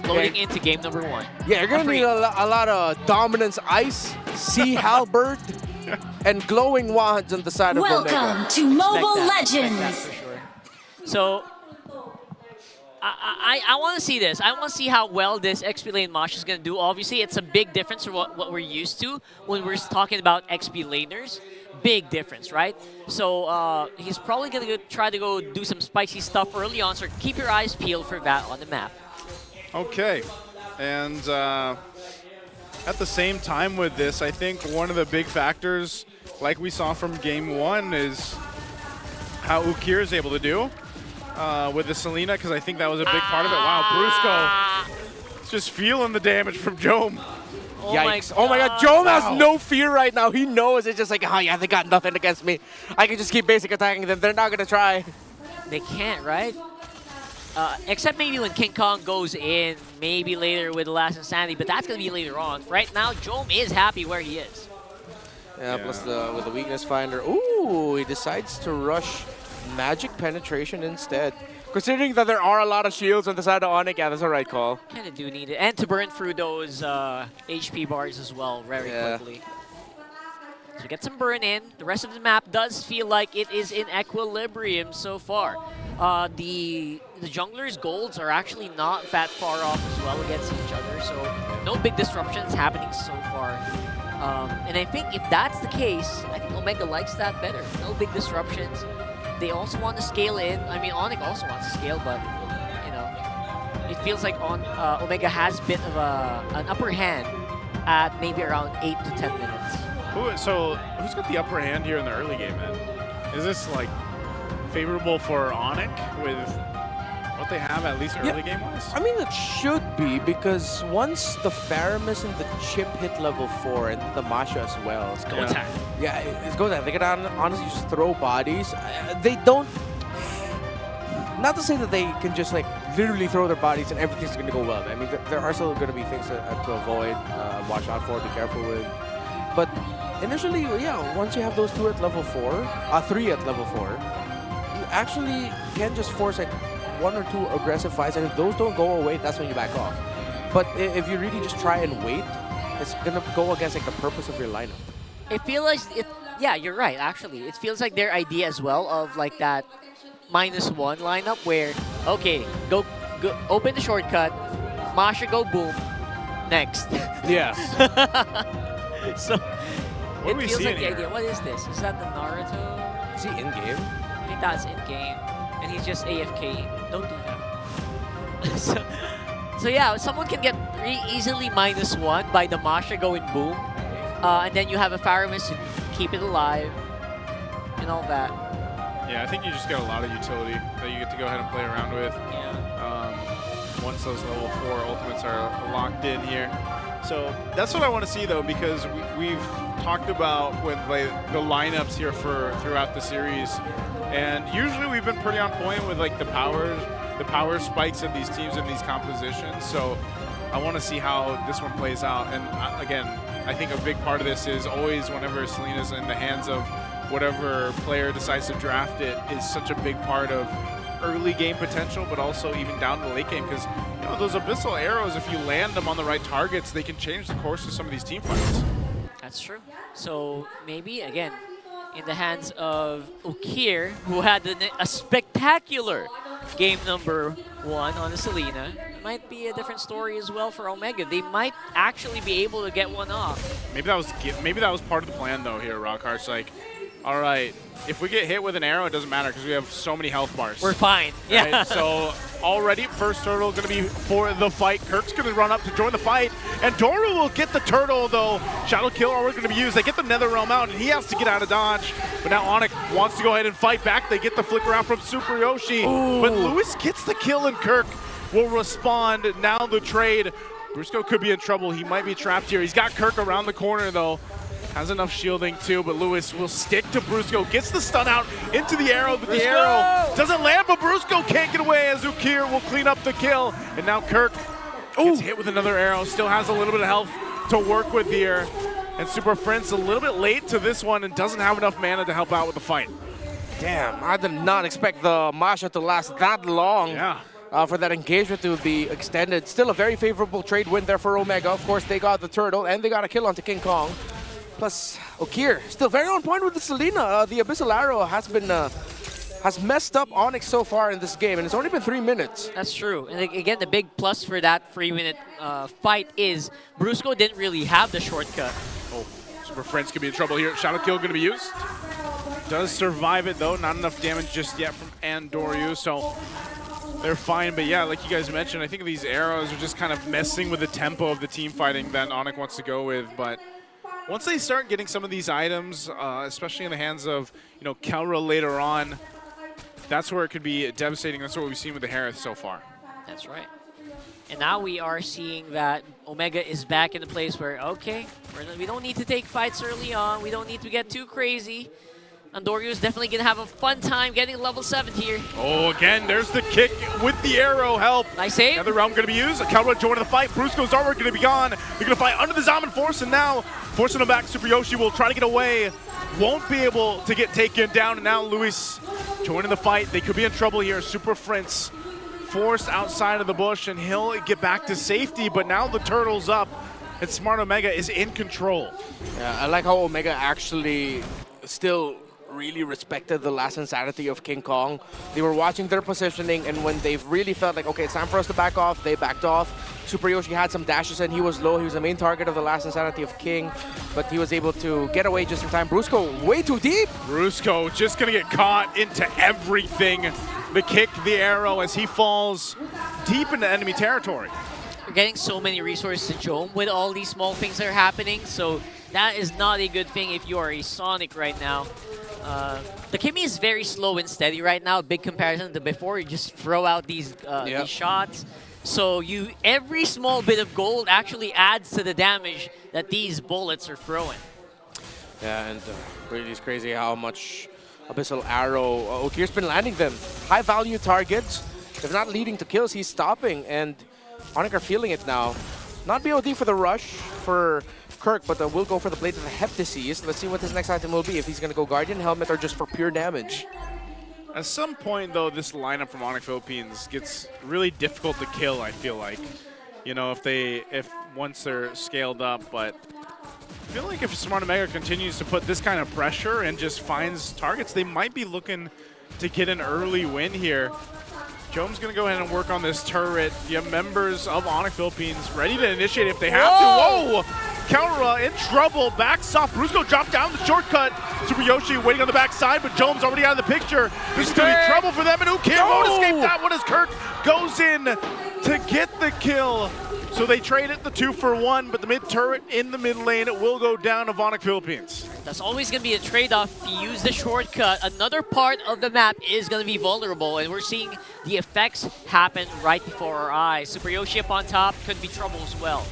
Loading into game number 1. Yeah, you're gonna need a lot of dominance ice, sea halberd, and glowing wands on the side of Omega. Welcome to Mobile Expect that Legends. for sure. So I want to see this. I want to see how well this XP lane Masha is going to do. Obviously, it's a big difference from what we're used to when we're talking about XP laners. Big difference, right? So he's probably going to try to go do some spicy stuff early on, so keep your eyes peeled for that on the map. Okay. And at the same time with this, I think one of the big factors, like we saw from Game 1, is how Ukir is able to do with the Selena, because I think that was a big part of it. Wow, Brusco just feeling the damage from Jome. Yikes. Oh my god, Jome has no fear right now. He knows it's just like, oh yeah, they got nothing against me. I can just keep basic attacking them. They're not going to try. They can't, right? Except maybe when King Kong goes in, maybe later with the Last Insanity, but that's going to be later on. Right now, Jome is happy where he is. Yeah, plus with the weakness finder. Ooh, he decides to rush magic penetration instead. Considering that there are a lot of shields on the side of Onic, yeah, that's the right call. Kind of do need it. And to burn through those HP bars as well very quickly. So get some burn in. The rest of the map does feel like it is in equilibrium so far. The junglers' golds are actually not that far off as well against each other, so no big disruptions happening so far. And I think if that's the case, I think Omega likes that better. No big disruptions. They also want to scale in. I mean, Onic also wants to scale, but you know, it feels like Omega has a bit of an upper hand at maybe around 8 to 10 minutes. So who's got the upper hand here in the early game then? Is this like favorable for Onic with what they have at least early game wise? I mean, it should be, because once the Faramis and the Chip hit level 4 and the Masha as well. It's go time. Yeah, it's go time. They can honestly just throw bodies. They don't... Not to say that they can just like literally throw their bodies and everything's going to go well. I mean, there are still going to be things to avoid, watch out for, be careful with. But initially, yeah, once you have those 2 at level 4, 3 at level 4, you actually can just force like 1 or 2 aggressive fights, and if those don't go away, that's when you back off. But if you really just try and wait, it's gonna go against like the purpose of your lineup. It feels like yeah, you're right. Actually, it feels like their idea as well of like that -1 lineup where okay, go open the shortcut, Masha go boom, next. Yeah. So what it are we feels like seeing the here? idea. What is this? Is that the Naruto? Is he in game? I think that's in game, and he's just AFK. Don't do that. so yeah, someone can get easily -1 by the Masha going boom, and then you have a Faramis keep it alive, and all that. Yeah, I think you just get a lot of utility that you get to go ahead and play around with. Once those level 4 ultimates are locked in here. So that's what I want to see though, because we've talked about with like the lineups here throughout the series, and usually we've been pretty on point with like the power spikes of these teams and these compositions. So I want to see how this one plays out. And again, I think a big part of this is always whenever Selena's in the hands of whatever player decides to draft it is such a big part of early game potential, but also even down to the late game, because you know those abyssal arrows, if you land them on the right targets, they can change the course of some of these team fights. That's true. So maybe again in the hands of Ukir, who had a spectacular game number 1 on the Selena, it might be a different story as well for Omega. They might actually be able to get one off. Maybe that was part of the plan though here, Rockhart's like, all right, if we get hit with an arrow, it doesn't matter because we have so many health bars. We're fine. Yeah. Right? So already, first turtle going to be for the fight. Kirk's going to run up to join the fight, and Doru will get the turtle though. Shadow Kill already going to be used. They get the Nether Realm out, and he has to get out of dodge. But now Onic wants to go ahead and fight back. They get the flicker out from Super Yoshi, but Lewis gets the kill, and Kirk will respond. Now the trade. Brusco could be in trouble. He might be trapped here. He's got Kirk around the corner though. Has enough shielding too, but Lewis will stick to Brusco. Gets the stun out into the arrow, but the arrow doesn't land, but Brusco can't get away as Ukir will clean up the kill. And now Kirk gets hit with another arrow. Still has a little bit of health to work with here. And Super Prince a little bit late to this one and doesn't have enough mana to help out with the fight. Damn, I did not expect the Masha to last that long. Yeah. For that engagement to be extended. Still a very favorable trade win there for Omega. Of course, they got the turtle and they got a kill onto King Kong. Plus, Ukir still very on point with the Selena. The Abyssal Arrow has messed up Onyx so far in this game, and it's only been 3 minutes. That's true. And again, the big plus for that 3-minute fight is Brusco didn't really have the shortcut. Oh, Super Friends could be in trouble here. Shadow Kill going to be used. Does survive it though. Not enough damage just yet from Andoryu, so they're fine. But yeah, like you guys mentioned, I think these arrows are just kind of messing with the tempo of the team fighting that Onic wants to go with. But once they start getting some of these items, especially in the hands of, you know, Kelra later on, that's where it could be devastating. That's what we've seen with the Harith so far. That's right. And now we are seeing that Omega is back in the place where, okay, we don't need to take fights early on. We don't need to get too crazy. Andoryu is definitely going to have a fun time getting level 7 here. Oh, again, there's the kick with the arrow help. Nice save. Another realm going to be used. Kelra joining the fight. Brusco's already going to be gone. They're going to fight under the Zaman Force, and now forcing him back. Super Yoshi will try to get away. Won't be able to get taken down, and now Luis joining the fight. They could be in trouble here. Super Prince forced outside of the bush, and he'll get back to safety, but now the turtle's up, and Smart Omega is in control. Yeah, I like how Omega actually still really respected the last insanity of King Kong. They were watching their positioning, and when they really felt like, okay, it's time for us to back off, they backed off. Super Yoshi had some dashes and he was low. He was the main target of the last insanity of King, but he was able to get away just in time. Brusco way too deep. Brusco just gonna get caught into everything. The kick, the arrow, as he falls deep into enemy territory. We're getting so many resources to Jome with all these small things that are happening, so that is not a good thing if you are a Sonic right now. The Kimmy is very slow and steady right now, big comparison to before. You just throw out these shots. So every small bit of gold actually adds to the damage that these bullets are throwing. Yeah, and really it's crazy how much Abyssal Arrow Ukir's been landing them. High value targets. If not leading to kills, he's stopping, and Onic are feeling it now. Not BOD for the rush for Kirk, but we'll go for the Blade of the Hep Disease. Let's see what his next item will be, if he's going to go Guardian Helmet or just for pure damage. At some point, though, this lineup from Onic Philippines gets really difficult to kill, I feel like. You know, if once they're scaled up, but I feel like if Smart Omega continues to put this kind of pressure and just finds targets, they might be looking to get an early win here. Jome's going to go ahead and work on this turret. You have members of Onic Philippines ready to initiate if they have to. Whoa! Kelra in trouble. Backs off. Brusco dropped down the shortcut. Super Yoshi waiting on the backside, but Jome's already out of the picture. This is going to be trouble for them, and Ukir won't escape that one as Kirk goes in to get the kill. So they traded the 2-for-1, but the mid turret in the mid lane will go down to Onic Philippines. That's always going to be a trade-off. If you use the shortcut, another part of the map is going to be vulnerable, and we're seeing the effects happen right before our eyes. Super Yoshi up on top could be trouble as well.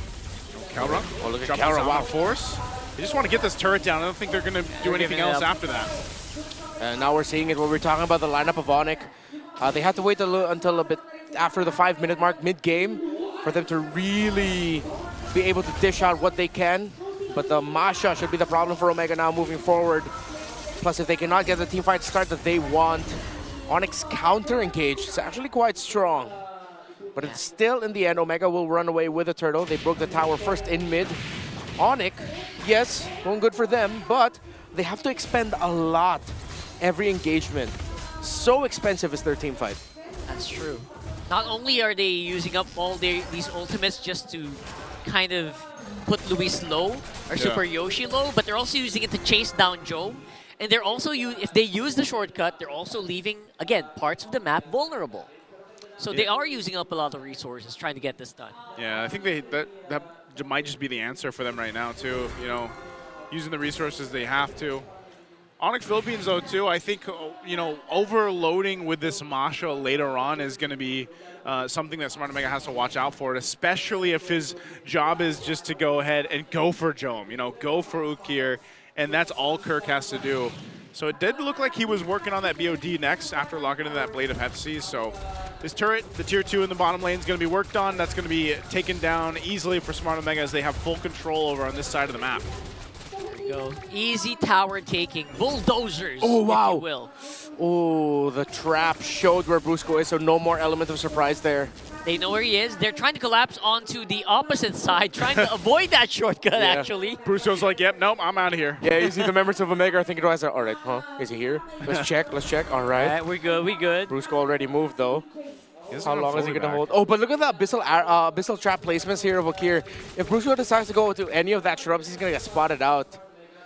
Kalra, Oh, look at dropping Kalra, his wow. out of force. They just want to get this turret down. I don't think they're going to do anything else after that. And now we're seeing it when we're talking about the lineup of Onic. They had to wait until a bit after the 5-minute mark mid-game for them to really be able to dish out what they can. But the Masha should be the problem for Omega now moving forward. Plus, if they cannot get the team fight start that they want, Onic's counter-engage is actually quite strong. But it's still, in the end, Omega will run away with the turtle. They broke the tower first in mid. Onic, yes, going good for them, but they have to expend a lot every engagement. So expensive is their team fight. That's true. Not only are they using up all these ultimates just to kind of put Luis low, or Super Yoshi low, but they're also using it to chase down Joe. And they're also, if they use the shortcut, they're also leaving, again, parts of the map vulnerable. So they are using up a lot of resources trying to get this done. Yeah, I think that might just be the answer for them right now, too. You know, using the resources they have to. Onic Philippines, though, too, I think, you know, overloading with this Masha later on is going to be something that Smart Omega has to watch out for, especially if his job is just to go ahead and go for Jome, you know, go for Ukir, and that's all Kirk has to do. So it did look like he was working on that BOD next after locking into that Blade of Hephaestus. So this turret, the tier 2 in the bottom lane, is going to be worked on. That's going to be taken down easily for Smart Omega as they have full control over on this side of the map. Go. Easy tower taking, bulldozers, Oh, wow. if you will. Oh, the trap showed where Brusco is, so no more element of surprise there. They know where he is. They're trying to collapse onto the opposite side, trying to avoid that shortcut, actually. Brusco's like, yep, nope, I'm out of here. Yeah, you see the members of Omega are thinking, all right, huh? Is he here? Let's check, all right. All right, we're good, we good. Brusco already moved, though. How long is he going to hold? Oh, but look at the Abyssal Trap placements here of Ukir. If Brusco decides to go to any of that shrubs, he's going to get spotted out.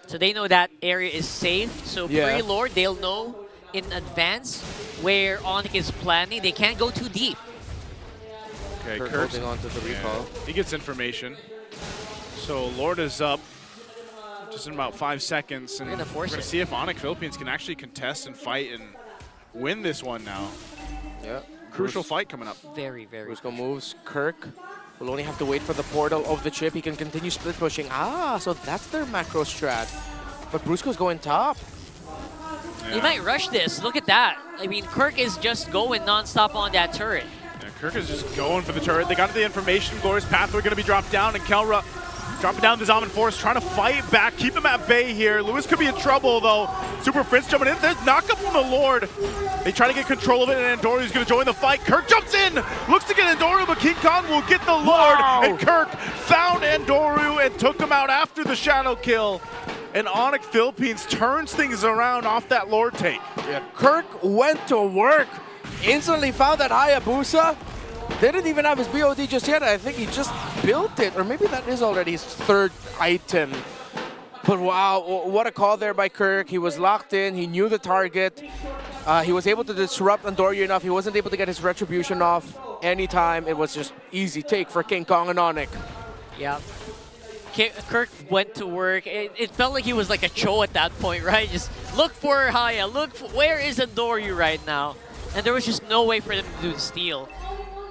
So they know that area is safe. So pre-Lord, they'll know in advance where Onic is planning. They can't go too deep. Okay, Kirk Kirk's holding on to the recall. He gets information. So Lord is up just in about 5 seconds. And we're going to see if Onic Philippines can actually contest and fight and win this one now. Yeah. Crucial fight coming up. Very, very Brusco moves. Kirk will only have to wait for the portal of the chip. He can continue split pushing. Ah, so that's their macro strat. But Brusco's going top. He might rush this. Look at that. I mean, Kirk is just going nonstop on that turret. Yeah, Kirk is just going for the turret. They got the information. Glorious Pathway going to be dropped down, and Kelra dropping down the Zaman Force, trying to fight back, keep him at bay here. Lewis could be in trouble, though. Super Fritz jumping in. There's knockup from the Lord. They try to get control of it, and Andoru's going to join the fight. Kirk jumps in, looks to get Andoru, but King Kong will get the Lord. Wow. And Kirk found Andoru and took him out after the shadow kill. And Onic Philippines turns things around off that Lord take. Yeah, Kirk went to work. Instantly found that Hayabusa. Didn't even have his BOD just yet. I think he just built it. Or maybe that is already his third item. But wow, what a call there by Kirk. He was locked in. He knew the target. He was able to disrupt Andoru enough. He wasn't able to get his retribution off anytime. It was just easy take for King Kong and Onic. Yeah. Kirk went to work. It felt like he was like a Cho at that point, right? Just look for Haya. Look for, where is Andoru right now? And there was just no way for them to do the steal.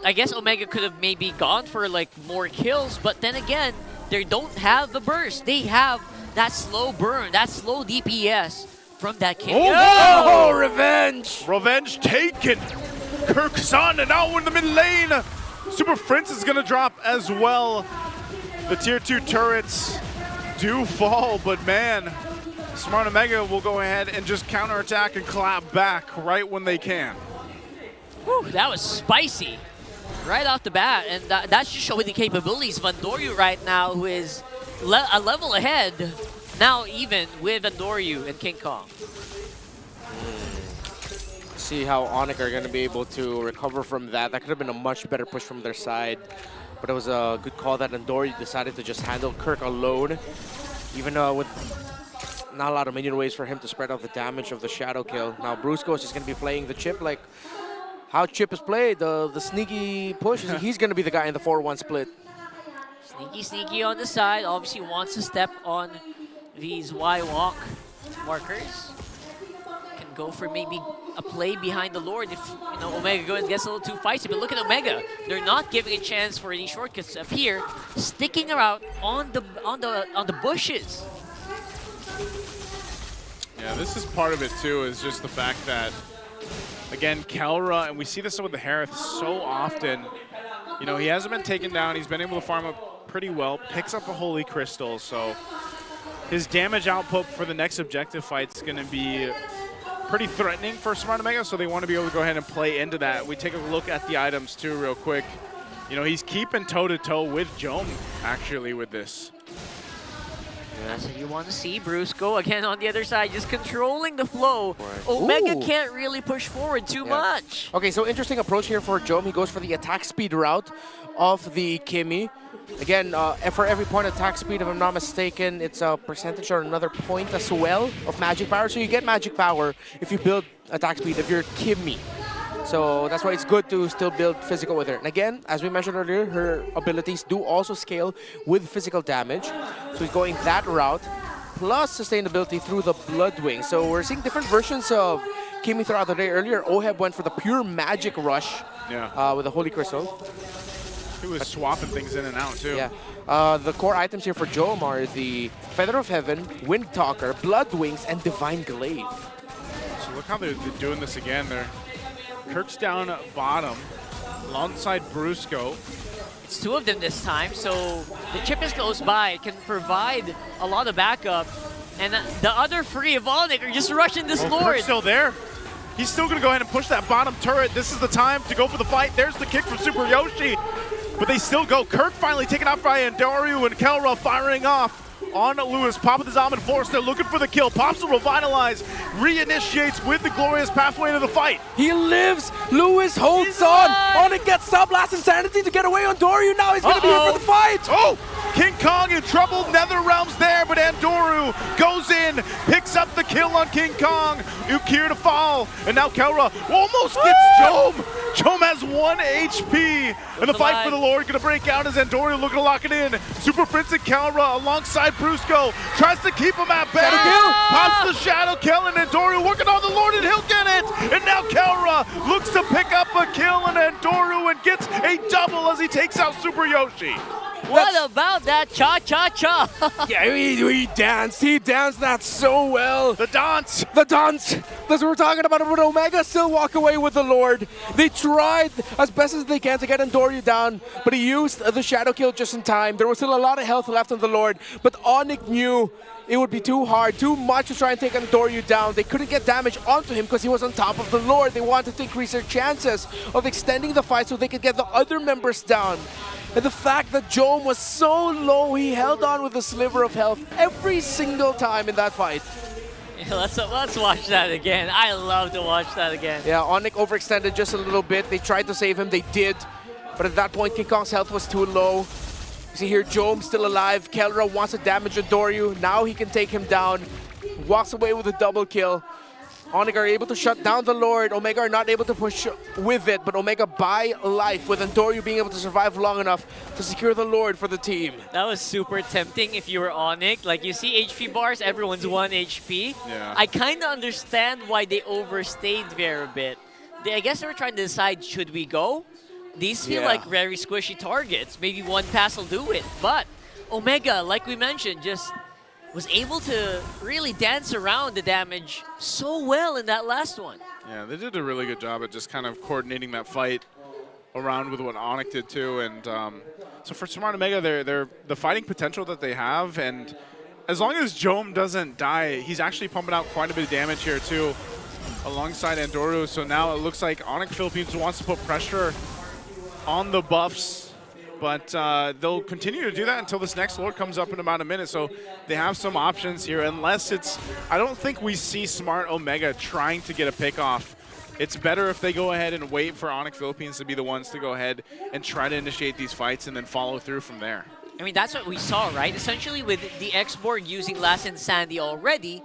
I guess Omega could have maybe gone for like more kills, but then again, they don't have the burst. They have that slow burn, that slow DPS from that kill. Oh, revenge! Revenge taken. Kirk's on, and now in the mid lane. Super Prince is going to drop as well. The tier 2 turrets do fall, but man, Smart Omega will go ahead and just counterattack and clap back right when they can. Whew, that was spicy right off the bat, and that's just showing the capabilities of Andoru right now, who is a level ahead now, even with Andoru and King Kong. See how Onic are going to be able to recover from that. That could have been a much better push from their side. But it was a good call that Andoru decided to just handle Kirk alone. Even with not a lot of minion ways for him to spread out the damage of the shadow kill. Now Brusco is just going to be playing the chip like how Chip is played, the sneaky push. He's going to be the guy in the 4-1 split. Sneaky, sneaky on the side. Obviously wants to step on these Y-walk markers. Can go for maybe a play behind the Lord if Omega gets a little too feisty. But look at Omega; they're not giving a chance for any shortcuts up here, sticking around on the bushes. Yeah, this is part of it too. Is just the fact that again, Kelra, and we see this with the Harith so often. He hasn't been taken down. He's been able to farm up pretty well. Picks up a Holy Crystal, so his damage output for the next objective fight is going to be pretty threatening for Smart Omega, so they want to be able to go ahead and play into that. We take a look at the items too real quick. He's keeping toe-to-toe with Jome, actually, with this. That's what you want to see. Brusco again on the other side, just controlling the flow. Omega can't really push forward too much. Okay, so interesting approach here for Jome. He goes for the attack speed route of the Kimmy. Again, for every point attack speed, if I'm not mistaken, it's a percentage or another point as well of magic power. So you get magic power if you build attack speed of your Kimmy. So that's why it's good to still build physical with her. And again, as we mentioned earlier, her abilities do also scale with physical damage. So he's going that route, plus sustainability through the Blood Wing. So we're seeing different versions of Kimmy throughout the day. Earlier, Oheb went for the pure magic rush with the Holy Crystal. He was swapping things in and out too. Yeah. The core items here for Jome are the Feather of Heaven, Wind Talker, Blood Wings, and Divine Glaive. So look how they're doing this again. Kirk's down bottom, alongside Brusco. It's two of them this time, so the chip is close by, can provide a lot of backup, and the other three of Onic are just rushing this Lord. Kirk's still there. He's still going to go ahead and push that bottom turret. This is the time to go for the fight. There's the kick from Super Yoshi, but they still go. Kirk finally taken off by Andaru, and Kelra firing off on Lewis. Pop with his Almond Force. They're looking for the kill. Pops will revitalize, reinitiates with the glorious pathway into the fight. He lives. Lewis holds on. Onic gets Sub Blast Insanity to get away on Doryu. Now he's going to be here for the fight. Oh! King Kong in trouble. Nether Realms there, but Andoru goes in, picks up the kill on King Kong. Ukir to fall, and now Kelra almost gets Jome. Jome has 1 HP, and the fight for the Lord gonna break out as Andoru looking to lock it in. Super Prince and Kelra alongside Brusco tries to keep him at bay. Pops the Shadow Kill, and Andoru working on the Lord, and he'll get it. And now Kelra looks to pick up a kill on Andoru and gets a double as he takes out Super Yoshi. What about that cha-cha-cha? Yeah, he danced. He danced that so well. The dance. The dance. That's what we're talking about. But Omega still walk away with the Lord. They tried as best as they can to get Andoryu down, but he used the Shadow Kill just in time. There was still a lot of health left on the Lord, but Onic knew it would be too hard, too much to try and take Andoryu down. They couldn't get damage onto him because he was on top of the Lord. They wanted to increase their chances of extending the fight so they could get the other members down. And the fact that Jome was so low, he held on with a sliver of health every single time in that fight. Yeah, let's watch that again. I love to watch that again. Yeah, Onic overextended just a little bit. They tried to save him, they did. But at that point, King Kong's health was too low. You see here, Jome still alive. Kelra wants to damage Adoryu. Now he can take him down. Walks away with a double kill. Onic are able to shut down the Lord. Omega are not able to push with it, but Omega buy life with Andoryu being able to survive long enough to secure the Lord for the team. That was super tempting if you were Onic. Like, you see HP bars, everyone's 1 HP. Yeah. I kind of understand why they overstayed there a bit. I guess they were trying to decide, should we go? These feel like very squishy targets. Maybe one pass will do it. But Omega, like we mentioned, just was able to really dance around the damage so well in that last one. Yeah, they did a really good job at just kind of coordinating that fight around with what Onic did too. And so for Smart Omega, they're the fighting potential that they have, and as long as Jome doesn't die, he's actually pumping out quite a bit of damage here too, alongside Andoru. So now it looks like Onic Philippines wants to put pressure on the buffs, but they'll continue to do that until this next Lord comes up in about a minute. So they have some options here, unless it's, I don't think we see Smart Omega trying to get a pick off. It's better if they go ahead and wait for Onic Philippines to be the ones to go ahead and try to initiate these fights and then follow through from there. I mean, that's what we saw, right? Essentially with the X-Borg using Last Insanity already,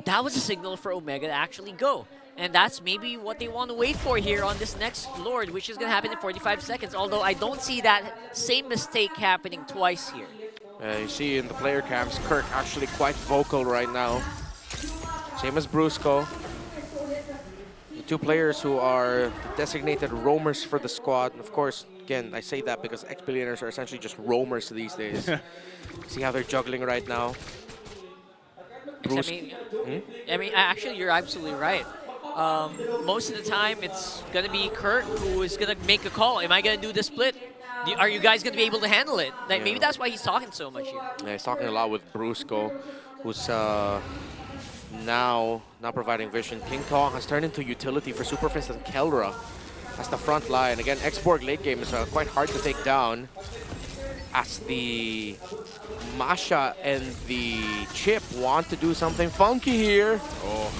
that was a signal for Omega to actually go. And that's maybe what they want to wait for here on this next Lord, which is going to happen in 45 seconds. Although I don't see that same mistake happening twice here. You see in the player cams, Kirk actually quite vocal right now. Same as Brusco. The two players who are designated roamers for the squad. And of course, again, I say that because ex-billionaires are essentially just roamers these days. See how they're juggling right now. I mean, actually, you're absolutely right. Most of the time, it's going to be Kurt who is going to make a call. Am I going to do the split? Are you guys going to be able to handle it? Like, maybe that's why he's talking so much here. Yeah, he's talking a lot with Brusco, who's now providing vision. King Kong has turned into utility for Super Fist and Kelra as the front line. Again, X-Borg late game is quite hard to take down as the Masha and the Chip want to do something funky here. Oh.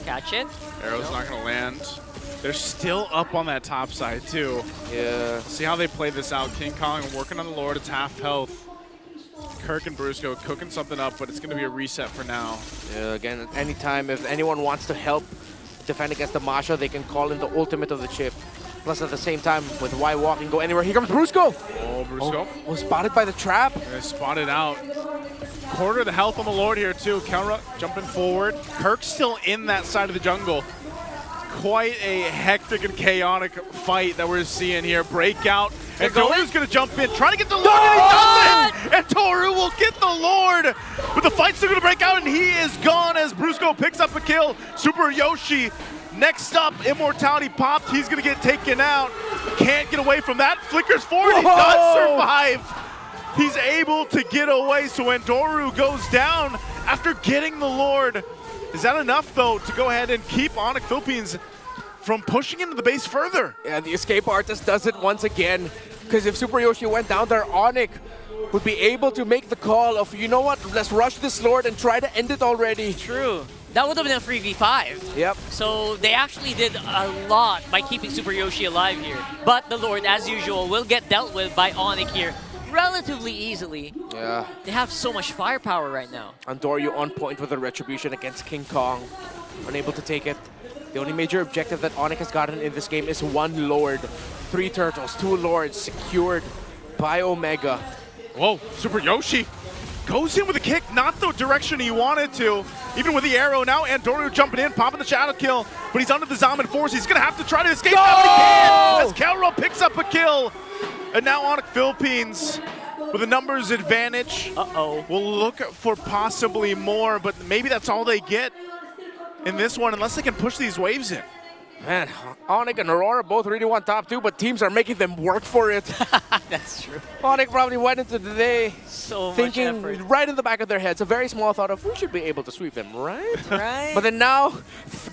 Catch it. Arrow's not going to land. They're still up on that top side, too. Yeah. See how they play this out. King Kong working on the Lord. It's half health. Kirk and Brusco cooking something up, but it's going to be a reset for now. Yeah, again, at any time, if anyone wants to help defend against the Masha, they can call in the ultimate of the Chip. Plus, at the same time, with Y walking, go anywhere. Here comes Brusco. Oh, Brusco. Oh, spotted by the trap. Yeah, spotted out. Quarter of the health on the Lord here, too. Kelra jumping forward. Kirk's still in that side of the jungle. Quite a hectic and chaotic fight that we're seeing here. Breakout. And Toru's going to jump in, trying to get the Lord, and he doesn't! And Toru will get the Lord! But the fight's still going to break out, and he is gone as Brusco picks up a kill. Super Yoshi. Next up, Immortality popped. He's going to get taken out. Can't get away from that. Flickers forward. He does survive. He's able to get away. So when Doru goes down after getting the Lord, is that enough, though, to go ahead and keep Onic Philippines from pushing into the base further? Yeah, the escape artist does it once again. Because if Super Yoshi went down there, Onic would be able to make the call of, you know what, let's rush this Lord and try to end it already. True. That would have been a 3v5. Yep. So they actually did a lot by keeping Super Yoshi alive here. But the Lord, as usual, will get dealt with by Onic here relatively easily. Yeah. They have so much firepower right now. Andoryu on point with a retribution against King Kong. Unable to take it. The only major objective that Onic has gotten in this game is one Lord. 3 turtles, 2 Lords secured by Omega. Whoa, Super Yoshi goes in with a kick, not the direction he wanted to. Even with the arrow, now Andoryu jumping in, popping the shadow kill, but he's under the Zaman force. He's gonna have to try to escape now, but he can, as Kelro picks up a kill. And now Onic Philippines with a numbers advantage. Will look for possibly more, but maybe that's all they get in this one, unless they can push these waves in. Man, Onic and Aurora both really want top 2, but teams are making them work for it. That's true. Onic probably went into the day thinking right in the back of their heads, a very small thought of, we should be able to sweep them, right? Right. But then now,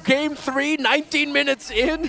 game 3, 19 minutes in,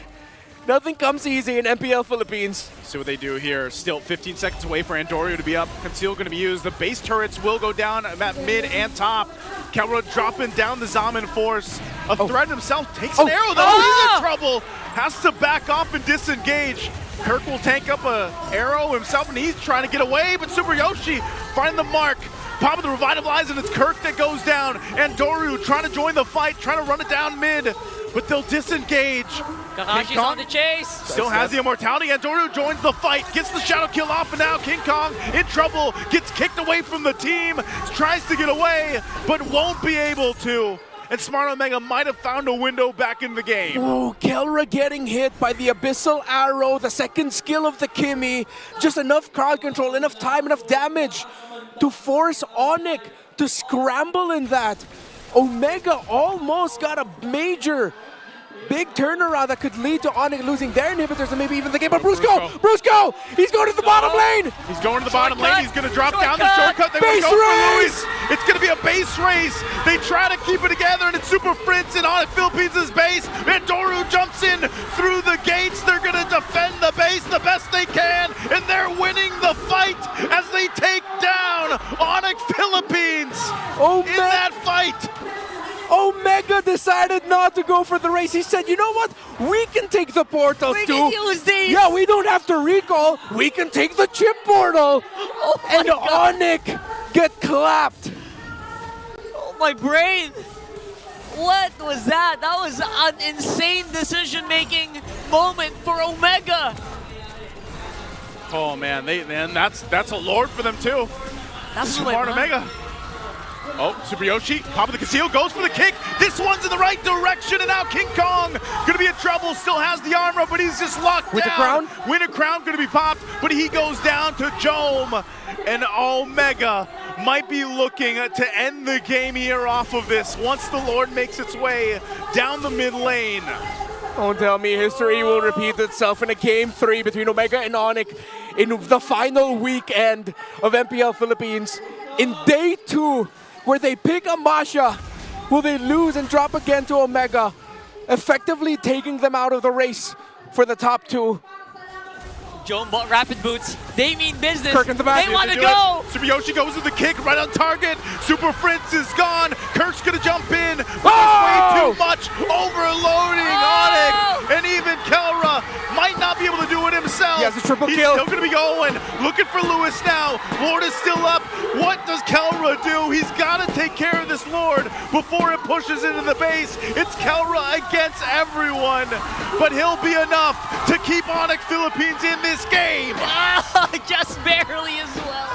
nothing comes easy in MPL Philippines. See what they do here. Still 15 seconds away for Andoryu to be up. Conceal going to be used. The base turrets will go down at mid and top. Kelra dropping down the Zaman force. A threat himself takes an arrow though. He's in trouble. Has to back off and disengage. Kirk will tank up a arrow himself and he's trying to get away, but Super Yoshi finding the mark. Popping the revitalize and it's Kirk that goes down. Andoryu trying to join the fight, trying to run it down mid, but they'll disengage. Kakashi's on the chase. Still has the immortality. Andoryu joins the fight, gets the shadow kill off, and now King Kong in trouble, gets kicked away from the team, tries to get away, but won't be able to. And Smart Omega might have found a window back in the game. Oh, Kelra getting hit by the Abyssal Arrow, the second skill of the Kimi. Just enough crowd control, enough time, enough damage to force Onic to scramble in that. Omega almost got a major big turnaround that could lead to Onic losing their inhibitors and maybe even the game. But Brusco! He's going to the bottom lane! He's going to the bottom lane. He's going to drop down the shortcut. They base go race! For Luis. It's going to be a base race. They try to keep it together, and it's Super Fritz in Onic Philippines' base. Andoryu jumps in through the gates. They're going to defend the base the best they can, and they're winning the fight as they take down Onic Philippines in that fight. Omega decided not to go for the race. He said, you know what? We can take the portals too. We can use these. Yeah, we don't have to recall. We can take the chip portal. And Onic get clapped. Oh, my brain. What was that? That was an insane decision-making moment for Omega. Oh man, that's a lord for them too. That's smart Omega. Oh, Super Yoshi, top of the conceal, goes for the kick. This one's in the right direction, and now King Kong gonna be in trouble. Still has the armor, but he's just locked With down. the crown? Winter crown gonna be popped, but he goes down to Jome. And Omega might be looking to end the game here off of this once the Lord makes its way down the mid lane. Don't tell me history will repeat itself in a Game 3 between Omega and Onic in the final weekend of MPL Philippines. In day 2, where they pick a Masha, will they lose and drop again to Omega, effectively taking them out of the race for the top 2. Jome bought rapid boots. They mean business. Kirk in the back. They want to go. Super Yoshi goes with the kick right on target. Super Prince is gone. Kirk's gonna jump in. But Oh! there's way too much overloading Onic. And even Kelra might not be able to do it himself. He has a triple He's kill. still gonna be going. Looking for Lewis now. Lord is still up. What does Kelra do? He's gotta take care of this Lord before it pushes into the base. It's Kelra against everyone. But he'll be enough to keep Onic Philippines in this game. Just barely as well.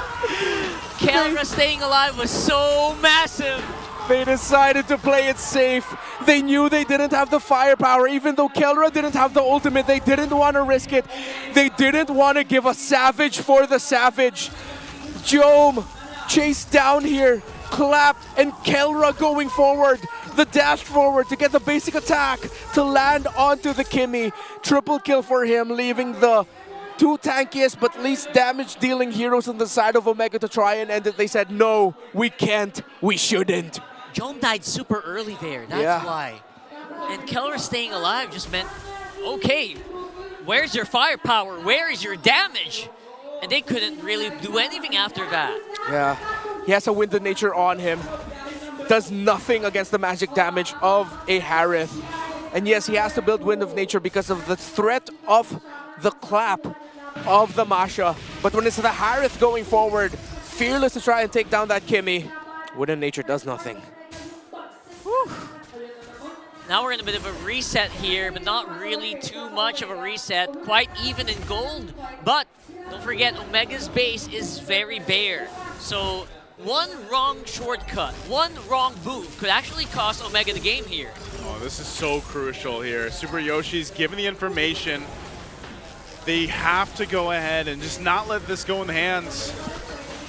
Kelra staying alive was so massive. They decided to play it safe. They knew they didn't have the firepower. Even though Kelra didn't have the ultimate, they didn't want to risk it. They didn't want to give a savage for the savage. Jome chased down here, clapped, and Kelra going forward. The dash forward to get the basic attack to land onto the Kimmy. Triple kill for him, leaving the 2 tankiest but least damage dealing heroes on the side of Omega to try and end it. They said, no, we can't, we shouldn't. Jome died super early there. That's why. And Kelra staying alive just meant, okay, where's your firepower? Where is your damage? And they couldn't really do anything after that. Yeah, he has a Wind of Nature on him. Does nothing against the magic damage of a Harith. And yes, he has to build Wind of Nature because of the threat of the clap of the Masha. But when it's the Harith going forward, fearless to try and take down that Kimmy, Wind of Nature does nothing. Whew. Now we're in a bit of a reset here, but not really too much of a reset. Quite even in gold. But don't forget, Omega's base is very bare. So one wrong shortcut, one wrong move could actually cost Omega the game here. Oh, this is so crucial here. Super Yoshi's given the information. They have to go ahead and just not let this go in the hands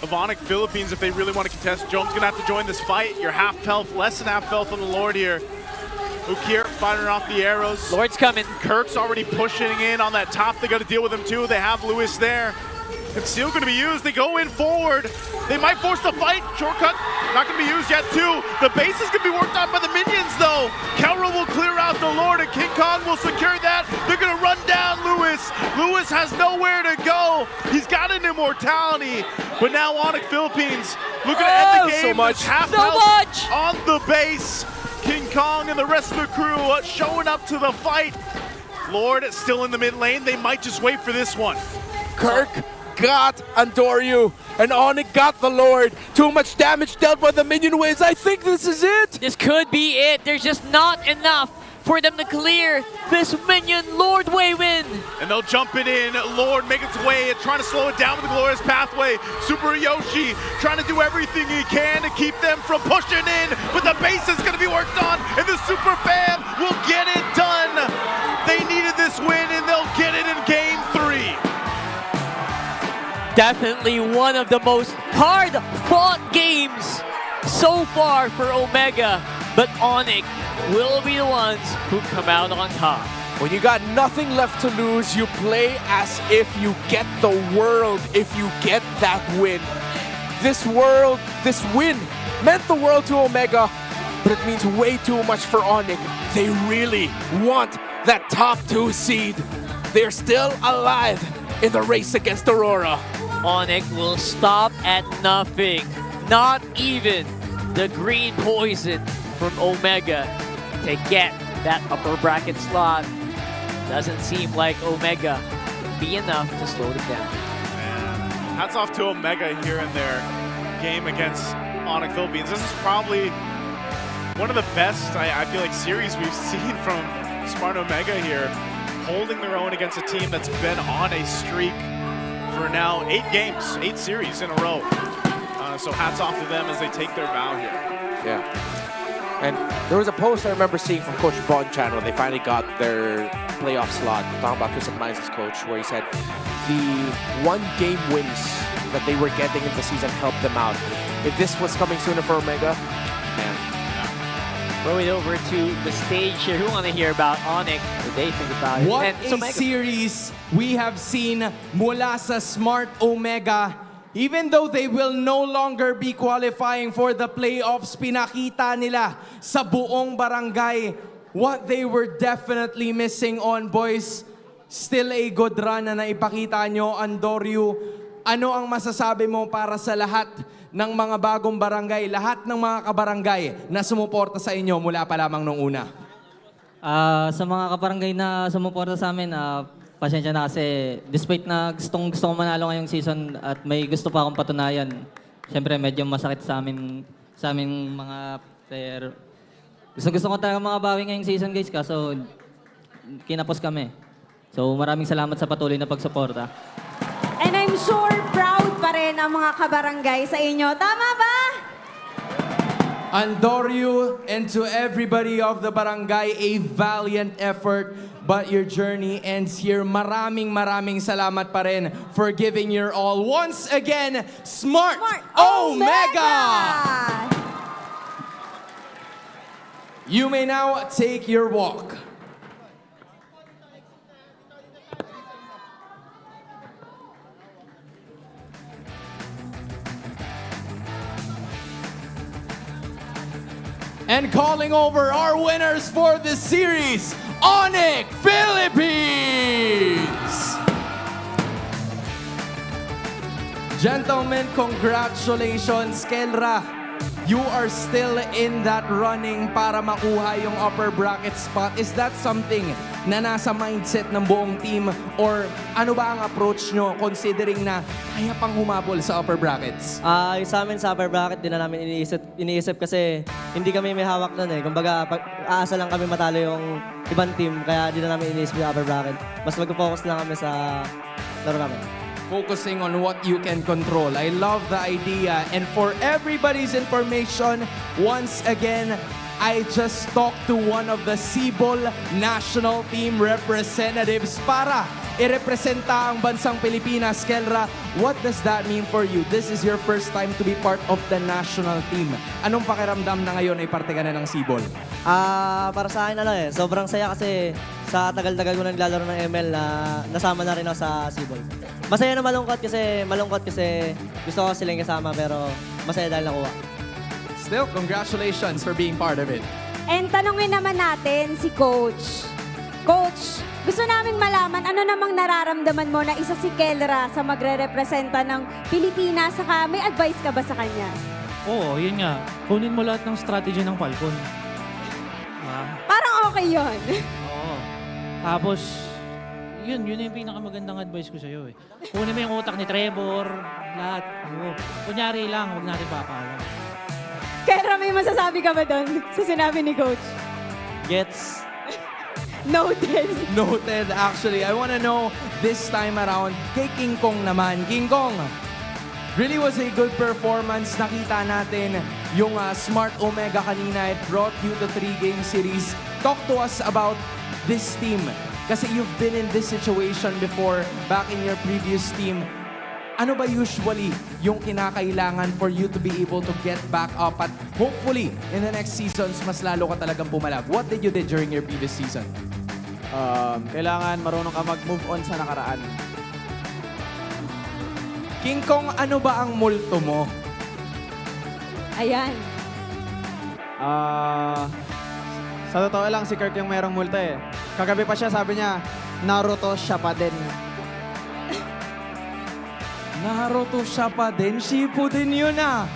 of Onic Philippines if they really want to contest. Jome's gonna have to join this fight. You're half health, less than half health on the Lord here. Ukir firing off the arrows. Lord's coming. Kirk's already pushing in on that top. They got to deal with him too. They have Lewis there. Conceal going to be used. They go in forward. They might force the fight. Shortcut not going to be used yet too. The base is going to be worked on by the minions though. Kelra will clear out the Lord and King Kong will secure that. They're going to run down Lewis. Lewis has nowhere to go. He's got an immortality. But now Onic Philippines looking to end the game. So much. Half health on the base. King Kong and the rest of the crew showing up to the fight. Lord still in the mid lane. They might just wait for this one. Kirk got Andoryu, and Onic got the Lord. Too much damage dealt by the minion waves. I think this is it. This could be it. There's just not enough for them to clear this minion Lord wave in. And they'll jump it in. Lord make its way and trying to slow it down with the glorious pathway. Super Yoshi trying to do everything he can to keep them from pushing in, but the base is going to be worked on, and the Super Fam will get it done. They needed this win, and they'll get it in Game 3. Definitely one of the most hard-fought games so far for Omega, but Onic will be the ones who come out on top. When you got nothing left to lose, you play as if you get the world, if you get that win. This win meant the world to Omega, but it means way too much for Onic. They really want that top 2 seed. They're still alive in the race against Aurora. Onic will stop at nothing, not even the green poison from Omega to get that upper bracket slot. Doesn't seem like Omega will be enough to slow them down. Man, hats off to Omega here in their game against Onic Philippines. This is probably one of the best, I feel like, series we've seen from Smart Omega here, holding their own against a team that's been on a streak for now 8 games, 8 series in a row. So hats off to them as they take their bow here. Yeah. And there was a post I remember seeing from Coach Bonchan when they finally got their playoff slot. We're talking about Chris Mines' coach, where he said the 1-game wins that they were getting in the season helped them out. If this was coming sooner for Omega, man. Throw it over to the stage here. Who want to hear about Onic? What they think about it? What And a series we have seen mula sa Smart Omega. Even though they will no longer be qualifying for the playoffs, pinakita nila sa buong barangay what they were definitely missing on, boys. Still a good run na naipakita nyo, Andoryu. Ano ang masasabi mo para sa lahat ng mga bagong barangay, lahat ng mga kabarangay na sumuporta sa inyo mula pa lamang nung una? Sa mga kabarangay na sumuporta sa amin, pasensya na kasi despite na gusto ko manalo ngayong season at may gusto pa akong patunayan. Siyempre medyo masakit sa amin mga player. Gusto ko talaga mga bawi ngayong season, guys, kaso kinapos kami. So maraming salamat sa patuloy na pagsuporta. And I'm sure proud pa rin ang mga kabarangay sa inyo. Tama ba? Andoryu, and to everybody of the barangay, a valiant effort, but your journey ends here. Maraming salamat pa rin for giving your all. Once again, Smart Omega! You may now take your walk. And calling over our winners for this series, Onic Philippines! Gentlemen, congratulations, Kelra. You are still in that running para makuha yung upper bracket spot. Is that something na nasa mindset ng buong team? Or ano ba ang approach nyo considering na kaya pang humabol sa upper brackets? Sa amin sa upper bracket, din na namin iniisip kasi hindi kami may hawak nun eh. Kumbaga, aasa lang kami matalo yung ibang team, kaya di na namin iniisip yung upper bracket. Mas mag-focus lang kami sa laro namin. Focusing on what you can control. I love the idea. And for everybody's information, once again, I just talked to one of the Cebol national team representatives para irepresenta ang bansang Pilipinas. Kelra, what does that mean for you? This is your first time to be part of the national team. Anong pakiramdam na ngayon ay parte ka na ng Cebol? Para sa akin, sobrang saya kasi sa tagal-tagal ko naglalaro ng ML na nasama na rin ako sa Cebol. Masaya na malungkot kasi gusto ko silang kasama pero masaya dahil nakuha. Still, congratulations for being part of it. And tanungin naman natin si Coach. Coach, gusto namin malaman ano namang nararamdaman mo na isa si Kelra sa magre-representa ng Pilipinas, saka may advice ka ba sa kanya? Oo, yun nga. Kunin mo lahat ng strategy ng Falcon. Parang okay yun. Oo. Tapos, yun yung pinakamagandang advice ko sa'yo eh. Kunin mo yung utak ni Trevor, lahat. Oo. Kunyari lang, huwag natin papahalang. Kelra, may masasabi ka ba doon sa sinabi ni Coach? Gets. Noted. Noted, actually. I want to know this time around, kay King Kong naman. King Kong, really was a good performance. Nakita natin yung Smart Omega kanina. It brought you to 3-game series. Talk to us about this team. Kasi you've been in this situation before, back in your previous team. Ano ba usually yung kinakailangan for you to be able to get back up at hopefully in the next seasons, mas lalo ka talagang pumalag? What did you do during your previous season? Kailangan marunong ka mag-move on sa nakaraan. King Kong, ano ba ang multo mo? Ayan. Sa totoo lang, si Kirk yung merong multa eh. Kagabi pa siya, sabi niya, Naruto siya pa din. Naruto siya pa din? Shippuden yun ah.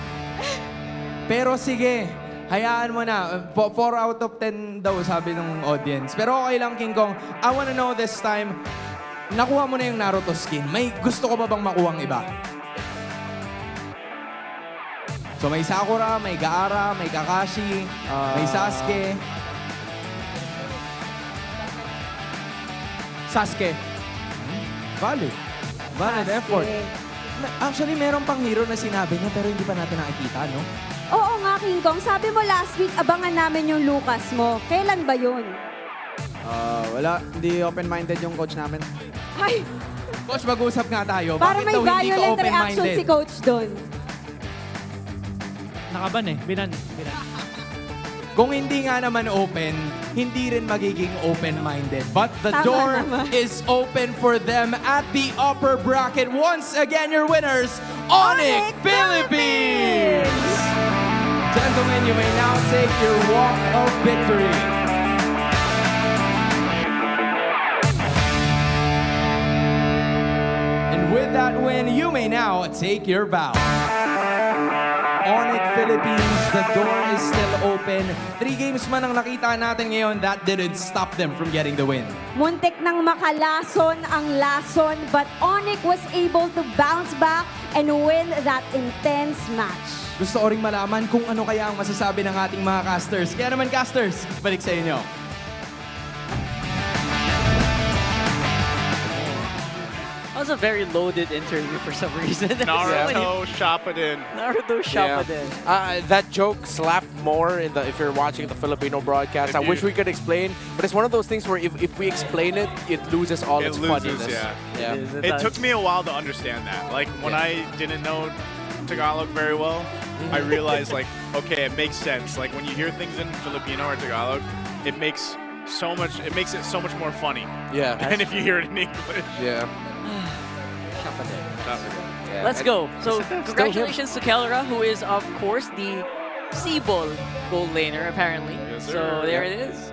Pero sige, hayaan mo na. 4 out of 10 daw sabi ng audience. Pero okay lang, King Kong. I wanna know this time, nakuha mo na yung Naruto skin. May gusto ko ba bang makuha ang iba? So may Sakura, may Gaara, may Kakashi, may Sasuke. Sasuke. Valid. Valid effort. Actually, meron pang hero na sinabi niya pero hindi pa natin nakikita, no? Oo nga, King Kong. Sabi mo last week, abangan namin yung Lucas mo. Kailan ba yun? Wala, hindi open-minded yung coach namin. Ay, Coach, mag-usap nga tayo. para Bakit may daw hindi ka violent reaction open-minded? si Coach doon. Nakaban eh, binan. Kung hindi nga naman open, hindi rin magiging open-minded. But the Tama door naman. is open for them at the upper bracket. Once again, your winners, Onic Philippines! Gentlemen, you may now take your walk of victory. And with that win, you may now take your bow. Onic Philippines, the door is still open. 3 games man ang nakita natin ngayon, that didn't stop them from getting the win. Muntik nang makalason ang lason, but Onic was able to bounce back and win that intense match. Gusto ko ring malaman kung ano kaya ang masasabi ng ating mga casters. Kaya naman casters, balik sa inyo. That was a very loaded interview for some reason. Naruto Shoppadin. Naruto Shoppadin. That joke slapped more if you're watching the Filipino broadcast. I wish we could explain, but it's one of those things where if we explain it, it loses all its funniness. Yeah. It took me a while to understand that. Like when I didn't know Tagalog very well, I realized like, okay, it makes sense. Like when you hear things in Filipino or Tagalog, it makes it so much more funny. Yeah. Than if you hear it in English. Yeah. Yeah. Let's go. So congratulations to Kelra, who is of course the C-Ball gold laner apparently. Yes, sir. So there it is.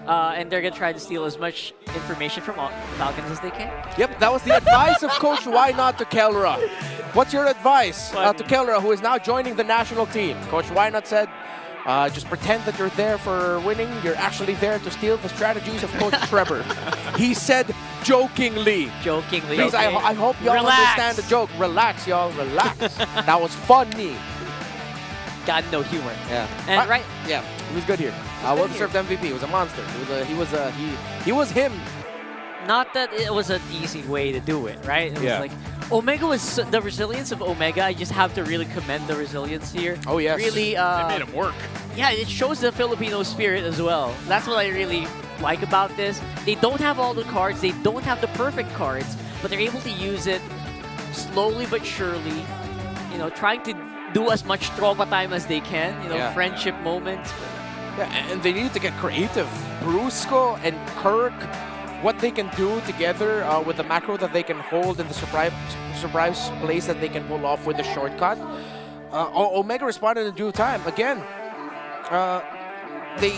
And they're gonna try to steal as much information from Falcons as they can. Yep, that was the advice of Coach Why Not to Kelra. What's your advice to Kelra, who is now joining the national team? Coach Why Not said, just pretend that you're there for winning. You're actually there to steal the strategies of Coach Trevor. He said jokingly. Jokingly. Please, okay. I hope y'all understand the joke. Relax, y'all. Relax. That was funny. Got no humor. Yeah. And right. Yeah, he was good here. Well-deserved MVP. He was a monster. He was him. Not that it was an easy way to do it, right? It was like Omega was the resilience of Omega. I just have to really commend the resilience here. Oh yes. Really. They made him work. Yeah, it shows the Filipino spirit as well. That's what I really like about this. They don't have all the cards. They don't have the perfect cards, but they're able to use it slowly but surely. You know, trying to do as much trauma time as they can. You know, friendship moments. Yeah, and they need to get creative. Brusco and Kirk, what they can do together with the macro that they can hold and the surprise plays that they can pull off with the shortcut. Omega responded in due time. Again, they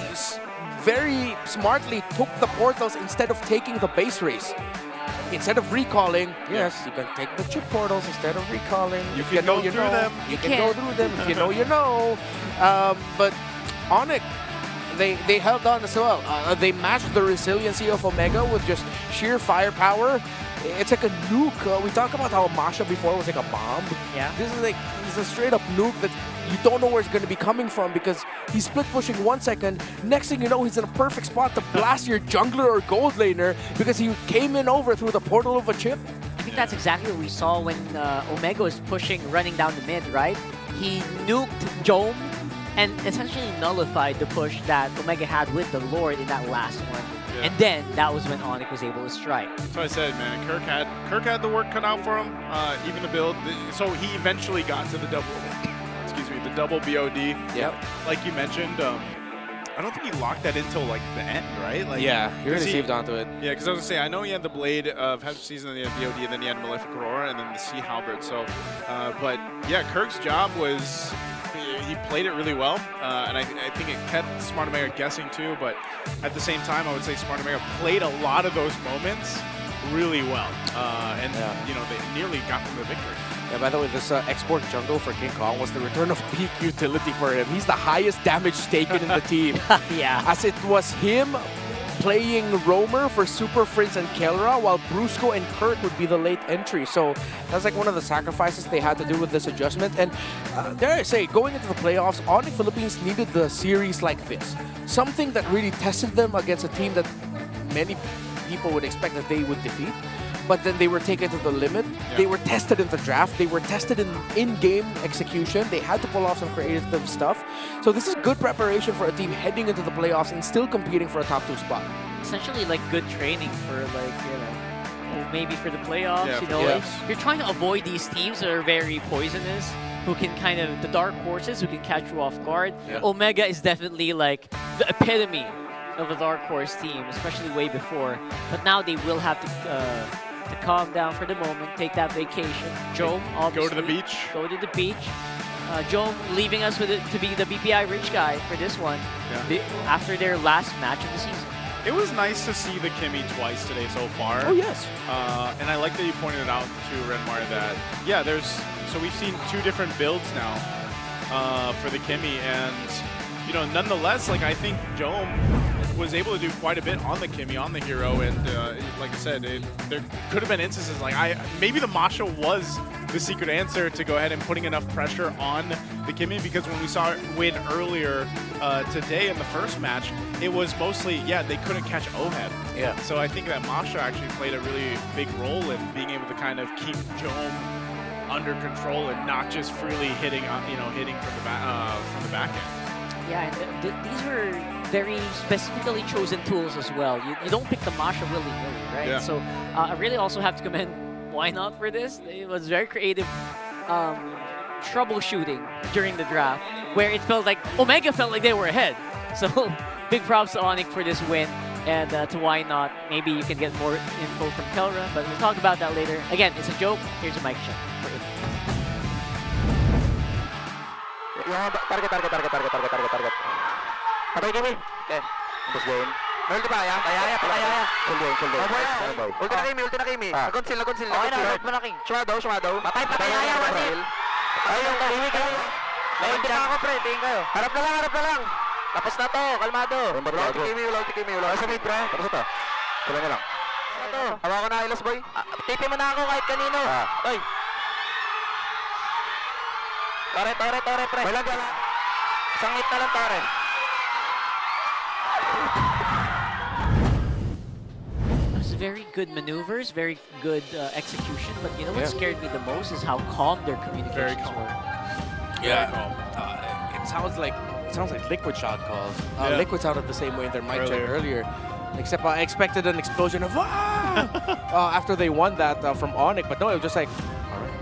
very smartly took the portals instead of taking the base race. Instead of recalling, yes, you can take the chip portals instead of recalling. You can go through them. You can go through them. If you know, you know. But Onic, they held on as well. They matched the resiliency of Omega with just sheer firepower. It's like a nuke. We talked about how Masha before was like a bomb. Yeah. This is a straight up nuke that you don't know where it's going to be coming from because he's split pushing 1 second. Next thing you know, he's in a perfect spot to blast your jungler or gold laner because he came in over through the portal of a chip. I think that's exactly what we saw when Omega was pushing, running down the mid, right? He nuked Jome and essentially nullified the push that Omega had with the Lord in that last one. Yeah. And then that was when Onic was able to strike. That's what I said, man. Kirk had the work cut out for him, even to build. So he eventually got to the double BOD. Yep. Like you mentioned, I don't think he locked that until like the end, right? Like, Yeah, he received onto it. Yeah, because I was gonna say, I know he had the Blade of Head of Season, and then he had BOD, and then he had Malefic Aurora, and then the Sea Halberd. So, but yeah, Kirk's job was, he played it really well, and I think it kept Smart Omega guessing too, but at the same time, I would say Smart Omega played a lot of those moments really well, and you know, they nearly got them the victory. Yeah, by the way, this export jungle for King Kong was the return of peak utility for him. He's the highest damage taken in the team. Yeah. As it was him playing Roamer for Super Prince and Kelra, while Brusco and Kurt would be the late entry. So that's like one of the sacrifices they had to do with this adjustment. And dare I say, going into the playoffs, Onic Philippines needed the series like this. Something that really tested them against a team that many people would expect that they would defeat. But then they were taken to the limit. Yeah. They were tested in the draft. They were tested in-game execution. They had to pull off some creative stuff. So this is good preparation for a team heading into the playoffs and still competing for a top 2 spot. Essentially like good training for like, you know, maybe for the playoffs, yeah, you know. Like, you're trying to avoid these teams that are very poisonous, who can kind of, the dark horses who can catch you off guard. Yeah. Omega is definitely like the epitome of a dark horse team, especially way before. But now they will have to calm down for the moment, take that vacation. Jome, obviously. Go to the beach. Go to the beach. Jome leaving us with it to be the BPI rich guy for this one, after their last match of the season. It was nice to see the Kimmy twice today so far. Oh, yes. And I like that you pointed out to Renmar that, yeah, so we've seen 2 different builds now for the Kimmy, and, you know, nonetheless, like, I think Jome was able to do quite a bit on the Kimmy, on the hero, and like I said, there could have been instances like maybe the Masha was the secret answer to go ahead and putting enough pressure on the Kimmy, because when we saw it win earlier today in the first match, it was mostly, they couldn't catch Ohead. Yeah. So I think that Masha actually played a really big role in being able to kind of keep Jome under control and not just freely hitting, hitting from the back end. Yeah, and these were very specifically chosen tools as well. You don't pick the Masha willy-nilly, right? Yeah. So I really also have to commend Why Not for this. It was very creative troubleshooting during the draft, where it felt like Omega felt like they were ahead. So big props to Onic for this win, and to Why Not. Maybe you can get more info from Kelra, but we'll talk about that later. Again, it's a joke. Here's a mic check for it. Target. Patay kami. Okay. Tapos game. May ulti pa, ya? Kaya. Full game. Ulti na kami. Nag-conceal. Okay na, right mo na king. Shumadow. Patay. Ay, yung tahimik kayo. May ulti na ako, pre. Tingin kayo. Harap na lang. Tapos na to, kalmado. Ulti kami. Sa mid, pre. Tapos ito. Tuloy na lang. Ito. Hawa ko na, Ilos boy. Tipi mo na ako kahit kanino. Oy. Tore, pre. May lang. Sangit na lang, Tore. Very good maneuvers, very good execution, but you know what scared me the most is how calm their communications were. Yeah, it sounds like Liquid shot calls. Liquid sounded the same way in their mic check earlier. Except I expected an explosion of after they won that from Onic, but no, it was just like, all right.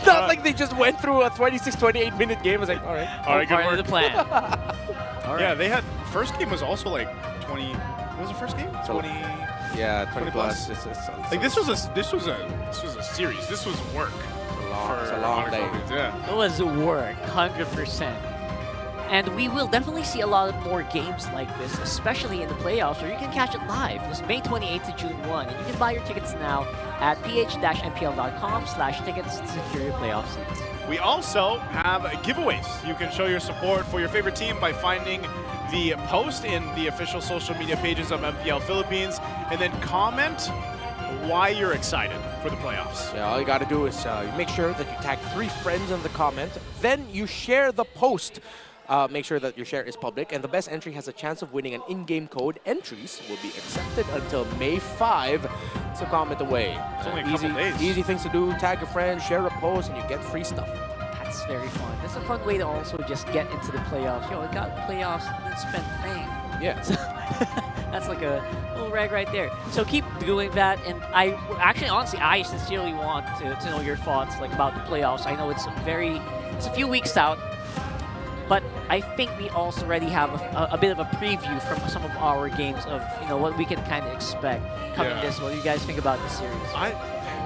Not like they just went through a 26-28 minute game. It was like, all right, good part of the plan. Yeah, they had first game was also like 20. What was the first game? 20. Yeah, 20 plus. Like this was a series. This was work. It's a long day. Yeah. It was work, 100%. And we will definitely see a lot more games like this, especially in the playoffs, where you can catch it live. This May 28th to June 1, and you can buy your tickets now at ph-mpl.com/tickets to secure your playoff seats. We also have giveaways. You can show your support for your favorite team by finding the post in the official social media pages of MPL Philippines, and then comment why you're excited for the playoffs. Yeah, all you gotta do is make sure that you tag 3 friends in the comment, then you share the post. Make sure that your share is public, and the best entry has a chance of winning an in-game code. Entries will be accepted until May 5, so comment away. It's only a couple days. Easy things to do, tag a friend, share a post, and you get free stuff. That's very fun. That's a fun way to also just get into the playoffs. Yo, we got playoffs and then spend fame. Yeah. So that's like a little rag right there. So keep doing that. And honestly, I sincerely want to know your thoughts about the playoffs. I know it's a few weeks out, but I think we also already have a bit of a preview from some of our games of what we can kind of expect coming this. What do you guys think about this series?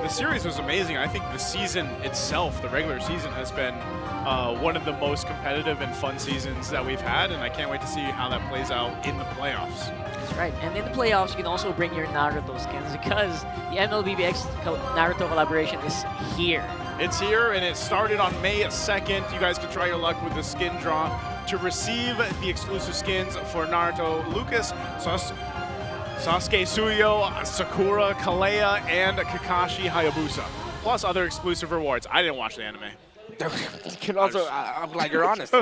The series was amazing. I think the season itself, the regular season, has been one of the most competitive and fun seasons that we've had, and I can't wait to see how that plays out in the playoffs. That's right. And in the playoffs, you can also bring your Naruto skins, because the MLBB X Naruto collaboration is here. It's here, and it started on May 2nd. You guys can try your luck with the skin draw to receive the exclusive skins for Naruto, Lucas, Sasuke Suyo, Sakura Kalea, and Kakashi Hayabusa, plus other exclusive rewards. I didn't watch the anime. You can also, I'm glad you're honest.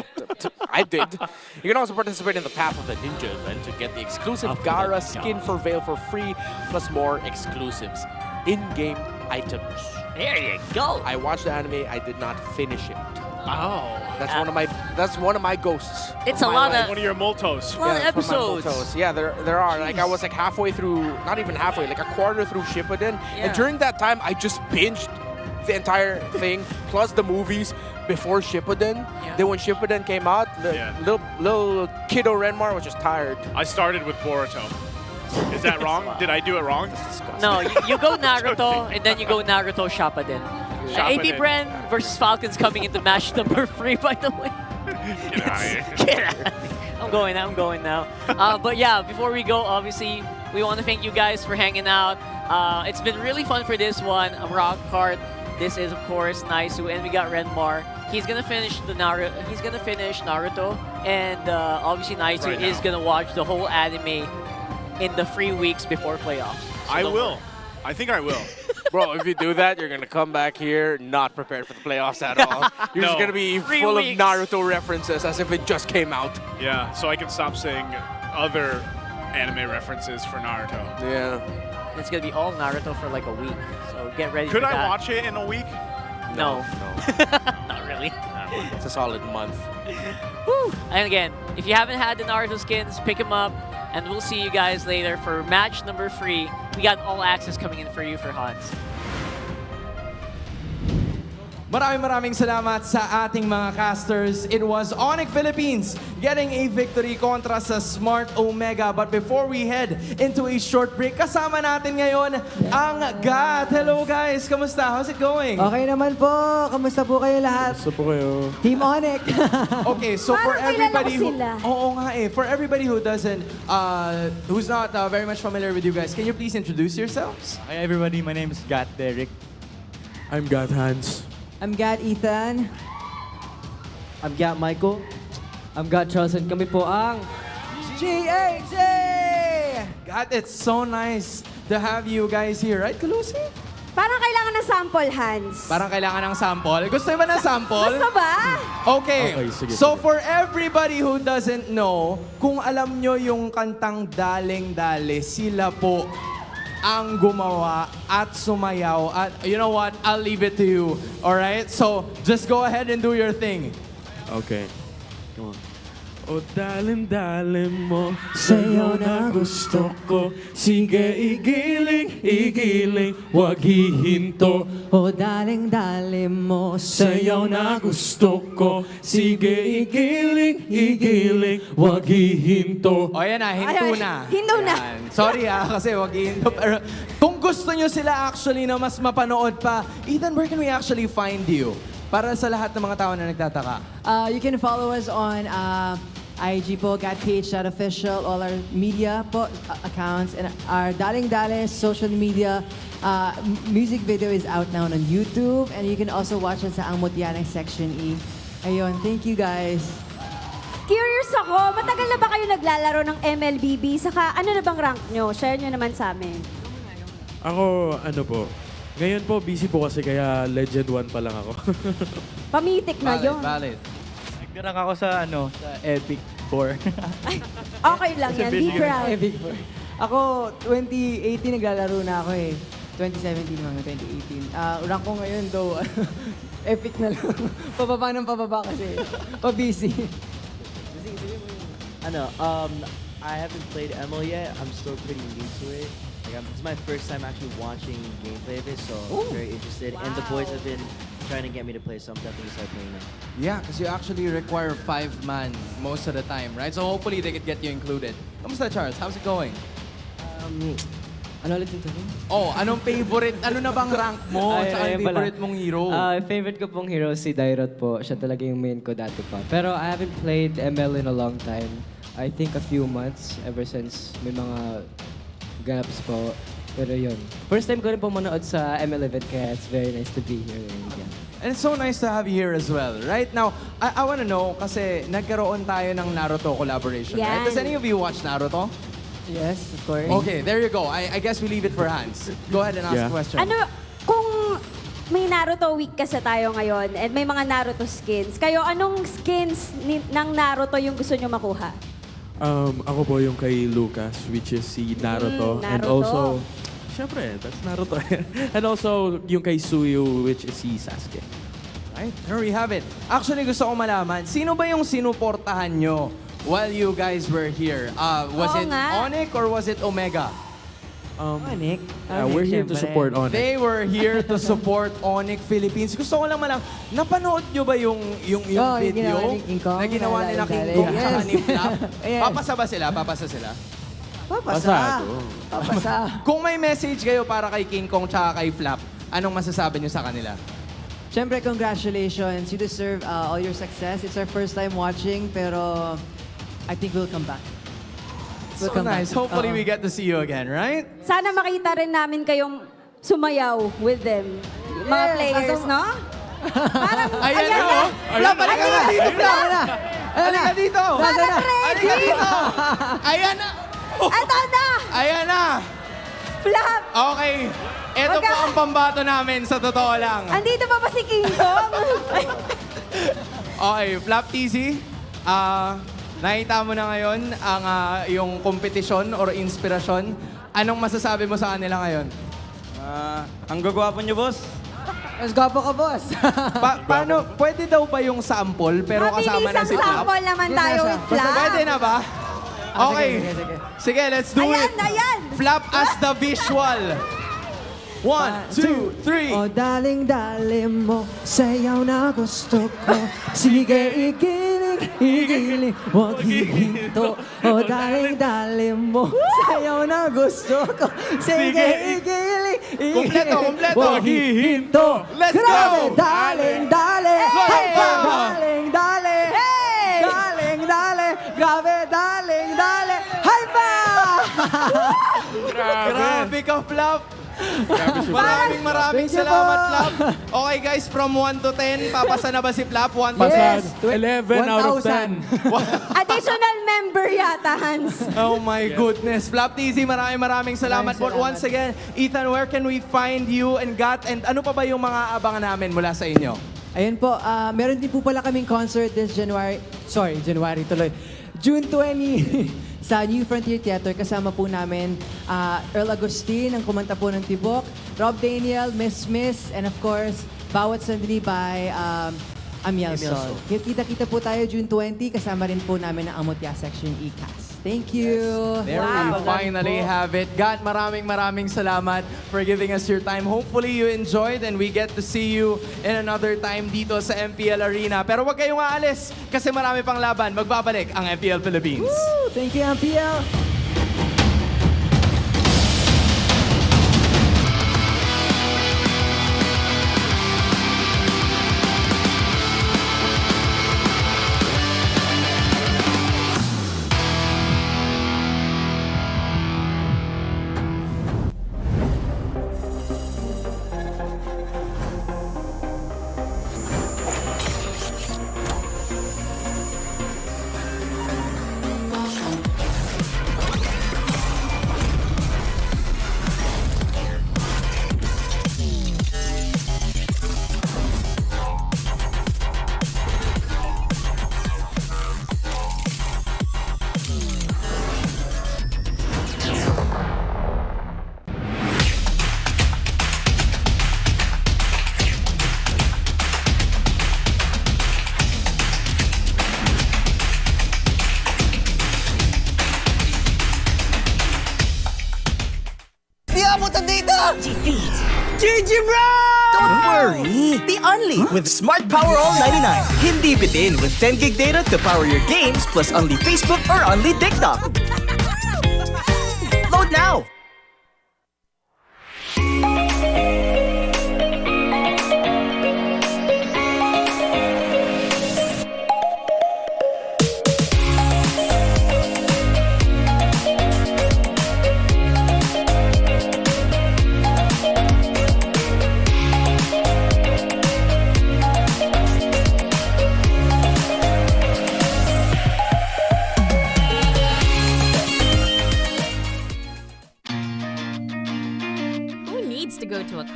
I did. You can also participate in the Path of the Ninja event to get the exclusive Gara skin for Veil for free, plus more exclusives, in-game items. There you go. I watched the anime. I did not finish it. Oh, that's one of my ghosts. It's of a my lot life. of one of your multos. lot of that's one of my episodes. multos. Yeah, there are. Like I was like halfway through, not even halfway, like a quarter through Shippuden, Yeah. and during that time I just binged the entire thing plus the movies before Shippuden. Yeah. Then when Shippuden came out, the little kiddo Renmar was just tired. I started with Boruto. Is that wrong? Did I do it wrong? No, you go Naruto, and then you go Naruto Shippuden. AP Bren versus Falcons coming into match number 3, by the way. Get out of here. Get out. I'm going now. But yeah, before we go, obviously, we want to thank you guys for hanging out. It's been really fun for this one. Rock Cart. This is, of course, Naisu, and we got Renmar. He's gonna finish Naruto, and obviously Naisu Right is now. gonna watch the whole anime in the 3 weeks before playoffs. So I don't will. worry. I think I will. Bro, if you do that, you're gonna come back here not prepared for the playoffs at all. You're just No. gonna be 3 full weeks. of Naruto references as if it just came out. Yeah, so I can stop saying other anime references for Naruto. Yeah. It's gonna be all Naruto for like a week, so get ready Could for I that. watch it in a week? No. Not really. It's a solid month. Woo! And again, if you haven't had the Naruto skins, pick them up, and we'll see you guys later for match number 3. We got all access coming in for you for Hans. Maraming salamat sa ating mga casters. It was Onic Philippines getting a victory kontra sa Smart Omega. But before we head into a short break, kasama natin ngayon ang GAT. Hello guys, kamusta? How's it going? Okay naman po. Kamusta po kayo lahat? Gusto po kayo. Team Onic. Okay, so for Parang kilala everybody ko who sila. Oo nga eh, for everybody who doesn't who's not very much familiar with you guys, can you please introduce yourselves? Hi everybody, my name is Gat Derek. I'm Gat Hans. I'm Gat Ethan. I'm Gat Michael. I'm Gat Charles, and kami po ang GAT! God, it's so nice to have you guys here, right, Kalusi? Parang kailangan ng sample, Hans. Parang kailangan ng sample. Gusto niyo ba ng sample? Gusto ba? Okay, sige, so for everybody who doesn't know, kung alam nyo yung kantang Daling Dale, sila po ang gumawa at sumayaw. At you know what? I'll leave it to you. Alright? So, just go ahead and do your thing. Okay. Come on. O dalim-dalim mo, sa'yo na gusto ko. Sige, igiling, wag hihinto. O daling-dalim mo, Sayaw na gusto ko. Sige, igiling, wag hihinto. O yan na, hinto Ay, na. hinto na. Yan. Sorry kasi wag hinto. Pero kung gusto nyo sila actually na mas mapanood pa, Ethan, where can we actually find you? Para sa lahat ng mga tao na nagtataka. You can follow us on IG po, GatPH.official, all our media po, accounts, and our Daling Dale social media. Music video is out now on YouTube, and you can also watch it sa Ang Mutyanang Section E. Ayun, thank you guys. Curious ako, matagal na ba kayo naglalaro ng MLBB? Saka ano na bang rank nyo? Share nyo naman sa amin. Ako, ano po, ngayon po busy po kasi kaya Legend 1 pa lang ako. Pamitik na yun. Valid. Nagdarang ako sa Epic 4. Okay lang yan, be proud. Epic boy. Ako, 2018 naglalaro na ako eh. 2017 mga 2018. Rank ko ngayon though, epic na lang. Pababa ng pababa kasi. Pa-busy. I haven't played ML yet. I'm still pretty new to it. It's my first time actually watching gameplay of it, so I'm very interested. And the boys have been trying to get me to play, so I'm definitely start playing now. Yeah, because you actually require 5-man most of the time, right? So hopefully they could get you included. Kamusta, Charles? How's it going? Ano ulit yung tanong? Oh, anong favorite? Ano na bang rank mo? Saka yung favorite mong hero? Favorite ko pong hero si Dairot po. Siya talaga yung main ko dati pa. Pero I haven't played ML in a long time. I think a few months ever since may mga gaps po. Pero yun. First time ko rin po manood sa ML event kaya it's very nice to be here. And, yeah. And it's so nice to have you here as well. Right now, I want to know, kasi nagkaroon tayo ng Naruto collaboration, right? Yan. Does any of you watch Naruto? Yes, of course. Okay, there you go. I guess we leave it for Hans. Go ahead and ask a question. Ano, kung may Naruto week kasi tayo ngayon and may mga Naruto skins, kayo anong skins ng Naruto yung gusto nyo makuha? Ako po yung kay Lucas, which is si Naruto. And Naruto. also, syempre, that's Naruto. And also, yung kay Suyu, which is si Sasuke. Right, there we have it. Actually, gusto ko malaman, sino ba yung sinuportahan nyo while you guys were here? Was Oo it nga. Onic or was it Omega? Onic. We're here to support Onic. They were here to support Onic Philippines. Gusto ko lang napanood nyo ba yung yung video ginawa ni King Kong? na ginawa nila King Naalala. Kong Yes. sa ni Flap? Yes. Papasa ba sila? Papasa sila? Papasa. Papasa. Kung may message kayo para kay King Kong tsaka kay Flap, anong masasabi nyo sa kanila? Siyempre, congratulations. You deserve all your success. It's our first time watching, pero I think we'll come back. So nice. Hopefully we get to see you again, right? Sana makita rin namin kayong sumayaw with them. Mga players, no? Parang, Ayan na, oh. Flap, halika na dito, Flap. Halika dito. Parang Halika ready. dito. Ayan na. Eto na! Ayan na. Flap! Okay. Ito po ang pambato namin, sa totoo lang. Andito pa ba si King Kong? Okay, Flap TZ. Nakita mo na ngayon ang yung kompetisyon or inspirasyon. Anong masasabi mo sa kanila ngayon? Ang gagwapo niyo, boss. Mas gwapo ka, boss. Paano, pwede daw ba yung sample pero kasama na si Mabilis ang Flap? sample naman tayo with Flap. Pwede na ba? Okay. Sige, let's do it. Ayan! Flap as the visual. 1, 2, 3. Oh, daling-daling mo, sayaw na gusto ko. Sige, igiling, huwag hihinto. Oh, daling-daling mo, sayaw na gusto ko. Sige, igiling, Kompleto. huwag hihinto. Let's Grabe, go! daling-daling. Hey! Daling-daling. Daling-daling. Grabe, daling-daling. High five! Grabe ka, Flap. Maraming Thank you salamat, po. Flap. Okay guys, from 1 to 10, papasa na ba si Flap? 1 to Yes. 11 out of 10. Additional member yata, Hans. Oh my goodness. Flap TZ, maraming salamat po. Once again, Ethan, where can we find you and Gat? And ano pa ba yung mga abangan namin mula sa inyo? Ayun po, meron din po pala kaming concert this January tuloy. June 20 sa New Frontier Theater. Kasama po namin Earl Agustin, ang kumanta po ng Tibok, Rob Daniel, Miss, and of course, Bawat Sandali by Amiel Sol. Kita-kita po tayo June 20, kasama rin po namin ang Amotya Section E-Cast. Thank you! There we finally have it. Gat, maraming salamat for giving us your time. Hopefully you enjoyed and we get to see you in another time dito sa MPL Arena. Pero wag kayong aalis kasi marami pang laban. Magbabalik ang MPL Philippines. Woo! Thank you, MPL! Defeat GG Bren! Don't worry, the only with Smart Power All 99. Hindi bitin with 10 gig data to power your games plus only Facebook or only TikTok. Load now!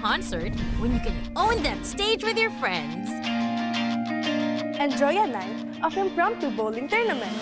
concert when you can own that stage with your friends. Enjoy a night of impromptu bowling tournament.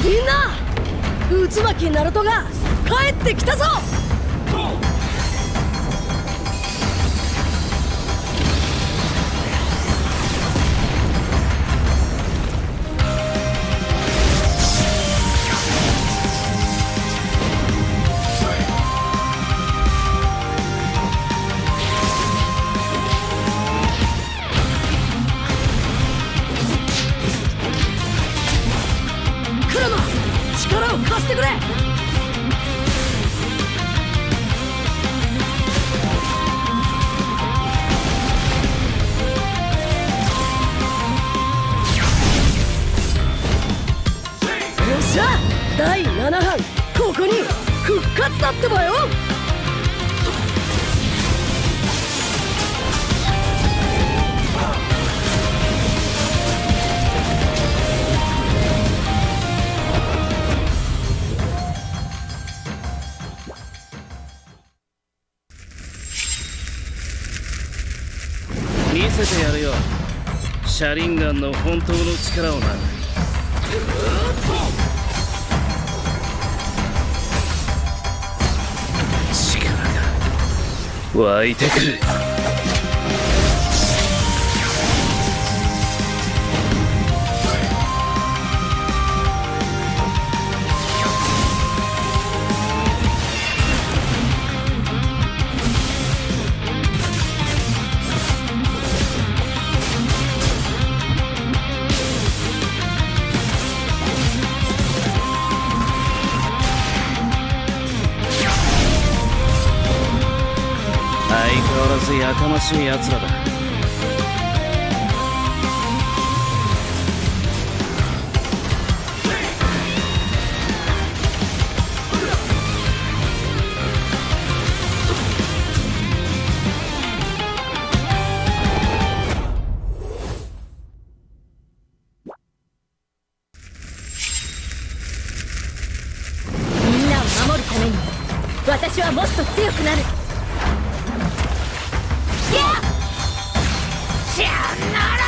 みんな、渦巻きナルトが帰ってきたぞ。クロノ、力を貸してくれ。よっしゃ、第7班ここに復活だってばよ。見せてやるよ、シャリンガンの本当の力をな。力が湧いてくる。相変わらずやかましい奴らだ。みんなを守るために私はもっと強くなる。さよなら。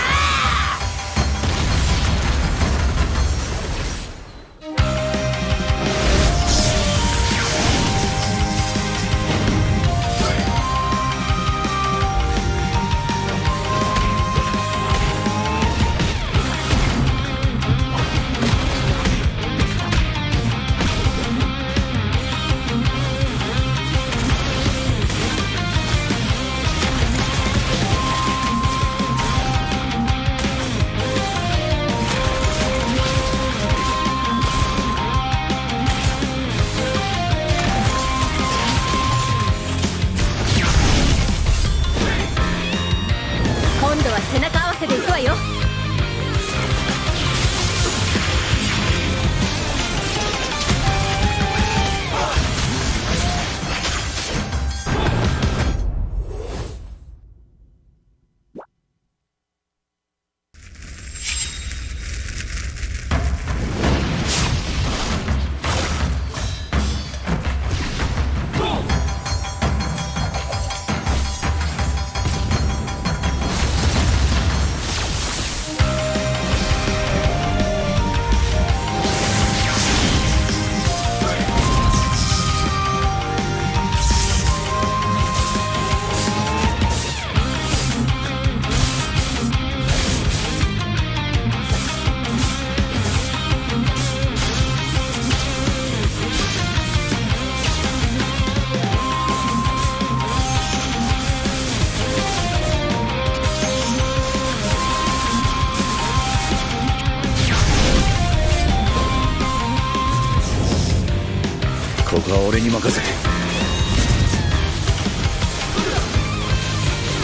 は俺に任せて。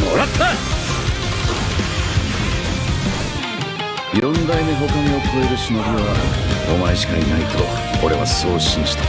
もらった。4代目火影を超える忍びはお前しかいないと俺はそう信じた。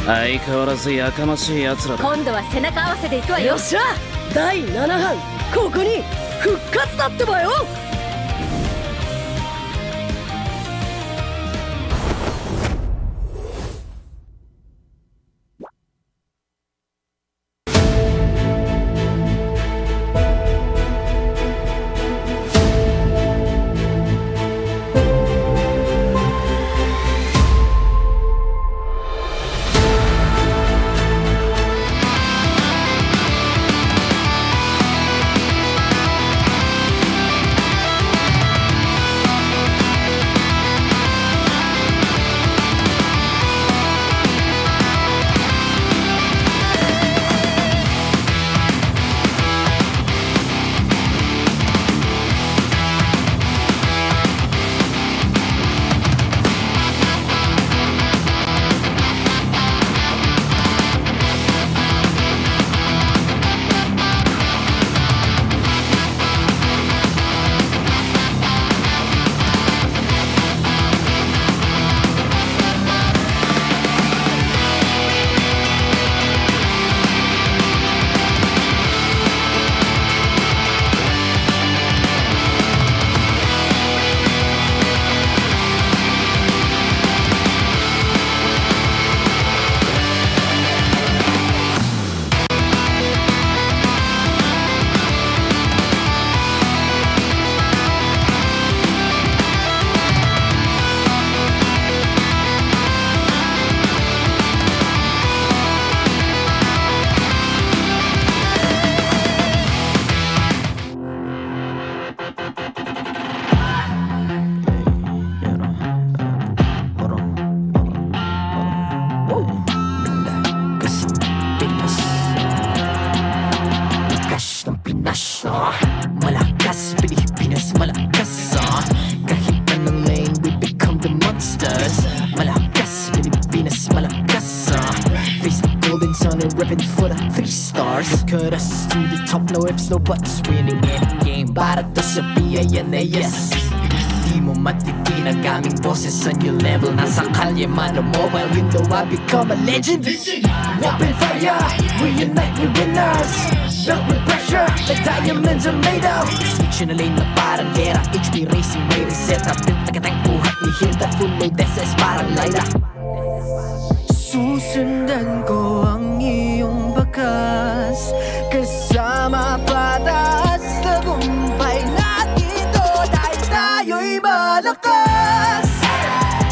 相変わらずやかましい奴らだ。今度は背中合わせでいくわよ。よっしゃ、第7班ここに復活だってばよ。Malakas, Pilipinas, malakas kahit anong lane, we become the monsters. Malakas, Pilipinas, malakas face the golden sun and reppin' for the 3 stars. Look at us to the top, no ifs, no buts, winning any game. Para to sa PINAS, di mo matitin ang aming boses sa new level. Nasa kalye man o mobile, you know I become a legend. Open fire, we unite, we winners. Built with pressure, like diamonds are made of. Switch na lane na parang gera, HP racing, may reset up. Built na kitang buhat, we hear that full load SS parang Lyra. Susundan ko ang iyong bakas, kasama patas, tagumpay natin ito dahil tayo'y malakas.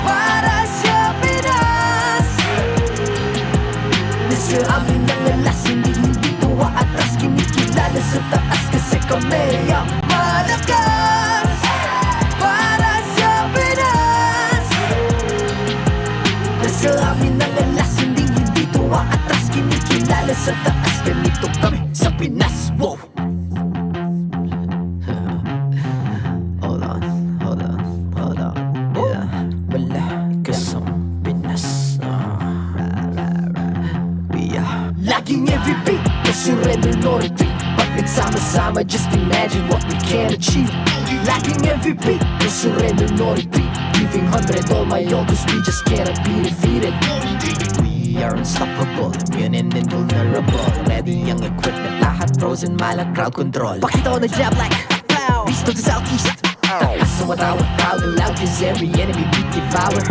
Para sa Pinas, nasa amin ang alas, hindi tuwa atras, kinikilala sa taas kasi kami ang malakas. Para sa Pinas, nasa amin ang alas, hindi tuwa atras, kinikilala sa taas, ganito kami sa Pinas. Wow! Hold on, yeah. Malakas ang Pinas. We are Laging every beat, no surrender, no retreat. Pag nagsama-sama, just imagine what we can achieve. Laging every beat, no surrender, no retreat. Giving 100 all my all, cause we just cannot be defeated. We are unstoppable, immune and invulnerable. Ready ang equipment, lahat frozen, malang crowd control. Pakita ko na jab like pow, east to the southeast. Taas sa matawag, proud and loud, cause every enemy we devour.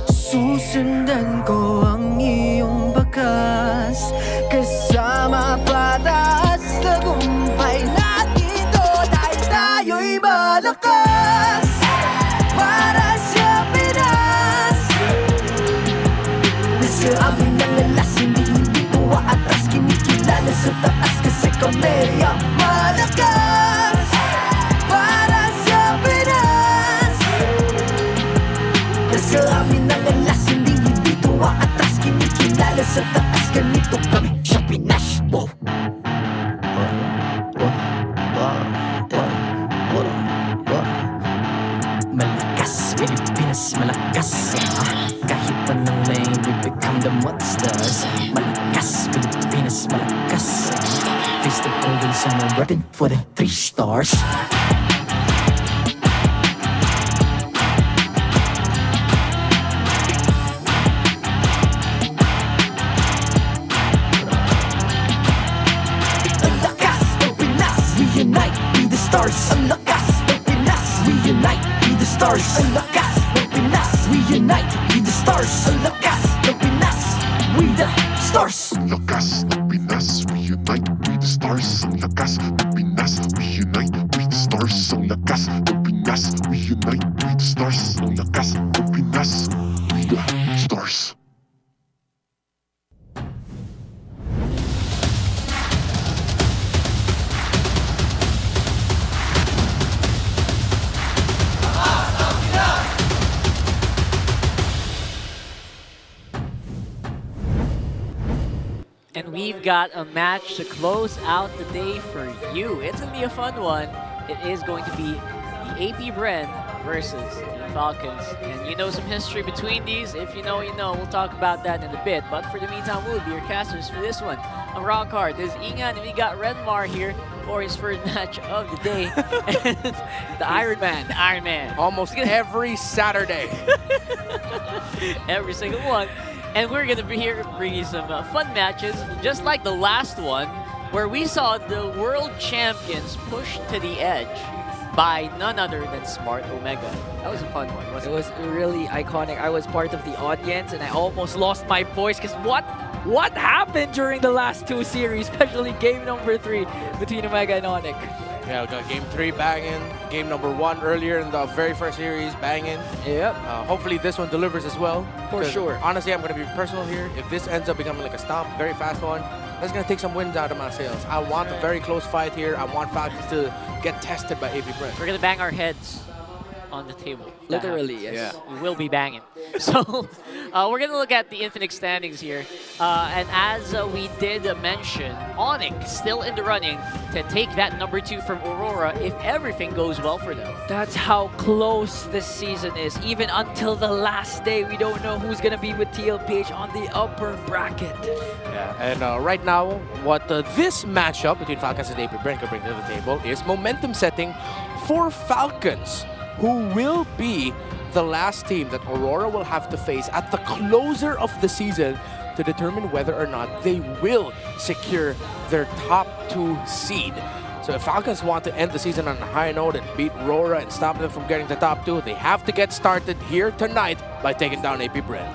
Susundan ko ang iyong bakas, kasama patas, tagumpay natin ito dahil tayo'y malakas. Para sa Pinas, nasa amin ang alas, hindi tuwa atras, kinikilala sa taas kasi kami ang malakas. Para sa Pinas, nasa amin ang alas, hindi tuwa atras, kinikilala sa taas, ganito kami sa Pinas. Wow! Malakas, Pilipinas, malakas kahit anong lane, we become the monsters. Malakas, Pilipinas, malakas face the golden sun and reppin' for the 3 stars. stars. Ang lakas ng Pinas, reunite with the stars. Ang lakas ng Pinas, reunite with the stars. Ang lakas ng Pinas, with the stars. Ang lakas ng Pinas, reunite with the stars. Ang lakas ng Pinas, reunite with the stars. Ang lakas ng Pinas, reunite with the stars. Ang lakas ng Pinas, with the stars. And we've got a match to close out the day for you. It's going to be a fun one. It is going to be the AP Bren versus Team Falcons. And you know some history between these. If you know, you know. We'll talk about that in a bit. But for the meantime, we'll be your casters for this one. On Raw Card, there's Ingan, and we got Redmar here for his first match of the day. And the Iron Man. The Iron Man. Almost every Saturday. Every single one. And we're going to be here bringing some fun matches, just like the last one, where we saw the world champions pushed to the edge by none other than Smart Omega. That was a fun one, wasn't it? It was really iconic. I was part of the audience, and I almost lost my voice, because what happened during the last two series, especially game number 3 between Omega and Onic? Yeah, we got game 3 banging, game number 1 earlier in the very first series banging. Yep. Hopefully this one delivers as well. For sure. Honestly, I'm going to be personal here. If this ends up becoming like a stomp, very fast one, that's going to take some wins out of my sails. I want a very close fight here. I want Falcons to get tested by AP Bren. We're going to bang our heads on the table. Literally, yes. Yeah. We will be banging. So we're going to look at the Infinite standings here. And as we did mention, Onic still in the running to take that number 2 from Aurora if everything goes well for them. That's how close this season is. Even until the last day, we don't know who's going to be with TLPH on the upper bracket. Yeah, and right now, what this matchup between Falcons and AP Bren can bring to the table is momentum setting for Falcons, who will be the last team that Aurora will have to face at the closer of the season to determine whether or not they will secure their top 2 seed. So if Falcons want to end the season on a high note and beat RORA and stop them from getting the top 2, they have to get started here tonight by taking down AP Bren.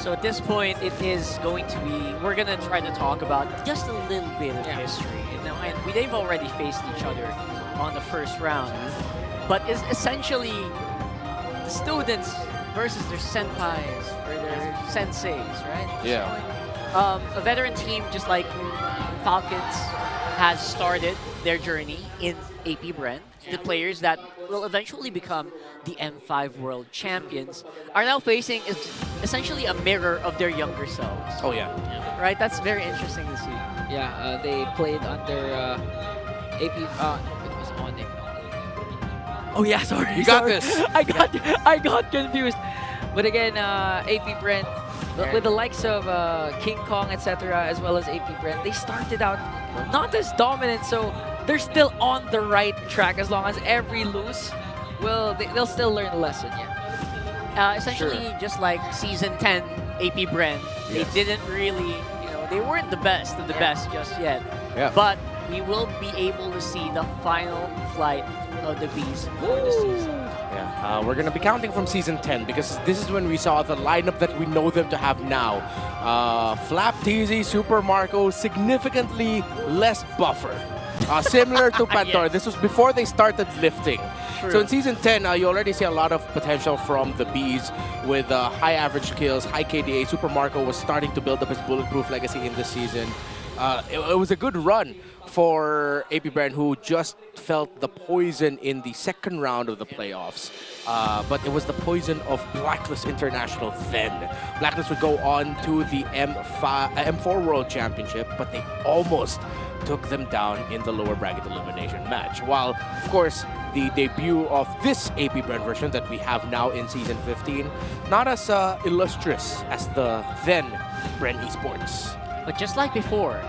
So at this point, it is going to be, we're going to try to talk about just a little bit of history. And they've already faced each other on the first round. But it's essentially the students versus their senpais or their senseis, right? Yeah. A veteran team just like Falcons has started their journey in AP Bren. The players that will eventually become the M5 World Champions are now facing essentially a mirror of their younger selves. Oh, yeah. Right? That's very interesting to see. Yeah, they played under AP, it was Onic. Oh yeah, sorry. You got this. I got confused. But again, AP Bren, with the likes of King Kong, etc., as well as AP Bren, they started out not as dominant, so they're still on the right track. As long as every lose, well, they'll still learn a lesson. Yeah. Essentially, just like season 10, AP Bren, they didn't really, they weren't the best of the best just yet. Yeah. But we will be able to see the final flight of the bees for the season. Yeah, we're going to be counting from season 10 because this is when we saw the lineup that we know them to have now. Flap TZ, Super Marco, significantly less buffer. Similar to Pantor, this was before they started lifting. True. So in season 10, you already see a lot of potential from the Bees with high average kills, high KDA. Super Marco was starting to build up his bulletproof legacy in this season. It was a good run for AP Bren, who just felt the poison in the second round of the playoffs. But it was the poison of Blacklist International then. Blacklist would go on to the M4 World Championship, but they almost took them down in the lower bracket elimination match. While, of course, the debut of this AP Bren version that we have now in Season 15, not as illustrious as the then Bren Esports. But just like before,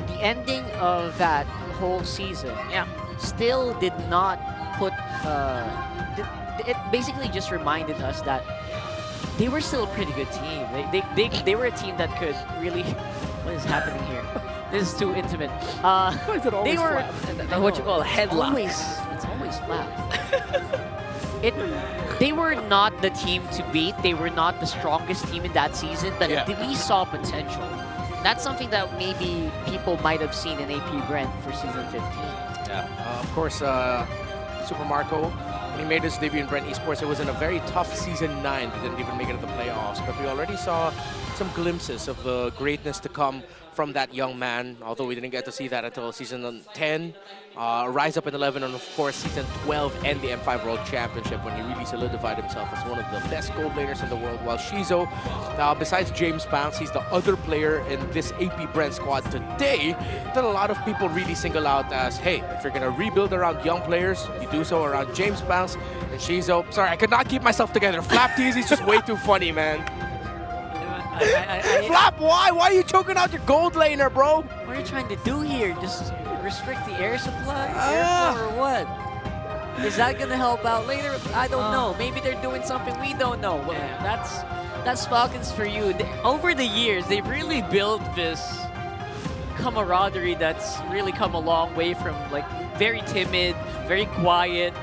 the ending of that whole season still did not put... it basically just reminded us that they were still a pretty good team. They were a team that could really... What is happening here? This is too intimate. Why is it always they were flat? what you call a headlock. It's always Flap. They were not the team to beat. They were not the strongest team in that season, but we saw potential. That's something that maybe people might have seen in AP Bren for season 15. Yeah, of course, Super Marco, when he made his debut in Brent Esports, it was in a very tough season 9. They didn't even make it to the playoffs, but we already saw some glimpses of the greatness to come from that young man, although we didn't get to see that until season 10, Rise Up in 11, and of course season 12 and the M5 World Championship when he really solidified himself as one of the best gold laners in the world. While Shizo, besides James Banks, he's the other player in this AP Bren squad today that a lot of people really single out as, hey, if you're gonna rebuild around young players, you do so around James Banks and Shizo. Sorry, I could not keep myself together. Flap Teasy's just way too funny, man. Flap, why? Why are you choking out your gold laner, bro? What are you trying to do here? Just restrict the air supply? Air or what? Is that going to help out later? I don't know. Maybe they're doing something we don't know. That's Falcons for you. Over the years, they've really built this camaraderie that's really come a long way from like very timid, very quiet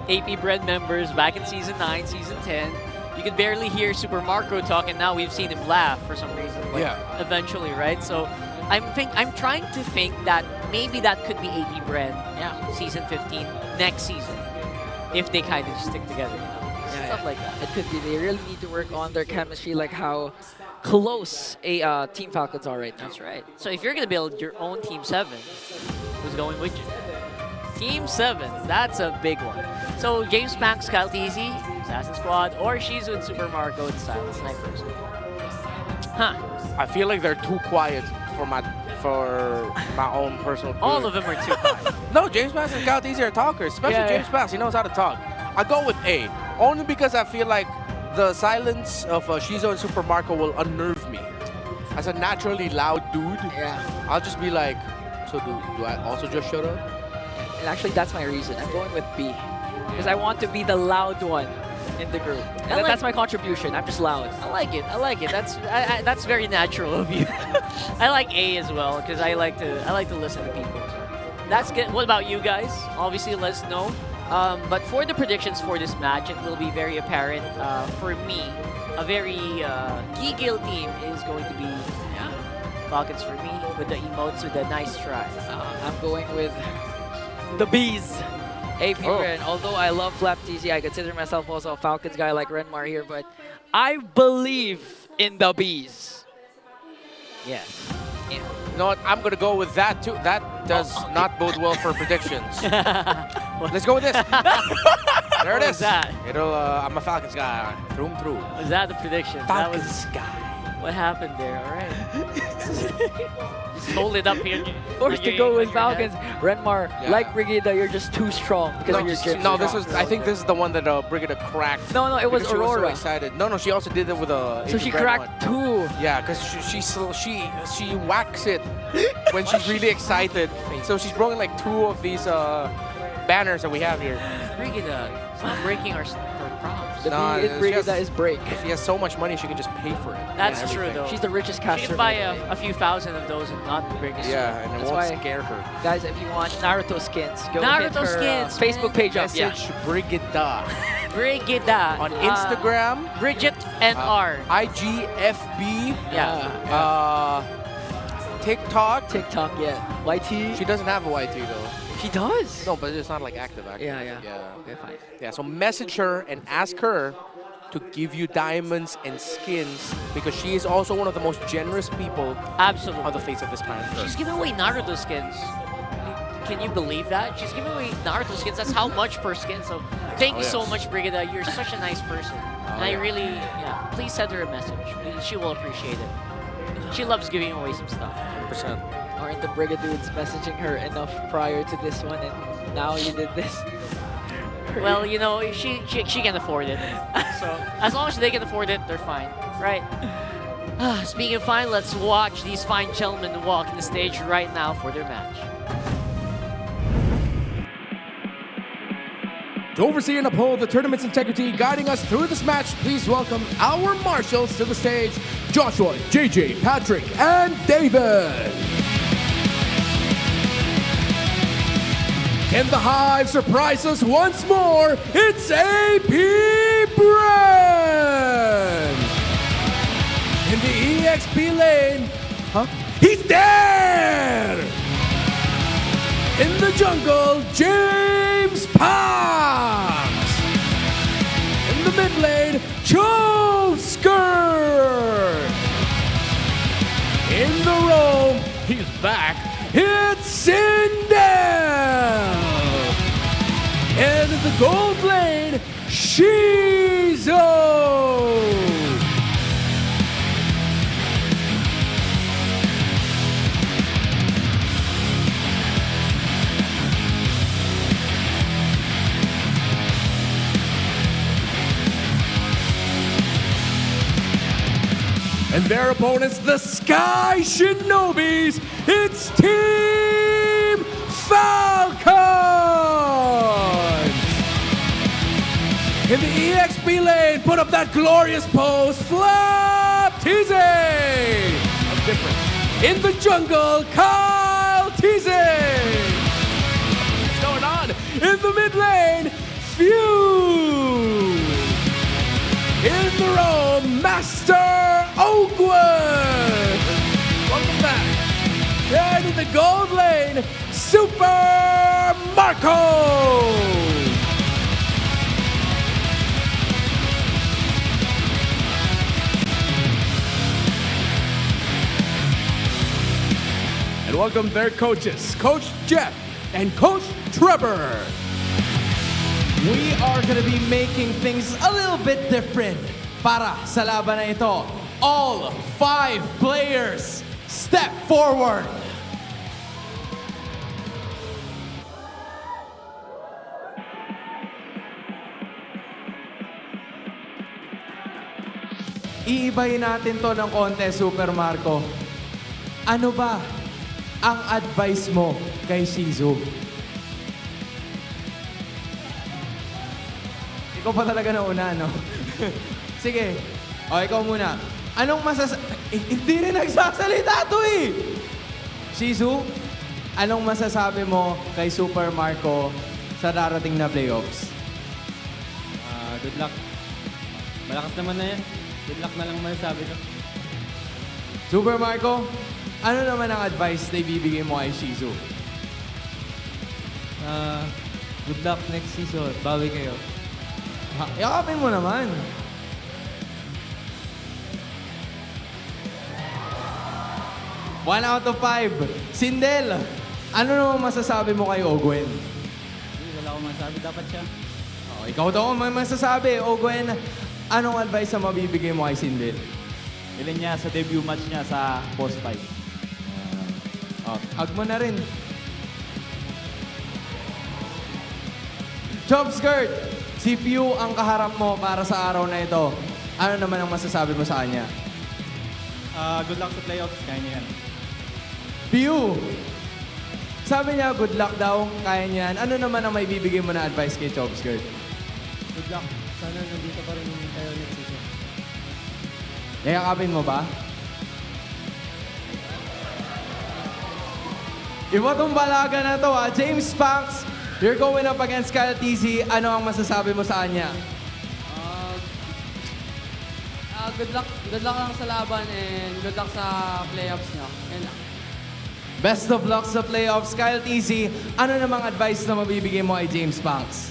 AP Bren members back in season 9, season 10. You could barely hear Super Marco talk, and now we've seen him laugh for some reason. Like, eventually, right? So I'm trying to think that maybe that could be AP Bren, season 15 next season, if they kind of stick together. You know? Stuff like that. It could be. They really need to work on their chemistry, like how close Team Falcons are right now. That's right. So if you're gonna build your own Team 7, who's going with you? Team 7, that's a big one. So James Banks, Kyle Teasy, Assassin Squad, or Shizu and Super Marco and Silent Snipers. I feel like they're too quiet for my own personal good. All of them are too quiet. No, James Banks and Kyle Teasy are talkers, especially James Banks. He knows how to talk. I go with A, only because I feel like the silence of Shizu and Super Marco will unnerve me. As a naturally loud dude, I'll just be like, so do I also just shut up? And actually, that's my reason. I'm going with B. Because I want to be the loud one in the group. And that's my contribution. I'm just loud. I like it. I like it. That's very natural of you. I like A as well because I like to listen to people. That's good. What about you guys? Obviously, let us know. But for the predictions for this match, it will be very apparent. For me, a very Gigil team is going to be Falcons for me with the emotes with the nice try. I'm going with the Bees. AP Bren. Although I love Flap TZ, I consider myself also a Falcons guy like Renmar here, but I believe in the Bees. Yes. You know what? I'm going to go with that too. That does not bode well for predictions. Let's go with this. There it is. That? I'm a Falcons guy through and through. Was that the prediction? Falcons guy. What happened there? All right. Just hold it up here. Forced to go with Falcons. Renmar, like Brigida, you're just too strong because of your gypsy. No, I think this is the one that Brigida cracked. No, it was Aurora. She was so excited. No, she also did it with a. So she cracked two. Yeah, because she whacks it when she's really excited. So she's broken like 2 of these banners that we have here. Brigida, it's not breaking our props. Brigida is break. She has so much money she can just pay for it. That's true though. She's the richest caster. She can buy a few thousand of those and not the biggest. Yeah, and it won't scare her. Guys, if you want Naruto skins, go Naruto hit her skins, Facebook page up. Message Brigida. Brigida. On Instagram. Bridget NR. IGFB. TikTok. TikTok, YT. She doesn't have a YT though. She does? No, but it's not like active. Yeah. Okay, fine. Yeah, so message her and ask her to give you diamonds and skins because she is also one of the most generous people on the face of this planet. She's giving away Naruto skins. Can you believe that? She's giving away Naruto skins. That's how much per skin. So thank you so much, Brigida. You're such a nice person. And I really, please send her a message. She will appreciate it. She loves giving away some stuff. 100%. Aren't the Brigadudes messaging her enough prior to this one, and now you did this? Well, you know, she can afford it. So as long as they can afford it, they're fine, right? Speaking of fine, let's watch these fine gentlemen walk the stage right now for their match. To oversee and uphold the tournament's integrity, guiding us through this match, please welcome our marshals to the stage, Joshua, JJ, Patrick, and David. Can the Hive surprise us once more? It's AP Bren! In the EXP lane, he's there! In the jungle, James Pax! In the mid lane, Skirt! In the roam, he's back. It's Sindel! And in the gold lane, Shizo! And their opponents, the Sky Shinobis, it's Team Falcons! In the EXP lane, put up that glorious pose, Flap Teasy! That's different. In the jungle, Kyle Teasy! What's going on? In the mid lane, Feud! In the roam, Master Oakwood! Welcome back. And in the gold lane, Super Marco! And welcome their coaches, Coach Jeff and Coach Trevor. We are gonna be making things a little bit different para sa laban na ito. All 5 players step forward. Iibahin natin to ng konti, Super Marco. Ano ba ang advice mo kay Shizu? Ikaw pa talaga nauna, no? Sige. O, ikaw muna. Anong hindi rin nagsasalita to eh! Shizu, anong masasabi mo kay Super Marco sa darating na playoffs? Good luck. Malakas naman na yan. Good luck na lang masasabi ko. Super Marco, ano naman ang advice na ibibigay mo kay Shizu? Good luck next season. Bawi kayo. Yakapin mo naman. One out of 5. Sindel, ano naman masasabi mo kay Ogwen? Wala akong masasabi. Dapat siya. Oh, ikaw daw may masasabi. Ogwen, anong advice na mabibigay mo kay Sindel? Ilan niya sa debut match niya sa post 5. Hug mo na rin. Job Skirt, si Pew ang kaharap mo para sa araw na ito. Ano naman ang masasabi mo sa kanya? Good luck sa playoffs. Kaya niya yan. Pew, sabi niya good luck daw, kaya niyan. Ano naman ang may bibigay mo na advice kay Job Skirt? Good luck. Sana nandito pa rin tayo next season. Yayakapin mo ba? Iba tong balaga na to ha. James Pax, you're going up against Kyle TZ. Ano ang masasabi mo sa kanya? Good luck lang sa laban and good luck sa playoffs niyo. Yan lang. Best of luck sa playoffs, Kyle TZ. Ano namang advice na mabibigay mo kay James Pax?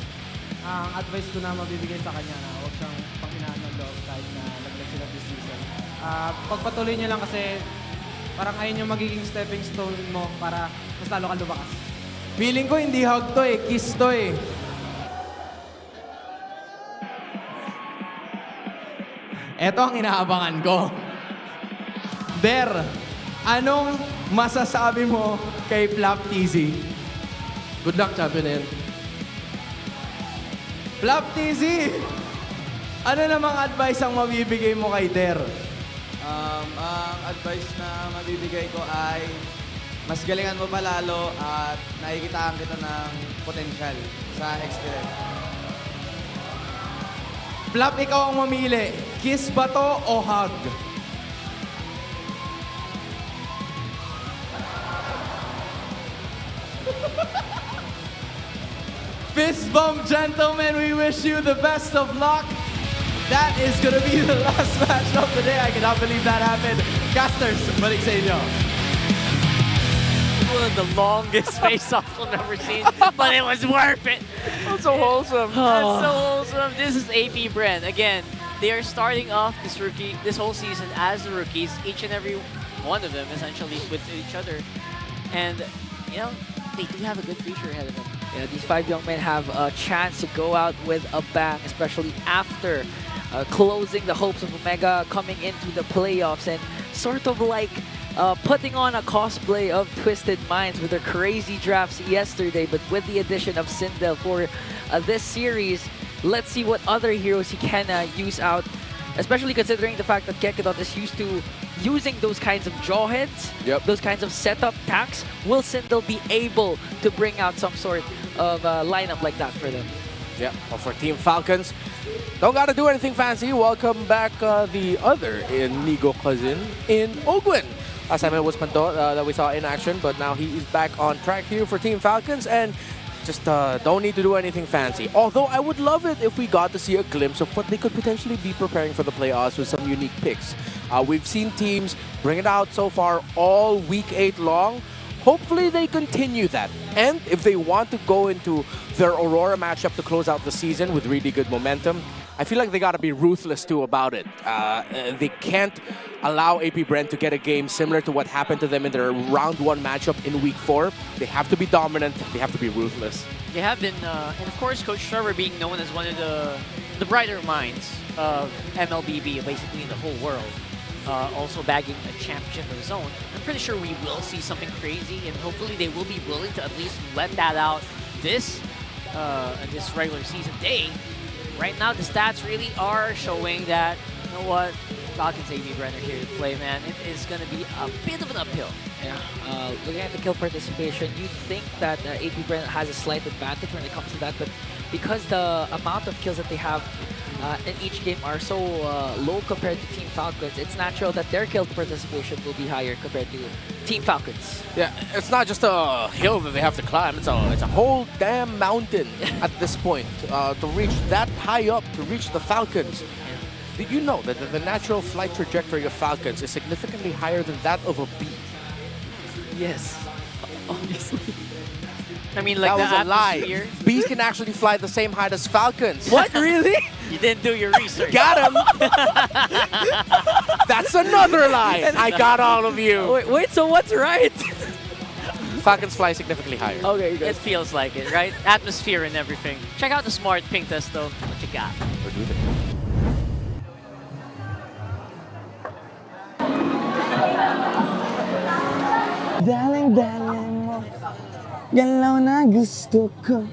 Ang advice ko na mabibigay sa kanya na huwag siyang panghinaan ng loob kahit na laglag sila this season. Pagpatuloy niyo lang kasi parang ayun yung magiging stepping stone mo para mas lalo kang lumakas. Feeling ko hindi hug to eh, kiss to eh. Ito ang inaabangan ko. Der, anong masasabi mo kay Flap TZ? Good luck, champion. Flap TZ, ano namang advice ang mabibigay mo kay Der? Ang advice na mabibigay ko ay mas galingan mo pa lalo at nakikitaan kita ng potensyal sa experience. Flap, ikaw ang mamili. Kiss ba to o hug? bump, gentlemen. We wish you the best of luck. That is going to be the last match of the day. I cannot believe that happened. Casters, balik sa inyo. One of the longest face-offs I've ever seen, but it was worth it. That's so wholesome. That's so wholesome. This is AP Bren. Again, they are starting off this whole season as the rookies, each and every one of them essentially with each other. And, you know, they do have a good future ahead of them. Yeah, these 5 young men have a chance to go out with a bang, especially after closing the hopes of Omega coming into the playoffs and sort of like putting on a cosplay of Twisted Minds with their crazy drafts yesterday, but with the addition of Sindel for this series, let's see what other heroes he can use out, especially considering the fact that Kekedot is used to using those kinds of jawheads, those kinds of setup attacks. Will Sindel be able to bring out some sort of lineup like that for them? Yeah, well, for Team Falcons, don't gotta do anything fancy. Welcome back the other Inigo cousin in Ogwin. Last time it was Panto that we saw in action, but now he is back on track here for Team Falcons, and just don't need to do anything fancy. Although I would love it if we got to see a glimpse of what they could potentially be preparing for the playoffs with some unique picks. We've seen teams bring it out so far all Week 8 long. Hopefully they continue that. And if they want to go into their Aurora matchup to close out the season with really good momentum, I feel like they got to be ruthless too about it. They can't allow AP Bren to get a game similar to what happened to them in their round 1 matchup in Week 4. They have to be dominant. They have to be ruthless. They have been, and of course, Coach Trevor being known as one of the brighter minds of MLBB, basically in the whole world. Also bagging a championship of his own. I'm pretty sure we will see something crazy, and hopefully they will be willing to at least let that out this regular season day. Right now, the stats really are showing that, you know what, Falcons AP Bren are here to play, man. It is going to be a bit of an uphill. Yeah, looking at the kill participation, you'd think that AP Bren has a slight advantage when it comes to that, but because the amount of kills that they have in each game are so low compared to Team Falcons, it's natural that their kill participation will be higher compared to Team Falcons. Yeah, it's not just a hill that they have to climb, it's a whole damn mountain at this point to reach that high up, to reach the Falcons. Did you know that the natural flight trajectory of Falcons is significantly higher than that of a bee? Yes, obviously. I mean, like that was a lie. Bees can actually fly the same height as Falcons. What, really? You didn't do your research. Got him! That's another lie! I got all of you! Wait, so what's right? Falcons fly significantly higher. Okay, it feels like it, right? Atmosphere and everything. Check out the smart ping test, though. What you got? Or do they? Daling mo, galaw na gusto ko.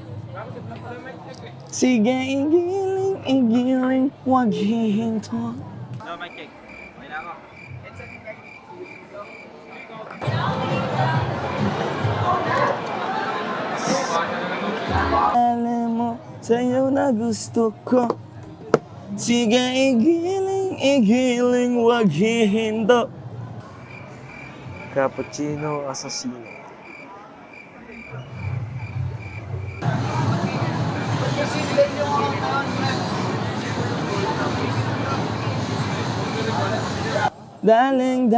Sige, igiling, wag hihinto. No, my cake. May na ako. Daling mo, sa'yo na gusto ko. Sige, igiling, wag hihinto. Cappuccino assassino. Daling,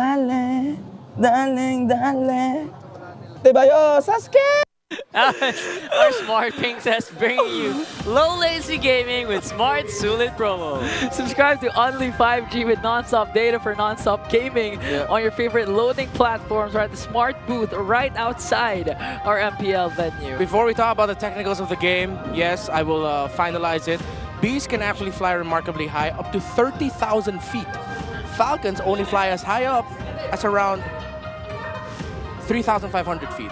Tebayo, Sasuke! Our smart ping test bringing you low latency gaming with smart Sulit promo. Subscribe to Only 5G with non-stop data for non-stop gaming on your favorite loading platforms or at the smart booth right outside our MPL venue. Before we talk about the technicals of the game, yes, I will finalize it. Bees can actually fly remarkably high, up to 30,000 feet. Falcons only fly as high up as around 3,500 feet.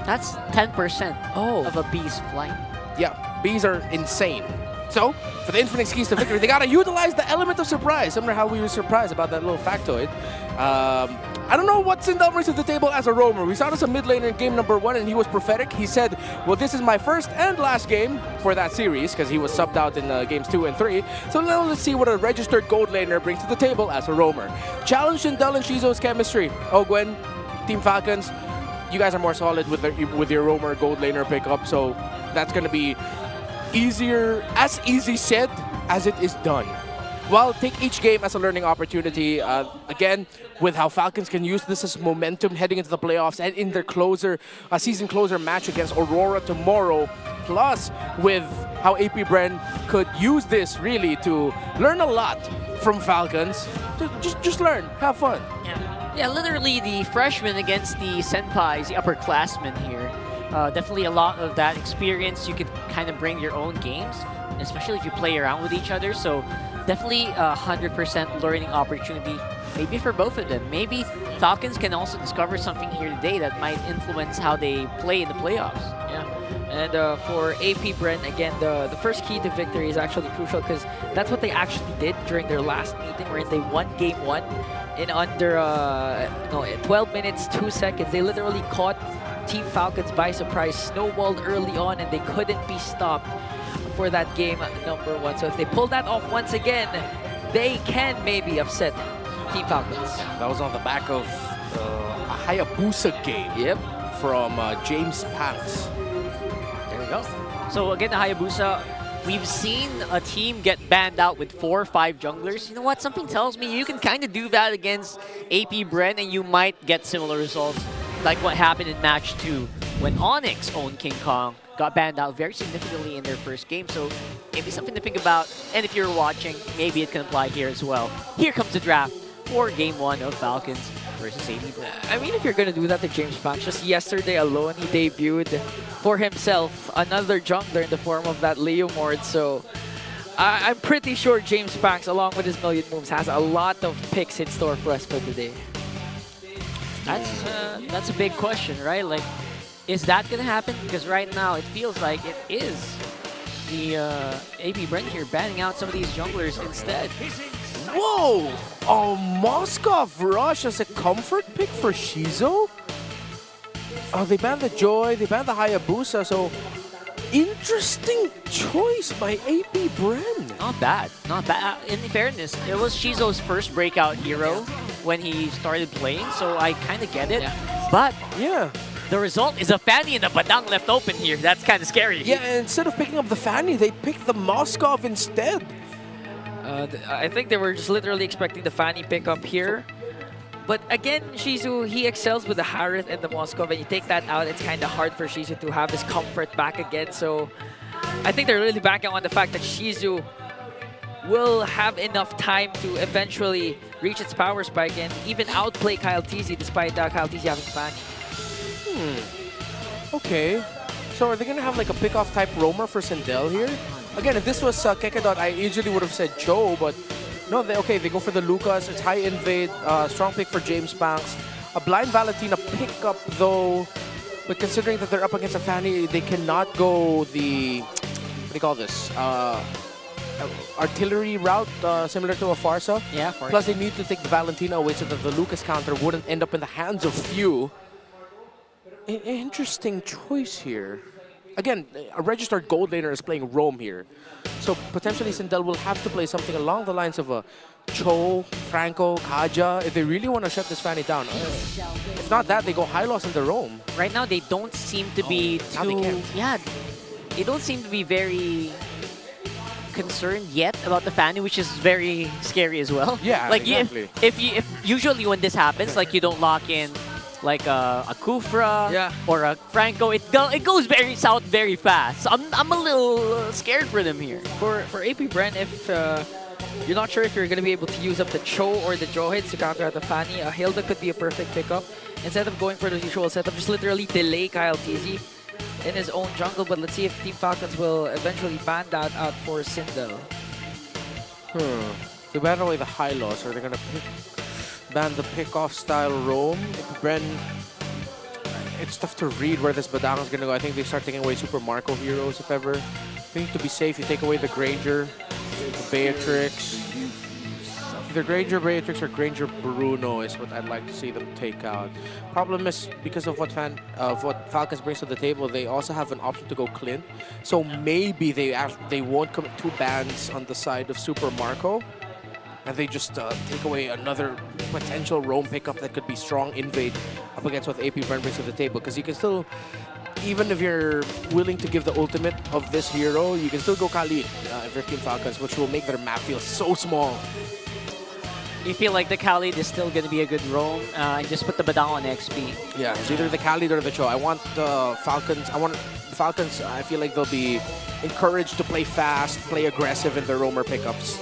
That's 10% of a bee's flight. Yeah, bees are insane. So, for the infinite keys to victory, they gotta utilize the element of surprise. Similar how we were surprised about that little factoid. I don't know what's in the brings to the table as a roamer. We saw this a mid laner in game number 1, and he was prophetic. He said, well, this is my first and last game for that series, because he was subbed out in games 2 and 3. So now let's see what a registered gold laner brings to the table as a roamer. Challenge Sindel and Shizo's chemistry. Ogwen, Team Falcons, you guys are more solid with your roamer gold laner pickup, so that's going to be as easy said as it is done. Well, take each game as a learning opportunity. Again, with how Falcons can use this as momentum heading into the playoffs and in their season closer match against Aurora tomorrow. Plus, with how AP Bren could use this really to learn a lot from Falcons. Just learn, have fun. Yeah, literally the freshmen against the senpais, the upperclassmen here. Definitely a lot of that experience. You could kind of bring your own games, especially if you play around with each other. So definitely a 100% learning opportunity, maybe for both of them. Maybe Falcons can also discover something here today that might influence how they play in the playoffs. Yeah, and for AP Bren, again, the first key to victory is actually crucial because that's what they actually did during their last meeting, wherein they won Game 1 in under 12 minutes, 2 seconds. They literally caught Team Falcons by surprise, snowballed early on, and they couldn't be stopped for that game number 1. So if they pull that off once again, they can maybe upset Team Falcons. That was on the back of a Hayabusa game. Yep. From James Panks. There we go. So again, the Hayabusa, we've seen a team get banned out with 4 or 5 junglers. You know what? Something tells me you can kind of do that against AP Bren and you might get similar results like what happened in match 2 when Onyx owned King Kong got banned out very significantly in their first game. So maybe something to think about. And if you're watching, maybe it can apply here as well. Here comes the draft for Game 1 of Falcons versus AP Bren. I mean, if you're going to do that to James Panks, just yesterday alone, he debuted for himself another jungler in the form of that Leomord. So I'm pretty sure James Panks, along with his million moves, has a lot of picks in store for us for today. That's a big question, right? Like, is that going to happen? Because right now, it feels like it is the AP Bren here banning out some of these junglers instead. Whoa! Oh, Moskov Rush as a comfort pick for Shizo? Oh, they banned the Joy, they banned the Hayabusa, so interesting choice by AP Bren. Not bad, not bad. In fairness, it was Shizo's first breakout hero when he started playing, so I kind of get it. Yeah. But yeah, the result is a Fanny and a Badang left open here. That's kind of scary. Yeah, and instead of picking up the Fanny, they picked the Moskov instead. I think they were just literally expecting the Fanny pickup here. But again, Shizu, he excels with the Harith and the Moskov, and you take that out, it's kind of hard for Shizu to have his comfort back again. So I think they're really banking on the fact that Shizu will have enough time to eventually reach its power spike and even outplay Kyle TZ despite Kyle TZ having Fanny. Okay. So are they going to have like a pick-off type roamer for Sindel here? Again, if this was Kekedot, I usually would have said Joe, but no, they go for the Lucas. It's high invade, strong pick for James Panks. A blind Valentina pickup though, but considering that they're up against a Fanny, they cannot go the, what do you call this? Artillery route, similar to a Farsa. Yeah, Farsa. Plus they need to take the Valentina away so that the Lucas counter wouldn't end up in the hands of few. Interesting choice here. Again, a registered gold laner is playing Roam here. So potentially Sindel will have to play something along the lines of a Cho, Franco, Kaja, if they really want to shut this Fanny down. If not that, they go high loss in the Roam. Right now, they don't seem to be now they can't. Yeah, they don't seem to be very concerned yet about the Fanny, which is very scary as well. Yeah, like exactly. if usually when this happens, like you don't lock in like a Kufra or a Franco, it goes very south very fast. So I'm a little scared for them here. For AP Bren, if you're not sure if you're going to be able to use up the Cho or the Johits to counter out the Fanny, Hilda could be a perfect pickup. Instead of going for the usual setup, just literally delay Kyle TZ in his own jungle. But let's see if Team Falcons will eventually ban that out for Sindel. They ban away the high loss, or they're going to ban the pick-off style roam. Bren, it's tough to read where this Badang is going to go. I think they start taking away Super Marco heroes if ever. I think to be safe, you take away the Granger, the Beatrix. Either Granger Beatrix or Granger Bruno is what I'd like to see them take out. Problem is, because of what Falcons brings to the table, they also have an option to go Clint. So maybe they won't commit 2 bans on the side of Super Marco. And they just take away another potential roam pickup that could be strong invade up against what AP Bren brings to the table. Because you can still even if you're willing to give the ultimate of this hero, you can still go Khalid if you're Team Falcons, which will make their map feel so small. You feel like the Khalid is still going to be a good roam, and just put the Badang on XP. Yeah, it's either the Khalid or the Cho. I want the Falcons. I feel like they'll be encouraged to play fast, play aggressive in their roamer pickups.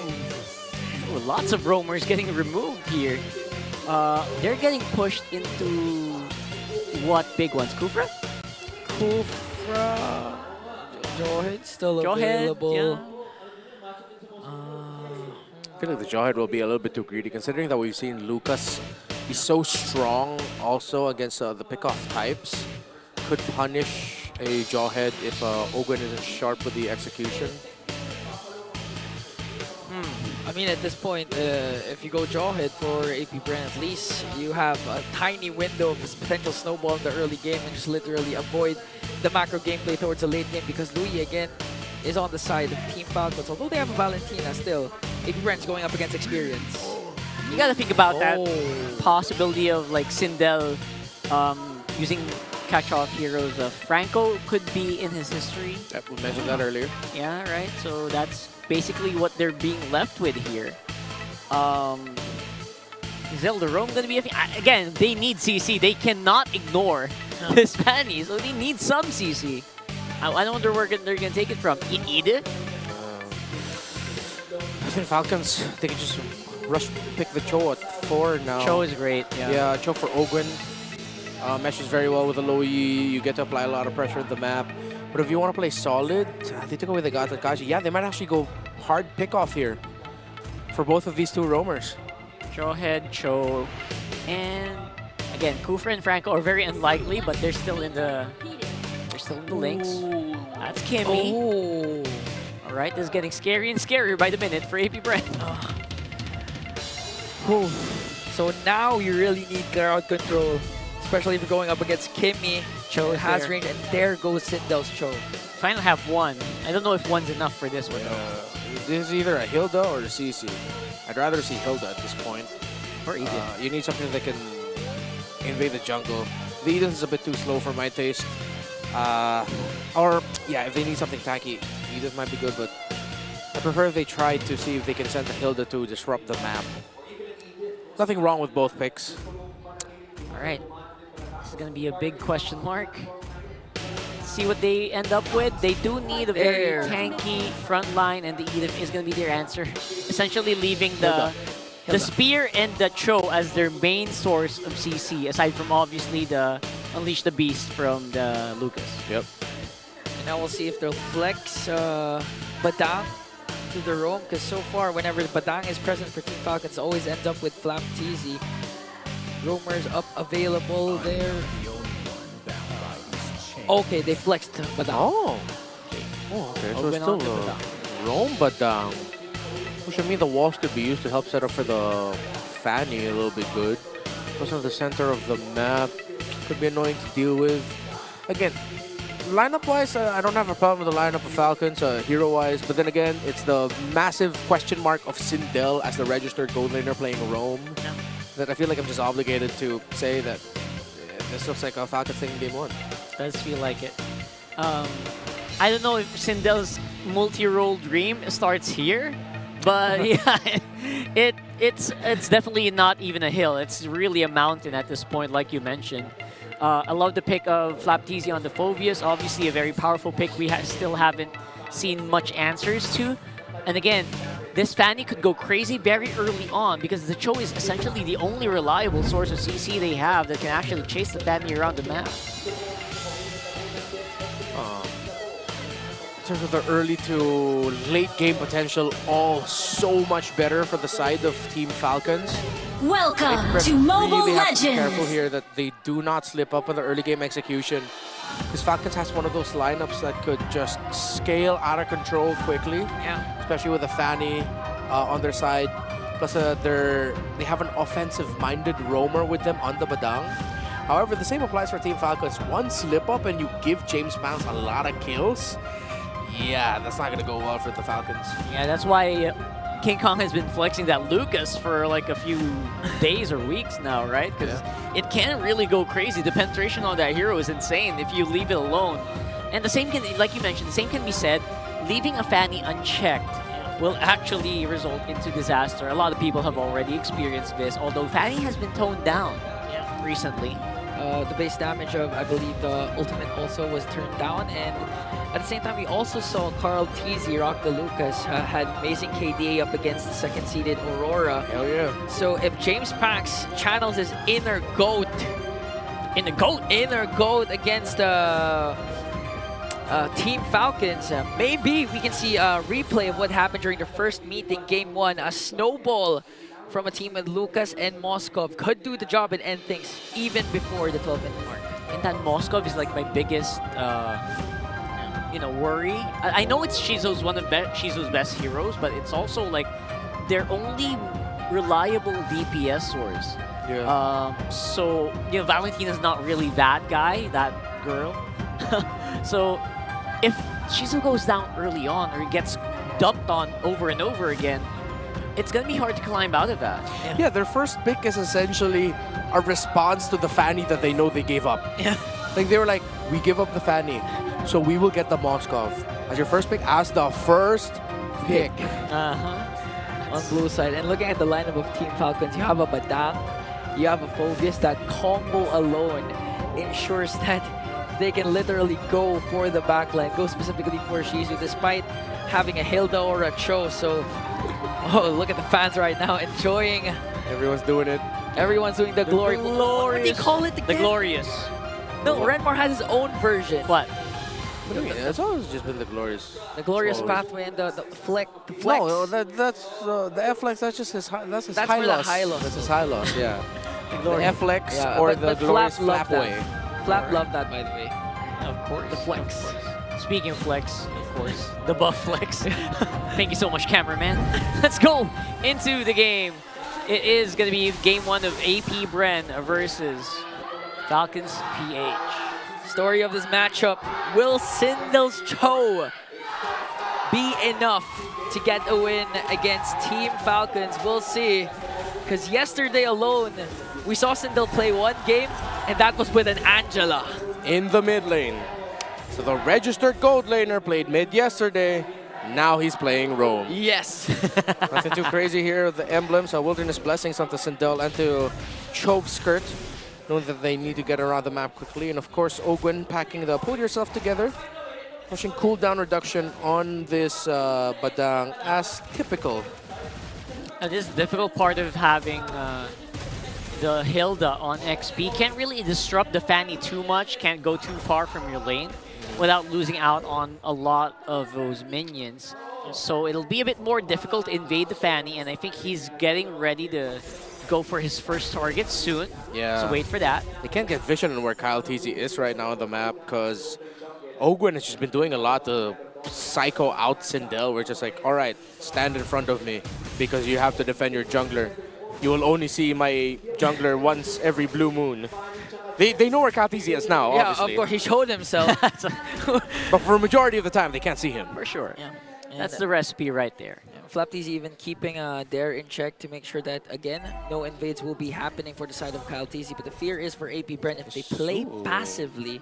Ooh, lots of roamers getting removed here. They're getting pushed into what big ones? Kufra? Kufra. Jawhead still available. Yeah. I feel like the Jawhead will be a little bit too greedy, considering that we've seen Lucas be so strong also against the pickoff types. Could punish a Jawhead if Ogun isn't sharp with the execution. I mean, at this point, if you go Jawhead for AP Bren, at least you have a tiny window of this potential snowball in the early game and just literally avoid the macro gameplay towards the late game, because Louis, again, is on the side of Team Falcons. Although they have a Valentina still, AP Bren's going up against experience. You got to think about that possibility of like Sindel using catch-off heroes. Franco could be in his history. Yep, we mentioned that earlier. Yeah, right. So that's basically what they're being left with here. Is Zelda Rome going to be a thing? Again, they need CC. They cannot ignore this Fanny, so they need some CC. I wonder where they're going to take it from. Edith? I think Falcons, they can just rush pick the Cho at 4 now. Cho is great, yeah. Yeah, Cho for Ogun. Meshes very well with the low E. You get to apply a lot of pressure at the map. But if you want to play solid, they took away the Gata Kaji. Yeah, they might actually go hard pick-off here for both of these two roamers. Jawhead, Cho, and again, Kufra and Franco are very unlikely, but they're still in the links. That's Kimmy. Oh. All right, this is getting scary and scarier by the minute for AP Bren. So now you really need crowd control, especially if you're going up against Kimmy. Cho has there. range, and there goes Sindel's Cho. Final have one. I don't know if one's enough for this one. This is either a Hilda or a CC. I'd rather see Hilda at this point. Or Eden. You need something that can invade the jungle. The Eden is a bit too slow for my taste. Or, yeah, if they need something tanky, Eden might be good, but I prefer if they try to see if they can send a Hilda to disrupt the map. Nothing wrong with both picks. All right. This is going to be a big question mark. See what they end up with. They do need a very tanky front line, and the Eden is going to be their answer. Essentially leaving the Spear and the Cho as their main source of CC, aside from obviously the Unleash the Beast from the Lucas. Yep. And now we'll see if they'll flex Badang to the roam, because so far, whenever Badang is present for Team Falcons, always ends up with Flap TZ. Roamers up available there. Okay, they flexed Badang. Oh, okay. So it's still roam, but which I mean the walls could be used to help set up for the Fanny a little bit good. Also, the center of the map could be annoying to deal with. Again, lineup-wise, I don't have a problem with the lineup of Falcons, hero-wise. But then again, it's the massive question mark of Sindel as the registered gold laner playing roam that I feel like I'm just obligated to say that this looks like a Falcons thing in game 1. Does feel like it. I don't know if Sindel's multi-role dream starts here, but yeah, it's definitely not even a hill. It's really a mountain at this point, like you mentioned. I love the pick of Flap TZ on the Phobius. Obviously, a very powerful pick we still haven't seen much answers to. And again, this Fanny could go crazy very early on because the Cho is essentially the only reliable source of CC they have that can actually chase the Fanny around the map. In terms of the early to late game potential, all so much better for the side of Team Falcons. Welcome to Mobile really have to be Legends. careful here that they do not slip up on the early game execution. Because Falcons has one of those lineups that could just scale out of control quickly. Yeah. Especially with the Fanny on their side. Plus they have an offensive-minded roamer with them on the Badang. However, the same applies for Team Falcons. One slip up and you give James Pounce a lot of kills. Yeah, that's not going to go well for the Falcons. Yeah, that's why King Kong has been flexing that Lucas for like a few days or weeks now, right? Because it can really go crazy. The penetration on that hero is insane if you leave it alone. And the same can, like you mentioned, the same can be said, leaving a Fanny unchecked will actually result into disaster. A lot of people have already experienced this, although Fanny has been toned down recently. The base damage of, I believe, the ultimate also was turned down, and at the same time, we also saw Carl TZ rock the Lucas, had amazing KDA up against the second-seeded Aurora. Hell yeah. So if James Pax channels his inner goat against Team Falcons, maybe we can see a replay of what happened during the first meeting, Game 1. A snowball from a team with Lucas and Moskov could do the job and end things even before the 12-minute mark. And that Moskov is like my biggest, worry. I know it's Shizo's one of Shizo's best heroes, but it's also like their only reliable DPS source. Yeah. So Valentina's not really that guy, that girl. So if Shizu goes down early on or gets dumped on over and over again, it's going to be hard to climb out of that. Yeah, their first pick is essentially a response to the Fanny that they know they gave up. Yeah. Like, they were like, we give up the Fanny, so we will get the Moskov. As your first pick, as the first pick. On blue side. And looking at the lineup of Team Falcons, you have a Badang, you have a Phobius. That combo alone ensures that they can literally go for the backline, go specifically for Shizu, despite having a Hilda or a Cho. So, oh, look at the fans right now enjoying. Everyone's doing it. Everyone's doing the glory. What do you call it again? The glorious. No, Renmar has his own version. What? What do you mean? It's always just been the glorious. The glorious pathway and the flex. No, that's the F-Flex. That's just his. That's his high loss. That's his high loss. Yeah. The F-Flex or the glorious flapway. Flap loved that, by the way. Of course. The flex. Speaking of flex, of course, the buff flex. Thank you so much, cameraman. Let's go into the game. It is going to be Game 1 of AP Bren versus Falcons PH. Story of this matchup, will Sindel's Cho be enough to get a win against Team Falcons? We'll see. Because yesterday alone, we saw Sindel play one game, and that was with an Angela. In the mid lane. So the registered gold laner played mid yesterday. Now he's playing roam. Yes. Nothing too crazy here. The emblems are Wilderness Blessings onto Sindel and to Chove Skirt, knowing that they need to get around the map quickly. And of course, Ogwen packing the pull yourself together, pushing cooldown reduction on this Badang as typical. This is the difficult part of having the Hilda on XP. Can't really disrupt the Fanny too much, can't go too far from your lane without losing out on a lot of those minions. So it'll be a bit more difficult to invade the Fanny, and I think he's getting ready to go for his first target soon. Yeah. So wait for that. They can't get vision on where Kyle TZ is right now on the map because Ogwen has just been doing a lot to psycho out Sindel. We're just like, all right, stand in front of me because you have to defend your jungler. You will only see my jungler once every blue moon. They know where Kyle TZ is now, Yeah, obviously. of course, he showed himself. But for a majority of the time, they can't see him. For sure. Yeah. That's the recipe right there. Flapty's even keeping Dare in check to make sure that, again, no invades will be happening for the side of Kyle TZ. But the fear is for AP Bren, if they play passively,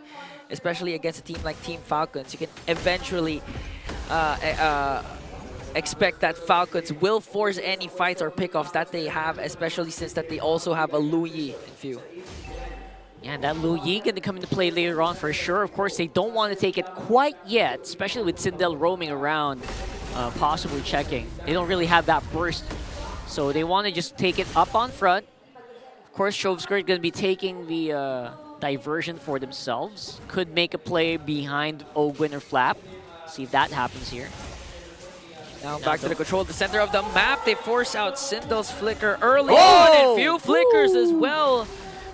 especially against a team like Team Falcons, you can eventually expect that Falcons will force any fights or pickoffs that they have, especially since that they also have a Lu Yi in view. Yeah, and that Lu Yi going to come into play later on for sure. Of course, they don't want to take it quite yet, especially with Sindel roaming around, possibly checking. They don't really have that burst, so they want to just take it up on front. Of course, Shovskirt going to be taking the diversion for themselves. Could make a play behind Ogwen or Flap. See if that happens here. Now back to the control, the center of the map. They force out Sindel's flicker early on, and few flickers as well.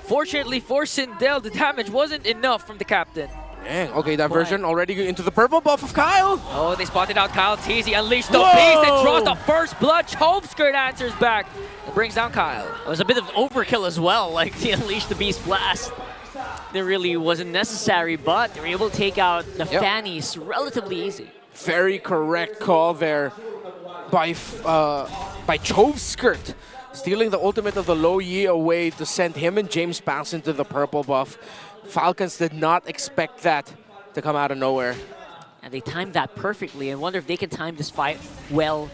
Fortunately for Sindel, the damage wasn't enough from the captain. Dang, okay, diversion already into the purple buff of Kyle. Oh, they spotted out Kyle TZ, unleashed the beast, and draws the first blood. Skirt answers back and brings down Kyle. It was a bit of overkill as well, like the Unleash the Beast blast. That really wasn't necessary, but they were able to take out the Fannies relatively easy. Very correct call there. by Chovskirt, stealing the ultimate of the Low Yi away to send him and James Banks into the purple buff. Falcons did not expect that to come out of nowhere. And they timed that perfectly. I wonder if they can time this fight well.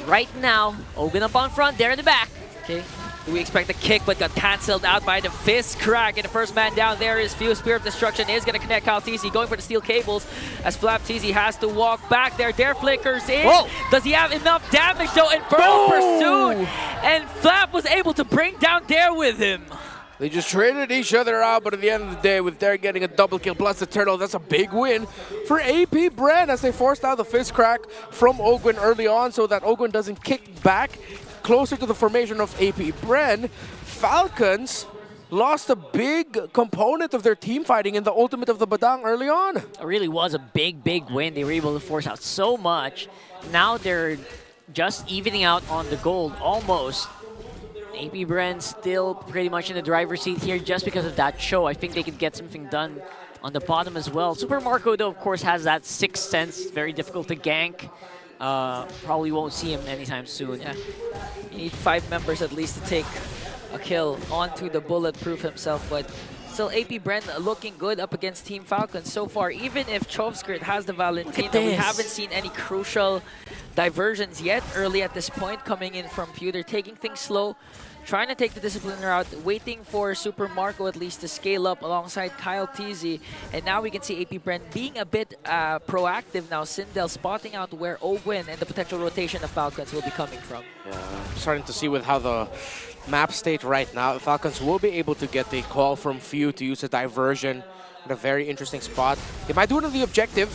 Right now, Ogun up on front, there in the back. Okay. We expect the kick, but got cancelled out by the fist crack. And the first man down there is Fuse. Spear of Destruction is going to connect Kaltizi, going for the steel cables as Flaptizi has to walk back there. Dare flickers in. Whoa. Does he have enough damage though? Infernal Pursuit. And Flap was able to bring down Dare with him. They just traded each other out, but at the end of the day, with Dare getting a double kill plus the turtle, that's a big win for AP Bren as they forced out the fist crack from Ogwin early on so that Ogwin doesn't kick back closer to the formation of AP Bren. Falcons lost a big component of their team fighting in the ultimate of the Badang early on. It really was a big, big win. They were able to force out so much. Now they're just evening out on the gold almost. AP Bren still pretty much in the driver's seat here just because of that show. I think they could get something done on the bottom as well. Super Marco, though, of course, has that sixth sense. Very difficult to gank. Probably won't see him anytime soon. Yeah. You need 5 members at least to take a kill onto the Bulletproof himself, but still AP Bren looking good up against Team Falcons so far. Even if Chovskirt has the Valentina, we haven't seen any crucial diversions yet early at this point coming in from Few. They're taking things slow, trying to take the discipline route, waiting for Super Marco at least to scale up alongside Kyle TZ. And now we can see AP Bren being a bit proactive now. Sindel spotting out where Ogwin and the potential rotation of Falcons will be coming from. Yeah, I'm starting to see with how the map state right now, the Falcons will be able to get the call from Few to use a diversion at a very interesting spot. They might do it on the objective.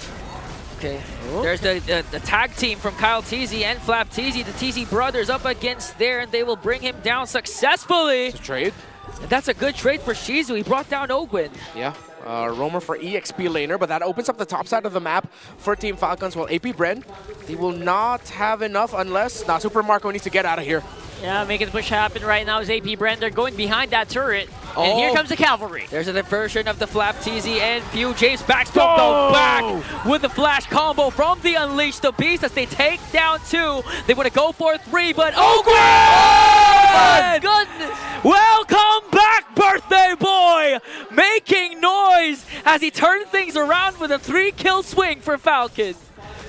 Okay, there's the tag team from Kyle TZ and Flap TZ. The TZ brothers up against there, and they will bring him down successfully. It's a trade. And that's a good trade for Shizu. He brought down Ogwin. Yeah, Roamer for EXP laner, but that opens up the top side of the map for Team Falcons. While AP Bren, they will not have enough unless... Now, Super Marco needs to get out of here. Yeah, making the push happen right now is AP Bren. They're going behind that turret. And here comes the cavalry. There's a diversion of the Flap TZ and Few. James Backstrom go back with the flash combo from the Unleash the Beast as they take down 2. They want to go for 3, but Ogwin! Oh my goodness! Welcome back, birthday boy! Making noise as he turned things around with a 3-kill swing for Falcon.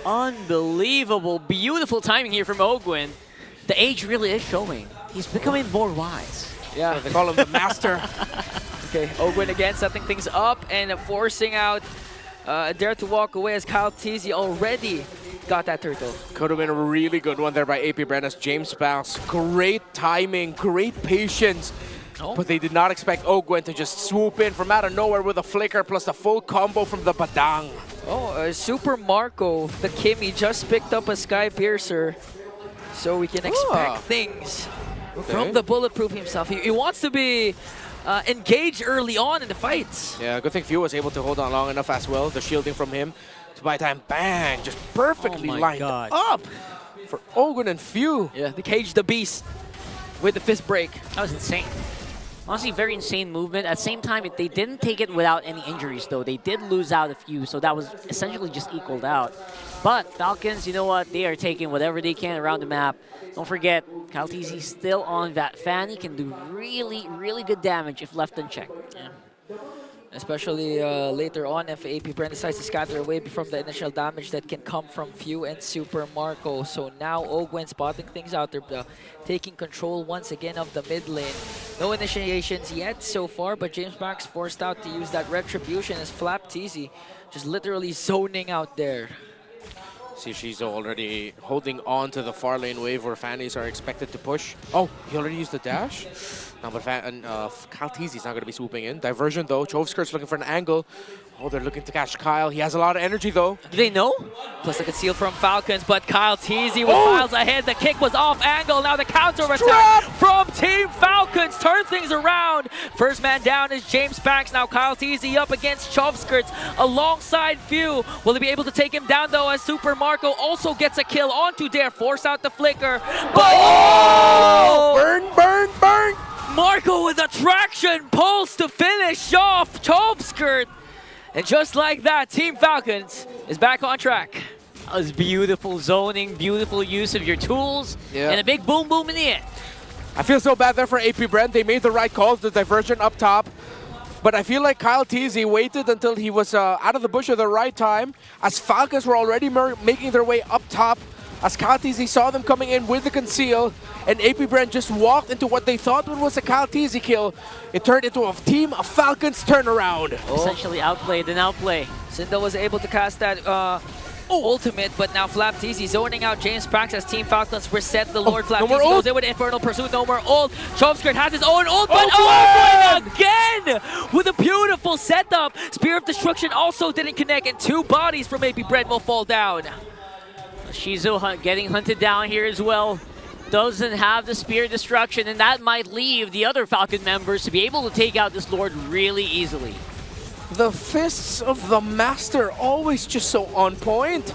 Unbelievable, beautiful timing here from Ogwin. The age really is showing. He's becoming more wise. Yeah, they call him the master. Okay, Ogwin again setting things up and forcing out Dare to walk away as Kyle TZ already got that turtle. Could have been a really good one there by AP Bren as James Bounce. Great timing, great patience. But they did not expect Ogwin to just swoop in from out of nowhere with a flicker plus the full combo from the Badang. Oh, Super Marco, the Kimmy, just picked up a Sky Piercer. So we can expect things from the Bulletproof himself. He wants to be engaged early on in the fights. Yeah, good thing Few was able to hold on long enough as well. The shielding from him to buy time. Bang! Just perfectly lined up for Ogwin and Few. Yeah, they caged the beast with the fist break. That was insane. Honestly, very insane movement. At the same time, they didn't take it without any injuries, though. They did lose out a few, so that was essentially just equaled out. But Falcons, you know what? They are taking whatever they can around the map. Don't forget, Kyle TZ still on that fan. He can do really, really good damage if left unchecked. Yeah. Especially later on if AP Bren decides to scatter away from the initial damage that can come from Few and Super Marco. So now Ogwin spotting things out there, taking control once again of the mid lane. No initiations yet so far, but James Max forced out to use that Retribution as Flap TZ just literally zoning out there. See, she's already holding on to the far lane wave where Fannies are expected to push. Oh, he already used the dash? No, but Kyle TZ's not going to be swooping in. Diversion, though. Chovskirt's looking for an angle. Oh, they're looking to catch Kyle. He has a lot of energy, though. Do they know? Plus a conceal from Falcons, but Kyle TZ was miles ahead. The kick was off angle. Now the counter attack from Team Falcons. Turn things around. First man down is James Banks. Now Kyle TZ up against Chovskirts alongside Few. Will he be able to take him down, though, as Super Marco also gets a kill onto Dare. Force out the flicker. But burn, burn, burn! Marco with a traction pulse to finish off Chovskirt. And just like that, Team Falcons is back on track. That was beautiful zoning, beautiful use of your tools, and a big boom boom in the end. I feel so bad there for AP Bren. They made the right call, the diversion up top. But I feel like Kyle Teasy waited until he was out of the bush at the right time, as Falcons were already making their way up top, as Kyle Teasy saw them coming in with the conceal, and AP Bren just walked into what they thought was a Kyle Teasy kill. It turned into a Team Falcons turnaround. Essentially outplayed and outplay. Sindel was able to cast that ultimate, but now Flap Teasy zoning out James Pax as Team Falcons reset the Lord. Flap Teasy goes in with Infernal Pursuit, no more ult. Chomskirt has his own ult, but again with a beautiful setup. Spear of Destruction also didn't connect, and 2 bodies from AP Bren will fall down. Shizu getting hunted down here as well. Doesn't have the Spear Destruction, and that might leave the other Falcon members to be able to take out this Lord really easily. The fists of the Master always just so on point.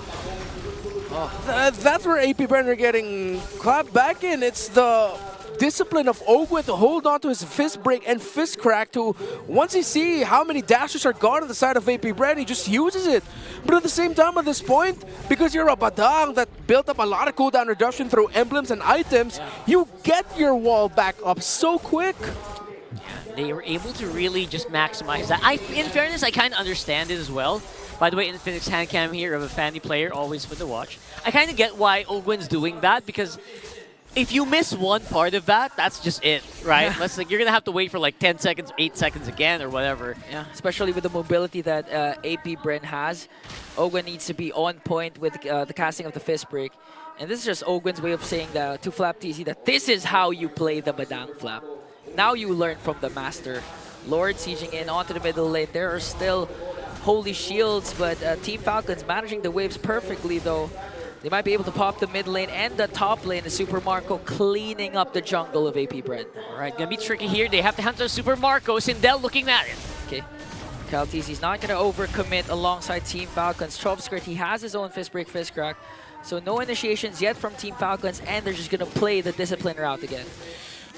That's where AP Bren are getting clapped back in. It's the discipline of Ogwe to hold on to his fist break and fist crack to, once he see how many dashes are gone on the side of AP Bren, he just uses it. But at the same time at this point, because you're a Badang that built up a lot of cooldown reduction through emblems and items, you get your wall back up so quick. They were able to really just maximize that. In fairness, I kind of understand it as well. By the way, Infinix handcam here of a Fanny player, always for the watch. I kind of get why Ogwen's doing that, because if you miss one part of that, that's just it, right? Yeah. Like, you're going to have to wait for like 10 seconds, 8 seconds again, or whatever. Yeah, especially with the mobility that AP Bren has. Ogwen needs to be on point with the casting of the fist break. And this is just Ogwen's way of saying to Flap TC that this is how you play the Badang Flap. Now you learn from the Master. Lord sieging in onto the middle lane. There are still Holy Shields, but Team Falcons managing the waves perfectly though. They might be able to pop the mid lane and the top lane. The Super Marco cleaning up the jungle of AP Bren. Alright, gonna be tricky here. They have to hunt the Super Marco. Sindel looking at it. Okay. Kaltisi's not gonna overcommit alongside Team Falcons. Chomskirt, he has his own fist break, fist crack. So no initiations yet from Team Falcons, and they're just gonna play the discipline route again.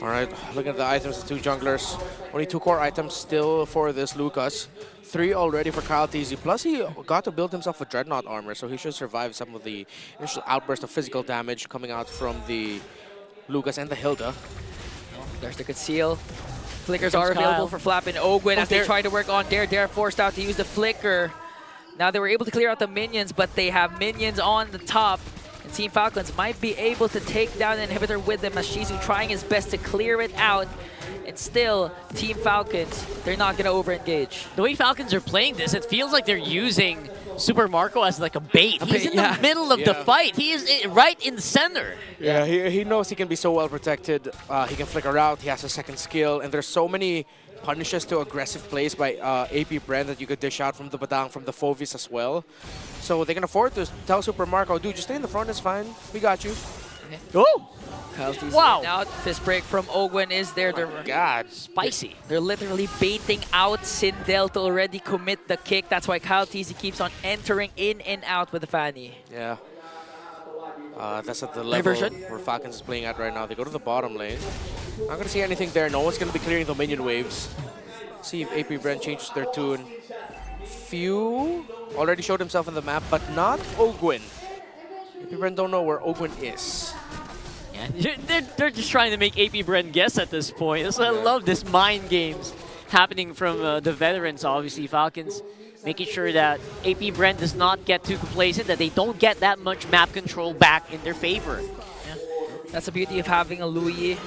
All right, looking at the items, the 2 junglers. Only 2 core items still for this Lucas. 3 already for Kyle Teasy. Plus, he got to build himself a Dreadnought armor, so he should survive some of the initial outburst of physical damage coming out from the Lucas and the Hilda. There's the conceal. Flickers are available for Flap and Ogwen as they try to work on Dare. Dare forced out to use the flicker. Now they were able to clear out the minions, but they have minions on the top. And Team Falcons might be able to take down an inhibitor with them as Shizu trying his best to clear it out. And still, Team Falcons, they're not going to over-engage. The way Falcons are playing this, it feels like they're using Super Marco as like a bait. He's in the middle of the fight. He is right in the center. Yeah, he knows he can be so well protected. He can flicker out. He has a second skill. And there's so many punishes to aggressive plays by AP Bren that you could dish out from the Badang, from the Fovis as well. So they can afford to tell Super Marco, dude, just stay in the front, it's fine. We got you. Oh! Wow! Out. Fist break from Ogwen is there. God, spicy. They're literally baiting out Sindel to already commit the kick. That's why Kyle TC keeps on entering in and out with the Fanny. Yeah. That's at the level where Falcons is playing at right now. They go to the bottom lane. Not going to see anything there. No one's going to be clearing the minion waves. See if AP Bren changes their tune. Few already showed himself in the map, but not Ogwen. AP Bren don't know where Ogwen is. Yeah, they're just trying to make AP Bren guess at this point. So I love this mind games happening from the veterans, obviously. Falcons making sure that AP Bren does not get too complacent, that they don't get that much map control back in their favor. Yeah. That's the beauty of having a Louis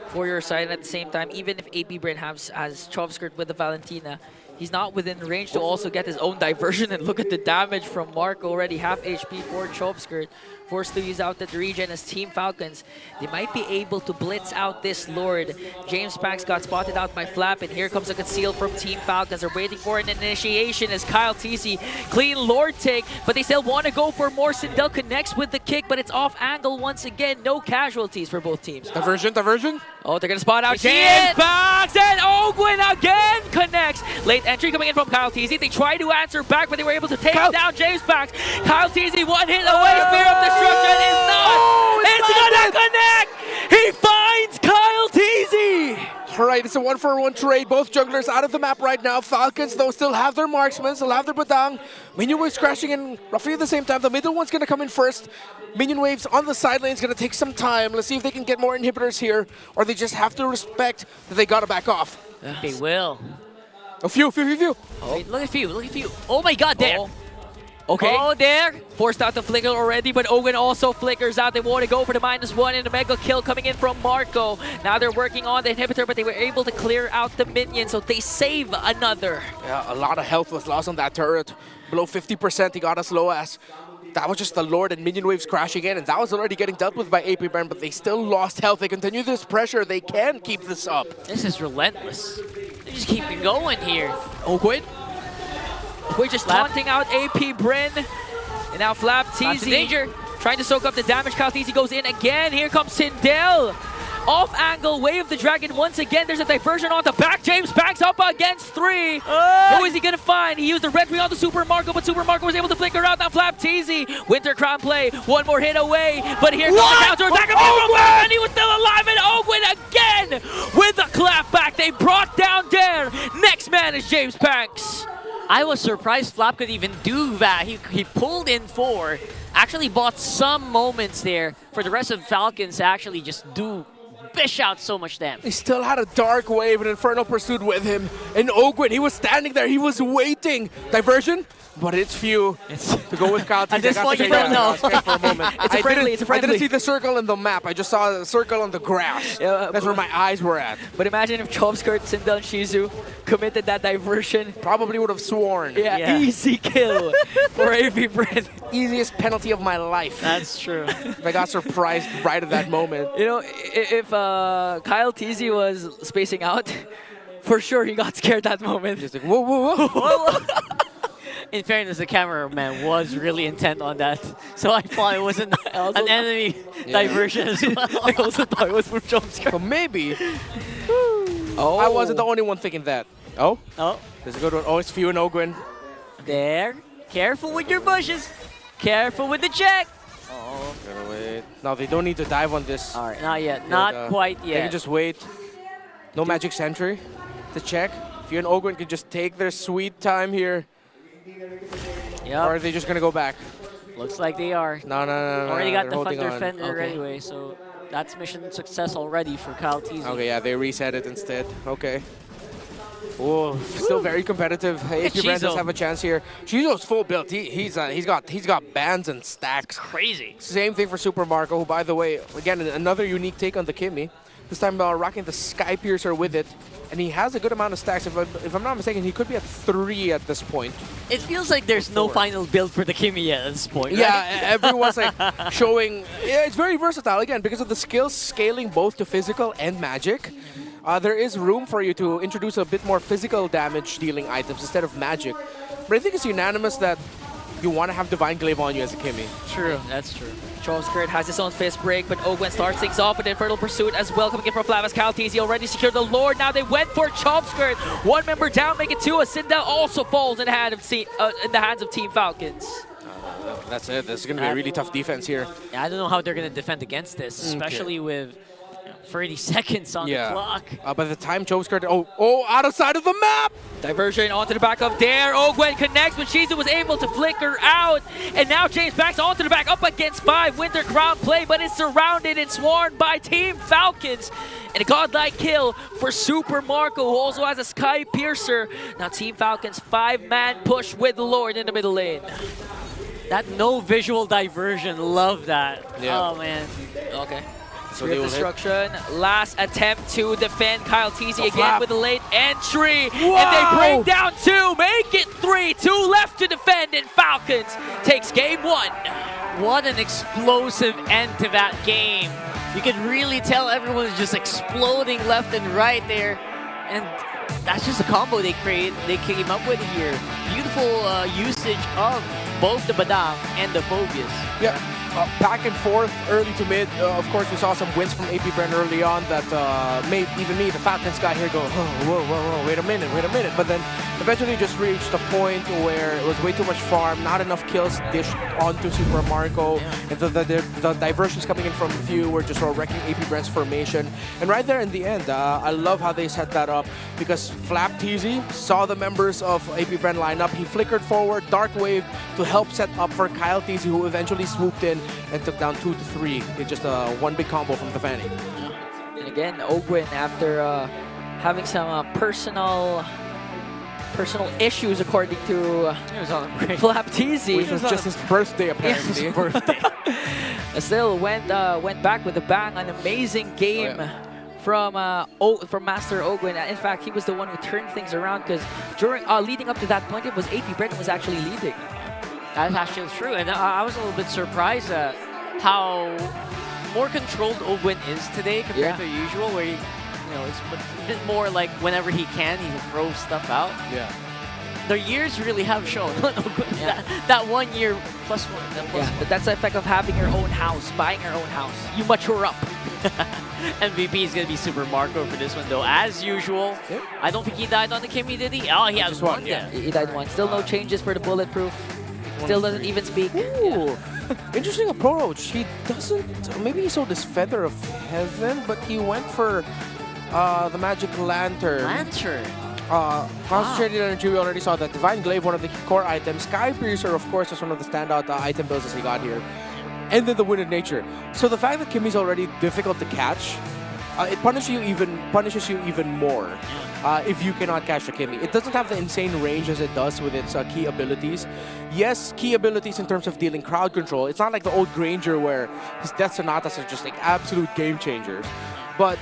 for your side. At the same time, even if AP Bren has Chomskirt with the Valentina, he's not within range to also get his own diversion. And look at the damage from Mark already. Half HP for Chomskirt. Forced to use out that regen as Team Falcons. They might be able to blitz out this Lord. James Pax got spotted out by Flap, and here comes a conceal from Team Falcons. They're waiting for an initiation as Kyle TC clean Lord take, but they still want to go for more. Sindel connects with the kick, but it's off angle once again. No casualties for both teams. Diversion. Oh, they're going to spot out James Pax, and Ogwen again connects. Late entry coming in from Kyle TC. They try to answer back, but they were able to take down James Pax. Kyle TC one hit away. Spear of Destruction is not. It's gonna connect. He finds Kyle TC. right. It's a 1-for-1 trade. Both jugglers out of the map right now. Falcons, though, still have their marksmen, still have their badang. Minion waves crashing in roughly at the same time. The middle one's going to come in first. Minion waves on the side lane is going to take some time. Let's see if they can get more inhibitors here, or they just have to respect that they got to back off. They will. Oh, few. Oh. Wait, look at few. Oh my god, there. Oh. Okay. Oh, there. Forced out the flicker already, but Owen also flickers out. They want to go for the -1 and the mega kill coming in from Marco. Now they're working on the inhibitor, but they were able to clear out the minion, so they save another. Yeah, a lot of health was lost on that turret. Below 50%, he got as low as. That was just the Lord and minion waves crashing in, and that was already getting dealt with by AP Bren, but they still lost health. They continue this pressure. They can keep this up. This is relentless. They just keep it going here. Owen. We're just taunting out AP Bren. And now Flap Flap's in danger. trying to soak up the damage. Kaltizi goes in again. Here comes Sindel. Off angle, wave the dragon once again. There's a diversion on the back. James Banks up against 3. Who is he gonna find? He used the red 3 on the Super Marco, but Super Marco was able to flicker out. Now Flap Teasy. Winter Crown play. One more hit away. But here comes the counter attack of Ogwen! And he was still alive. And Ogwen again with a clap back. They brought down Dare. Next man is James Banks. I was surprised Flap could even do that. He pulled in 4. Actually bought some moments there for the rest of Falcons to actually just dish out so much damage. He still had a Dark Wave and Infernal Pursuit with him. And Ogwen, he was standing there. He was waiting. Diversion? But it's few to go with Kalti. At this point, you don't know. For a moment. It's a friendly. I didn't see the circle in the map. I just saw the circle on the grass. Yeah, that's where my eyes were at. But imagine if Chomskirt, Sindel, and Shizu committed that diversion. Probably would have sworn. Yeah. Easy kill for AP Bren. Easiest penalty of my life. That's true. I got surprised right at that moment. You know, if Kyle Teasy was spacing out, for sure he got scared that moment. Just like, whoa. In fairness, the cameraman was really intent on that, so I thought it was an enemy diversion as well. I also thought it was from Chomskirt. But maybe. I wasn't the only one thinking that. Oh? There's a good one. Oh, it's Few and Ogwen. There. Careful with your bushes. Careful with the check. Gotta wait. No, they don't need to dive on this. All right, not yet. Not quite yet. They can just wait. No magic sentry to check. Few and Ogwen can just take their sweet time here. Yep. Or are they just gonna go back? Looks like they are. No. Already got the holding Thunder on. Fender Okay. anyway, so that's mission success already for Kyle Teasy. Okay, yeah, they reset it instead. Okay. Oh, still very competitive. AP Bren does have a chance here. Chizo's full build. He's got bands and stacks. Crazy. Same thing for Super Marco, who, by the way, again, another unique take on the Kimmy. This time rocking the Sky Piercer with it. And he has a good amount of stacks. If I'm not mistaken, he could be at 3 at this point. It feels like there's no final build for the Kimmy yet at this point, right? Yeah, everyone's like showing. Yeah, it's very versatile, again, because of the skills scaling both to physical and magic. There is room for you to introduce a bit more physical damage dealing items instead of magic. But I think it's unanimous that you want to have Divine Glaive on you as a Kimmy. True, that's true. Chomskirt has his own fist break, but Ogwen starts things off with Infernal Pursuit as well, coming in from Flavis. Kaltizi already secured the Lord. Now they went for Chomskirt. One member down, make it 2. A Sindel also falls in the hands of Team Falcons. That's it. This is going to be a really tough defense here. Yeah, I don't know how they're going to defend against this, especially with 30 seconds on the clock. By the time Chomskirt, out of sight of the map! Diversion onto the back of Dare. Ogwen connects, but Shizu was able to flicker out. And now James Banks onto the back, up against 5. Winter Crown play, but it's surrounded and swarmed by Team Falcons. And a godlike kill for Super Marco, who also has a Sky Piercer. Now Team Falcons 5-man push with Lord in the middle lane. That no visual diversion, love that. Yeah. Oh man. Okay. So destruction. Last attempt to defend Kyle Teasy again Flap. with a late entry. Whoa! And they bring down 2, make it 3. 2 left to defend, and Falcons takes game 1. What an explosive end to that game. You could really tell everyone's just exploding left and right there. And that's just a combo they came up with here. Beautiful usage of both the Badang and the Phobias. Yeah. back and forth, early to mid. Of course, we saw some wins from AP Bren early on that made even me, the Falcons guy here, go, oh, whoa, wait a minute. But then eventually just reached a point where it was way too much farm, not enough kills dished onto Super Marco, and the diversions coming in from a few were just wrecking AP Bren's formation. And right there in the end, I love how they set that up, because Flap TZ saw the members of AP Bren line up. He flickered forward, Dark Wave to help set up for Kyle TZ, who eventually swooped in and took down 2 to 3 in just one big combo from the Fanny. And again, Ogwin, after having some personal issues, according to Flap TZ. Which was just his birthday, apparently. Yes, his birthday. Still went back with a bang. An amazing game from Master Ogwin. In fact, he was the one who turned things around, because during leading up to that point, it was AP Bren who was actually leading. That's actually true, and I was a little bit surprised at how more controlled Ogwin is today compared to usual, where it's a bit more like whenever he can, he throws stuff out. Yeah. The years really have shown. that 1 year plus one. But that's the effect of having your own house, buying your own house. You mature up. MVP is going to be Super Marco for this one, though. As usual, I don't think he died on the Kimmy, did he? Oh, he has one. He died one. Still no changes for the Bulletproof. Still doesn't even speak. Ooh. Interesting approach. He doesn't... Maybe he sold his Feather of Heaven, but he went for the Magic Lantern. Concentrated Energy, we already saw that. Divine Glaive, one of the core items. Sky Piercer, of course, is one of the standout item builds as he got here. And then the Wind of Nature. So the fact that Kimmy's already difficult to catch, it punishes you even more if you cannot catch the Kimmy. It doesn't have the insane range as it does with its key abilities. Yes, key abilities in terms of dealing crowd control. It's not like the old Granger where his Death Sonatas are just like absolute game changers. But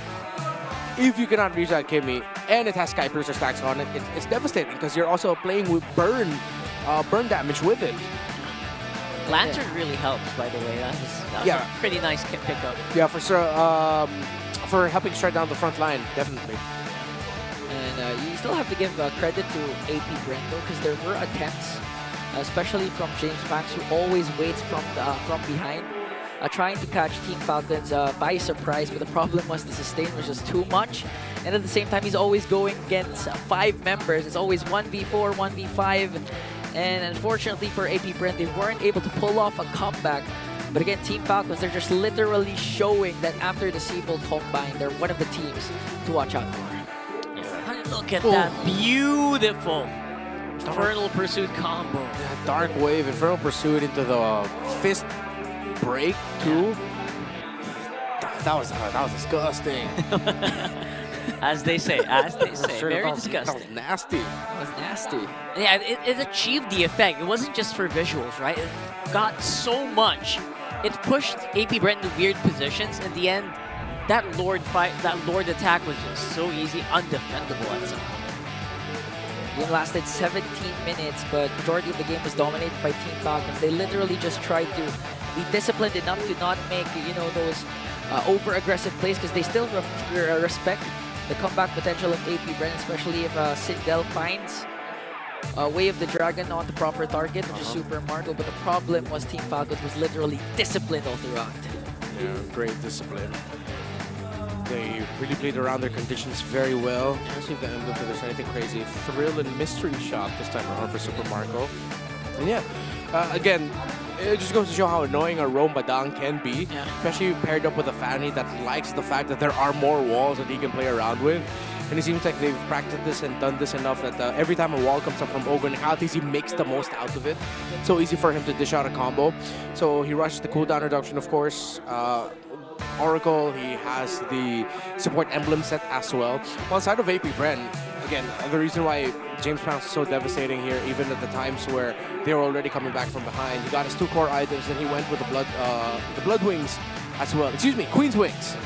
if you cannot reach that Kimmy and it has Sky Piercer stacks on it, it's devastating, because you're also playing with burn damage with it. Lantern really helps, by the way. That was a pretty nice pickup. Yeah, for sure. For helping strike down the front line, definitely. And you still have to give credit to AP Bren, though, because there were attempts, especially from James Max, who always waits from behind, trying to catch Team Falcons by surprise. But the problem was the sustain was just too much. And at the same time, he's always going against 5 members. It's always 1v4, 1v5. And unfortunately for AP Bren, they weren't able to pull off a comeback. But again, Team Falcons, they're just literally showing that after the Seabolt Combine, they're one of the teams to watch out for. Look at that beautiful Infernal Pursuit combo. Yeah, Dark Wave, Infernal Pursuit into the Fist Break too. That was disgusting. As they say, very disgusting. That was nasty. That was nasty. Yeah, it achieved the effect. It wasn't just for visuals, right? It got so much. It pushed AP Bren into weird positions. In the end, that Lord attack was just so easy, undefendable at some point. The game lasted 17 minutes, but majority of the game was dominated by Team Falcons. They literally just tried to be disciplined enough to not make, those over-aggressive plays, because they still respect the comeback potential of AP Bren, especially if Sindel finds Way of the Dragon on the proper target, which is Super Marco. But the problem was Team Falcons was literally disciplined all throughout. Yeah, great discipline. They really played around their conditions very well. Let's see if the emblem if there's anything crazy. Thrill and Mystery Shot this time around for Super Marco. And yeah, again, it just goes to show how annoying a Rome Badang can be, especially paired up with a Fanny that likes the fact that there are more walls that he can play around with. And it seems like they've practiced this and done this enough that every time a wall comes up from Ogwin, he makes the most out of it. So easy for him to dish out a combo. So he rushes the cooldown reduction, of course. Oracle, he has the support emblem set as well. On side of AP Bren, again, the reason why James Pounce is so devastating here, even at the times where they were already coming back from behind. He got his 2 core items, and he went with the Blood Wings as well. Excuse me, Queen's Wings.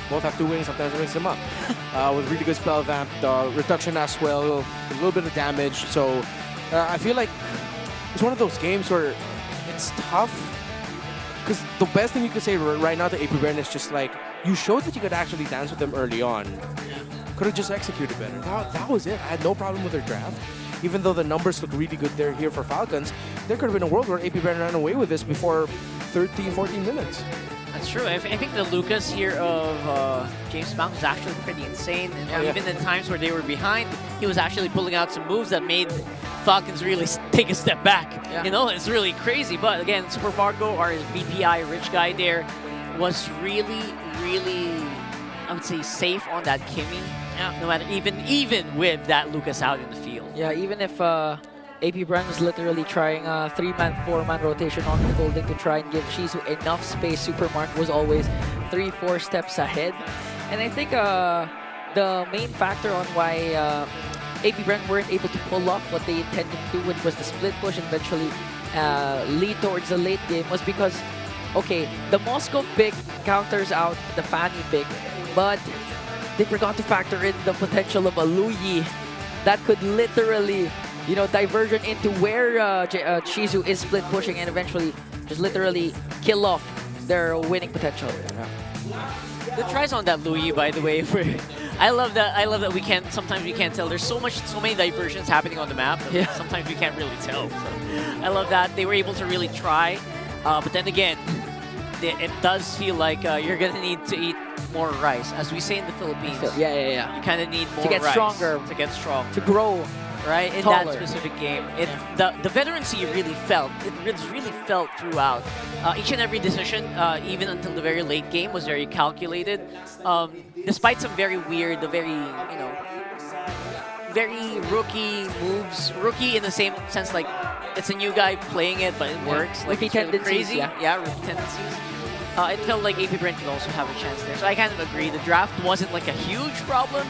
Both have 2 wings, sometimes it mix them up. With really good spell vamp, reduction as well, a little bit of damage. So I feel like it's one of those games where it's tough. Because the best thing you could say right now to AP Bren is just like, you showed that you could actually dance with them early on. Could have just executed better. That was it. I had no problem with their draft. even though the numbers look really good there here for Falcons, there could have been a world where AP Bren ran away with this before 13, 14 minutes. That's true. I think the Lucas here of James Mount was actually pretty insane. And even in times where they were behind, he was actually pulling out some moves that made Falcons really take a step back. You know, it's really crazy. But again, Super Marco, our VPI rich guy there, was really, I would say, safe on that Kimmy. No matter, even with that Lucas out in the field. Yeah, even if AP Bren was literally trying a 3-man, 4-man rotation on the folding to try and give Shizu enough space, Super Mark was always 3-4 steps ahead. And I think the main factor on why AP Bren weren't able to pull off what they intended to do, which was the split push and eventually lead towards the late game, was because, okay, the Moscow pick counters out the Fanny pick, but they forgot to factor in the potential of a Luyi that could literally, you know, diversion into where Shizu is split pushing and eventually just literally kill off their winning potential. The tries on that Luyi, by the way, I love that we can't, sometimes we can't tell. There's so many diversions happening on the map. Sometimes we can't really tell. So I love that they were able to really try, but then again, it does feel like you're gonna need to eat more rice, as we say in the Philippines. Yeah. You kind of need more to get rice stronger, to get strong, to grow. Right, in taller. that specific game. The veterancy really felt. It's really felt throughout. Each and every decision, even until the very late game, was very calculated. Despite some very weird, very rookie moves. Rookie in the same sense, like it's a new guy playing it, but it works. Like Rookie it's really tendencies, crazy. Yeah, rookie tendencies. It felt like AP Bren could also have a chance there. So I kind of agree. The draft wasn't like a huge problem,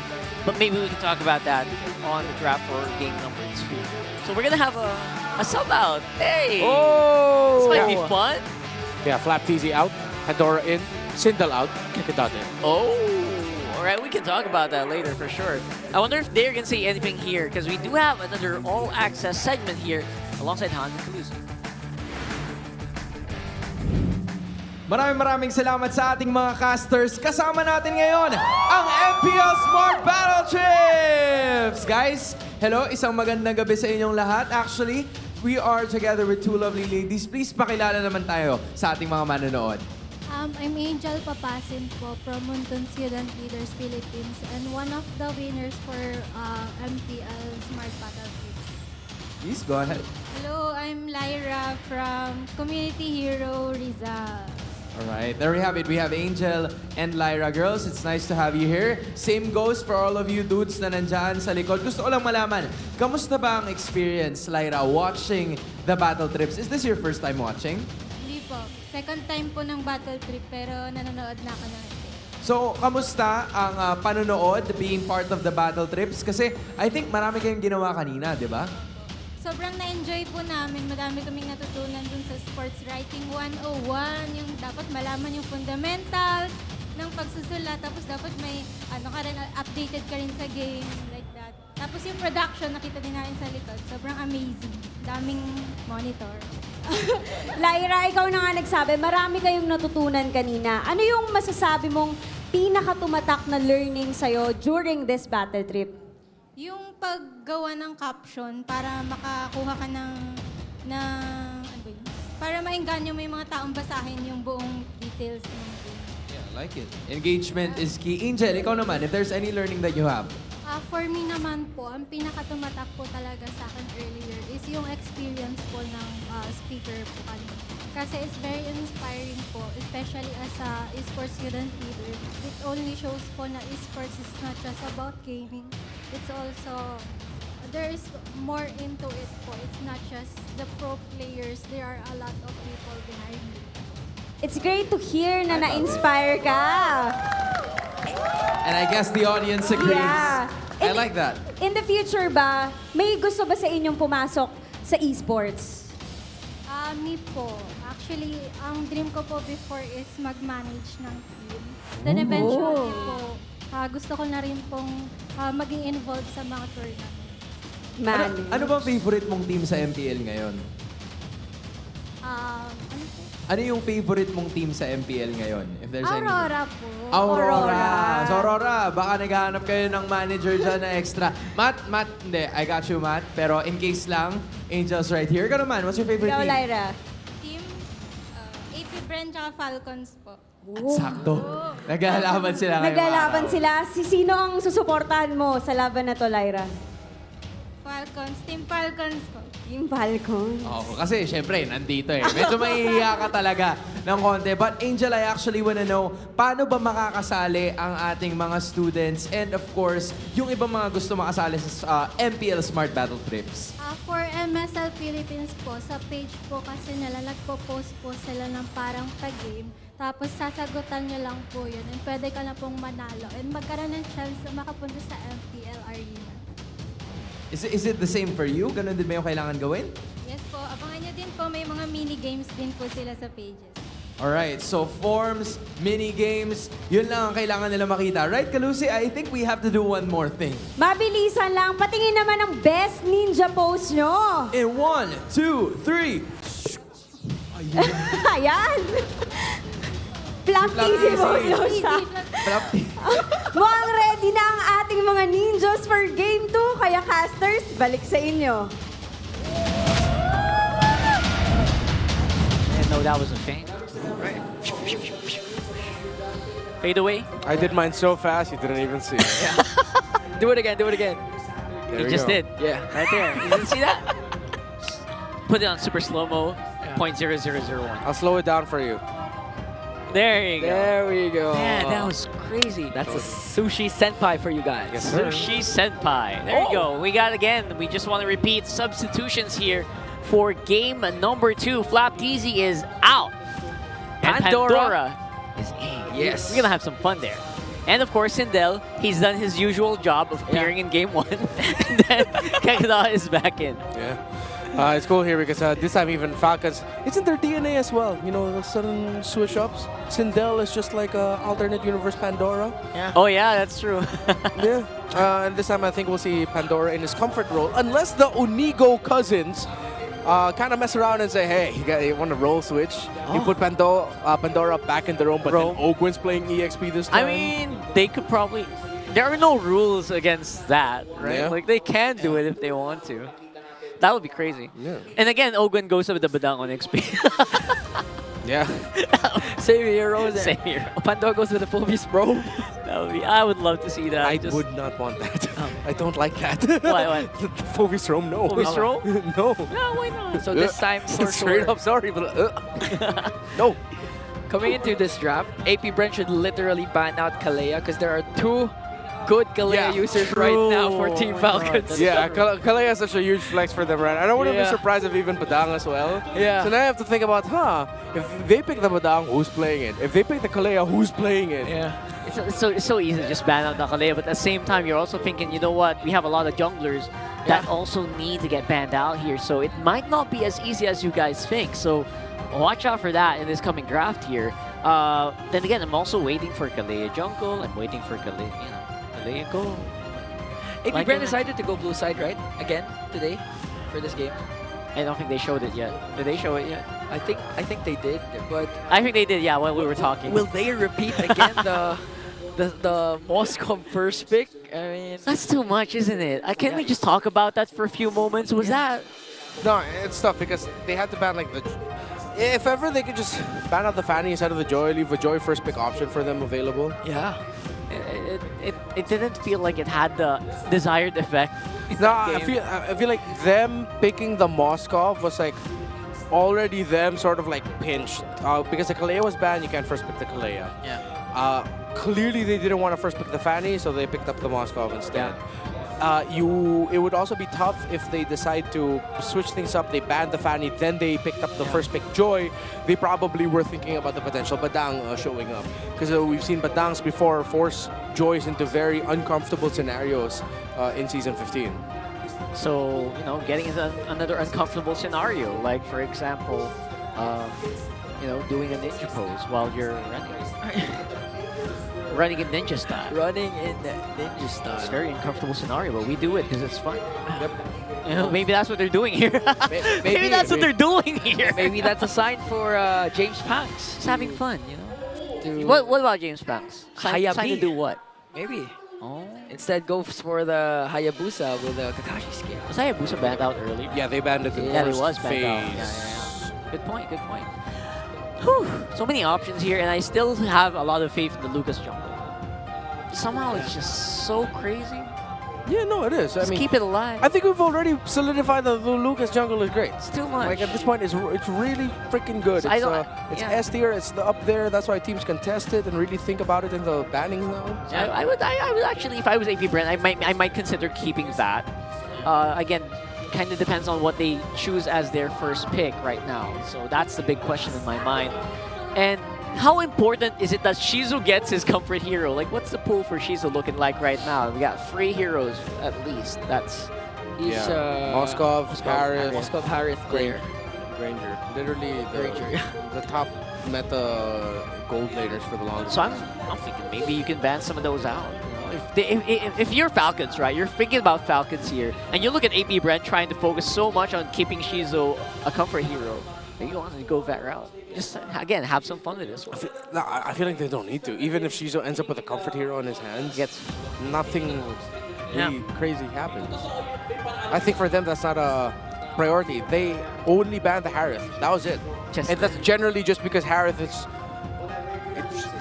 but maybe we can talk about that on the draft for game number 2. So we're going to have a sub out. Hey! Oh! This might be fun. Yeah, Flap TZ out, Hedora in, Sindel out, Kikidate in. Oh! Alright, we can talk about that later for sure. I wonder if they're going to say anything here, because we do have another all-access segment here alongside Han and Kaluzu. Maraming salamat sa ating mga casters. Kasama natin ngayon ang MPL Smart Battle Trips! Guys, hello, isang magandang gabi sa inyong lahat. Actually, we are together with two lovely ladies. Please pakilala naman tayo sa ating mga manonood. I'm Angel Papasin po from Mountain Student Leaders Philippines and one of the winners for MPL Smart Battle Trips. Please, go ahead. Hello, I'm Lyra from Community Hero Rizal. Alright, there we have it. We have Angel and Lyra. Girls, it's nice to have you here. Same goes for all of you dudes na nandyan sa likod. Gusto ko lang malaman, kamusta ba ang experience, Lyra, watching the battle trips? Is this your first time watching? Hindi po. Second time po ng battle trip pero nanonood na ako ng So, kamusta ang panonood, being part of the battle trips? Kasi I think marami kayong ginawa kanina, di ba? Sobrang na-enjoy po namin. Madami kaming natutunan dun sa Sports Writing 101. Yung dapat malaman yung fundamentals ng pagsusulat. Tapos dapat may updated ka rin sa game. Like that. Tapos yung production, nakita din natin sa likod. Sobrang amazing. Daming monitor. Lyra, ikaw na nga nagsabi, marami kayong natutunan kanina. Ano yung masasabi mong pinakatumatak na learning sa'yo during this battle trip? Yung paggawa ng caption para makakuha ka ng ano ba yun? Para maengganyo mo yung mga taong basahin yung buong details ng game. Yeah, I like it. Engagement is key. Angel, ikaw naman, if there's any learning that you have. For me naman po, ang pinakatumatak po talaga sa akin earlier is yung experience po ng speaker po kanina. Kasi it's very inspiring po, especially as a esports student leader. It only shows po na esports is not just about gaming. It's also, there is more into it po. It's not just the pro players. There are a lot of people behind it. It's great to hear na na-inspire ka. And I guess the audience agrees. Yeah. I like that. In the future ba, may gusto ba sa inyong pumasok sa esports? Me po. Actually, ang dream ko po before is mag-manage ng team. Then eventually po, gusto ko na rin pong maging involved sa mga tournament. Ano bang favorite mong team sa MPL ngayon? Ano po? Ano yung favorite mong team sa MPL ngayon? If there's any. Aurora po. Aurora. So Aurora, baka naghahanap kayo ng manager dyan na extra. Matt, hindi. I got you, Matt. Pero in case lang, Angel's right here. Ikaw naman, what's your favorite Ikaw, team? Lyra. Team AP Bren tsaka Falcons po. Sakto. Naglalaban sila ngayong Naglalaban araw. sila. Sino ang susuportahan mo sa laban na to, Lyra? Falcons. Team Falcons po. Team Falcons. Oo, kasi syempre, nandito eh. Medyo mahihiya ka talaga ng konti. But Angel, I actually wanna know, paano ba makakasali ang ating mga students and of course, yung ibang mga gusto makasali sa MPL Smart Battle Trips? For MSL Philippines po, sa page po kasi nila, nagpo-post po sila ng parang pa-game. Tapos sasagutan nyo lang po yun. And pwede ka na pong manalo. And magkaroon ng chance na makapunta sa MPL Arena. Is it the same for you? Ganun din ba yung kailangan gawin? Yes po, abangan nyo din po. May mga mini-games din po sila sa pages. Alright, so forms, mini games, yun lang ang kailangan nila makita. Right, Kalusi? I think we have to do one more thing. Mabilisan lang. Patingin naman ang best ninja pose nyo. In 1, 2, 3. Ayan. Flap easy pose daw siya. Mukhang ready na ang ating mga ninjas for Game 2. Kaya casters, balik sa inyo. I didn't know that was a feint. Fade away. I did mine so fast, you didn't even see it. Do it again, do it again. There He we just go. did. Yeah. Right there. You didn't see that? Put it on super slow-mo, 0.0001. I'll slow it down for you. There you go. There we go. Man, that was crazy. That's a sushi senpai for you guys. Yes, sir. Sushi Senpai. There you go. We got again. We just want to repeat substitutions here for game number 2. Flap Teasy is out. And Pandora is in. Yes. We're going to have some fun there. And of course, Sindel, he's done his usual job of appearing in game 1. And then Kekada is back in. Yeah. It's cool here because this time even Falcons, it's in their DNA as well. You know, the sudden switch ups. Sindel is just like alternate universe Pandora. Yeah. Oh yeah, that's true. Yeah. And this time I think we'll see Pandora in his comfort role. Unless the Unigo cousins kind of mess around and say, hey, you want a role switch? You put Pandora back in the room, but then Ogwen's playing EXP this time. I mean, they could probably... There are no rules against that, right? Yeah. Like, they can do it if they want to. That would be crazy. Yeah. And again, Ogwen goes with the Badang on XP. Yeah. Same hero there. Same hero. Pandora goes with the full beast, bro. That would be... I would love to see that. I would not want that. I don't like that. Why? The Fovis Rome, no. Fovis Rome? No. No, why not? So this time, for Straight sure, up, sorry, but no. coming into this draft, AP Bren should literally ban out Kalea because there are 2 good Kalea users right now for Team Falcons. Yeah, Kalea is such a huge flex for them, right? I don't want to be Yeah. surprised if even Badang as well. Yeah. So now I have to think about, if they pick the Badang, who's playing it? If they pick the Kalea, who's playing it? Yeah. It's so easy to just ban out Nakalea, but at the same time, you're also thinking, you know what? We have a lot of junglers that also need to get banned out here, so it might not be as easy as you guys think. So watch out for that in this coming draft here. Then again, I'm also waiting for Kalea jungle. I'm waiting for Kalea, Kalea go. AP Like Bren in- decided to go blue side, right? Again, today, for this game. I don't think they showed it yet. Did they show it yet? I think they did, but I think they did, yeah, when we were talking. will they repeat again the Moscow first pick? I mean, That's too much, isn't it? Can't we just talk about that for a few moments? Was that... No, it's tough because they had to ban like the... If ever they could just ban out the Fanny instead of the Joy, leave a Joy first pick option for them available. yeah. It didn't feel like it had the desired effect. No, I feel like them picking the Moskov was like already them sort of like pinched because the Kalea was banned. You can't first pick the Kalea. Yeah. Clearly they didn't want to first pick the Fanny, so they picked up the Moskov instead. It would also be tough if they decide to switch things up. They banned the Fanny, then they picked up the first pick Joy. They probably were thinking about the potential Badang showing up. Because we've seen Badangs before force Joys into very uncomfortable scenarios in Season 15. So, getting into another uncomfortable scenario, like for example, doing a ninja pose while you're running. running in ninja style. Running in ninja style. It's a very uncomfortable scenario, but we do it because it's fun. Yep. You know, maybe that's what they're doing here. maybe that's what they're doing here. Maybe that's a sign for James Panks. Just having fun, you know. What about James Panks? Sign to do what? Maybe. Oh. Instead, go for the Hayabusa with the Kakashi skin. Was Hayabusa banned out early? Yeah, they banned it in the Yeah, first it was banned out. phase. Yeah. Good point, good point. Whew. So many options here, and I still have a lot of faith in the Lucas jungle. Somehow it's just so crazy. Yeah, no, it is. Just keep it alive. I think we've already solidified that the Lucas jungle is great. It's too much. Like at this point, it's really freaking good. I It's, don't- it's yeah. S tier. It's up there. That's why teams can test it and really think about it in the bannings now. I would actually, if I was AP Bren, I might consider keeping that. Again, kind of depends on what they choose as their first pick right now. So that's the big question in my mind. And how important is it that Shizu gets his comfort hero? Like, what's the pool for Shizu looking like right now? We got 3 heroes at least. That's He's Moskov, Harith, Moskov, Harith, Granger. Granger. Literally the, Granger. the top meta gold laners for the longest. So I'm thinking maybe you can ban some of those out. You know, if you're Falcons, right? You're thinking about Falcons here, and you look at AP Bren trying to focus so much on keeping Shizu a comfort hero. Maybe you want to go that route. Just again, have some fun with this one. I feel like they don't need to. Even if Shizu ends up with a comfort hero in his hands, nothing really crazy happens. I think for them that's not a priority. They only banned the Harith. That was it. And that's generally just because Harith is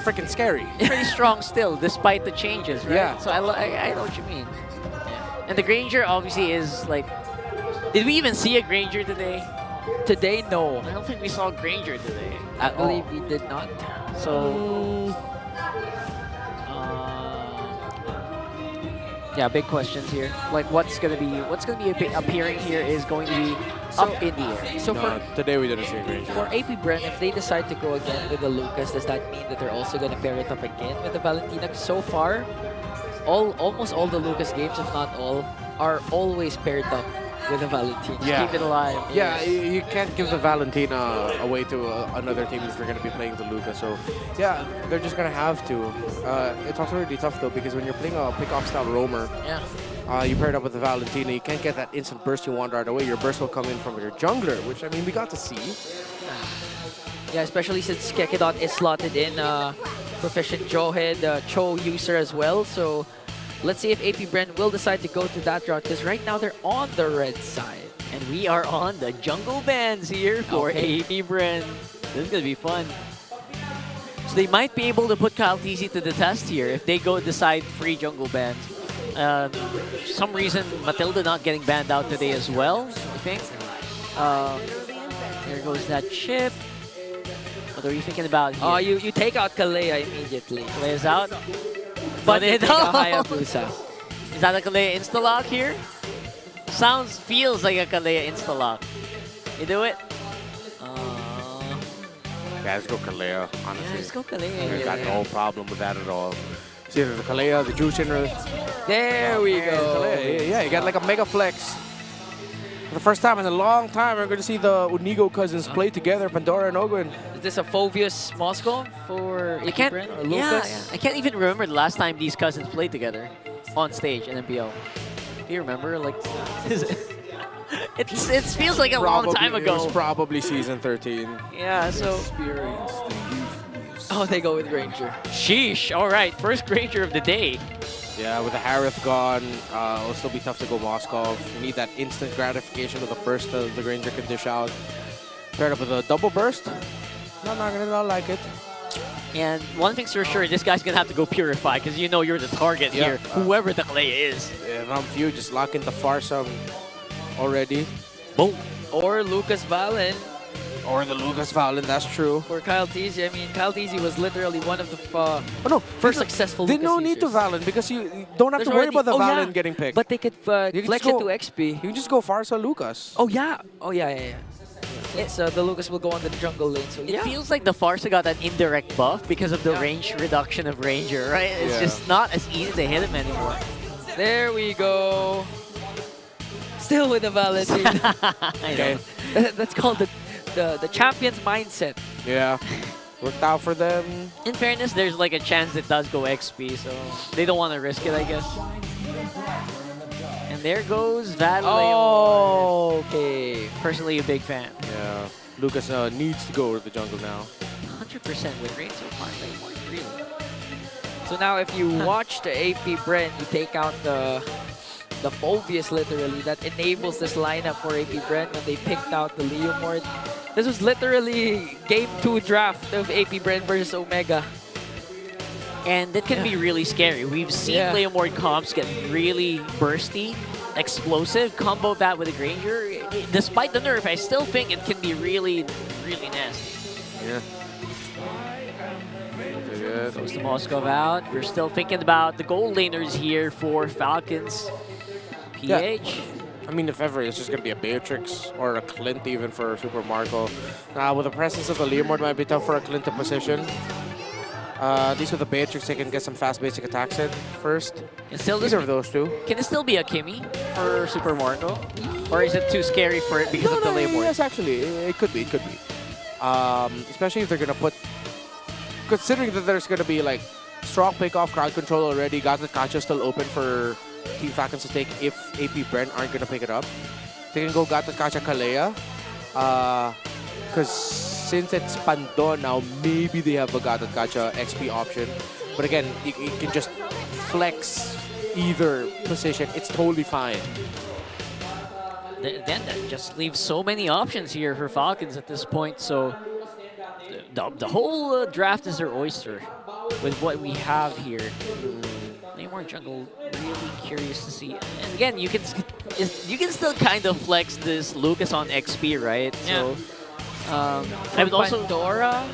freaking scary. Pretty strong still, despite the changes, right? Yeah. So I know what you mean. And the Granger obviously is like. Did we even see a Granger today? Today, no. I don't think we saw Granger today. I believe we did not. So. Yeah, big questions here. Like, what's gonna be appearing here is going to be up in the air. So today we didn't see a Granger. For AP Bren, if they decide to go again with the Lucas, does that mean that they're also going to pair it up again with the Valentina? 'Cause so far, almost all the Lucas games, if not all, are always paired up with the Valentina. Yeah. Keep it alive. Yeah, you can't give the Valentina away to another team if they're going to be playing the Luca. So, yeah, they're just going to have to. It's also really tough, though, because when you're playing a pick-off style roamer, you pair it up with the Valentina, you can't get that instant burst you want right away. Your burst will come in from your jungler, which, I mean, we got to see. Yeah, especially since Kekedot is slotted in proficient Jawhead, Cho user as well. So let's see if AP Bren will decide to go to that route, because right now they're on the red side. And we are on the jungle bans here for AP Bren. This is going to be fun. So they might be able to put Kyle TZ to the test here if they go decide free jungle bans. For some reason, Matilda not getting banned out today as well, I think. There goes that chip. What are you thinking about here? Oh, you take out Kalea immediately. Kalea's out. But it it Hayabusa. Is that a Kalea insta-lock here? Feels like a Kalea insta-lock. You do it? Yeah, let's go Kalea, honestly. Yeah, let's go Kalea. I got no problem with that at all. See, there's the Kalea, the Juicing. There we go. Yeah, you got like a mega flex. For the first time in a long time, we're going to see the Unigo cousins play together, Pandora and Ogwin. Is this a Phobius Moscow for AP Bren or Lucas? I can't even remember the last time these cousins played together on stage in MPL. Do you remember? Like, it feels like a long time ago. It was probably season 13. Yeah, so. Oh, they go with Granger. Sheesh. All right, first Granger of the day. Yeah, with the Harith gone, it'll still be tough to go Moskov. You need that instant gratification with a burst that the Granger can dish out. Paired up with a double burst. Not gonna like it. And one thing's for sure, this guy's gonna have to go Purify because you know you're the target here, whoever the Kalea is. If I'm few, just lock into Farsam already. Boom. Or Lucas Valen. Or the Lucas Valen, that's true. For Kyle TZ, I mean, Kyle TZ was literally one of the first successful There's Lucas no need to users. Valen because you don't have There's to worry already- about the oh, Valen yeah. getting picked. But they could You can flex just it go- to XP. You can just go Farsa Lucas. Oh, yeah. Oh, yeah. It's, the Lucas will go on the jungle lane. So, It feels like the Farsa got an indirect buff because of the range reduction of Ranger, right? It's just not as easy to hit him anymore. There we go. Still with the Valentine. I know. That's called the champion's mindset. Yeah. Worked out for them. In fairness, there's like a chance it does go XP, so they don't want to risk it, I guess. And there goes Val Oh, okay. Personally, a big fan. Yeah. Lucas needs to go to the jungle now. 100% win rate so far. Really. So now if you watch the AP Bren, you take out the Phobius literally that enables this lineup for AP Bren when they picked out the Leomord. This was literally game 2 draft of AP Bren versus Omega. And that can be really scary. We've seen Leomord comps get really bursty, explosive. Combo that with a Granger. Despite the nerf, I still think it can be really, really nasty. Yeah. Goes to Moskov out. We're still thinking about the gold laners here for Falcons. PH. Yeah. I mean, if ever, it's just going to be a Beatrix or a Clint even for Super Marco. Now, with the presence of the Leomord, might be tough for a Clint to position. At least with the Beatrix, they can get some fast basic attacks in first. Either of those two. Can it still be a Kimmy for Super Marco? Or is it too scary for it because of the Leomord? Yes, actually, it could be. It could be. Especially if they're going to put... Considering that there's going to be like strong pick off crowd control already, Gauntlet Kacha still open for Team Falcons to take if AP Bren aren't going to pick it up. They can go Gauntlet Kacha Kalea. Because since it's Pandon now, maybe they have a Gauntlet Kacha XP option. But again, you can just flex either position. It's totally fine. Then that just leaves so many options here for Falcons at this point. So the whole draft is their oyster with what we have here. Namor jungle, really curious to see. And again, you can still kind of flex this Lucas on XP, right? Yeah. So I would also Pandora.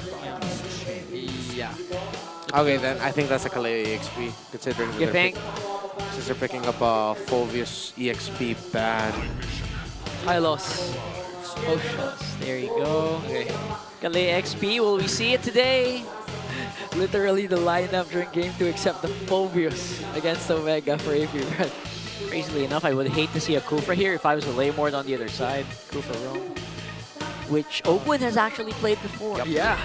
Yeah. Okay, then I think that's a Kalea EXP, considering that since they're picking up a Phobius EXP ban. High loss. Potions. There you go. Okay. Kalea XP, will we see it today? Literally the lineup during game 2 except the Phobius against Omega for AP Bren. Crazily enough, I would hate to see a Kufra here if I was a Leomord on the other side. Kufra Rome. Which Oakwood has actually played before. Yeah.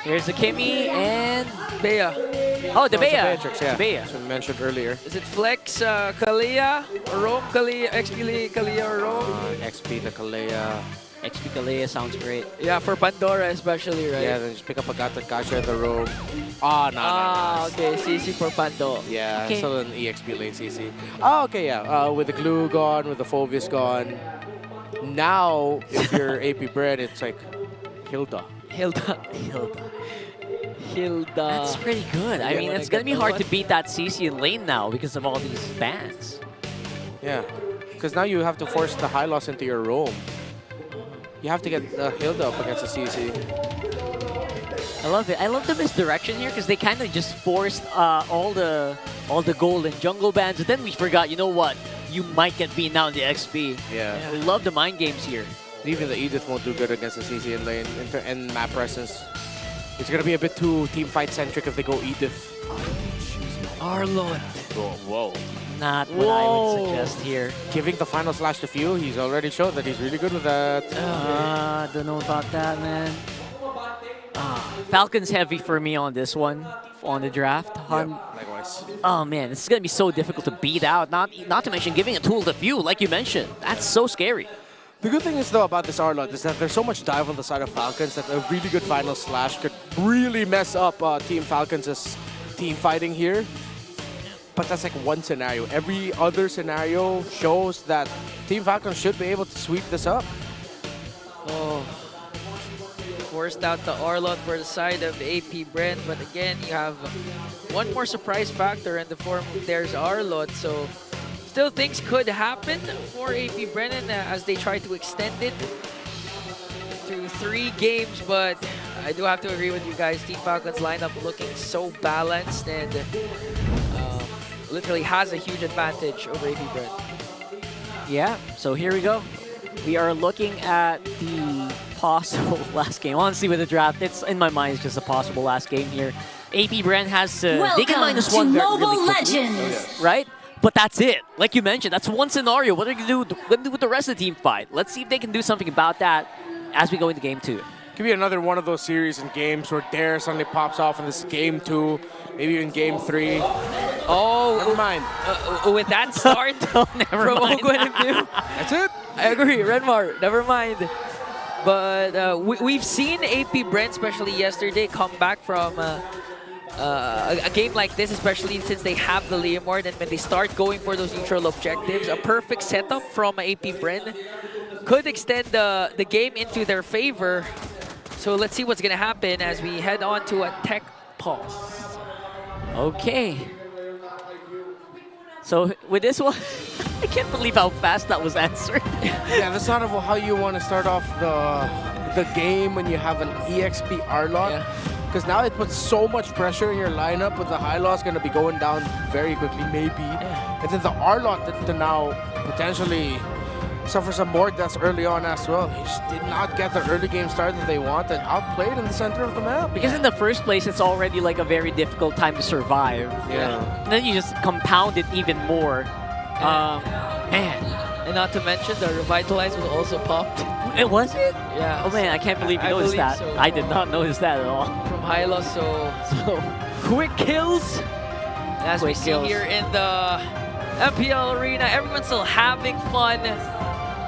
Here's the Kimmy and Bea. Oh, the Bea. Beatrix, yeah. Bea. As we mentioned earlier. Is it Flex, Kalea, Rome, Kalea, XP, Kalea, or Rome? XP the Kalea. XP Kalea sounds great. Yeah, for Pandora especially, right? Yeah, then just pick up a Gauntlet Kacha at the room. No. Okay, CC for Pando. Yeah, Okay. still an EXP lane CC. Oh, okay, yeah. With the glue gone, with the Phobius gone. Now, if you're AP Bren, it's like Hilda. That's pretty good. I mean, it's going to be hard to beat that CC in lane now because of all these bans. Yeah, because now you have to force the high loss into your roam. You have to get Hilda up against the CC. I love it. I love the misdirection here because they kind of just forced all the gold and jungle bans, and then we forgot, you know what? You might get beaten out in the XP. Yeah. I love the mind games here. Even the Edith won't do good against the CC in lane and map presence. It's going to be a bit too team fight centric if they go Edith. Arlon. Whoa. Not what I would suggest here. Giving the final slash to Few, he's already showed that he's really good with that. Don't know about that, man. Falcons heavy for me on this one, on the draft. Likewise. Oh man, this is gonna be so difficult to beat out. Not to mention giving a tool to Few, like you mentioned. That's so scary. The good thing is though about this Arlot is that there's so much dive on the side of Falcons that a really good final slash could really mess up Team Falcons' team fighting here. But that's like one scenario. Every other scenario shows that Team Falcons should be able to sweep this up. Oh. Forced out the Arlot for the side of AP Bren, but again, you have one more surprise factor in the form of there's Arlot, so still things could happen for AP Brennan as they try to extend it to 3 games, but I do have to agree with you guys. Team Falcons lineup looking so balanced and literally has a huge advantage over AP Bren. Yeah, so here we go. We are looking at the possible last game. Honestly, with the draft, it's in my mind, it's just a possible last game here. AP Bren has to... They can Welcome minus to one Mobile really quickly, Legends. right? But that's it. Like you mentioned, that's one scenario. What are they going to do with the rest of the team fight? Let's see if they can do something about that as we go into game 2. Could be another one of those series and games where Dare suddenly pops off in this game 2, maybe even game 3. Oh, never mind. With that start never from mind. Ogun and View. That's it. I agree, Renmar, never mind. But we've seen AP Bren, especially yesterday, come back from a game like this, especially since they have the Leomord, and when they start going for those neutral objectives, a perfect setup from AP Bren could extend the game into their favor. So let's see what's going to happen as we head on to a tech pause. Okay. So with this one, I can't believe how fast that was answered. Yeah, that's not how you want to start off the game when you have an EXP R-Lot. Because now it puts so much pressure in your lineup with the high loss going to be going down very quickly, maybe. And then the R-Lot to now potentially suffer some more deaths early on as well. He just did not get the early game start that they want and outplayed in the center of the map. Because in the first place, it's already like a very difficult time to survive. Yeah. And then you just compound it even more. Man. And not to mention, the Revitalize was also popped. It was it? Yeah. Oh man, I can't believe you I noticed believe that. so. I did not notice that at all. From high loss, so quick kills. As we Quick see kills. here in the MPL arena, everyone's still having fun.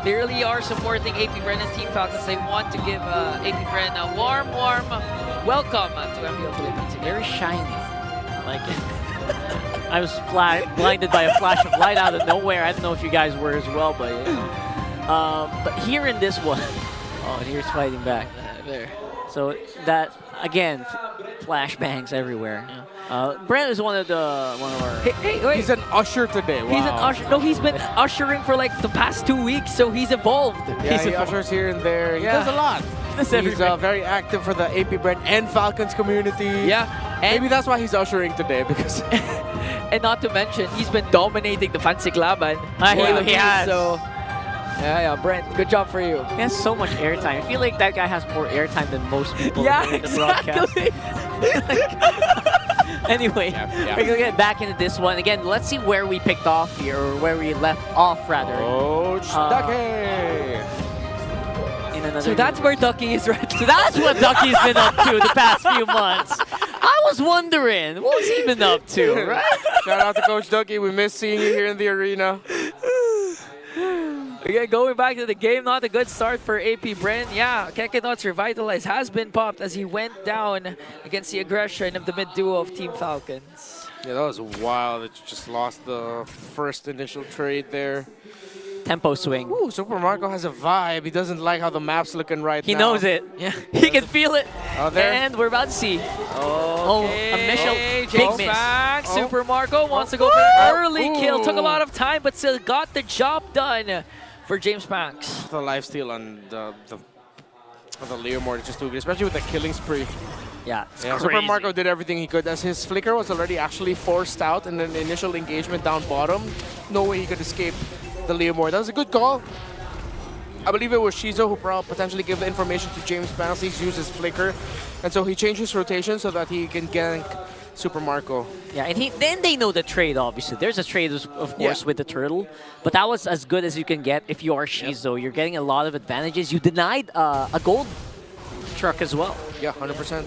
They really are supporting AP Bren and Team Falcons. They want to give AP Bren a warm welcome to MPL Philippines. Very shiny. Like I was blinded by a flash of light out of nowhere. I don't know if you guys were as well, but but here in this one, oh, and here's fighting back. There. So that again, flashbangs everywhere. Brent is one of our. Hey, wait. He's an usher today. Wow. He's an usher. No, he's been ushering for like the past 2 weeks, so he's evolved. Yeah, he ushers here and there. He does a lot. He's very active for the AP Bren and Falcons community. Yeah. And maybe that's why he's ushering today, because... And not to mention, he's been dominating the Fancy Laban. He has. So, yeah, Brent, good job for you. He has so much airtime. I feel like that guy has more airtime than most people in the broadcast. Anyway, we're going to get back into this one. Again, let's see where we picked off here, or where we left off, rather. Coach Ducky! So that's where Ducky is right now. So that's what Ducky's been up to the past few months. I was wondering, what was he been up to, right? Shout out to Coach Ducky. We miss seeing you here in the arena. Again, going back to the game, not a good start for AP Bren. Yeah, Kekenot's Revitalize has been popped as he went down against the aggression of the mid duo of Team Falcons. Yeah, that was wild. It just lost the first initial trade there. Tempo swing. Ooh, Super Marco has a vibe. He doesn't like how the map's looking right now. He knows it. Yeah, he can feel it. Oh, there. And we're about to see. Okay. A initial James big back. miss. Super Marco wants to go for an early kill. Took a lot of time, but still got the job done for James Banks. The lifesteal on the Leomord is just too good, especially with the killing spree. Yeah, Super Marco did everything he could as his flicker was already actually forced out in an initial engagement down bottom. No way he could escape the Leomord. That was a good call. I believe it was Shizo who potentially gave the information to James Banks. He's used his flicker, and so he changed his rotation so that he can gank Super Marco. Yeah, and then they know the trade, obviously. There's a trade, of course, with the turtle, but that was as good as you can get if you are Shizo. You're getting a lot of advantages. You denied a gold truck as well. Yeah, 100%.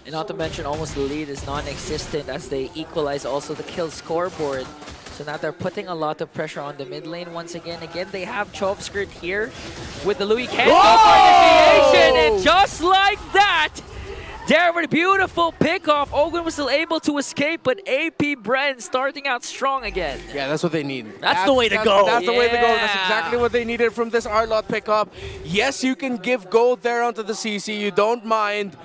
And not to mention, almost the lead is non-existent as they equalize also the kill scoreboard. So now they're putting a lot of pressure on the mid lane once again. Again, they have Chove Skirt here with the Louis Canto for initiation. And just like that, there with a beautiful pickoff. Ogun was still able to escape, but AP Bren starting out strong again. Yeah, that's what they need. That's the way to go. That's the way to go. That's exactly what they needed from this R-Lot pickup. Yes, you can give gold there onto the CC. You don't mind.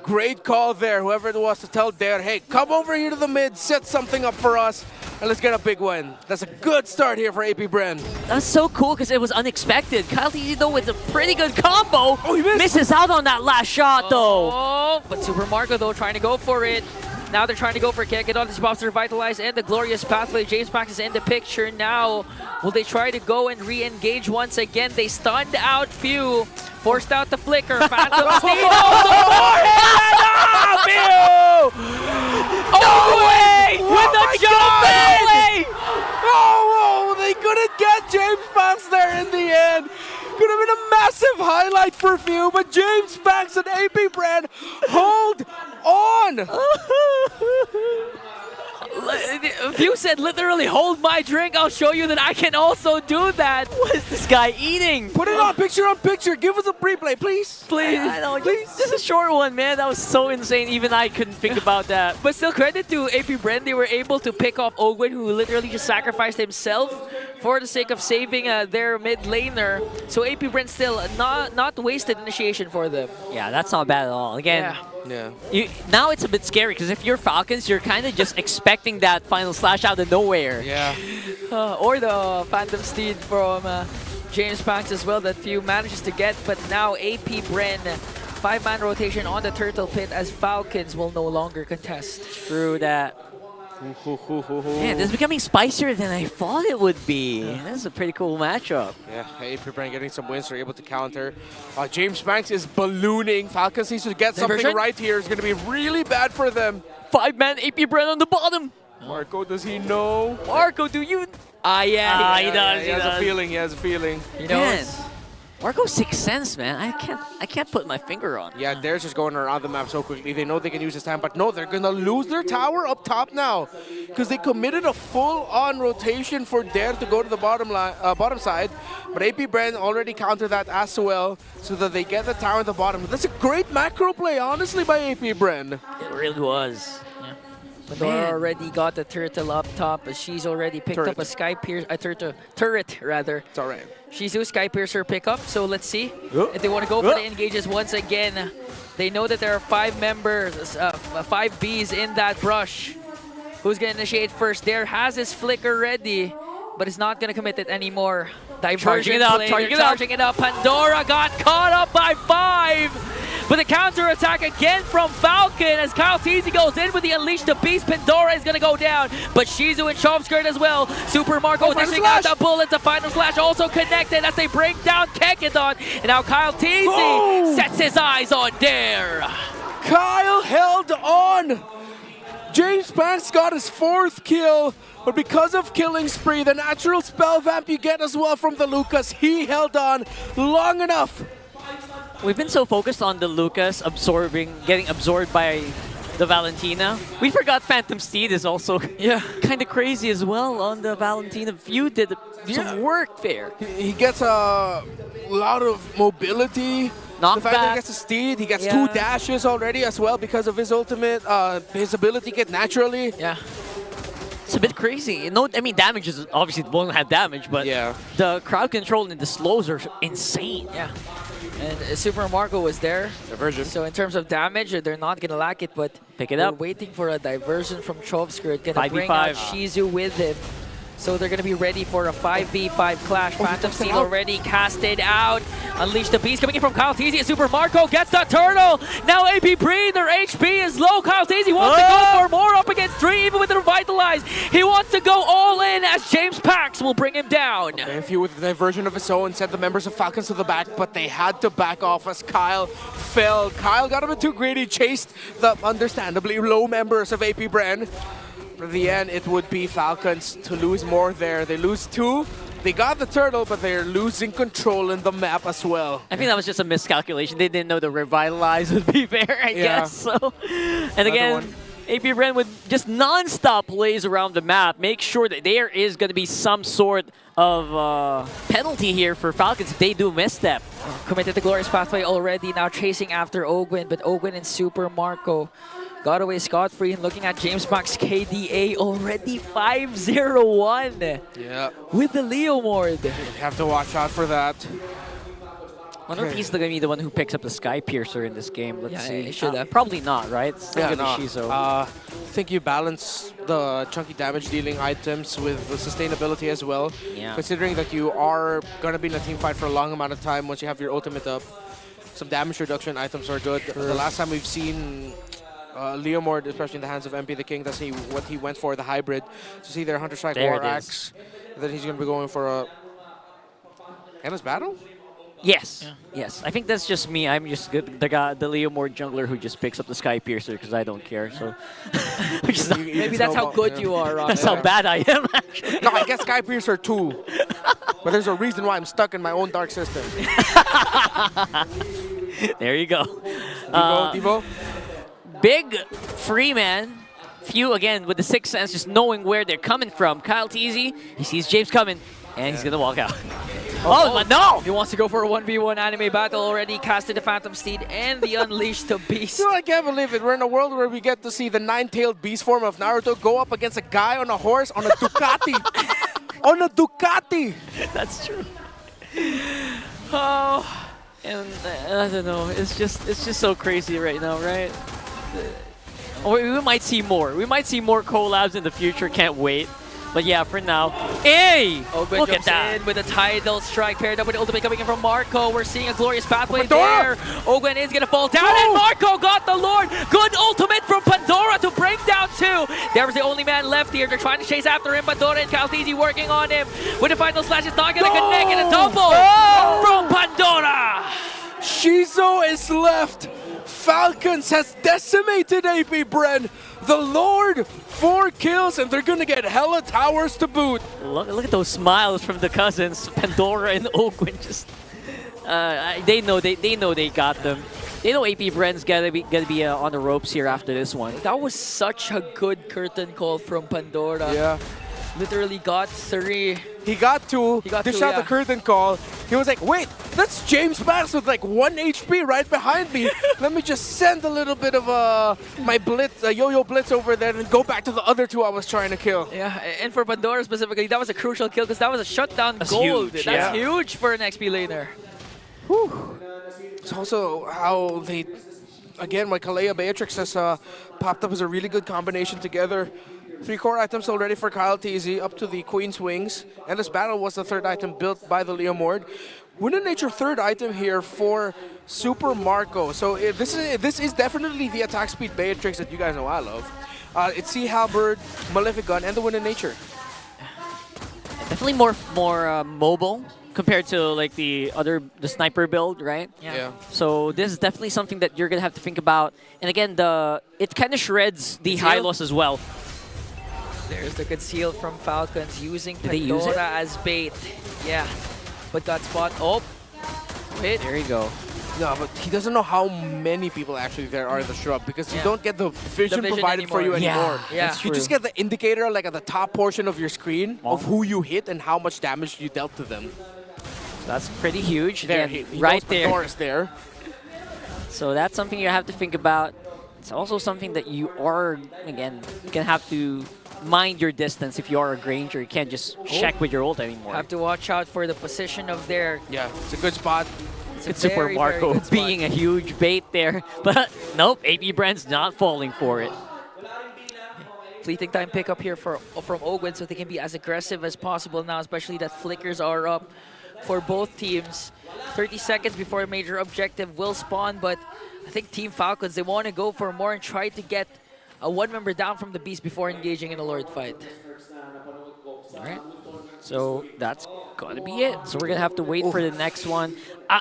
Great call there, whoever it was, to tell Dare, hey, come over here to the mid, set something up for us, and let's get a big win. That's a good start here for AP Bren. That's so cool because it was unexpected. Kyle though with a pretty good combo. Oh, he misses out on that last shot, though. Oh, but Super Marco, though, trying to go for it. Now they're trying to go for Kekedon. This pops to Revitalize and the glorious pathway. James Max is in the picture now. Will they try to go and re-engage once again? They stunned out Few. Forced out the flicker. Phantom Steed. No way! With the jump play! Oh, they couldn't get James Banks there in the end. Could have been a massive of highlight for few, but James Banks and AP Bren hold on. Few said literally hold my drink. I'll show you that I can also do that. What is this guy eating? Put it on picture. Give us a replay, please. Please. I know, just a short one, man. That was so insane. Even I couldn't think about that. But still, credit to AP Bren. They were able to pick off Ogwen, who literally just sacrificed himself for the sake of saving their mid laner. So AP Bren still not wasted initiation for them. Yeah, that's not bad at all. Again, yeah. Now it's a bit scary because if you're Falcons, you're kind of just expecting that final slash out of nowhere. Yeah. Or the Phantom Steed from James Banks as well that Few manages to get. But now AP Bren, 5-man rotation on the Turtle Pit as Falcons will no longer contest. True that. Man, this is becoming spicier than I thought it would be. This is a pretty cool matchup. Yeah, AP Bren getting some wins. They're able to counter. James Banks is ballooning. Falcons needs to get something right here. It's going to be really bad for them. 5-man AP Bren on the bottom. Marco, does he know? Marco, do you? Yeah, he does. He has a feeling. He has a feeling. He knows. Marco's Sixth Sense, man. I can't put my finger on. Yeah, they're just going around the map so quickly. They know they can use this time, but no, they're gonna lose their tower up top now because they committed a full-on rotation for Dare to go to the bottom side. But AP Bren already countered that as well, so that they get the tower at the bottom. That's a great macro play, honestly, by AP Bren. It really was. Aurora already got the turtle up top, but she's already picked up a Sky Piercer, a turret rather. It's alright. Shizu Sky Piercer pickup, so let's see if they want to go for the engages once again. They know that there are 5 members, 5 Bs in that brush. Who's going to initiate first? Dare has his flicker ready, but is not going to commit it anymore. Diversion charging it up. Pandora got caught up by 5. But the counter-attack again from Falcon as Kyle Teasy goes in with the Unleash the Beast. Pandora is going to go down, but Shizu and Chomskirt as well. Super Marco dishing out the bullets. The final slash also connected as they bring down Kekidon. And now Kyle Teasy sets his eyes on Dare. Kyle held on. James Banks got his 4th kill, but because of Killing Spree, the natural spell vamp you get as well from the Lucas, he held on long enough. We've been so focused on the Lucas getting absorbed by the Valentina. We forgot Phantom Steed is also kind of crazy as well on the Valentina. Few did some work there. He gets a lot of mobility. The fact that he gets a Steed, he gets 2 dashes already as well because of his ultimate, his ability kit naturally. Yeah. It's a bit crazy. No, I mean, damage is obviously won't have damage, but the crowd control and the slows are insane. Yeah. And Super Marco was there. Diversion. So in terms of damage, they're not going to lack it, but pick it up. We're waiting for a diversion from Chovskirt. Going to 5v5. bring out Shizu with him. So they're going to be ready for a 5v5 clash. Phantom Steed already casted out. Unleash the Beast coming in from Kyle Teasy. Super Marco gets the turtle. Now AP Bren, their HP is low. Kyle Teasy wants to go for more up against 3, even with the Revitalize. He wants to go all in as James Pax will bring him down. Okay, Few with a diversion of his own sent the members of Falcons to the back, but they had to back off as Kyle fell. Kyle got a bit too greedy, chased the understandably low members of AP Bren. For the end, it would be Falcons to lose more there. They lose 2. They got the turtle, but they're losing control in the map as well. I think that was just a miscalculation. They didn't know the Revitalize would be there, I guess. So, and again, AP Bren would just non-stop plays around the map. Make sure that there is going to be some sort of penalty here for Falcons if they do misstep. Committed the Glorious Pathway already, now chasing after Ogwen, but Ogwen and Super Marco got away scot-free. And looking at James Max KDA already 5-0-1 with the Leomord. You have to watch out for that. I wonder if he's going to be the one who picks up the Sky Piercer in this game. Let's see. He should have. Probably not, right? It's still gonna be Shizu. I think you balance the chunky damage dealing items with the sustainability as well. Yeah. Considering that you are going to be in a team fight for a long amount of time once you have your ultimate up. Some damage reduction items are good. The last time we've seen Leomord, especially in the hands of MP the King, that's what he went for, the hybrid. So see their Hunter Strike War Axe. Then he's going to be going for a endless battle? Yes, yes. I think that's just me. I'm just the guy, the Leo Mord jungler who just picks up the Sky Piercer because I don't care. So Maybe that's how good you are, Ron. That's how bad I am. Actually. No, I guess Sky Piercer too. But there's a reason why I'm stuck in my own dark system. There you go. Devo? Big free man. Few again with the sixth sense, just knowing where they're coming from. Kyle Teasy, he sees James coming, and he's gonna walk out. Oh, but no! He wants to go for a 1v1 anime battle already. Casted the Phantom Steed and the Unleashed the Beast. I can't believe it. We're in a world where we get to see the nine-tailed beast form of Naruto go up against a guy on a horse on a Ducati. On a Ducati! That's true. Oh, and I don't know. It's just so crazy right now, right? Or we might see more. We might see more collabs in the future. Can't wait. But yeah, for now, hey! Ogwen Look at jumps that! in with a Tidal Strike paired up with the ultimate coming in from Marco. We're seeing a glorious pathway Pandora! there. Ogwen is going to fall down, and Marco got the Lord. Good ultimate from Pandora to break down two. There was the only man left here. They're trying to chase after him. Pandora and Kaltizi working on him. With the final slash, it's not going to connect, and a double from Pandora. Shizo is left. Falcons has decimated AP Bren. The Lord, 4 kills, and they're gonna get hella towers to boot. Look at those smiles from the cousins, Pandora and Ogwen. Just they know they got them. They know AP Bren's gonna be on the ropes here after this one. That was such a good curtain call from Pandora. Yeah. Literally got 3. He got 2. He got Dish 2, out yeah. the curtain call. He was like, wait, that's James Max with like 1 HP right behind me. Let me just send a little bit of my blitz, yo-yo blitz over there and go back to the other 2 I was trying to kill. Yeah, and for Pandora specifically, that was a crucial kill because that was a shutdown That's gold. huge, That's huge for an XP laner. It's also how they, again, my Kalea Beatrix has popped up as a really good combination together. 3 core items already for Kyle Teasy, up to the Queen's Wings. And this battle was the 3rd item built by the Leo Mord. Wind and Nature 3rd item here for Super Marco. So this is definitely the attack speed Beatrix that you guys know I love. It's Sea Halberd, Malefic Gun, and the Wind and Nature. Definitely more mobile compared to like the sniper build, right? Yeah. So this is definitely something that you're gonna have to think about. And again, it kind of shreds the Hylos as well. There's the conceal from Falcons using Did they use it? Pandora as bait. Yeah, but got spot. Oh, hit. There you go. No, but he doesn't know how many people actually there are in the shrub because you don't get the vision provided for you anymore. Yeah. You just get the indicator like at the top portion of your screen of who you hit and how much damage you dealt to them. That's pretty huge. There, Again, he right knows there. Pandora's there. So that's something you have to think about. It's also something that you are, again, you can have to mind your distance if you are a Granger. You can't just check with your ult anymore. Have to watch out for the position of their... Yeah, it's a good spot. It's Super Marco being a huge bait there. But nope, AP Bren's not falling for it. Fleeting time pickup here from Ogwen so they can be as aggressive as possible now, especially that flickers are up for both teams. 30 seconds before a major objective will spawn, but I think Team Falcons, they want to go for more and try to get a 1 member down from the Beast before engaging in a Lord fight. All right. So that's gonna be it. So we're gonna have to wait for the next one.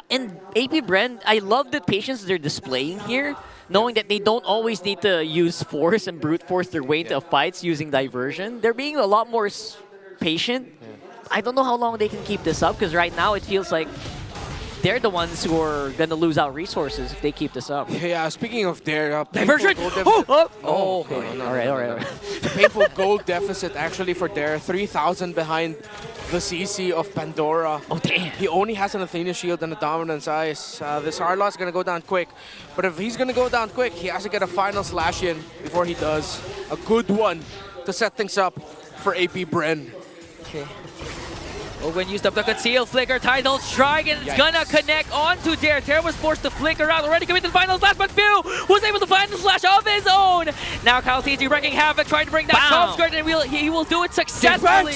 And AP Bren, I love the patience they're displaying here, knowing that they don't always need to use force and brute force their way into fights using diversion. They're being a lot more patient. I don't know how long they can keep this up because right now it feels like they're the ones who are going to lose out resources if they keep this up. Yeah, speaking of their diversion! Oh, okay. No, all right. It's a painful gold deficit actually for their 3,000 behind the CC of Pandora. Oh, damn. He only has an Athena shield and a Dominance Ice. This Harlot's going to go down quick. But if he's going to go down quick, he has to get a final slash in before he does. A good one to set things up for AP Bren. Okay. Ogwen used up the conceal, flicker, Tidal Strike, and it's gonna connect onto Dare. Dare was forced to flicker out, already committed to the final slash, but Phil was able to find the slash of his own. Now Kyle Teasy wrecking havoc, trying to bring that top skirt, and he will do it successfully.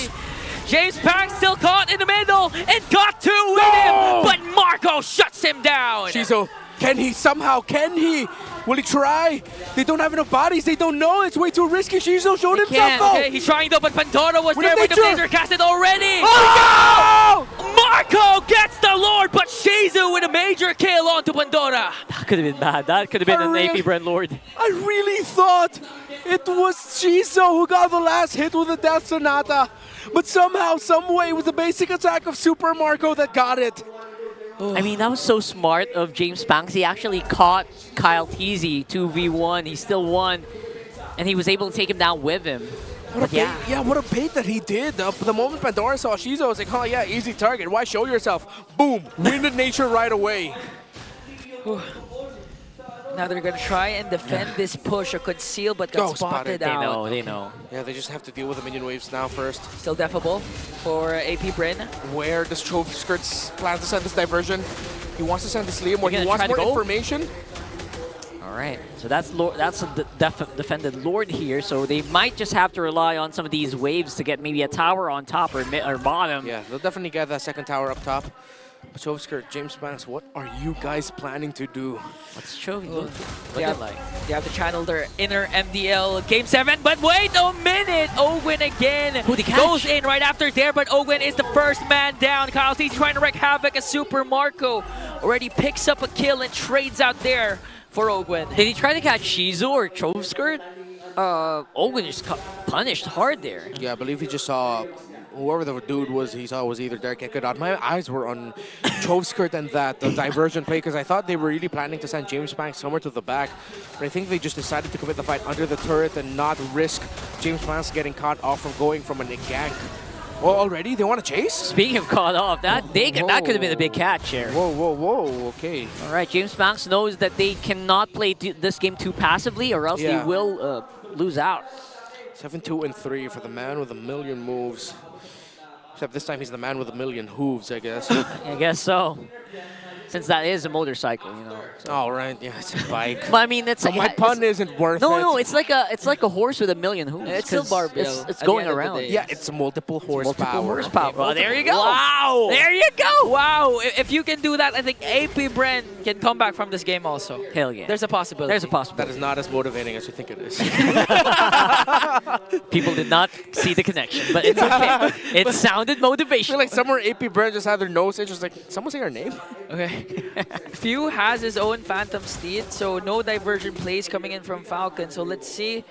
James Pax still caught in the middle and got two with him, but Marco shuts him down. Shizo, can he? Will he try? They don't have enough bodies. They don't know. It's way too risky. Shizo showed himself though. Okay, he's trying though, but Pandora was there with the laser casted already. Oh! Marco Marco gets the Lord, but Shizu with a major kill onto Pandora. That could have been bad. That could have been an AP Bren Lord. I really thought it was Shizu who got the last hit with the Death Sonata. But somehow, someway, with the basic attack of Super Marco that got it. I mean, that was so smart of James Banks. He actually caught Kyle Teasy 2v1. He still won, and he was able to take him down with him. What a bait, yeah, what a bait that he did. The moment Pandora saw Shizu, I was like, oh yeah, easy target. Why show yourself? Boom, winded nature right away. Now they're going to try and defend this push or conceal, but got spotted out. They know. Yeah, they just have to deal with the minion waves now first. Still defable for AP Bren. Where does Trove Skirts plan to send this diversion? He wants to send this Liam, or he wants more information. All right, so that's a defended Lord here, so they might just have to rely on some of these waves to get maybe a tower on top or bottom. Yeah, they'll definitely get that second tower up top. But Chovskirt, James Banks, what are you guys planning to do? What's Chovy doing? They have to channel their inner MDL Game 7, but wait a minute! Ogwen again goes in right after there, but Ogwen is the first man down. Kyle Teasy trying to wreak havoc as Super Marco already picks up a kill and trades out there for Ogwen. Did he try to catch Shizu or Chovskirt? Ogwen just got punished hard there. Yeah, I believe he just saw whoever the dude was, he saw was either Derek Ekadot. My eyes were on Chovskirt and the diversion play, because I thought they were really planning to send James Banks somewhere to the back. But I think they just decided to commit the fight under the turret and not risk James Banks getting caught off from going from a gank. Oh, already? They want to chase? Speaking of caught off, that could have been a big catch here. Whoa, okay. All right, James Banks knows that they cannot play this game too passively, or else they will lose out. 7-2-3 for the man with a million moves. Except this time he's the man with a million hooves, I guess. I guess so. Since that is a motorcycle, you know. So. Oh, right. Yeah, it's a bike. But I mean, it's my pun isn't worth it. No, it's like a horse with a million hooves. It's still barbell. It's going around. Yeah, it's multiple horsepower. Multiple horsepower. Well, there you go. Wow. There you go. Wow. If you can do that, I think AP Bren can come back from this game also. Hell yeah. There's a possibility. There's a possibility. That is not as motivating as you think it is. People did not see the connection, but it's okay. It sounded motivational. I feel like somewhere AP Bren just had their nose itch, just like, someone say her name? Okay. Few has his own Phantom Steed, so no diversion plays coming in from Falcon. So let's see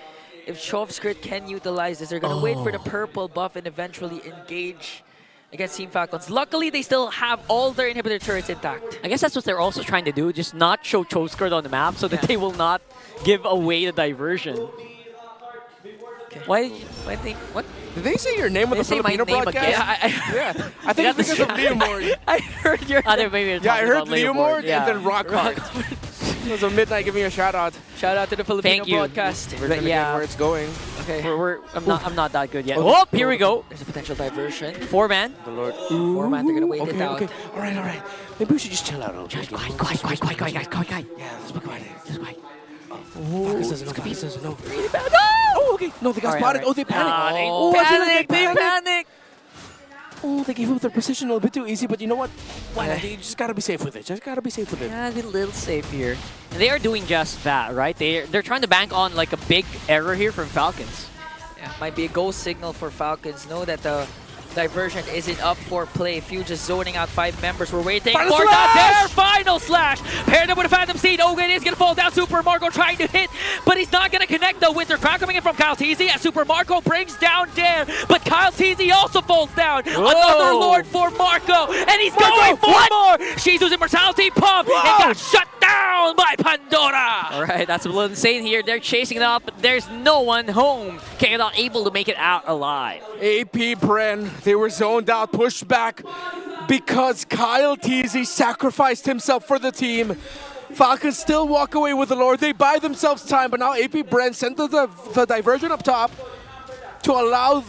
if Chovskirt can utilize this. They're going to wait for the purple buff and eventually engage against Team Falcons. Luckily, they still have all their inhibitor turrets intact. I guess that's what they're also trying to do, just not show Chovskirt on the map so that they will not give away the diversion. Okay. What? Did they say your name on the Filipino broadcast? Yeah, I think it's because of Leomord. I heard your I heard Leomord and then Rockhart. It was a midnight giving you a shout out. Shout out to the Filipino broadcast. We're gonna get where it's going. Okay. I'm not that good yet. Oh, here we go. There's a potential diversion. 4-man. The Lord. 4-man, they're gonna wait it out. Okay. All right. Maybe we should just chill out a little bit. Quiet. Yeah, let's be quiet. Just quiet. Focus doesn't know. Really bad. Oh, okay. No, they got spotted. Oh, they panicked. They panic. Oh, they gave up their position a little bit too easy, but you know what? Why not? You just gotta be safe with it. Yeah, be a little safe here. And they are doing just that, right? They're trying to bank on like a big error here from Falcons. Yeah, might be a goal signal for Falcons. Know that the diversion isn't up for play. Few just zoning out 5 members. We're waiting Final for slash! their final slash. Paired up with a Phantom Steed. Ogwen is going to fall down. Super Marco trying to hit, but he's not going to connect the Winter Crown coming in from Kyle Teasy as Super Marco brings down Dan, but Kyle Teasy also falls down. Another Lord for Marco, and he's going for more. Shizu's Immortality pump and got shut down by Pandora. All right, that's a little insane here. They're chasing it up, but there's no one home. K not able to make it out alive. AP Bren, they were zoned out, pushed back because Kyle Teasy sacrificed himself for the team. Falcons still walk away with the Lord. They buy themselves time, but now AP Bren sent the diversion up top to allow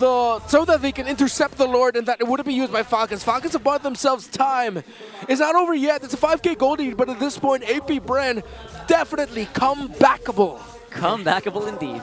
so that they can intercept the Lord and that it wouldn't be used by Falcons. Falcons have bought themselves time. It's not over yet. It's a 5K gold lead, but at this point, AP Bren definitely comebackable. Comebackable indeed.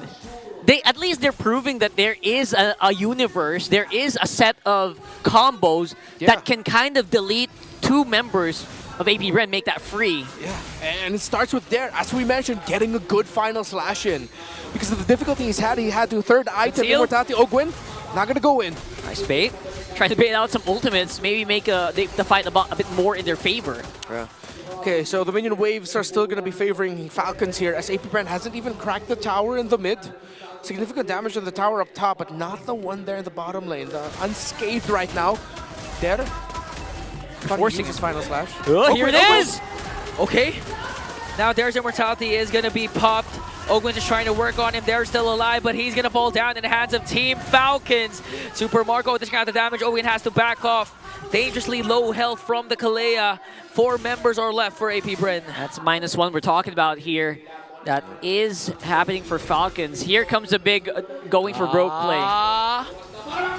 At least they're proving that there is a universe, there is a set of combos that can kind of delete 2 members of AP Bren, make that free. Yeah, and it starts with there, as we mentioned, getting a good final slash in. Because of the difficulty he had to third item, Immortality Ogwen, not gonna go in. Nice bait. try to bait out some ultimates, maybe make the fight a bit more in their favor. Yeah. Okay, so the minion waves are still going to be favoring Falcons here, as AP Bren hasn't even cracked the tower in the mid. Significant damage to the tower up top, but not the one there in the bottom lane. The unscathed right now. There. Forcing his final slash. Oh, here it is! Okay. Now there's immortality is going to be popped. Ogwin is trying to work on him. They're still alive, but he's going to fall down in the hands of Team Falcons. Super Marco with this kind of damage. Ogwin has to back off. Dangerously low health from the Kalea. 4 members are left for AP Bren. That's -1 we're talking about here. That is happening for Falcons. Here comes a big going for broke play.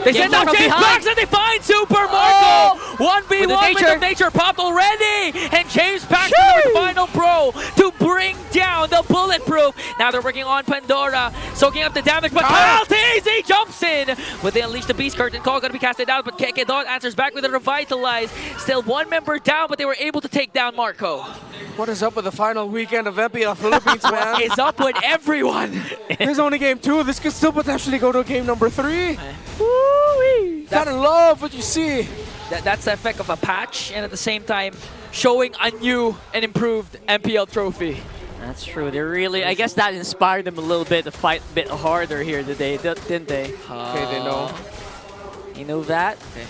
They send out James Pax and they find Super Marco! 1v1 with nature popped already! And James Pax with the final pro to bring down the bulletproof. Now they're working on Pandora, soaking up the damage, but Maltese jumps in! With the Unleash the Beast curtain call gonna be casted out, but Keke Dog answers back with a Revitalize. Still 1 member down, but they were able to take down Marco. What is up with the final weekend of MPL Philippines, man? What is up with everyone? This is only game 2. This could still potentially go to game number 3. Gotta love what you see. That's the effect of a patch, and at the same time, showing a new and improved MPL trophy. That's true. They're really, I guess that inspired them a little bit to fight a bit harder here today, didn't they? Okay, they know. You know that? Okay.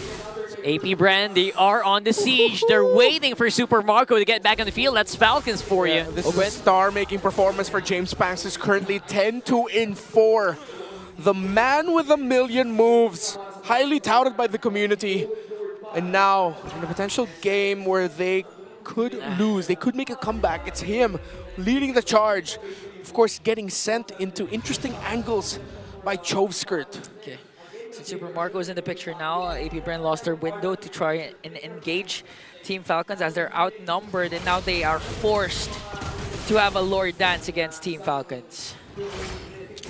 AP Bren, they are on the siege. They're waiting for Super Marco to get back on the field. That's Falcons for you. This is a star-making performance for James Banks. Is currently 10-2-4. The man with 1,000,000 moves, highly touted by the community. And now, in a potential game where they could lose, they could make a comeback, it's him leading the charge. Of course, getting sent into interesting angles by Choveskirt. Okay. Since Super Marco is in the picture now, AP Bren lost their window to try and engage Team Falcons as they're outnumbered, and now they are forced to have a Lord Dance against Team Falcons.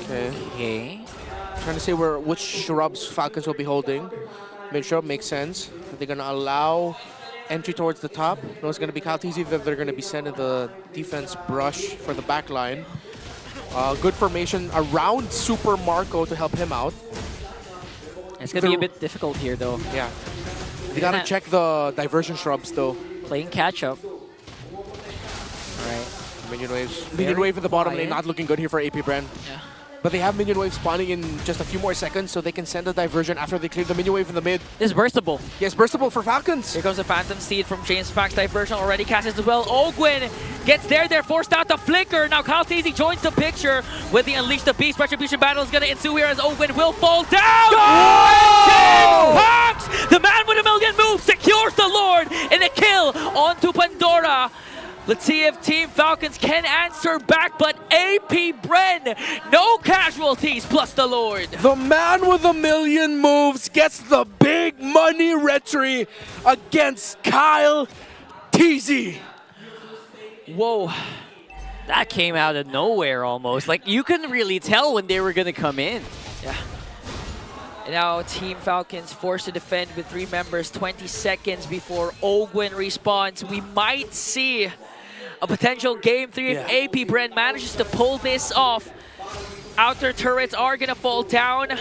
Okay. Trying to say which shrubs Falcons will be holding. Mid shrub makes sense. They're going to allow entry towards the top. No, it's going to be Kaltizi that they're going to be sending the defense brush for the back line. Good formation around Super Marco to help him out. It's going to be a bit difficult here, though. Yeah. They got to check the diversion shrubs, though. Playing catch-up. All right. Minion waves. Minion wave in the bottom lane, not looking good here for AP Bren. Yeah. But they have minion wave spawning in just a few more seconds, so they can send a diversion after they clear the minion wave in the mid. This is burstable. Yes, burstable for Falcons. Here comes the Phantom Steed from James Pack's diversion, already casted as well. Ogwin gets there, they're forced out the flicker. Now Kaltizi joins the picture with the Unleash the Beast. Retribution battle is going to ensue here as Ogwin will fall down. James Pax, the man with 1,000,000 moves, secures the Lord in a kill onto Pandora. Let's see if Team Falcons can answer back, but AP Bren, no casualties plus the Lord. The man with 1,000,000 moves gets the big money retry against Kyle TZ. Whoa. That came out of nowhere almost. Like, you couldn't really tell when they were going to come in. Yeah. And now Team Falcons forced to defend with 3 members, 20 seconds before Ogwin respawns. We might see a potential game 3 if AP Bren manages to pull this off. Outer turrets are going to fall down.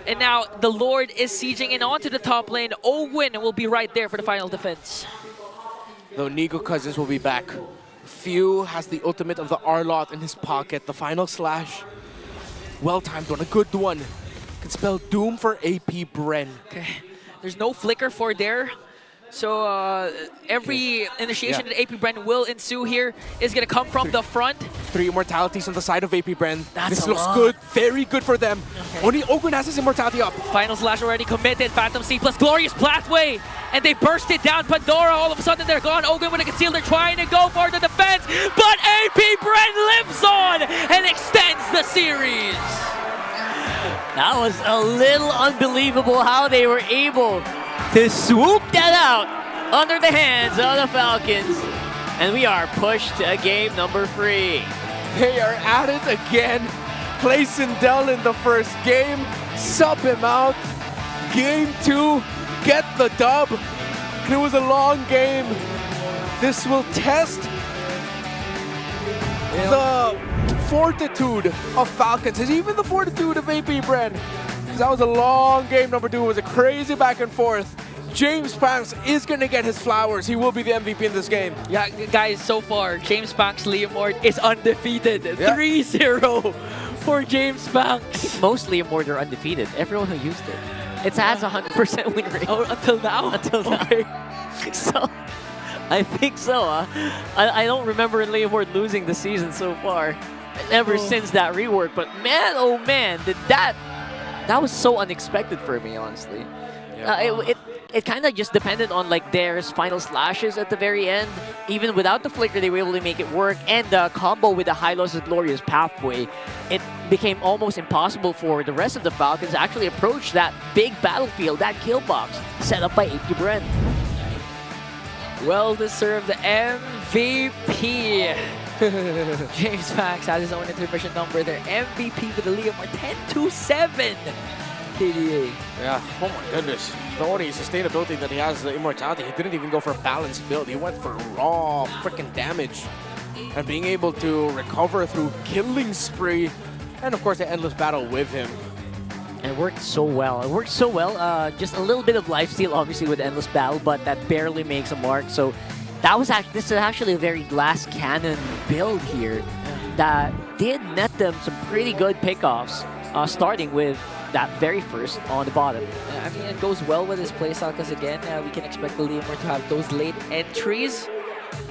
And now the Lord is sieging in onto the top lane. Ogwin will be right there for the final defense. The Nigo cousins will be back. Few has the ultimate of the Arlot in his pocket. The final slash. Well-timed one, a good one. Can spell doom for AP Bren. Okay. There's no flicker for there. So every initiation that AP Bren will ensue here is going to come from the front. 3 immortalities on the side of AP Bren. That's this a looks lot. good, very good for them. Okay. Only Ogwin has his immortality up. Final slash already committed. Phantom C plus Glorious Pathway. And they burst it down. Pandora, all of a sudden they're gone. Ogwin with a conceal. They're trying to go for the defense. But AP Bren lives on and extends the series. That was a little unbelievable how they were able to swoop that out under the hands of the Falcons. And we are pushed to game number 3. They are at it again. Play Sindel in the first game. Sub him out. Game 2. Get the dub. It was a long game. This will test the fortitude of Falcons, and even the fortitude of AP Bren. That was a long game. Number 2 was a crazy back and forth. James Banks is going to get his flowers. He will be the MVP in this game. Yeah, guys, so far, James Banks Leomord is undefeated. 3-0 for James Banks. Most Leomord are undefeated. Everyone who used it. It has 100% win rate. Oh, until now? Until now. Okay. So, I think so. I don't remember Leomord losing the season so far. Ever since that rework. But man, oh man, that was so unexpected for me, honestly. It kind of just depended on like their final slashes at the very end. Even without the flicker, they were able to make it work. And the combo with the High Losses Glorious pathway, it became almost impossible for the rest of the Falcons to actually approach that big battlefield, that kill box set up by AP Bren. Well-deserved MVP. James Banks has his own intermission number there. MVP with the Leomord 10-7. KDA. Yeah, oh my goodness. The only sustainability that he has, the immortality, he didn't even go for a balanced build. He went for raw freaking damage. And being able to recover through killing spree. And of course, the endless battle with him. And it worked so well. It worked so well. Just a little bit of lifesteal, obviously, with endless battle, but that barely makes a mark. So that was this is actually a very glass cannon build here that did net them some pretty good pickoffs, starting with that very first on the bottom. I mean, it goes well with his playstyle because, again, we can expect the Leomord to have those late entries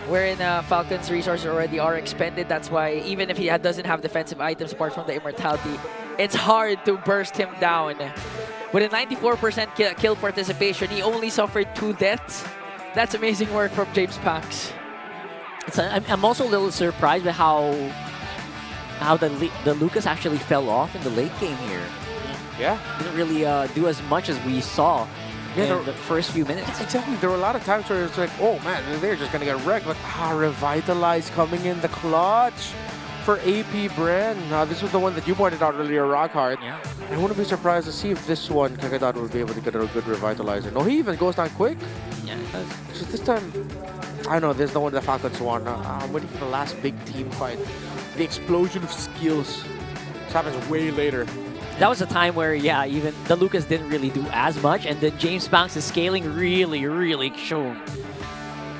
wherein Falcon's resources already are expended. That's why even if he doesn't have defensive items apart from the immortality, it's hard to burst him down. With a 94% kill participation, he only suffered 2 deaths. That's amazing work from James Banks. I'm also a little surprised by how the Lucas actually fell off in the late game here. Yeah. Didn't really do as much as we saw in the first few minutes. Exactly. There were a lot of times where it's like, oh man, they're just going to get wrecked. But Revitalize coming in the clutch for AP Bren. This was the one that you pointed out earlier, Rockhard. Yeah. I wouldn't be surprised to see if this one, Kakadad will be able to get a good Revitalizer. No, he even goes down quick. Yeah, it does. So this time, I know this is the one that Falcons won. I'm waiting for the last big team fight. The explosion of skills. This happens way later. That was a time where, yeah, even the Lucas didn't really do as much, and then James Banks' scaling really showed.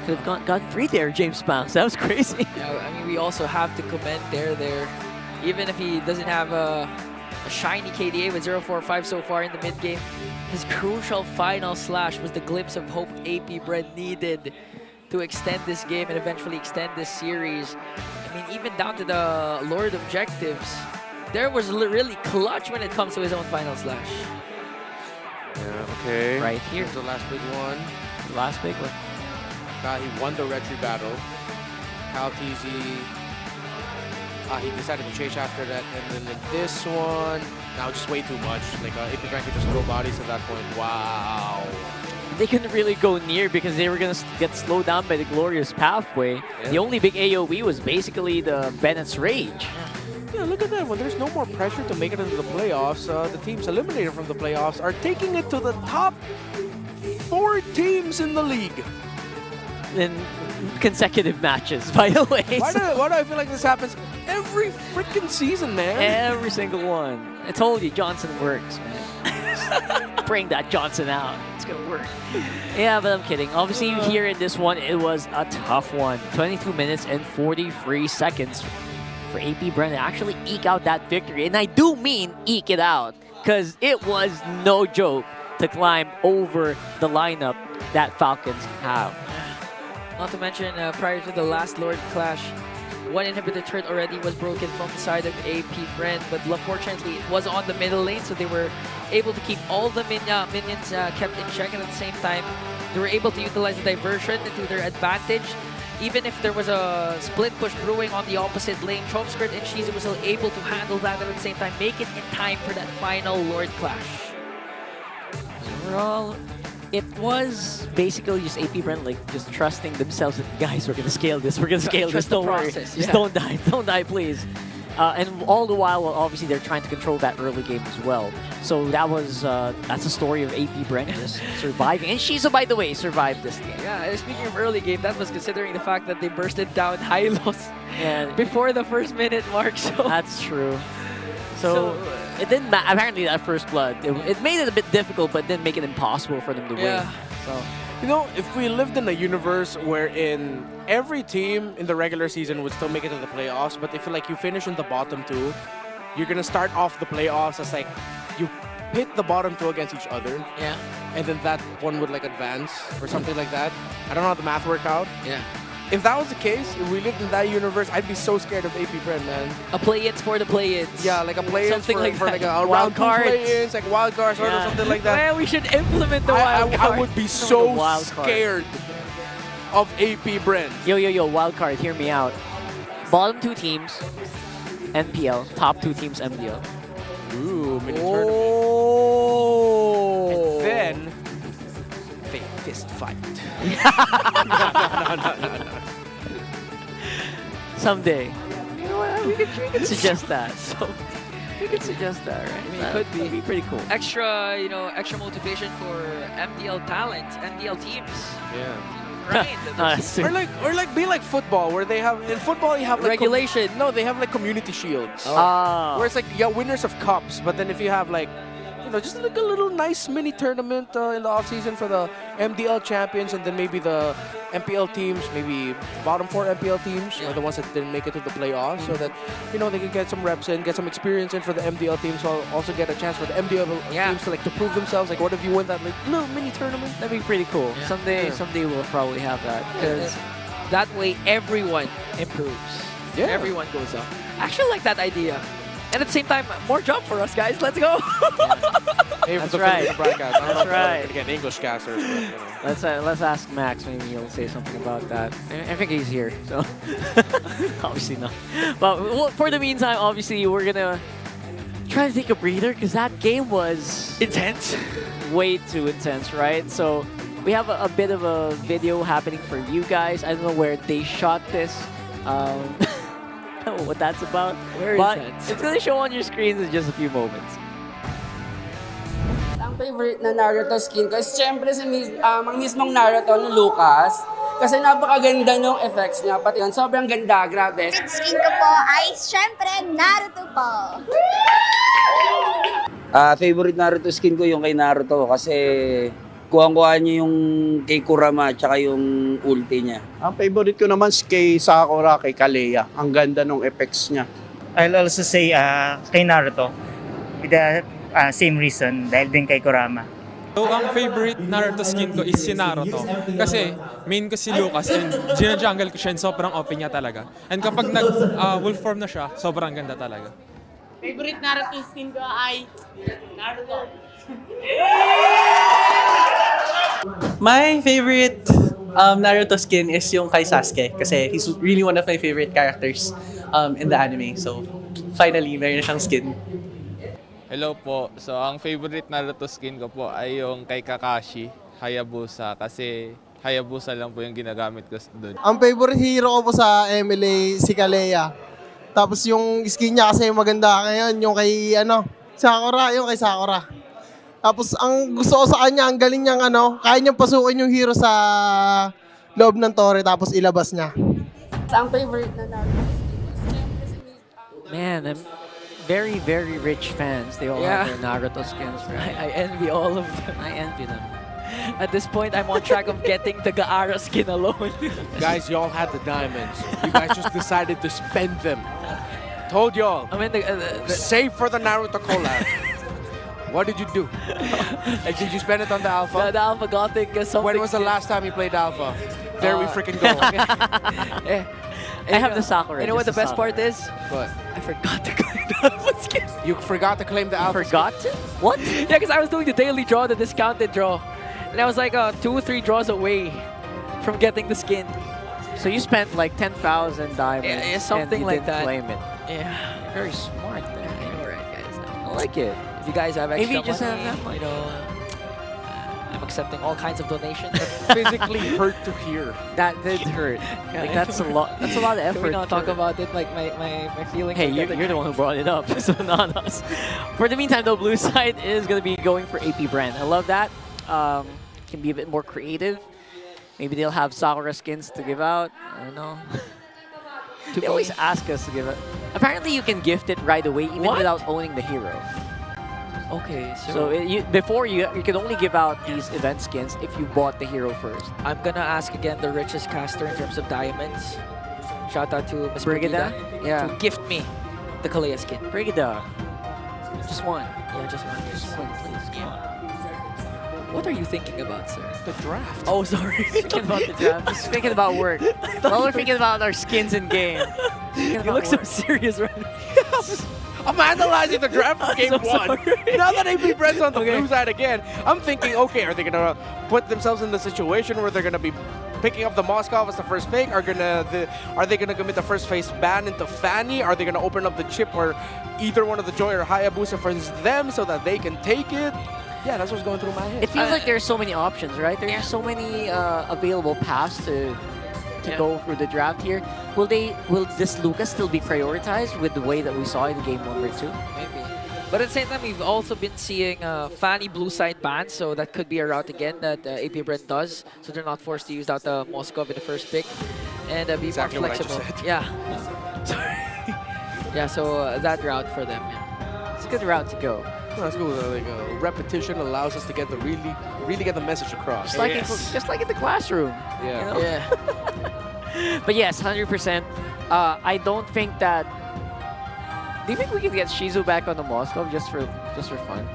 Could have gotten free there, James Banks. That was crazy. Yeah, I mean, we also have to commend there. Even if he doesn't have a shiny KDA with 0-4-5 so far in the mid-game, his crucial final slash was the glimpse of hope AP Bren needed to extend this game and eventually extend this series. I mean, even down to the Lord objectives, there was really clutch when it comes to his own final slash. Yeah, okay. Right here. Here's the last big one. The last big one. He won the retry battle. Cal TZ, he decided to chase after that. And then this one, now just way too much. Like, AP Bren could just throw bodies at that point. Wow. They couldn't really go near because they were going to get slowed down by the Glorious Pathway. Yeah. The only big AoE was basically the Bennett's Rage. Yeah, look at that. When there's no more pressure to make it into the playoffs, the teams eliminated from the playoffs are taking it to the top 4 teams in the league. In consecutive matches, by the way. Why do I feel like this happens every freaking season, man? Every single one. I told you, Johnson works, man. Bring that Johnson out. It's going to work. Yeah, but I'm kidding. Obviously, here in this one, it was a tough one. 22 minutes and 43 seconds for AP Bren to actually eke out that victory. And I do mean eke it out, because it was no joke to climb over the lineup that Falcons have. Not to mention, prior to the last Lord Clash, one inhibitor turret already was broken from the side of AP Bren, but fortunately it was on the middle lane, so they were able to keep all the minions kept in check, and at the same time, they were able to utilize the diversion to their advantage. Even if there was a split push brewing on the opposite lane, Chomskirt and Shizu was still able to handle that and at the same time make it in time for that final Lord Clash. Overall, it was basically just AP Bren like just trusting themselves that, guys, we're going to scale this, we're going to scale this, don't worry. Just don't die, please. And all the while, obviously, they're trying to control that early game as well. So that was, that's the story of AP Bren just surviving. And Shizu, by the way, survived this game. Yeah, speaking of early game, that was considering the fact that they bursted down Hylos before the first minute mark. So that's true. So it didn't. Apparently, that first blood, it made it a bit difficult, but didn't make it impossible for them to win. So. You know, if we lived in a universe wherein every team in the regular season would still make it to the playoffs, but if you finish in the bottom two, you're gonna start off the playoffs as like you pit the bottom two against each other. Yeah. And then that one would like advance or something like that. I don't know how the math work out. Yeah. If that was the case, if we lived in that universe, I'd be so scared of AP Bren, man. A play-ins for the play-ins. Yeah, like a play-ins Something for, like for that. like a Wild round two cards. play-ins, like wild cards or something like that. Well, we should implement the wild card. I would be so scared of AP Bren. Yo, wild card, hear me out. Bottom two teams, MPL. Top two teams, MDL. Ooh, mini tournament. And then, fake fist fight. No. Someday. You know what? We could suggest that. So we could suggest that, right? I mean, That'd be pretty cool. Extra, extra motivation for MDL talents, MDL teams. Yeah. Right. or like be like football, where they have in football you have like regulation. No, they have like community shields. Where it's like winners of cups, but then if you have like just like a little nice mini tournament in the off season for the MDL champions, and then maybe the MPL teams, maybe bottom 4 MPL teams, or the ones that didn't make it to the playoffs, so that they can get some reps in, get some experience in for the MDL teams, so also get a chance for the MDL teams to like to prove themselves. Like, what if you win that like little mini tournament? That'd be pretty cool. Yeah. Someday we'll probably have that. Because that way everyone improves. Yeah. Everyone goes up. I actually like that idea. And at the same time, more job for us, guys. Let's go. Hey, That's right. I don't know That's if right. we're gonna get English casters. But, Let's ask Max. Maybe he'll say something about that. I think he's here, so obviously not. But for the meantime, obviously we're gonna try to take a breather because that game was intense. Way too intense, right? So we have a bit of a video happening for you guys. I don't know where they shot this. I don't know what that's about. But it's gonna show on your screens in just a few moments. Ang favorite na Naruto skin ko is syempre ang mismong Naruto ni Lucas. Kasi napakaganda ng effects niya. Pati yun, sobrang ganda. Grabe. Skin ko po ay syempre Naruto po. Favorite Naruto skin ko yung kay Naruto kasi kuha niya yung kay Kurama at saka yung ulti niya. Ang favorite ko naman kay Sakura, kay Kalea. Ang ganda ng effects niya. I'll also say kay Naruto with the same reason dahil din kay Kurama. So, ang favorite Naruto skin ko is si Naruto. Kasi main ko si Lucas and gina-jungle ko siya and sobrang OP niya talaga. And kapag nag-wolf form na siya, sobrang ganda talaga. Favorite Naruto skin ko ay Naruto. My favorite Naruto skin is yung kay Sasuke kasi he's really one of my favorite characters in the anime. So, finally, meron na siyang skin. Hello po. So, ang favorite Naruto skin ko po ay yung kay Kakashi, Hayabusa. Kasi Hayabusa lang po yung ginagamit ko doon. Ang favorite hero ko po sa MLA, si Kalea. Tapos yung skin niya kasi maganda ngayon, yung kay Sakura, yung kay Sakura. Tapos ang gusto ko sa kanya, ang galing niyang kaya niyang pasukin yung hero sa loob ng tore tapos ilabas niya. Ang favorite na Naruto. Man, I'm very, very rich fans. They all have their Naruto skins, right? I envy all of them. I envy them. At this point, I'm on track of getting the Gaara skin alone. Guys, y'all had the diamonds. You guys just decided to spend them. Told y'all. I mean, save for the Naruto collab. What did you do? Did you spend it on the Alpha? The Alpha Gothic something. When was the last time you played Alpha? There we freaking go. I have the Sakura. You know what the best part is? What? I forgot to claim the Alpha skin. You forgot to claim the Alpha Forgot? skin? What? Yeah, because I was doing the daily draw, the discounted draw. And I was like 2 or 3 draws away from getting the skin. So you spent like 10,000 diamonds Yeah, something and you like didn't that. claim it. Yeah. Very smart there. I know, right, guys? I like it. If you guys have extra Maybe you just money, have that much. I'm accepting all kinds of donations. Physically hurt to hear. That did hurt. Like, that's a lot. That's a lot of effort. Can we not talk about it? Like my feelings. Hey, you're the one who brought it up, so not us. For the meantime, though, blue side is going to be going for AP Bren. I love that. Can be a bit more creative. Maybe they'll have Sakura skins to give out. I don't know. They always ask us to give it. Apparently, you can gift it right away, even without owning the hero. Okay, So before you can only give out these event skins if you bought the hero first. I'm gonna ask again the richest caster in terms of diamonds. Shout out to Miss Brigida? Yeah. To gift me the Kalea skin. Brigida. Just one. Yeah, just one. Just one, please. What are you thinking about, sir? The draft. Oh, sorry. Thinking about the draft. Just thinking about work. Well, we're thinking about our skins in game. You look so serious right now. I'm analyzing the draft for game so one. sorry. Now that AP Bren's on the blue side again, I'm thinking, okay, are they gonna put themselves in the situation where they're gonna be picking up the Moscow as the first pick? Are they gonna commit the first phase ban into Fanny? Are they gonna open up the chip or either one of the Joy or Hayabusa for them so that they can take it? Yeah, that's what's going through my head. It feels like there's so many options, right? There's so many available paths to go through the draft here. Will this Lucas still be prioritized with the way that we saw in game 1 or 2? Maybe. But at the same time, we've also been seeing Fanny blue side ban, so that could be a route again that AP Bren does, so they're not forced to use out the Moscow in the first pick and be Exactly more what I just flexible. said. Yeah. Sorry. Yeah, so that route for them. Yeah. It's a good route to go. No, that's cool. Like, repetition allows us to get the really get the message across. Just like in the classroom. Yeah. You know? Yeah. But yes, 100%. I don't think that. Do you think we could get Shizu back on the Moscow just for fun?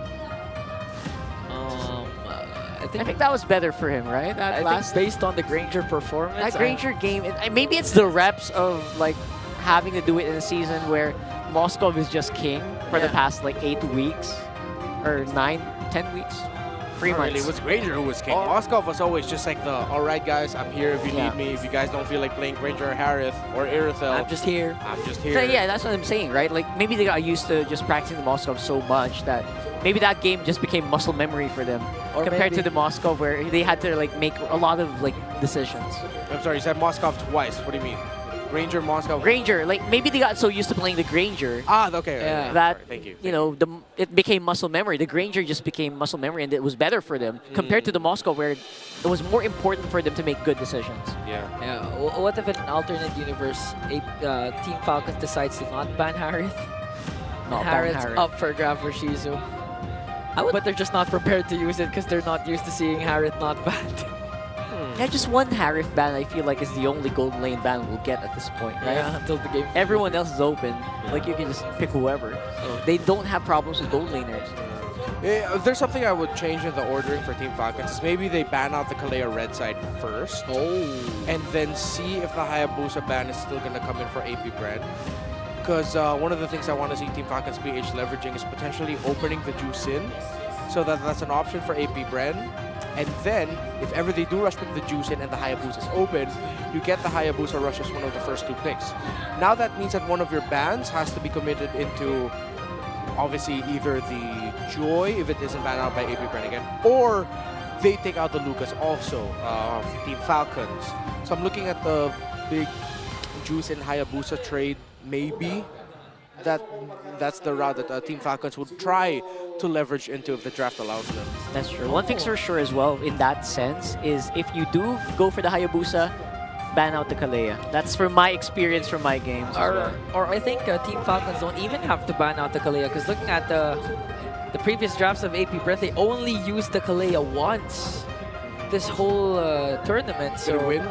I think that was better for him, right? That I think based on the Granger performance. that Granger game, maybe it's the reps of like having to do it in a season where Moscow is just king for the past like 8 weeks or 9, 10 weeks. 3 Not months. really, it was Granger who was king. Moscow was always just like the, all right, guys, I'm here if you need me. If you guys don't feel like playing Granger or Harith or Irithel, I'm just here. I'm just here. So yeah, that's what I'm saying, right? Like maybe they got used to just practicing the Moscow so much that maybe that game just became muscle memory for them Or compared to maybe- the Moscow where they had to like make a lot of like decisions. I'm sorry, you said Moscow twice. What do you mean? Granger, Moscow? Granger, like maybe they got so used to playing the Granger. Okay. Yeah. That Sorry, thank you. you know, it became muscle memory. The Granger just became muscle memory, and it was better for them compared to the Moscow, where it was more important for them to make good decisions. Yeah. Yeah. What if in an alternate universe, Team Falcons decides to not ban Harith? Not ban Harith's Harith. up for grab for Shizu. But they're just not prepared to use it because they're not used to seeing Harith not banned. Yeah, just one Harith ban, I feel like, is the only golden lane ban we'll get at this point, right? Yeah, until the game. Everyone else is open. Like, you can just pick whoever. So they don't have problems with gold laners. Yeah, if there's something I would change in the ordering for Team Falcons is maybe they ban out the Kalea red side first. And then see if the Hayabusa ban is still going to come in for AP Bren. Because one of the things I want to see Team Falcons PH leveraging is potentially opening the juice in. So that's an option for AP Bren. And then, if ever they do rush pick the juice in and the Hayabusa is open, you get the Hayabusa rush as one of the first 2 picks. Now that means that one of your bans has to be committed into, obviously, either the Joy, if it isn't banned out by AP Bren again, or they take out the Lucas also, for Team Falcons. So I'm looking at the big juice in Hayabusa trade, maybe. That's the route that Team Falcons would try to leverage into if the draft allows them. That's true. One thing's for sure as well, in that sense, is if you do go for the Hayabusa, ban out the Kalea. That's from my experience from my games. Or I think Team Falcons don't even have to ban out the Kalea because looking at the previous drafts of AP Bren, they only used the Kalea once this whole tournament. So win?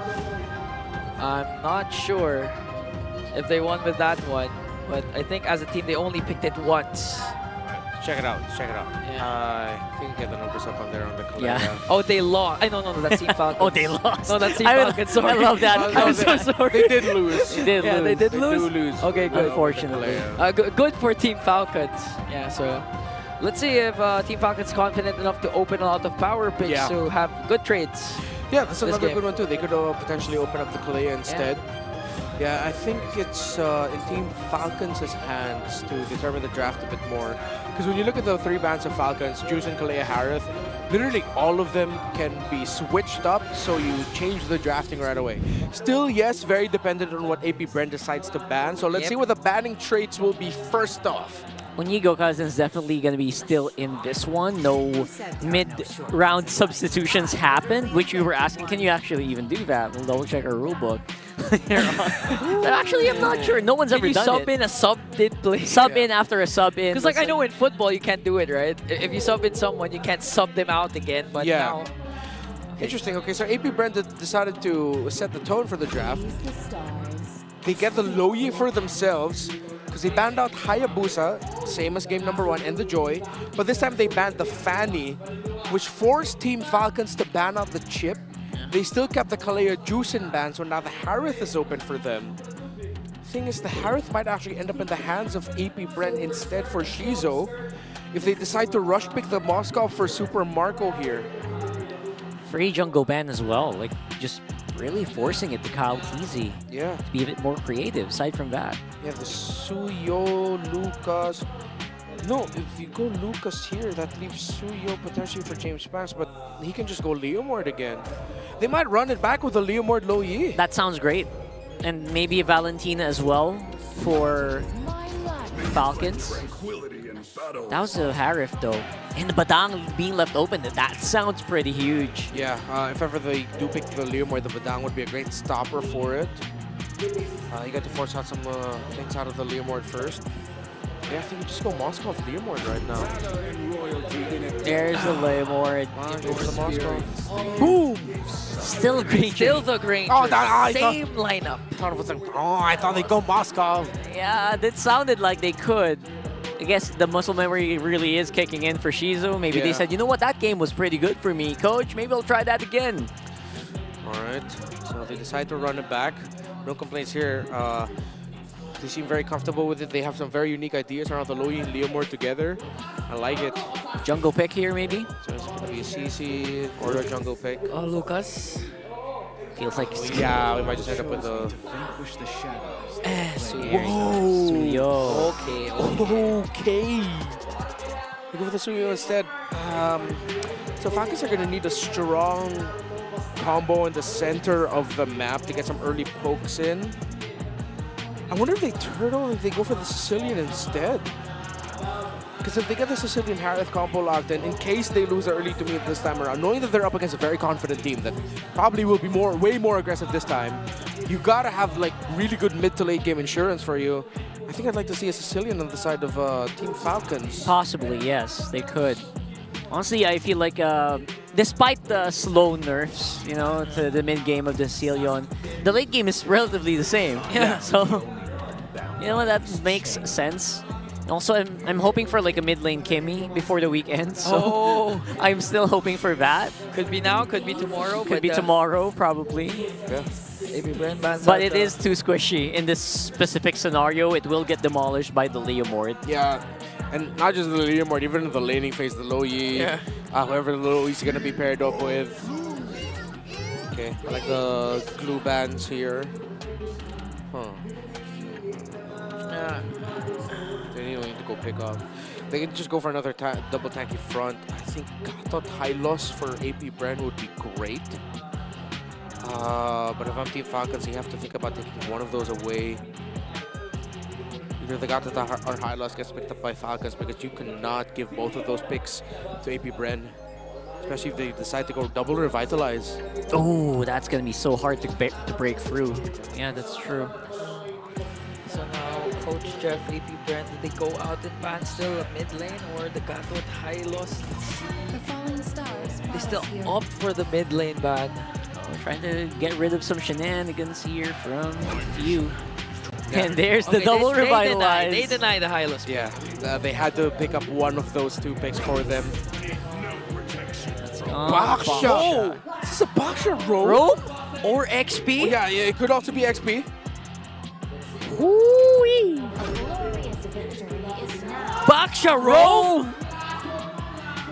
I'm not sure if they won with that one, but I think as a team they only picked it once. Check it out. I think I get the numbers up on there on the Kalea. Yeah. Oh, they lost. No, that's Team Falcons. Oh, they lost. No, that's Team Falcons. Sorry. I love that. I'm so sorry. They did lose. They did lose. They did They lose? do lose. Okay, good. Unfortunately. Good for Team Falcons. Yeah, so let's see if Team Falcons confident enough to open a lot of power picks to have good trades. Yeah, that's this another game. good one too. They could potentially open up the Kalea instead. Yeah, I think it's in Team Falcons' hands to determine the draft a bit more. Because when you look at the 3 bands of Falcons, Juice and Kalea Harith, literally all of them can be switched up, so you change the drafting right away. Still, yes, very dependent on what AP Bren decides to ban. So let's see what the banning traits will be first off. Onigo Cousins definitely going to be still in this one. No mid-round substitutions happened, which we were asking, can you actually even do that? We'll double check our rulebook. Actually, I'm not sure. No one's ever you done sub it. in a sub did play? Sub in after a sub in. Because like I know in football you can't do it, right? If you sub in someone, you can't sub them out again. But now, Interesting. Okay, so AP Bren decided to set the tone for the draft. They get the Loyi for themselves because they banned out Hayabusa, same as game number 1, and the Joy. But this time they banned the Fanny, which forced Team Falcons to ban out the Chip. They still kept the Kalea Juice in ban, so now the Harith is open for them. Thing is, the Harith might actually end up in the hands of AP Bren instead for Shizo if they decide to rush pick the Moscow for Super Marco here. Free jungle ban as well, like just really forcing it to Kyle Teasy. Yeah. To be a bit more creative, aside from that. Yeah, the Suyo, Lucas. No, if you go Lucas here, that leaves Suyo potentially for James Spence, but he can just go Leomord again. They might run it back with a Leomord Loyi. That sounds great. And maybe a Valentina as well for Falcons. That was a Harif though. And the Badang being left open, that sounds pretty huge. Yeah, if ever they do pick the Leomord, the Badang would be a great stopper for it. You got to force out some things out of the Leomord first. Yeah, I think you just go Moscow with Leomord right now. There's the Leomord. Go for the Moscow. Boom! Still Granger. Still the Granger. Oh, same lineup. I thought they'd go Moscow. Yeah, that sounded like they could. I guess the muscle memory really is kicking in for Shizu. Maybe they said, you know what, that game was pretty good for me, coach. Maybe I'll try that again. All right, so they decide to run it back. No complaints here. They seem very comfortable with it. They have some very unique ideas around the Loyi and Leomord together. I like it. Jungle pick here, maybe? So it's going to be a CC or a jungle pick. Oh, Lucas. Feels like... Yeah, we might just end up with the... Suyo. Okay. We go for the Suyo instead. So Falcons are going to need a strong combo in the center of the map to get some early pokes in. I wonder if they turtle or if they go for the Sicilian instead. Because if they get the Sicilian Harith combo locked in case they lose early to me this time around, knowing that they're up against a very confident team that probably will be way more aggressive this time, you gotta have like really good mid to late game insurance for you. I think I'd like to see a Sicilian on the side of Team Falcons. Possibly, yes, they could. Honestly, I feel like despite the slow nerfs, you know, to the mid game of the Sicilian, the late game is relatively the same. Yeah. So, you know, that makes sense. Also, I'm hoping for like a mid lane Kimmy before the weekend. So I'm still hoping for that. Could be now, could be tomorrow. Could be tomorrow, probably. Yeah. AP Bren bans But out it is too squishy. In this specific scenario, it will get demolished by the Leomord. Yeah. And not just the Leomord, even in the laning phase, the Loyi, whoever the Loyi's going to be paired up with. Okay, I like the glue bands here. Huh. Yeah. They don't need to go pick up. They can just go for another double tanky front. I think Gatot Hylos for AP Bren would be great. But if I'm Team Falcons, you have to think about taking one of those away. Either the Gatot or Hylos gets picked up by Falcons because you cannot give both of those picks to AP Bren. Especially if they decide to go double revitalize. Oh, that's going to be so hard to break through. Yeah, that's true. So now, Coach Jeff, AP Bren, did they go out and ban still a mid lane or the Gatot Hylos? They still opt for the mid lane ban. We're trying to get rid of some shenanigans here from Few. And there's the double revitalize. They deny the Hylos. Yeah, they had to pick up one of those two picks for them. Baksha! Is this a Baksha rope? Or XP? Oh, yeah, it could also be XP. Woo-wee! Baksha rope!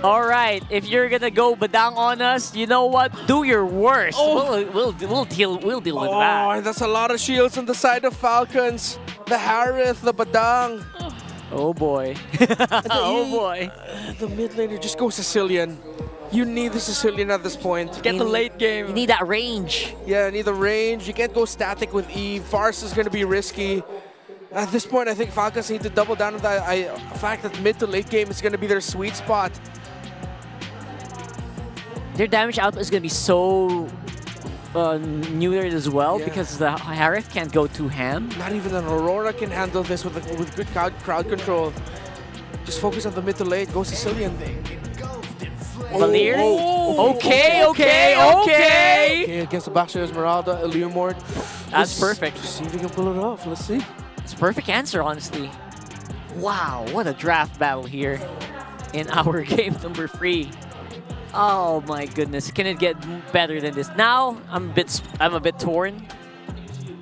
All right, if you're gonna go Badang on us, you know what? Do your worst. We'll deal with that. Oh, and that's a lot of shields on the side of Falcons. The Harith, the Badang. Oh boy. Oh boy. The mid laner just go Sicilian. You need the Sicilian at this point. Get the late game. You need that range. Yeah, you need the range. You can't go static with Eve. Farce is gonna be risky. At this point, I think Falcons need to double down on the fact that mid to late game is going to be their sweet spot. Their damage output is going to be so neutered as well because the Harith can't go too ham. Not even an Aurora can handle this with good crowd control. Just focus on the mid to late. Go Sicilian. Valier? Okay. Okay, against the Baxter Esmeralda, Leomord. That's perfect. See if he can pull it off. Let's see. It's a perfect answer, honestly. Wow, what a draft battle here in our game number 3. Oh my goodness, can it get better than this? Now I'm a bit torn.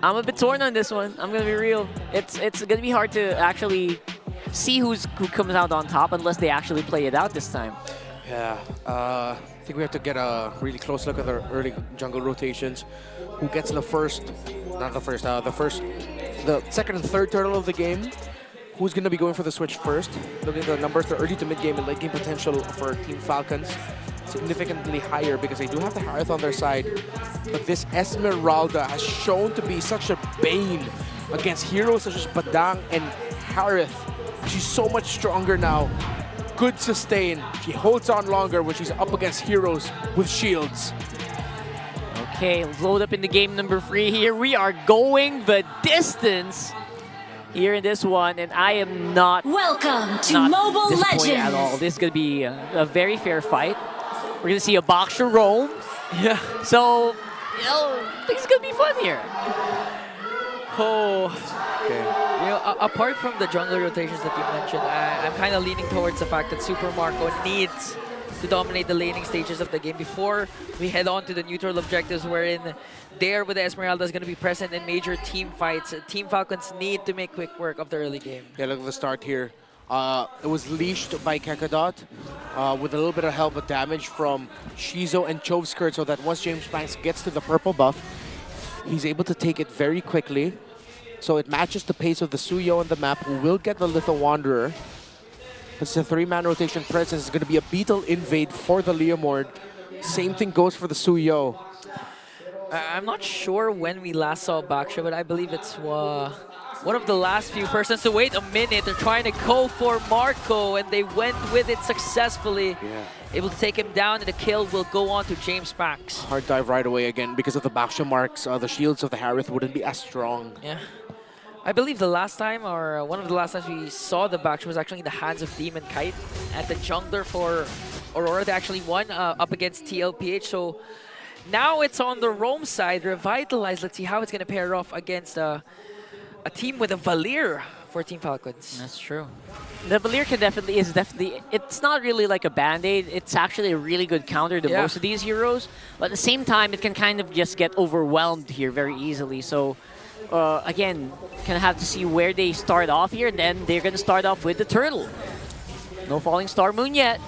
I'm a bit torn on this one. I'm gonna be real. It's gonna be hard to actually see who comes out on top unless they actually play it out this time. Yeah, I think we have to get a really close look at the early jungle rotations. Who gets the second and third turtle of the game? Who's going to be going for the switch first? Looking at the numbers, the early to mid game and late game potential for Team Falcons significantly higher because they do have the Harith on their side. But this Esmeralda has shown to be such a bane against heroes such as Badang and Harith. She's so much stronger now. Good sustain. She holds on longer when she's up against heroes with shields. Okay, load up in the game number 3 here. We are going the distance here in this one, and I am not Mobile disappointed at all. This is going to be a very fair fight. We're going to see a boxer roam. Yeah. So, you know, I think it's going to be fun here. Oh. Okay. You know, apart from the jungle rotations that you mentioned, I'm kind of leaning towards the fact that Super Marco needs to dominate the laning stages of the game before we head on to the neutral objectives, wherein there with the Esmeralda is going to be present in major team fights. Team Falcons need to make quick work of the early game. Yeah, look at the start here. It was leashed by Kekadot with a little bit of help with damage from Shizo and Chovskirt, so that once James Banks gets to the purple buff, he's able to take it very quickly. So it matches the pace of the Suyo on the map, who will get the Little Wanderer. It's a 3-man rotation presence. It's going to be a Beetle invade for the Leomord. Same thing goes for the Suyo. I'm not sure when we last saw Baksha, but I believe it's one of the last few persons to wait a minute. They're trying to go for Marco, and they went with it successfully. Yeah. Able to take him down, and the kill will go on to James Pax. Hard dive right away again. Because of the Baksha marks, the shields of the Harith wouldn't be as strong. Yeah. I believe the last time, or one of the last times we saw the Baksha was actually in the hands of Demon Kite at the jungler for Aurora. They actually won up against TLPH. So now it's on the Roam side, revitalized. Let's see how it's going to pair off against a team with a Valier for Team Falcons. That's true. The Valier is definitely, it's not really like a band-aid. It's actually a really good counter to most of these heroes. But at the same time, it can kind of just get overwhelmed here very easily. So again, kind of have to see where they start off here. And then they're going to start off with the turtle. No falling star moon yet.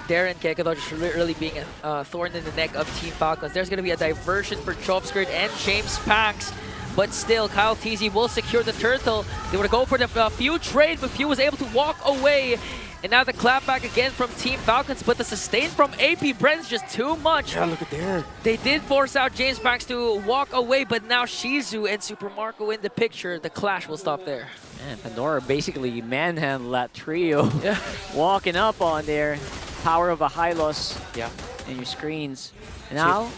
Darren Kekadot just really being a thorn in the neck of Team Falcons. There's going to be a diversion for Chopskirt and James Pax. But still, Kyle TZ will secure the turtle. They were to go for the Few trade, but Few was able to walk away. And now the clapback again from Team Falcons, but the sustain from AP Bren is just too much. Yeah, look at there. They did force out James Pax to walk away, but now Shizu and Super Marco in the picture. The clash will stop there. And Pandora basically manhandled that trio. Yeah. Walking up on there. Power of a Hylos in your screens. And now,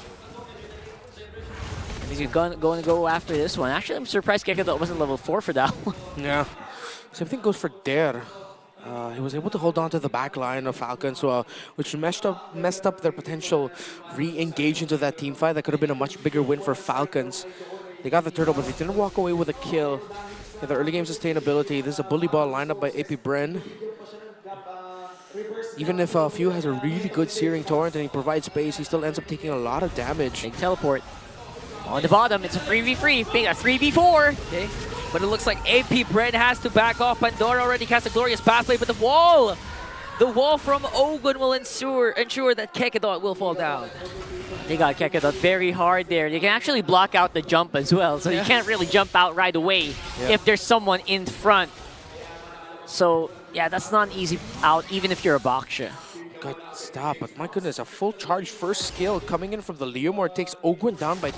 he's going to go after this one. Actually, I'm surprised Kekadot wasn't level 4 for that one. Yeah. Same thing goes for Dare. He was able to hold on to the back line of Falcons, which messed up their potential re-engage into that team fight. That could have been a much bigger win for Falcons. They got the turtle, but they didn't walk away with a kill. Yeah, the early game sustainability. This is a bully ball lineup by AP Bren. Even if Few has a really good Searing Torrent and he provides space, he still ends up taking a lot of damage. Big teleport. On the bottom, it's a 3v3, being a 3v4. Okay, but it looks like AP Bren has to back off. Pandora already cast a glorious pathway, but the wall from Ogun will ensure that Kekadot will fall down. They got Kekadot very hard there. They can actually block out the jump as well, so you can't really jump out right away if there's someone in front. So yeah, that's not an easy out, even if you're a Baksha. Good stop, but my goodness, a full charge first skill coming in from the Leomord takes Ogun down by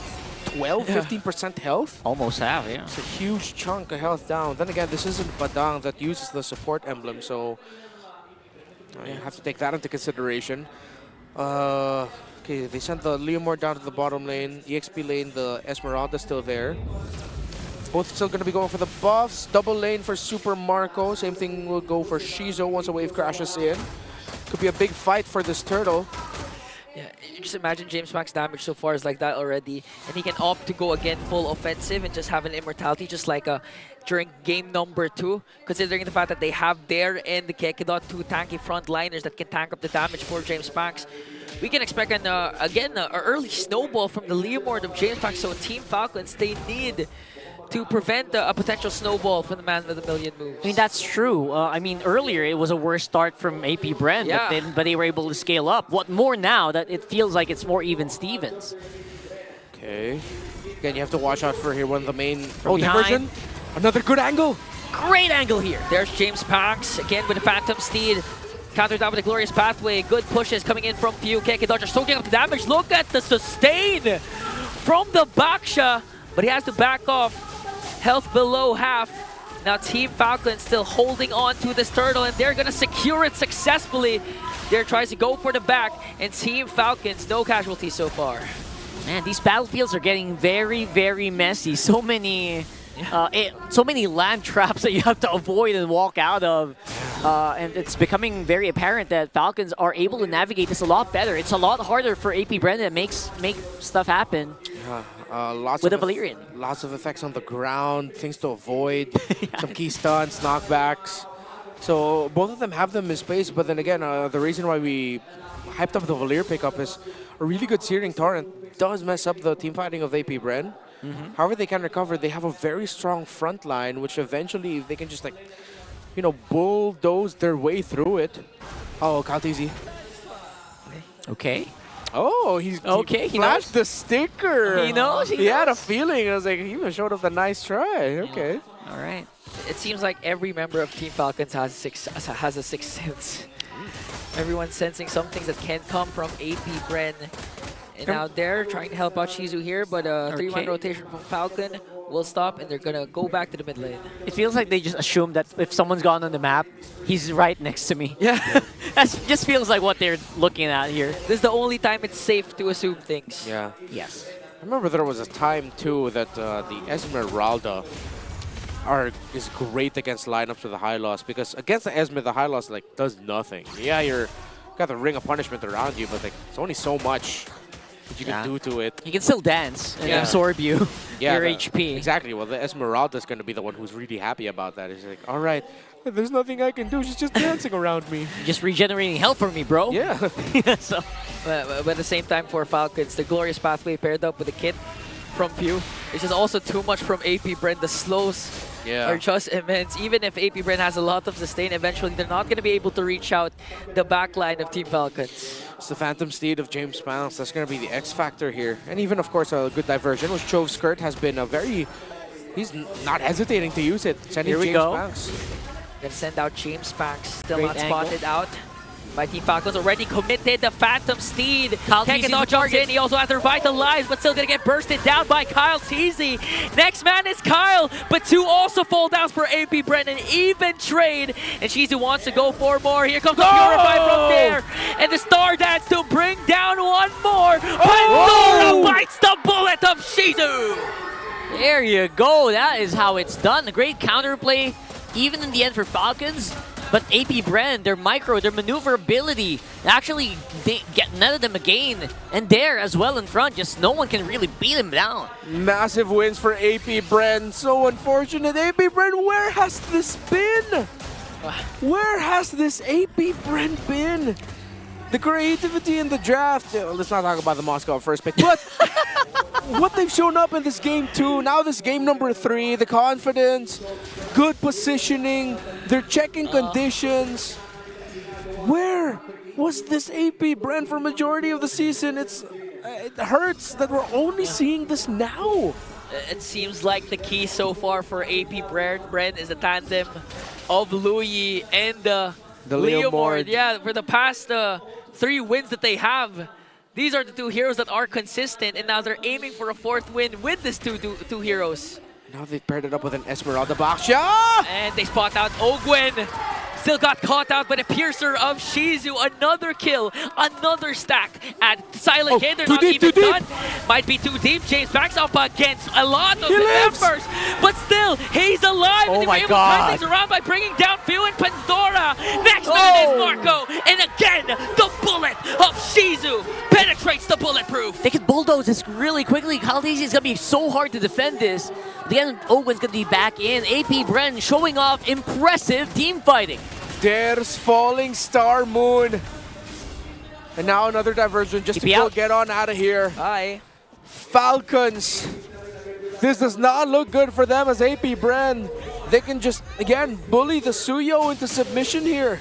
12, 15% health. Almost half, yeah. It's a huge chunk of health down. Then again, this isn't Badang that uses the support emblem, so you have to take that into consideration. Okay, they sent the Leomord down to the bottom lane. EXP lane, the Esmeralda still there. Both still going to be going for the buffs. Double lane for Super Marco. Same thing will go for Shizo once a wave crashes in. Could be a big fight for this turtle. Yeah, you just imagine James Max damage so far is like that already, and he can opt to go again full offensive and just have an immortality just like during game number 2, considering the fact that they have there and the Kekidot 2 tanky frontliners that can tank up the damage for James Max. We can expect an early snowball from the Leomord of James Max, so Team Falcons, they need to prevent a potential snowball from the man with a million moves. I mean, that's true. I mean, earlier it was a worse start from AP Bren, Yeah. but they were able to scale up. What more now that it feels like it's more even Stevens? Okay. Again, you have to watch out for here one of the main behind. version. Another good angle. Great angle here. There's James Max again with the Phantom Steed. Countered out with a Glorious Pathway. Good pushes coming in from Few. Keke Dodger soaking up the damage. Look at the sustain from the Baksha, but he has to back off. Health below half. Now Team Falcons still holding on to this turtle, and they're gonna secure it successfully. There tries to go for the back, and Team Falcons, no casualties so far. Man, these battlefields are getting very, very messy. So many land traps that you have to avoid and walk out of. And it's becoming very apparent that Falcons are able to navigate this a lot better. It's a lot harder for AP Bren to make stuff happen. Lots with of a Valyrian. Lots of effects on the ground, things to avoid, some key stunts, knockbacks. So both of them have them in space, but then again, the reason why we hyped up the Valyr pickup is a really good Searing Torrent does mess up the team fighting of AP Bren. However, they can recover. They have a very strong front line, which eventually they can just bulldoze their way through it. Oh, Kaltizi. Okay. Oh, he flashed the sticker. He knows. He had a feeling. I was like, he even showed up a nice try. Okay. All right. It seems like every member of Team Falcons has a sixth sense. Everyone's sensing some things that can come from AP Bren. And now they're trying to help out Shizu here, but 3-1 rotation from Falcon will stop, and they're going to go back to the mid lane. It feels like they just assume that if someone's gone on the map, he's right next to me. Yeah. That just feels like what they're looking at here. This is the only time it's safe to assume things. Yeah. Yes. I remember there was a time, too, that the Esmeralda is great against lineups with the high loss, because against the Esme, the high loss does nothing. Yeah, you're got the ring of punishment around you, but it's only so much that you can do to it. He can still dance and absorb you, your HP. Exactly. Well, the Esmeralda is going to be the one who's really happy about that. He's like, all right, there's nothing I can do. She's just dancing around me. Just regenerating health for me, bro. Yeah. So. But at the same time for Falcons, the Glorious Pathway paired up with the kit from Pew. It's just also too much from AP Bren. The slows are just immense. Even if AP Bren has a lot of sustain, eventually they're not going to be able to reach out the backline of Team Falcons. It's the Phantom Steed of James Mounts. That's going to be the X factor here. And even, of course, a good diversion, which Chove Skirt has been a very... He's not hesitating to use it. Sending Here we James go. Mounts. Gonna send out James Max. Still Great not angle. spotted out by Team Falcons. Already committed the Phantom Steed. Kyle Can't Teasy get charge in. He also has to revitalize, but still gonna get bursted down by Kyle Teasy. Next man is Kyle, but 2 also fall downs for AP Bren. An even trade. And Shizu wants to go for more. Here comes the Purify from there. And the Star Dance to bring down one more. Pandora bites the bullet of Shizu. There you go. That is how it's done. A great counterplay, even in the end for Falcons. But AP Bren, their maneuverability, actually they netted them again. And there as well in front, just no one can really beat him down. Massive wins for AP Bren. So unfortunate. AP Bren, where has this been? Where has this AP Bren been? The creativity in the draft. Let's not talk about the Moscow first pick. But what they've shown up in this game 2, now this game number 3, the confidence, good positioning, they're checking conditions. Where was this AP Bren for majority of the season? It hurts that we're only seeing this now. It seems like the key so far for AP Bren is the tandem of Louis and the Leomord. Yeah, for the past 3 wins that they have, These are the two heroes that are consistent, and now they're aiming for a fourth win with these two heroes. Now they've paired it up with an Esmeralda box shot! And they spot out Ogwen. Still got caught out by the Piercer of Shizu. Another kill, another stack at Silent Kid. They're not even done. Might be too deep. James backs up against a lot of the members. But still, he's alive. Oh and they were my able God. to turn things around by bringing down Few and Pandora. Next man is Marco. And again, the bullet of Shizu penetrates the bulletproof. They can bulldoze this really quickly. Kaltese is going to be so hard to defend this. Again, Owen's going to be back in. AP Bren showing off impressive team fighting. There's Falling Star Moon. And now another diversion just to go get on out of here. Bye. Falcons. This does not look good for them as AP Bren. They can just, again, bully the Suyo into submission here.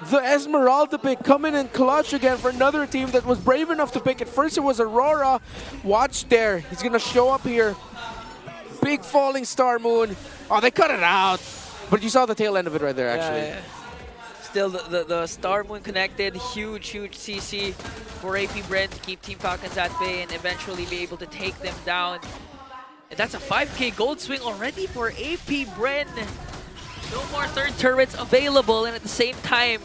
The Esmeralda pick coming in clutch again for another team that was brave enough to pick it. First it was Aurora. Watch there. He's going to show up here. Big Falling Star Moon. Oh, they cut it out. But you saw the tail end of it right there, actually. Yeah. Still, the Star Moon connected. Huge CC for AP Bren to keep Team Falcons at bay and eventually be able to take them down. And that's a 5K gold swing already for AP Bren. No more third turrets available, and at the same time,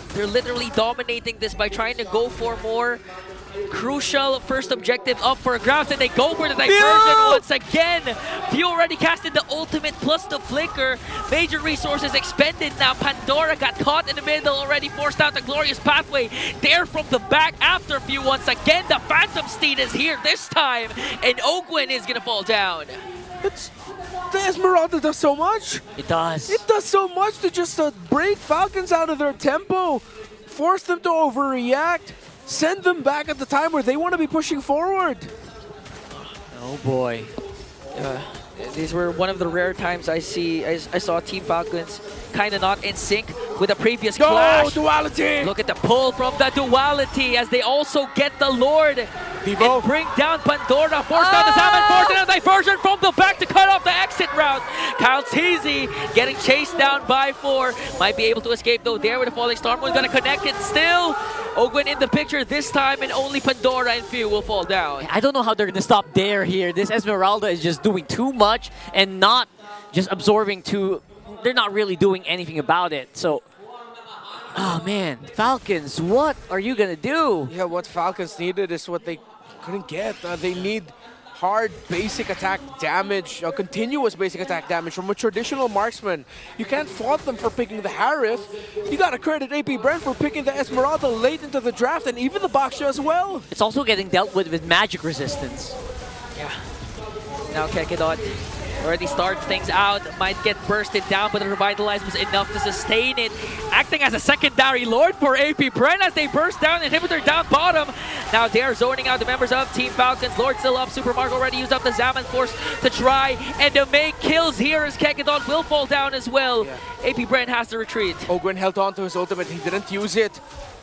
they're literally dominating this by trying to go for more. Crucial first objective up for grabs, and they go for the diversion once again. Few already casted the ultimate plus the flicker. Major resources expended now. Pandora got caught in the middle, already forced out the glorious pathway. There from the back after Few once again. The Phantom Steed is here this time, and Ogwen is gonna fall down. The Esmeralda does so much. It does. It does so much to just break Falcons out of their tempo, force them to overreact, send them back at the time where they want to be pushing forward. Oh boy. These were one of the rare times I saw Team Falcons kind of not in sync with the previous clash. Duality! Look at the pull from the Duality as they also get the Lord. And bring down Pandora, force down the Salmon, force down a diversion from the back to cut off the exit route. Kaltese getting chased down by 4. Might be able to escape though there with the Falling Star Moon. Gonna connect it still. Ogwen in the picture this time, and only Pandora and Few will fall down. I don't know how they're going to stop Dare here. This Esmeralda is just doing too much and not just absorbing too. They're not really doing anything about it. So, oh man, Falcons, what are you going to do? Yeah, what Falcons needed is what they couldn't get. They need hard basic attack damage, continuous basic attack damage from a traditional marksman. You can't fault them for picking the Harith. You gotta credit AP Bren for picking the Esmeralda late into the draft, and even the Baksha as well. It's also getting dealt with magic resistance. Yeah. Now Kekedot already starts things out, might get bursted down, but the Revitalize was enough to sustain it. Acting as a secondary Lord for AP Bren as they burst down, inhibitor down bottom. Now they're zoning out the members of Team Falcons. Lord still up, Super Mark already used up the Zaman Force to try and to make kills here as Kekedon will fall down as well. Yeah. AP Bren has to retreat. Ogwen held on to his ultimate, he didn't use it.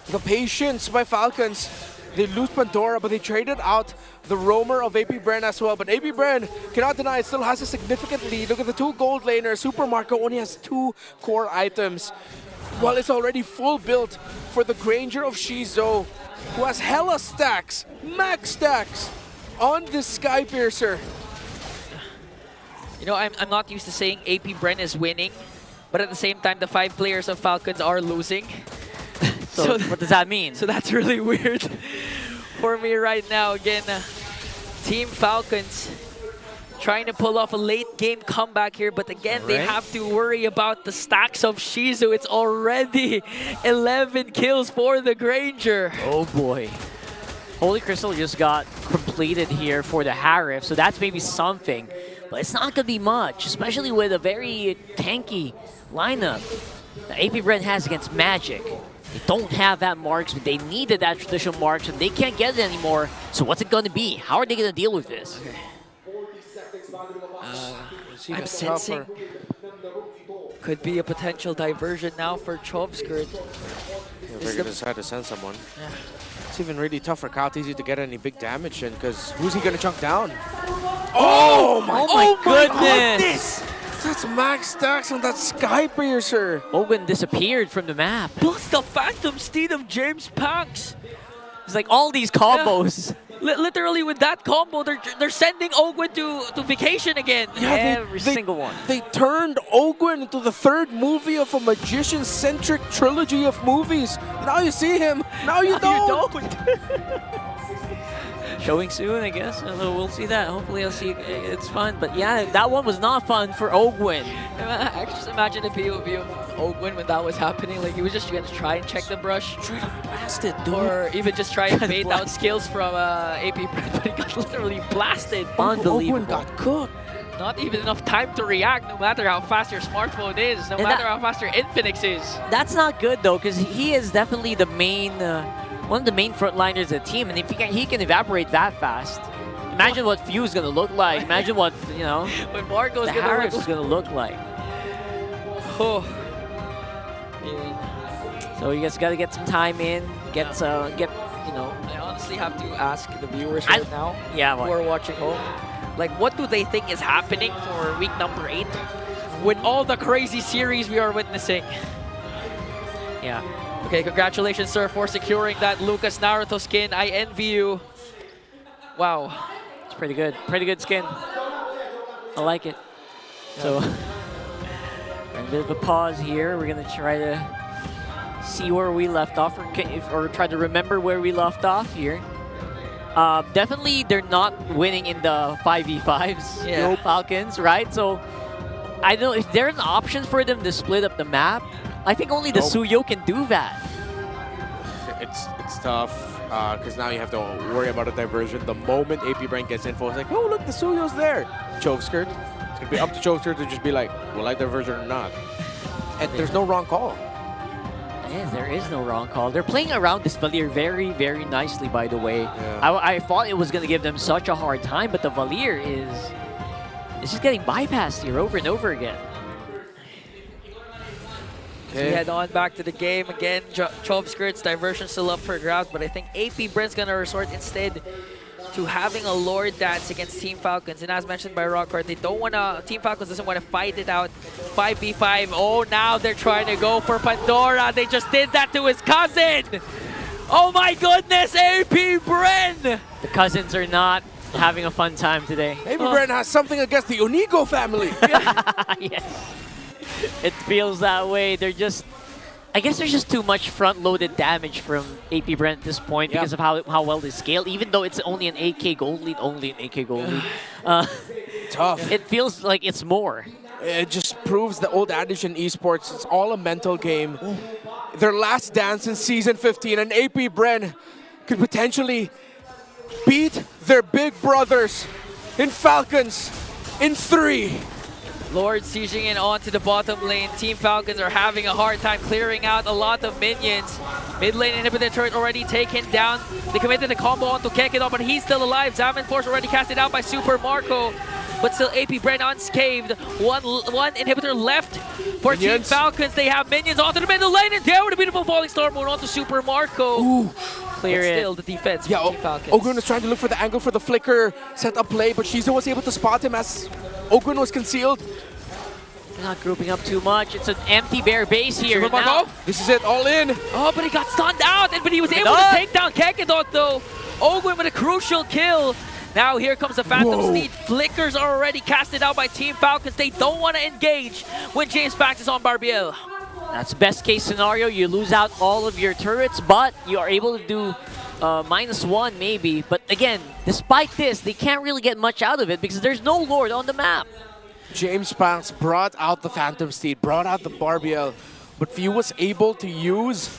The patience by Falcons. They lose Pandora, but they traded out the roamer of AP Bren as well. But AP Bren, cannot deny, it still has a significant lead. Look at the 2 gold laners. Super Marco only has 2 core items. While it's already full built for the Granger of Shizu, who has hella stacks, max stacks, on this Sky Piercer. You know, I'm not used to saying AP Bren is winning, but at the same time, the 5 players of Falcons are losing. So what does that mean? So that's really weird for me right now. Again, Team Falcons trying to pull off a late game comeback here, but again, they have to worry about the stacks of Shizu. It's already 11 kills for the Granger. Oh boy. Holy Crystal just got completed here for the Harith, so that's maybe something. But it's not going to be much, especially with a very tanky lineup that AP Bren has against Magic. They don't have that marksman. They needed that traditional marksman. They can't get it anymore. So what's it going to be? How are they going to deal with this? I'm sensing could be a potential diversion now for Chovskirt. Yeah, they're going to decide to send someone. Yeah. It's even really tough for Kaltese to get any big damage in, because who's he going to chunk down? Oh my goodness! That's max stacks on that Sky Piercer. Owen disappeared from the map. Plus the Phantom Steed of James Pax. It's like all these combos. Literally with that combo, they're sending Ogwin to vacation again. Every single one. They turned Ogwin into the third movie of a magician-centric trilogy of movies. Now you see him. Now you don't. Showing soon, I guess. We'll see that. Hopefully, I'll see. It's fun. But yeah, that one was not fun for Ogwin. I can just imagine the POV of Ogwin when that was happening. Like he was just going to try and check the brush. Blasted, dude. Or even just try and bait out skills from AP Bren, but he got literally blasted. Unbelievable. Ogwin got cooked. Not even enough time to react, no matter how fast your smartphone is, no matter how fast your Infinix is. That's not good, though, because he is definitely the main... one of the main frontliners of the team, and if he can evaporate that fast, imagine what Few's gonna look like. Imagine what, you know, when Marco's the Harris is gonna look like. Oh. So you guys gotta get some time in, get you know. I honestly have to ask the viewers right now, who are watching home, like what do they think is happening for week number 8 with all the crazy series we are witnessing? Yeah. Okay, congratulations, sir, for securing that Lucas Naruto skin. I envy you. Wow. It's pretty good. Pretty good skin. I like it. Yeah. So, a bit of a pause here. We're going to try to see where we left off, or try to remember where we left off here. Definitely, they're not winning in the 5v5s, yeah. Falcons, right? So, I don't know if there's an option for them to split up the map. I think only the Suyo can do that. It's tough because now you have to worry about a diversion. The moment AP Bren gets info, it's like, oh, look, the Suyo's there. Choke skirt. It's going to be up to choke skirt to just be like, will I diversion or not? And there's no wrong call. Yeah, there is no wrong call. They're playing around this Valier very, very nicely, by the way. Yeah. I thought it was going to give them such a hard time, but the Valier is just getting bypassed here over and over again. So we head on back to the game again. Chove skirts, diversion still up for grabs, but I think AP Bren's gonna resort instead to having a Lord dance against Team Falcons. And as mentioned by Rockhart, they don't wanna, Team Falcons doesn't wanna fight it out 5v5. Oh, now they're trying to go for Pandora. They just did that to his cousin. Oh my goodness, AP Bren. The cousins are not having a fun time today. AP Bren has something against the Onigo family. Yes. It feels that way. They're just, I guess there's just too much front-loaded damage from AP Bren at this point because of how well they scale. Even though it's only an AK gold lead, Tough. It feels like it's more. It just proves the old adage in esports. It's all a mental game. Their last dance in season 15, and AP Bren could potentially beat their big brothers in Falcons in 3. Lord sieging in onto the bottom lane. Team Falcons are having a hard time clearing out a lot of minions. Mid lane inhibitor turret already taken down. They committed a combo onto Kekido, but he's still alive. Zaman Force already casted out by Super Marco. But still AP Bren unscathed. One inhibitor left for Team Falcons. They have minions onto the middle lane, and there with a beautiful falling star moon onto Super Marco. Ooh. Clear it. Still the defense for Team Falcons. Ogwin was trying to look for the angle for the flicker, set up play, but Shizu was able to spot him as Ogwin was concealed. They're not grouping up too much. It's an empty bear base here. Now, this is it, all in. Oh, but he got stunned out, but he was able to take down Kekidot though. Ogwin with a crucial kill. Now here comes the Phantom Steed. Flickers are already casted out by Team Falcons. They don't want to engage when James Pax is on Barbiel. That's best case scenario. You lose out all of your turrets, but you are able to do -1 maybe. But again, despite this, they can't really get much out of it because there's no Lord on the map. James Pax brought out the Phantom Steed, brought out the Barbiel, but Few was able to use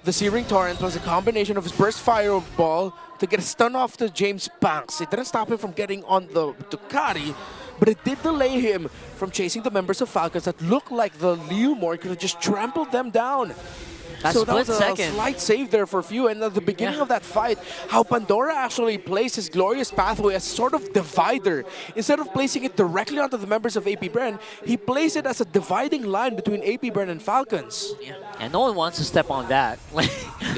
the Searing Torrent. Was a combination of his Burst Fireball to get a stun off to James Pax. It didn't stop him from getting on the Ducati, but it did delay him from chasing the members of Falcons that looked like the Leomore could have just trampled them down. So that was a slight save there for Few, and at the beginning of that fight, how Pandora actually placed his glorious pathway as sort of divider. Instead of placing it directly onto the members of AP Bren, he placed it as a dividing line between AP Bren and Falcons. And no one wants to step on that.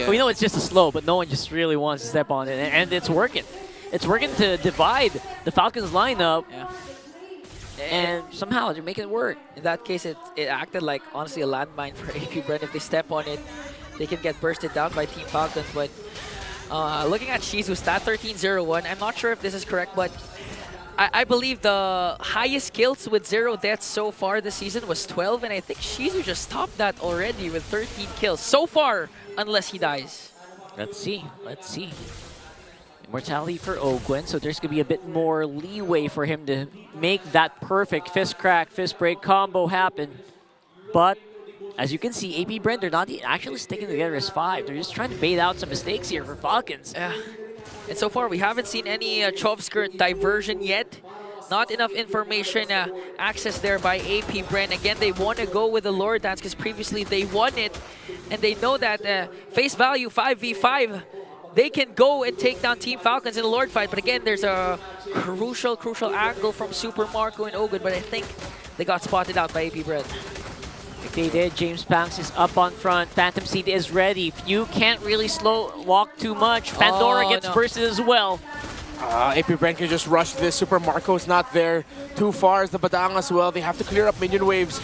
We know it's just a slow, but no one just really wants to step on it, and it's working. It's working to divide the Falcons lineup. And somehow they're making it work. In that case, it acted like, honestly, a landmine for AP Bren. If they step on it, they can get bursted down by Team Falcons. But Looking at Shizu's stat 13-0-1, I'm not sure if this is correct, but I believe the highest kills with 0 deaths so far this season was 12, and I think Shizu just topped that already with 13 kills so far, unless he dies. Let's see. Immortality for Ogwen, so there's going to be a bit more leeway for him to make that perfect fist crack, fist break combo happen. But as you can see, AP Bren, they're not actually sticking together as 5. They're just trying to bait out some mistakes here for Falcons. Yeah. And so far, we haven't seen any Chov skirt diversion yet. Not enough information access there by AP Bren. Again, they want to go with the lore dance because previously they won it. And they know that face value 5v5, they can go and take down Team Falcons in a Lord fight. But again, there's a crucial angle from Super Marco and Ogwen. But I think they got spotted out by AP Bren. Like they did, James Banks is up on front. Phantom Seed is ready. You can't really walk too much. Pandora gets bursted as well. AP Bren can just rush this. Super Marco's not there too far as the Badang as well. They have to clear up minion waves.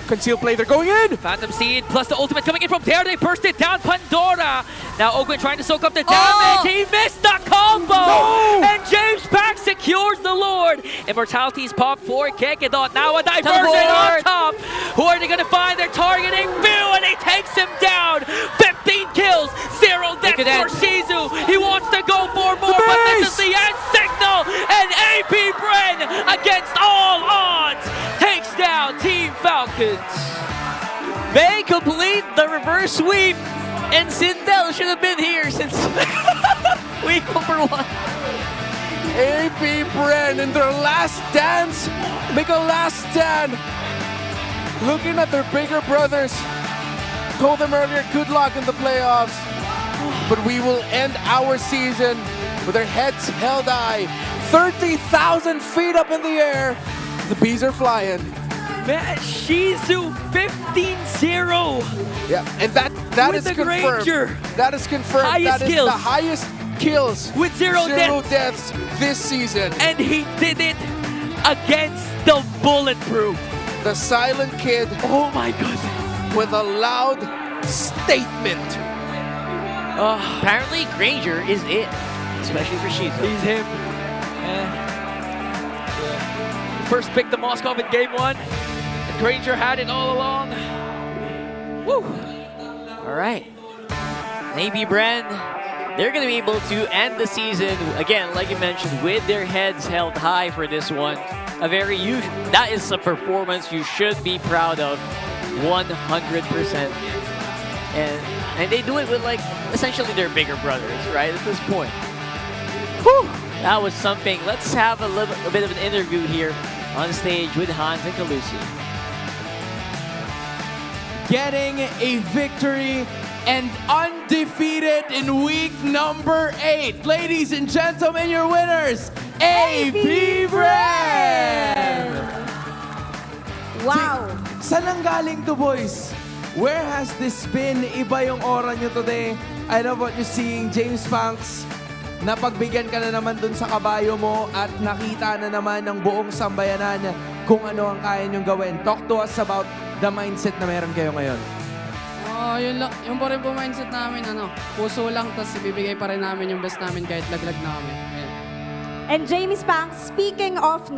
Conceal play, they're going in! Phantom Seed plus the ultimate coming in from there. They burst it down. Pandora. Now Ogwen trying to soak up the damage. He missed the combo! No! And James Pack secures the Lord. Immortalities pop for Kekedot. Now a diversion on top. Who are they going to find? They're targeting Bill, and he takes him down. 15 kills, 0 deaths for Shizu. He wants to go for more, but this is the end signal. And AP Bren, against all odds, takes down Team Falcons. They complete the reverse sweep, and Sindel should have been here since week number 1. AP Bren in their last dance, make a last stand. Looking at their bigger brothers. Told them earlier, good luck in the playoffs. But we will end our season with their heads held high. 30,000 feet up in the air. The bees are flying. Man, Shizu 15-0. Yeah, and that is confirmed. Granger. That is confirmed. Highest that is kills. the highest kills With 0 deaths this season. And he did it against the Bulletproof. The silent kid. Oh my goodness. With a loud statement. Apparently Granger is it, especially for Shizu. He's him. First pick the Moskov in game 1. And Granger had it all along. Woo! All right. AP Bren, they're going to be able to end the season, again, like you mentioned, with their heads held high for this one. That is a performance you should be proud of, 100%. And they do it with, like, essentially their bigger brothers, right, at this point. Whew, that was something. Let's have a bit of an interview here on stage with Hans and Calusi. Getting a victory and undefeated in week number 8. Ladies and gentlemen, your winners, AP Bren! Wow! Saan ang galing to, boys? Where has this been? Iba yung aura nyo today. I love what you're seeing, James Banks. Napagbigyan ka na naman dun sa kabayo mo at nakita na naman ng buong sambayanan kung ano ang kaya nyong gawin. Talk to us about the mindset na meron kayo ngayon. Yung po rin po mindset namin, puso lang, tapos ibibigay pa rin namin yung best namin kahit laglag na kami. And James Banks, speaking of,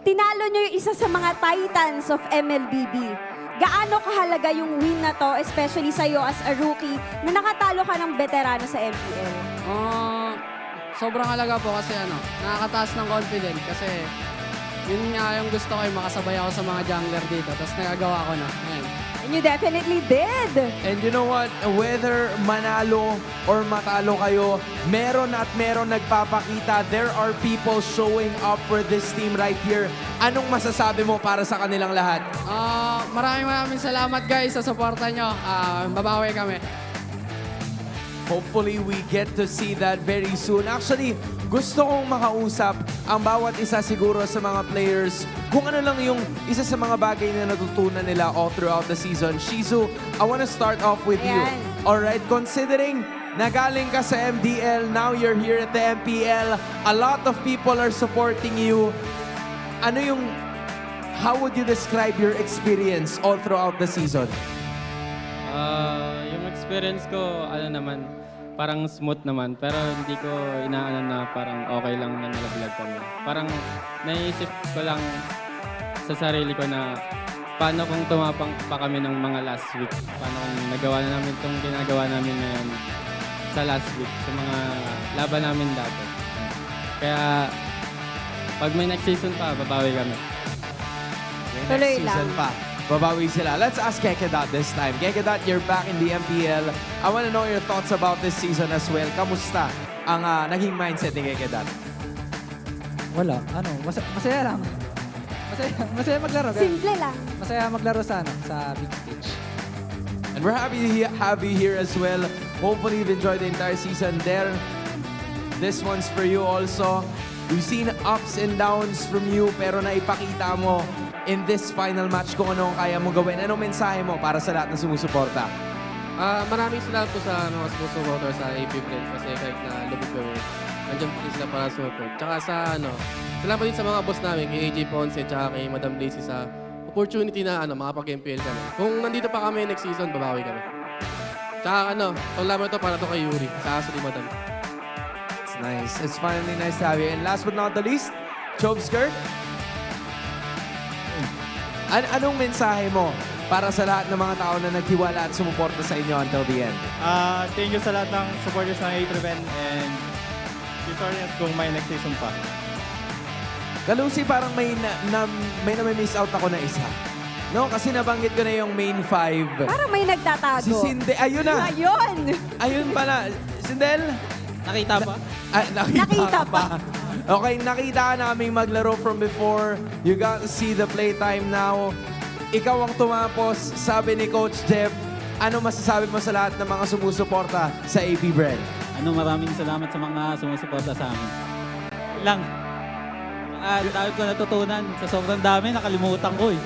tinalo nyo yung isa sa mga titans of MLBB. Gaano kahalaga yung win na to, especially sa'yo as a rookie, na nakatalo ka ng veterano sa MPL? Sobrang halaga po kasi nakakataas ng confidence kasi yun nga yung gusto ko, makasabay ako sa mga jungler dito, tapos nagagawa ko na. Ayan. And you definitely did! And you know what? Whether manalo or matalo kayo, meron at meron nagpapakita. There are people showing up for this team right here. Anong masasabi mo para sa kanilang lahat? Maraming salamat guys sa suporta nyo. Babawi kami. Hopefully, we get to see that very soon. Actually, gusto kong makausap ang bawat isa siguro sa mga players kung ano lang yung isa sa mga bagay na natutunan nila all throughout the season. Shizu, I want to start off with you. Alright, considering nagaling ka sa MDL, now you're here at the MPL, a lot of people are supporting you. How would you describe your experience all throughout the season? Yung experience ko, parang smooth naman. Pero hindi ko inaano na parang okay lang na nalaglag kami. Parang naisip ko lang sa sarili ko na paano kung tumapang pa kami ng mga last week. Paano kung nagawa na namin itong ginagawa namin ngayon sa last week, sa mga laban namin dati. Kaya pag may next season pa, babawi kami. Tuloy Next season lang. pa, babawi sila. Let's ask Kekedat this time. Kekedat, you're back in the MPL. I want to know your thoughts about this season as well. Kamusta ang naging mindset ni Kekedat? Wala, masaya lang. Masaya maglaro. Simple lang. Masaya maglaro sa big stage. And we're happy to have you here as well. Hopefully you've enjoyed the entire season there. This one's for you also. We've seen ups and downs from you, pero naipakita mo in this final match kung ano ang kaya mo gawin. Anong mensahe mo para sa lahat ng sumusuporta? Maraming salamat po sa mga sumusuporter sa AP Bren kasi kahit na lubog kami, nandiyan po sila para support. Tsaka salamat din sa mga boss namin, kay AJ Ponce at kay Madam Lacy sa opportunity na makapag-MPL kami. Kung nandito pa kami next season, babawi kami. Tsaka itong laban ito para ito kay Yuri, sa aso ni Madam. It's nice. It's finally nice to have you. And last but not the least, Chobskirt. Anong mensahe mo para sa lahat ng mga tao na naghiwala at sumuporta sa inyo until the end? Thank you sa lahat ng supporters ng AP Bren and sorry kung may next season pa. Kalusi, parang may na-miss out ako na isa. No, kasi nabanggit ko na yung main 5. Parang may nagtatago. Si Sindel, ayun na. Ayun. Ayun pala. Sindel? Nakita pa? Nakita pa. Okay, nakita ka namin maglaro from before. You got to see the playtime now. Ikaw ang tumapos, sabi ni Coach Jeff. Ano masasabi mo sa lahat ng mga sumusuporta sa AP Bren? Maraming salamat sa mga sumusuporta sa amin. Lang. Dahil ko natutunan. Sa sobrang dami, nakalimutan ko eh.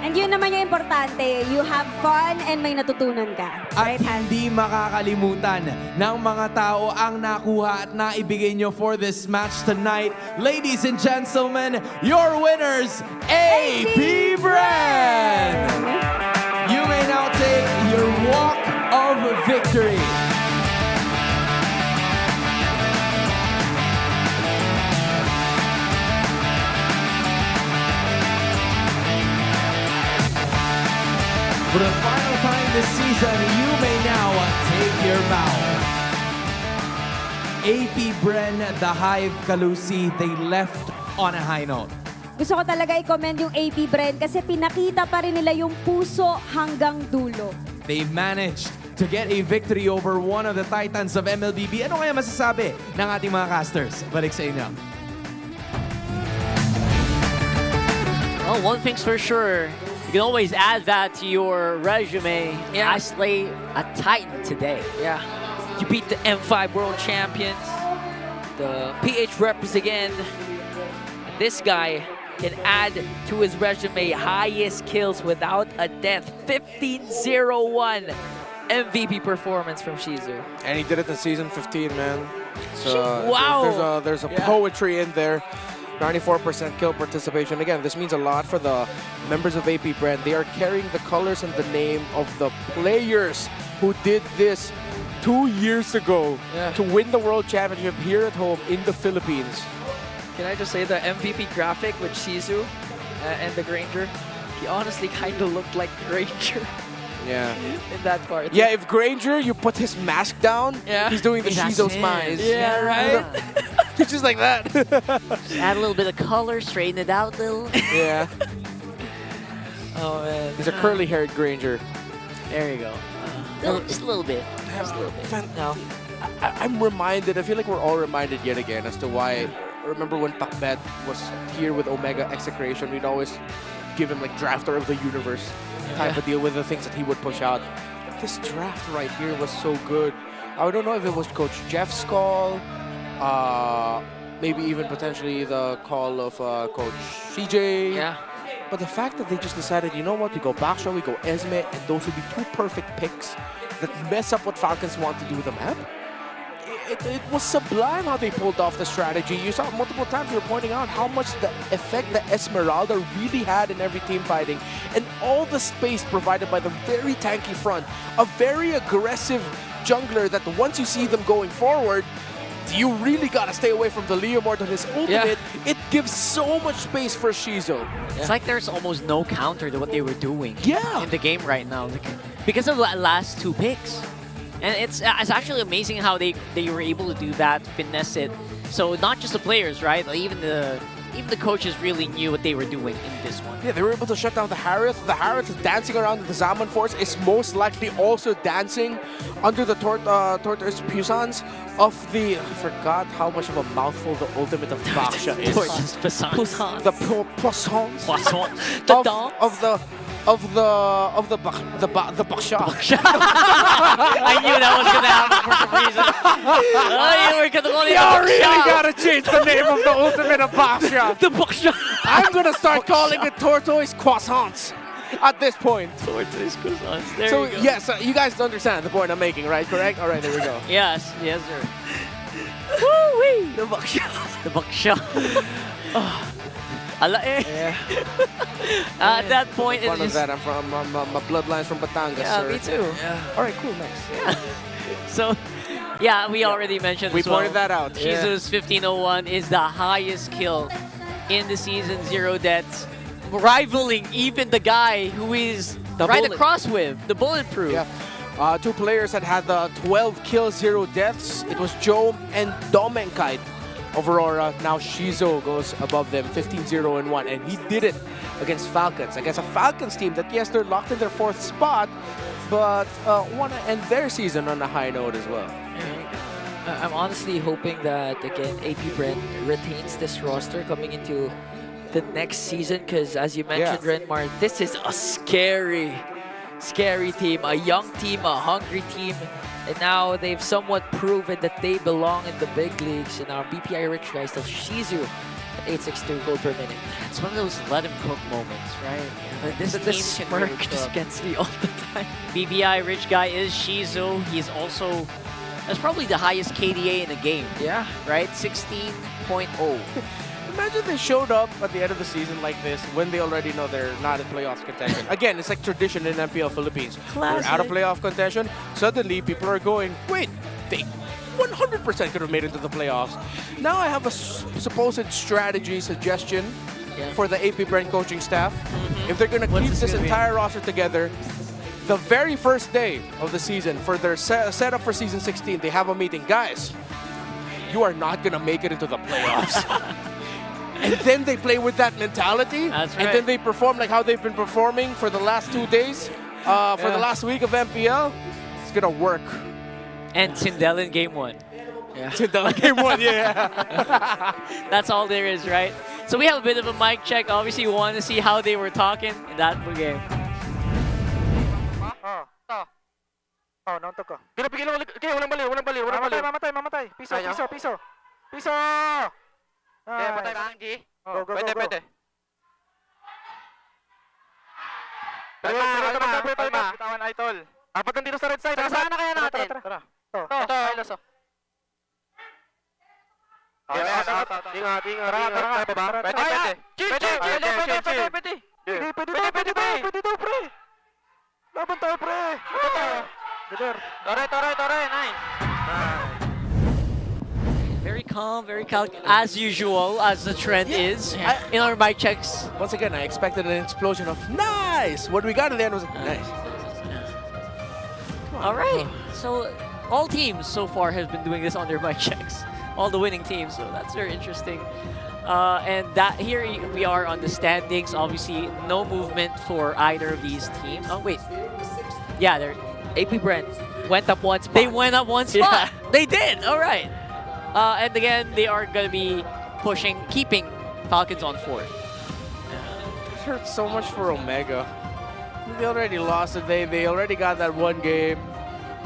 And yun naman yung importante. You have fun and may natutunan ka. At hindi makakalimutan ng mga tao ang nakuha at naibigay nyo for this match tonight. Ladies and gentlemen, your winners, AP Bren! You may now take your walk of victory. For the final time this season, you may now take your bow. AP Bren, the Hive, Kalusi, they left on a high note. Gusto ko talaga i-commend yung AP Bren kasi pinakita pa rin nila yung puso hanggang dulo. They managed to get a victory over one of the titans of MLBB. Ano kaya masasabi ng ating mga casters? Balik sa inyo. Well, one thing's for sure. You can always add that to your resume. Yeah. I slay a Titan today. Yeah. You beat the M5 World Champions, the PH reps again. And this guy can add to his resume highest kills without a death. 15-0-1 MVP performance from Shizu. And he did it in season 15, man. So, wow. There's a poetry in there. 94% kill participation. Again, this means a lot for the members of AP Bren. They are carrying the colors and the name of the players who did this 2 years ago to win the World Championship here at home in the Philippines. Can I just say the MVP graphic with Shizu and the Granger? He honestly kind of looked like Granger. Yeah. In that part. Yeah, if Granger, you put his mask down, he's doing the Shizo smiles. Yeah, right? He's just like that. Just add a little bit of color, straighten it out a little. Yeah. Oh, man. He's a curly-haired Granger. There you go. Just a little bit. Just a little bit. No. I'm reminded, I feel like we're all reminded yet again as to why, remember when Pakbet was here with Omega Execration, we'd always give him like drafter of the universe type of deal with the things that he would push out. This draft right here was so good. I don't know if it was Coach Jeff's call, maybe even potentially the call of Coach CJ. Yeah. But the fact that they just decided, you know what, we go Bakshaw, we go Esme, and those would be 2 perfect picks that mess up what Falcons want to do with the map. It was sublime how they pulled off the strategy. You saw multiple times we were pointing out how much the effect that Esmeralda really had in every team fighting, and all the space provided by the very tanky front, a very aggressive jungler that once you see them going forward, you really gotta stay away from the Leo more than his ultimate. It gives so much space for Shizo. It's like there's almost no counter to what they were doing in the game right now, because of the last 2 picks. And it's actually amazing how they were able to do that, finesse it. So not just the players, right? But even the coaches really knew what they were doing in this one. Yeah, they were able to shut down the Harith. The Harith is dancing around the Zaman Force, is most likely also dancing under the Tortoise Puissance of the... I forgot how much of a mouthful the ultimate of Baksha is. Tortoise Puissance. The Poissons. The Baksha. I knew that was gonna happen for some reason. You were gonna call it You really gotta change the name of the ultimate of Baksha. The Baksha. I'm gonna start calling it Tortoise Croissants at this point. Tortoise Croissants. There So you go. yes, you guys understand the point I'm making, right? Correct? All right, there we go. Yes, sir. Woo-wee! The Baksha. The Baksha. At that point, Fun it's of that. I'm from my bloodline's from Batangas. Yeah, sir. me too. All right, cool, nice. So, yeah, we already mentioned. We as well. pointed that out. Jesus 1501 is the highest kill in the season, 0 deaths, rivaling even the guy who is right across with the bulletproof. Yeah. 2 players that had the 12 kills, 0 deaths. It was Joe and Domenkite of Aurora. Now Shizo goes above them, 15-0-1, and he did it against Falcons. Against a Falcons team that, yes, they're locked in their 4th spot, but want to end their season on a high note as well. I'm honestly hoping that, again, AP Bren retains this roster coming into the next season, because as you mentioned, Renmar, this is a scary team, a young team, a hungry team, and now they've somewhat proven that they belong in the big leagues. And our BPI rich guys, still Shizu, 862 gold per minute. It's one of those let him cook moments, right? But this The team can really smirk just cook. gets me all the time. BBI rich guy is Shizu. He's also, that's probably the highest KDA in the game. Yeah. Right? 16.0. Imagine they showed up at the end of the season like this when they already know they're not in playoffs contention. Again, it's like tradition in MPL Philippines. They're out of playoff contention. Suddenly, people are going, wait, they 100% could have made it to the playoffs. Now I have a supposed strategy suggestion for the AP Bren coaching staff. If they're going to keep this entire roster together, the very first day of the season for their setup for season 16, they have a meeting. Guys, you are not going to make it into the playoffs. And then they play with that mentality. That's right. And then they perform like how they've been performing for the last 2 days, for the last week of MPL. It's going to work. And Sindel in game 1. Yeah. Sindel in game 1, yeah. That's all there is, right? So we have a bit of a mic check. Obviously, we want to see how they were talking in that game. Oh, nauntog ko. Pigil ulit. Okay, walang baliw. Mamatay. Piso. Okay, patay ba? Go. Pwede. Kalma. Bitawan, Idol. Apat nandito sa red side. Saan na kaya natin? Tara. Ito, Ilos. Ingat. Tara. Pwede. Pwede daw, pre. Laban tayo, pre. Tore. Nice. Very calm, very calculated, as usual, as the trend is in our mic checks. Once again, I expected an explosion of nice. What we got in the end was nice. All right. So all teams so far have been doing this on their mic checks. All the winning teams. So that's very interesting. And that here we are on the standings. Obviously, no movement for either of these teams. Oh wait. Yeah, they're AP Bren went up 1 spot. They went up 1 spot. They did. All right. And again, they are going to be keeping Falcons on 4th. It hurts so much for Omega. They already lost it. They already got that 1 game.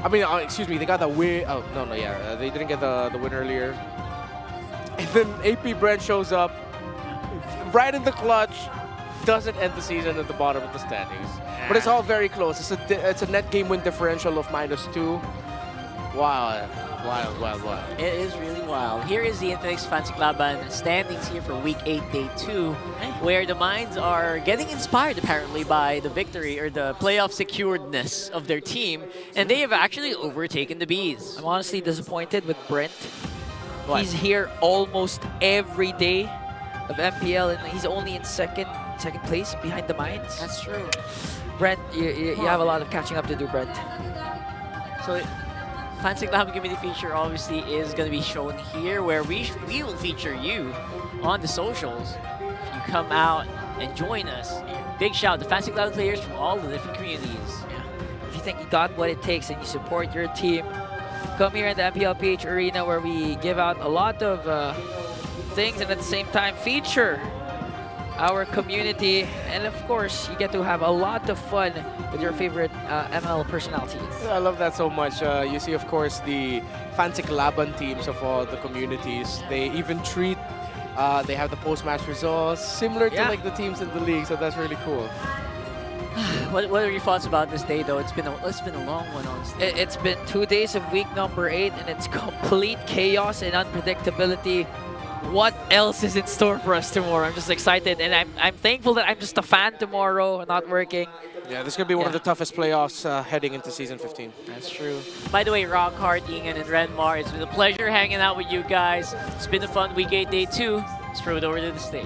I mean, excuse me, they got the win. Oh, no, they didn't get the win earlier. And then AP Bren shows up right in the clutch. Doesn't end the season at the bottom of the standings. But it's all very close. It's a net game win differential of -2. Wild. It is really wild. Here is the Infinix Fancy Laban standings here for Week 8, Day 2, where the Minds are getting inspired apparently by the victory or the playoff securedness of their team, and they have actually overtaken the Bees. I'm honestly disappointed with Brent. What? He's here almost every day of MPL, and he's only in second place behind the Minds. That's true. Brent, you have a lot of catching up to do, Brent. So, Fancy Laban community feature obviously is going to be shown here, where we will feature you on the socials. If you come out and join us, big shout out to Fancy Laban players from all the different communities. If you think you got what it takes and you support your team, come here in the MPLPH arena, where we give out a lot of things and at the same time feature our community, and of course you get to have a lot of fun with your favorite ML personalities. I love that so much. You see, of course, the Fancy Laban teams of all the communities. They even treat, they have the post-match results similar to like the teams in the league, so that's really cool. What are your thoughts about this day, though? It's been a long one, honestly. It's been 2 days of week number 8, and it's complete chaos and unpredictability. What else is in store for us tomorrow? I'm just excited, and I'm thankful that I'm just a fan tomorrow, not working. Yeah, this is going to be one of the toughest playoffs heading into Season 15. That's true. By the way, Rockhart, Ingan, and Renmar, it's been a pleasure hanging out with you guys. It's been a fun Week 8, Day 2. Let's throw it over to the stage.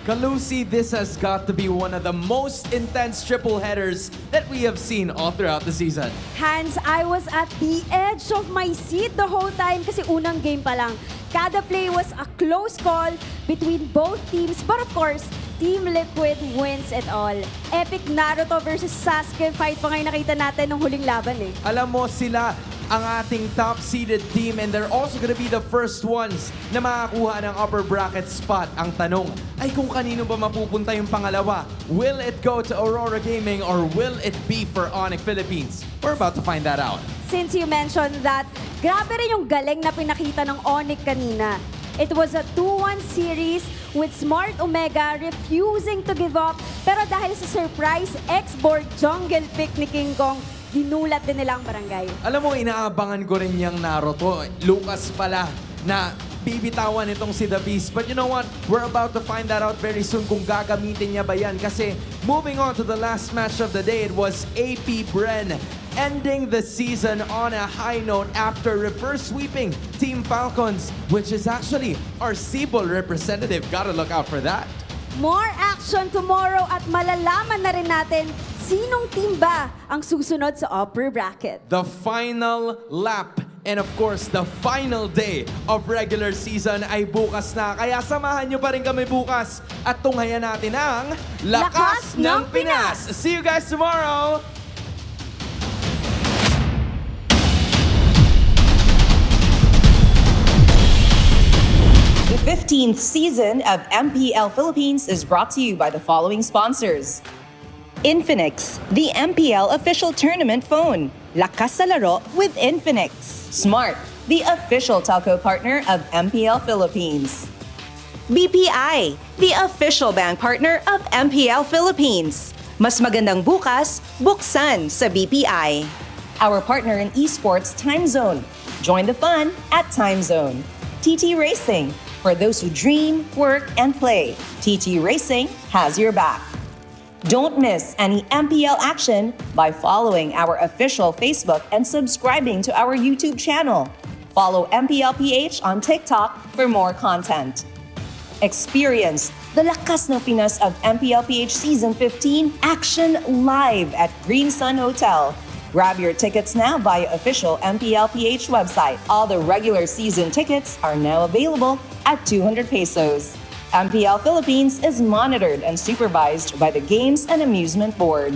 Kalusi, this has got to be one of the most intense triple headers that we have seen all throughout the season. Hans, I was at the edge of my seat the whole time kasi unang game pa lang. Kada play was a close call between both teams, but of course, Team Liquid wins it all. Epic Naruto versus Sasuke fight pa ngayon nakita natin nung huling laban eh. Alam mo, sila ang ating top-seeded team, and they're also gonna be the first ones na makakuha ng upper bracket spot. Ang tanong ay kung kanino ba mapupunta yung pangalawa. Will it go to Aurora Gaming or will it be for Onic Philippines? We're about to find that out. Since you mentioned that, grabe rin yung galing na pinakita ng Onic kanina. It was a 2-1 series with Smart Omega refusing to give up, pero dahil sa surprise X-board jungle pick ni King Kong, ginulat din nila ang barangay. Alam mo, inaabangan ko rin yung Naruto. Lucas pala na bibitawan itong si The Beast. But you know what? We're about to find that out very soon kung gagamitin niya ba yan. Kasi moving on to the last match of the day, it was AP Bren ending the season on a high note after reverse sweeping Team Falcons, which is actually our Cebol representative. Gotta look out for that. More action tomorrow at malalaman na rin natin sinong team ba ang susunod sa upper bracket. The final lap and of course the final day of regular season ay bukas na. Kaya samahan nyo pa rin kami bukas at tunghayan natin ang Lakas ng Pinas. See you guys tomorrow! The 15th season of MPL Philippines is brought to you by the following sponsors. Infinix, the MPL official tournament phone. Lakas sa laro with Infinix. Smart, the official telco partner of MPL Philippines. BPI, the official bank partner of MPL Philippines. Mas magandang bukas, buksan sa BPI. Our partner in esports, Time Zone. Join the fun at Time Zone. TT Racing, for those who dream, work, and play. TT Racing has your back. Don't miss any MPL action by following our official Facebook and subscribing to our YouTube channel. Follow MPLPH on TikTok for more content. Experience the Lakas ng Pinas of MPLPH Season 15 action live at Green Sun Hotel. Grab your tickets now via official MPLPH website. All the regular season tickets are now available at 200 pesos. MPL Philippines is monitored and supervised by the Games and Amusement Board.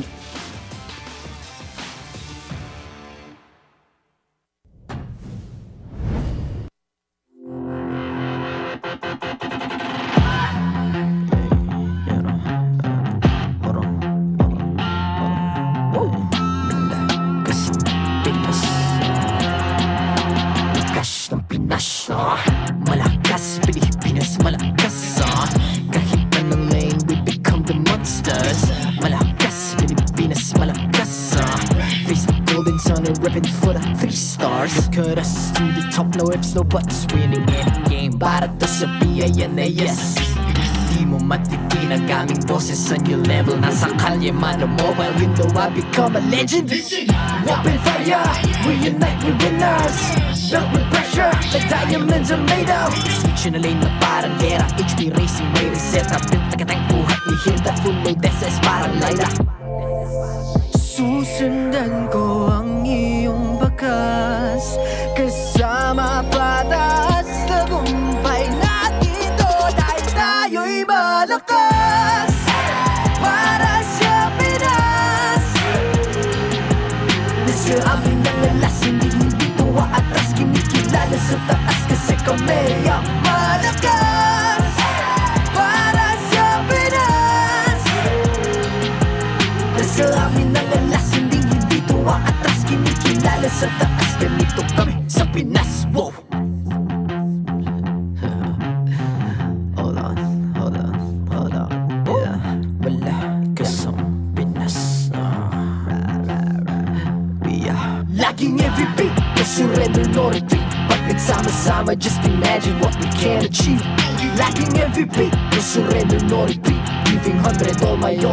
Malakas, Pilipinas, malakas, kahit anong lane, we become the monsters. Malakas, Pilipinas, malakas, face the golden sun and ribbon for the 3 stars. Look at us to the top, no ifs, no buts. Winning any game, para to sa PINAS. Di mo matitinag aming boses sa new level. Nasa kalye man o mobile, you know I become a legend. Open fire, we unite, we winners. Built with pressure, like diamonds are made of. Switching a lane na parang gera, HP racing, may reset. Built like a tank, buhat ni Hilda. Full load SS, parang Lyra. Susundan ko ang iyong bakas, kasama patas. Tagumpay natin to dahil tayo'y malakas. Para sa Pinas, nasa amin ang alas, hindi tuwa atras. Kinikilala sa taas kasi kami ang malakas. Para sa Pinas, nasa amin ang alas, hindi tuwa atras. Kinikilala sa taas, ganito kami sa Pinas. Wow! Hold on, yeah. Wala kasang Pinas. We are laging every beat, no surrender, no retreat. Pag nagsama-sama, just imagine what we can achieve. Laging every beat, no surrender, no retreat. Giving 100 all my all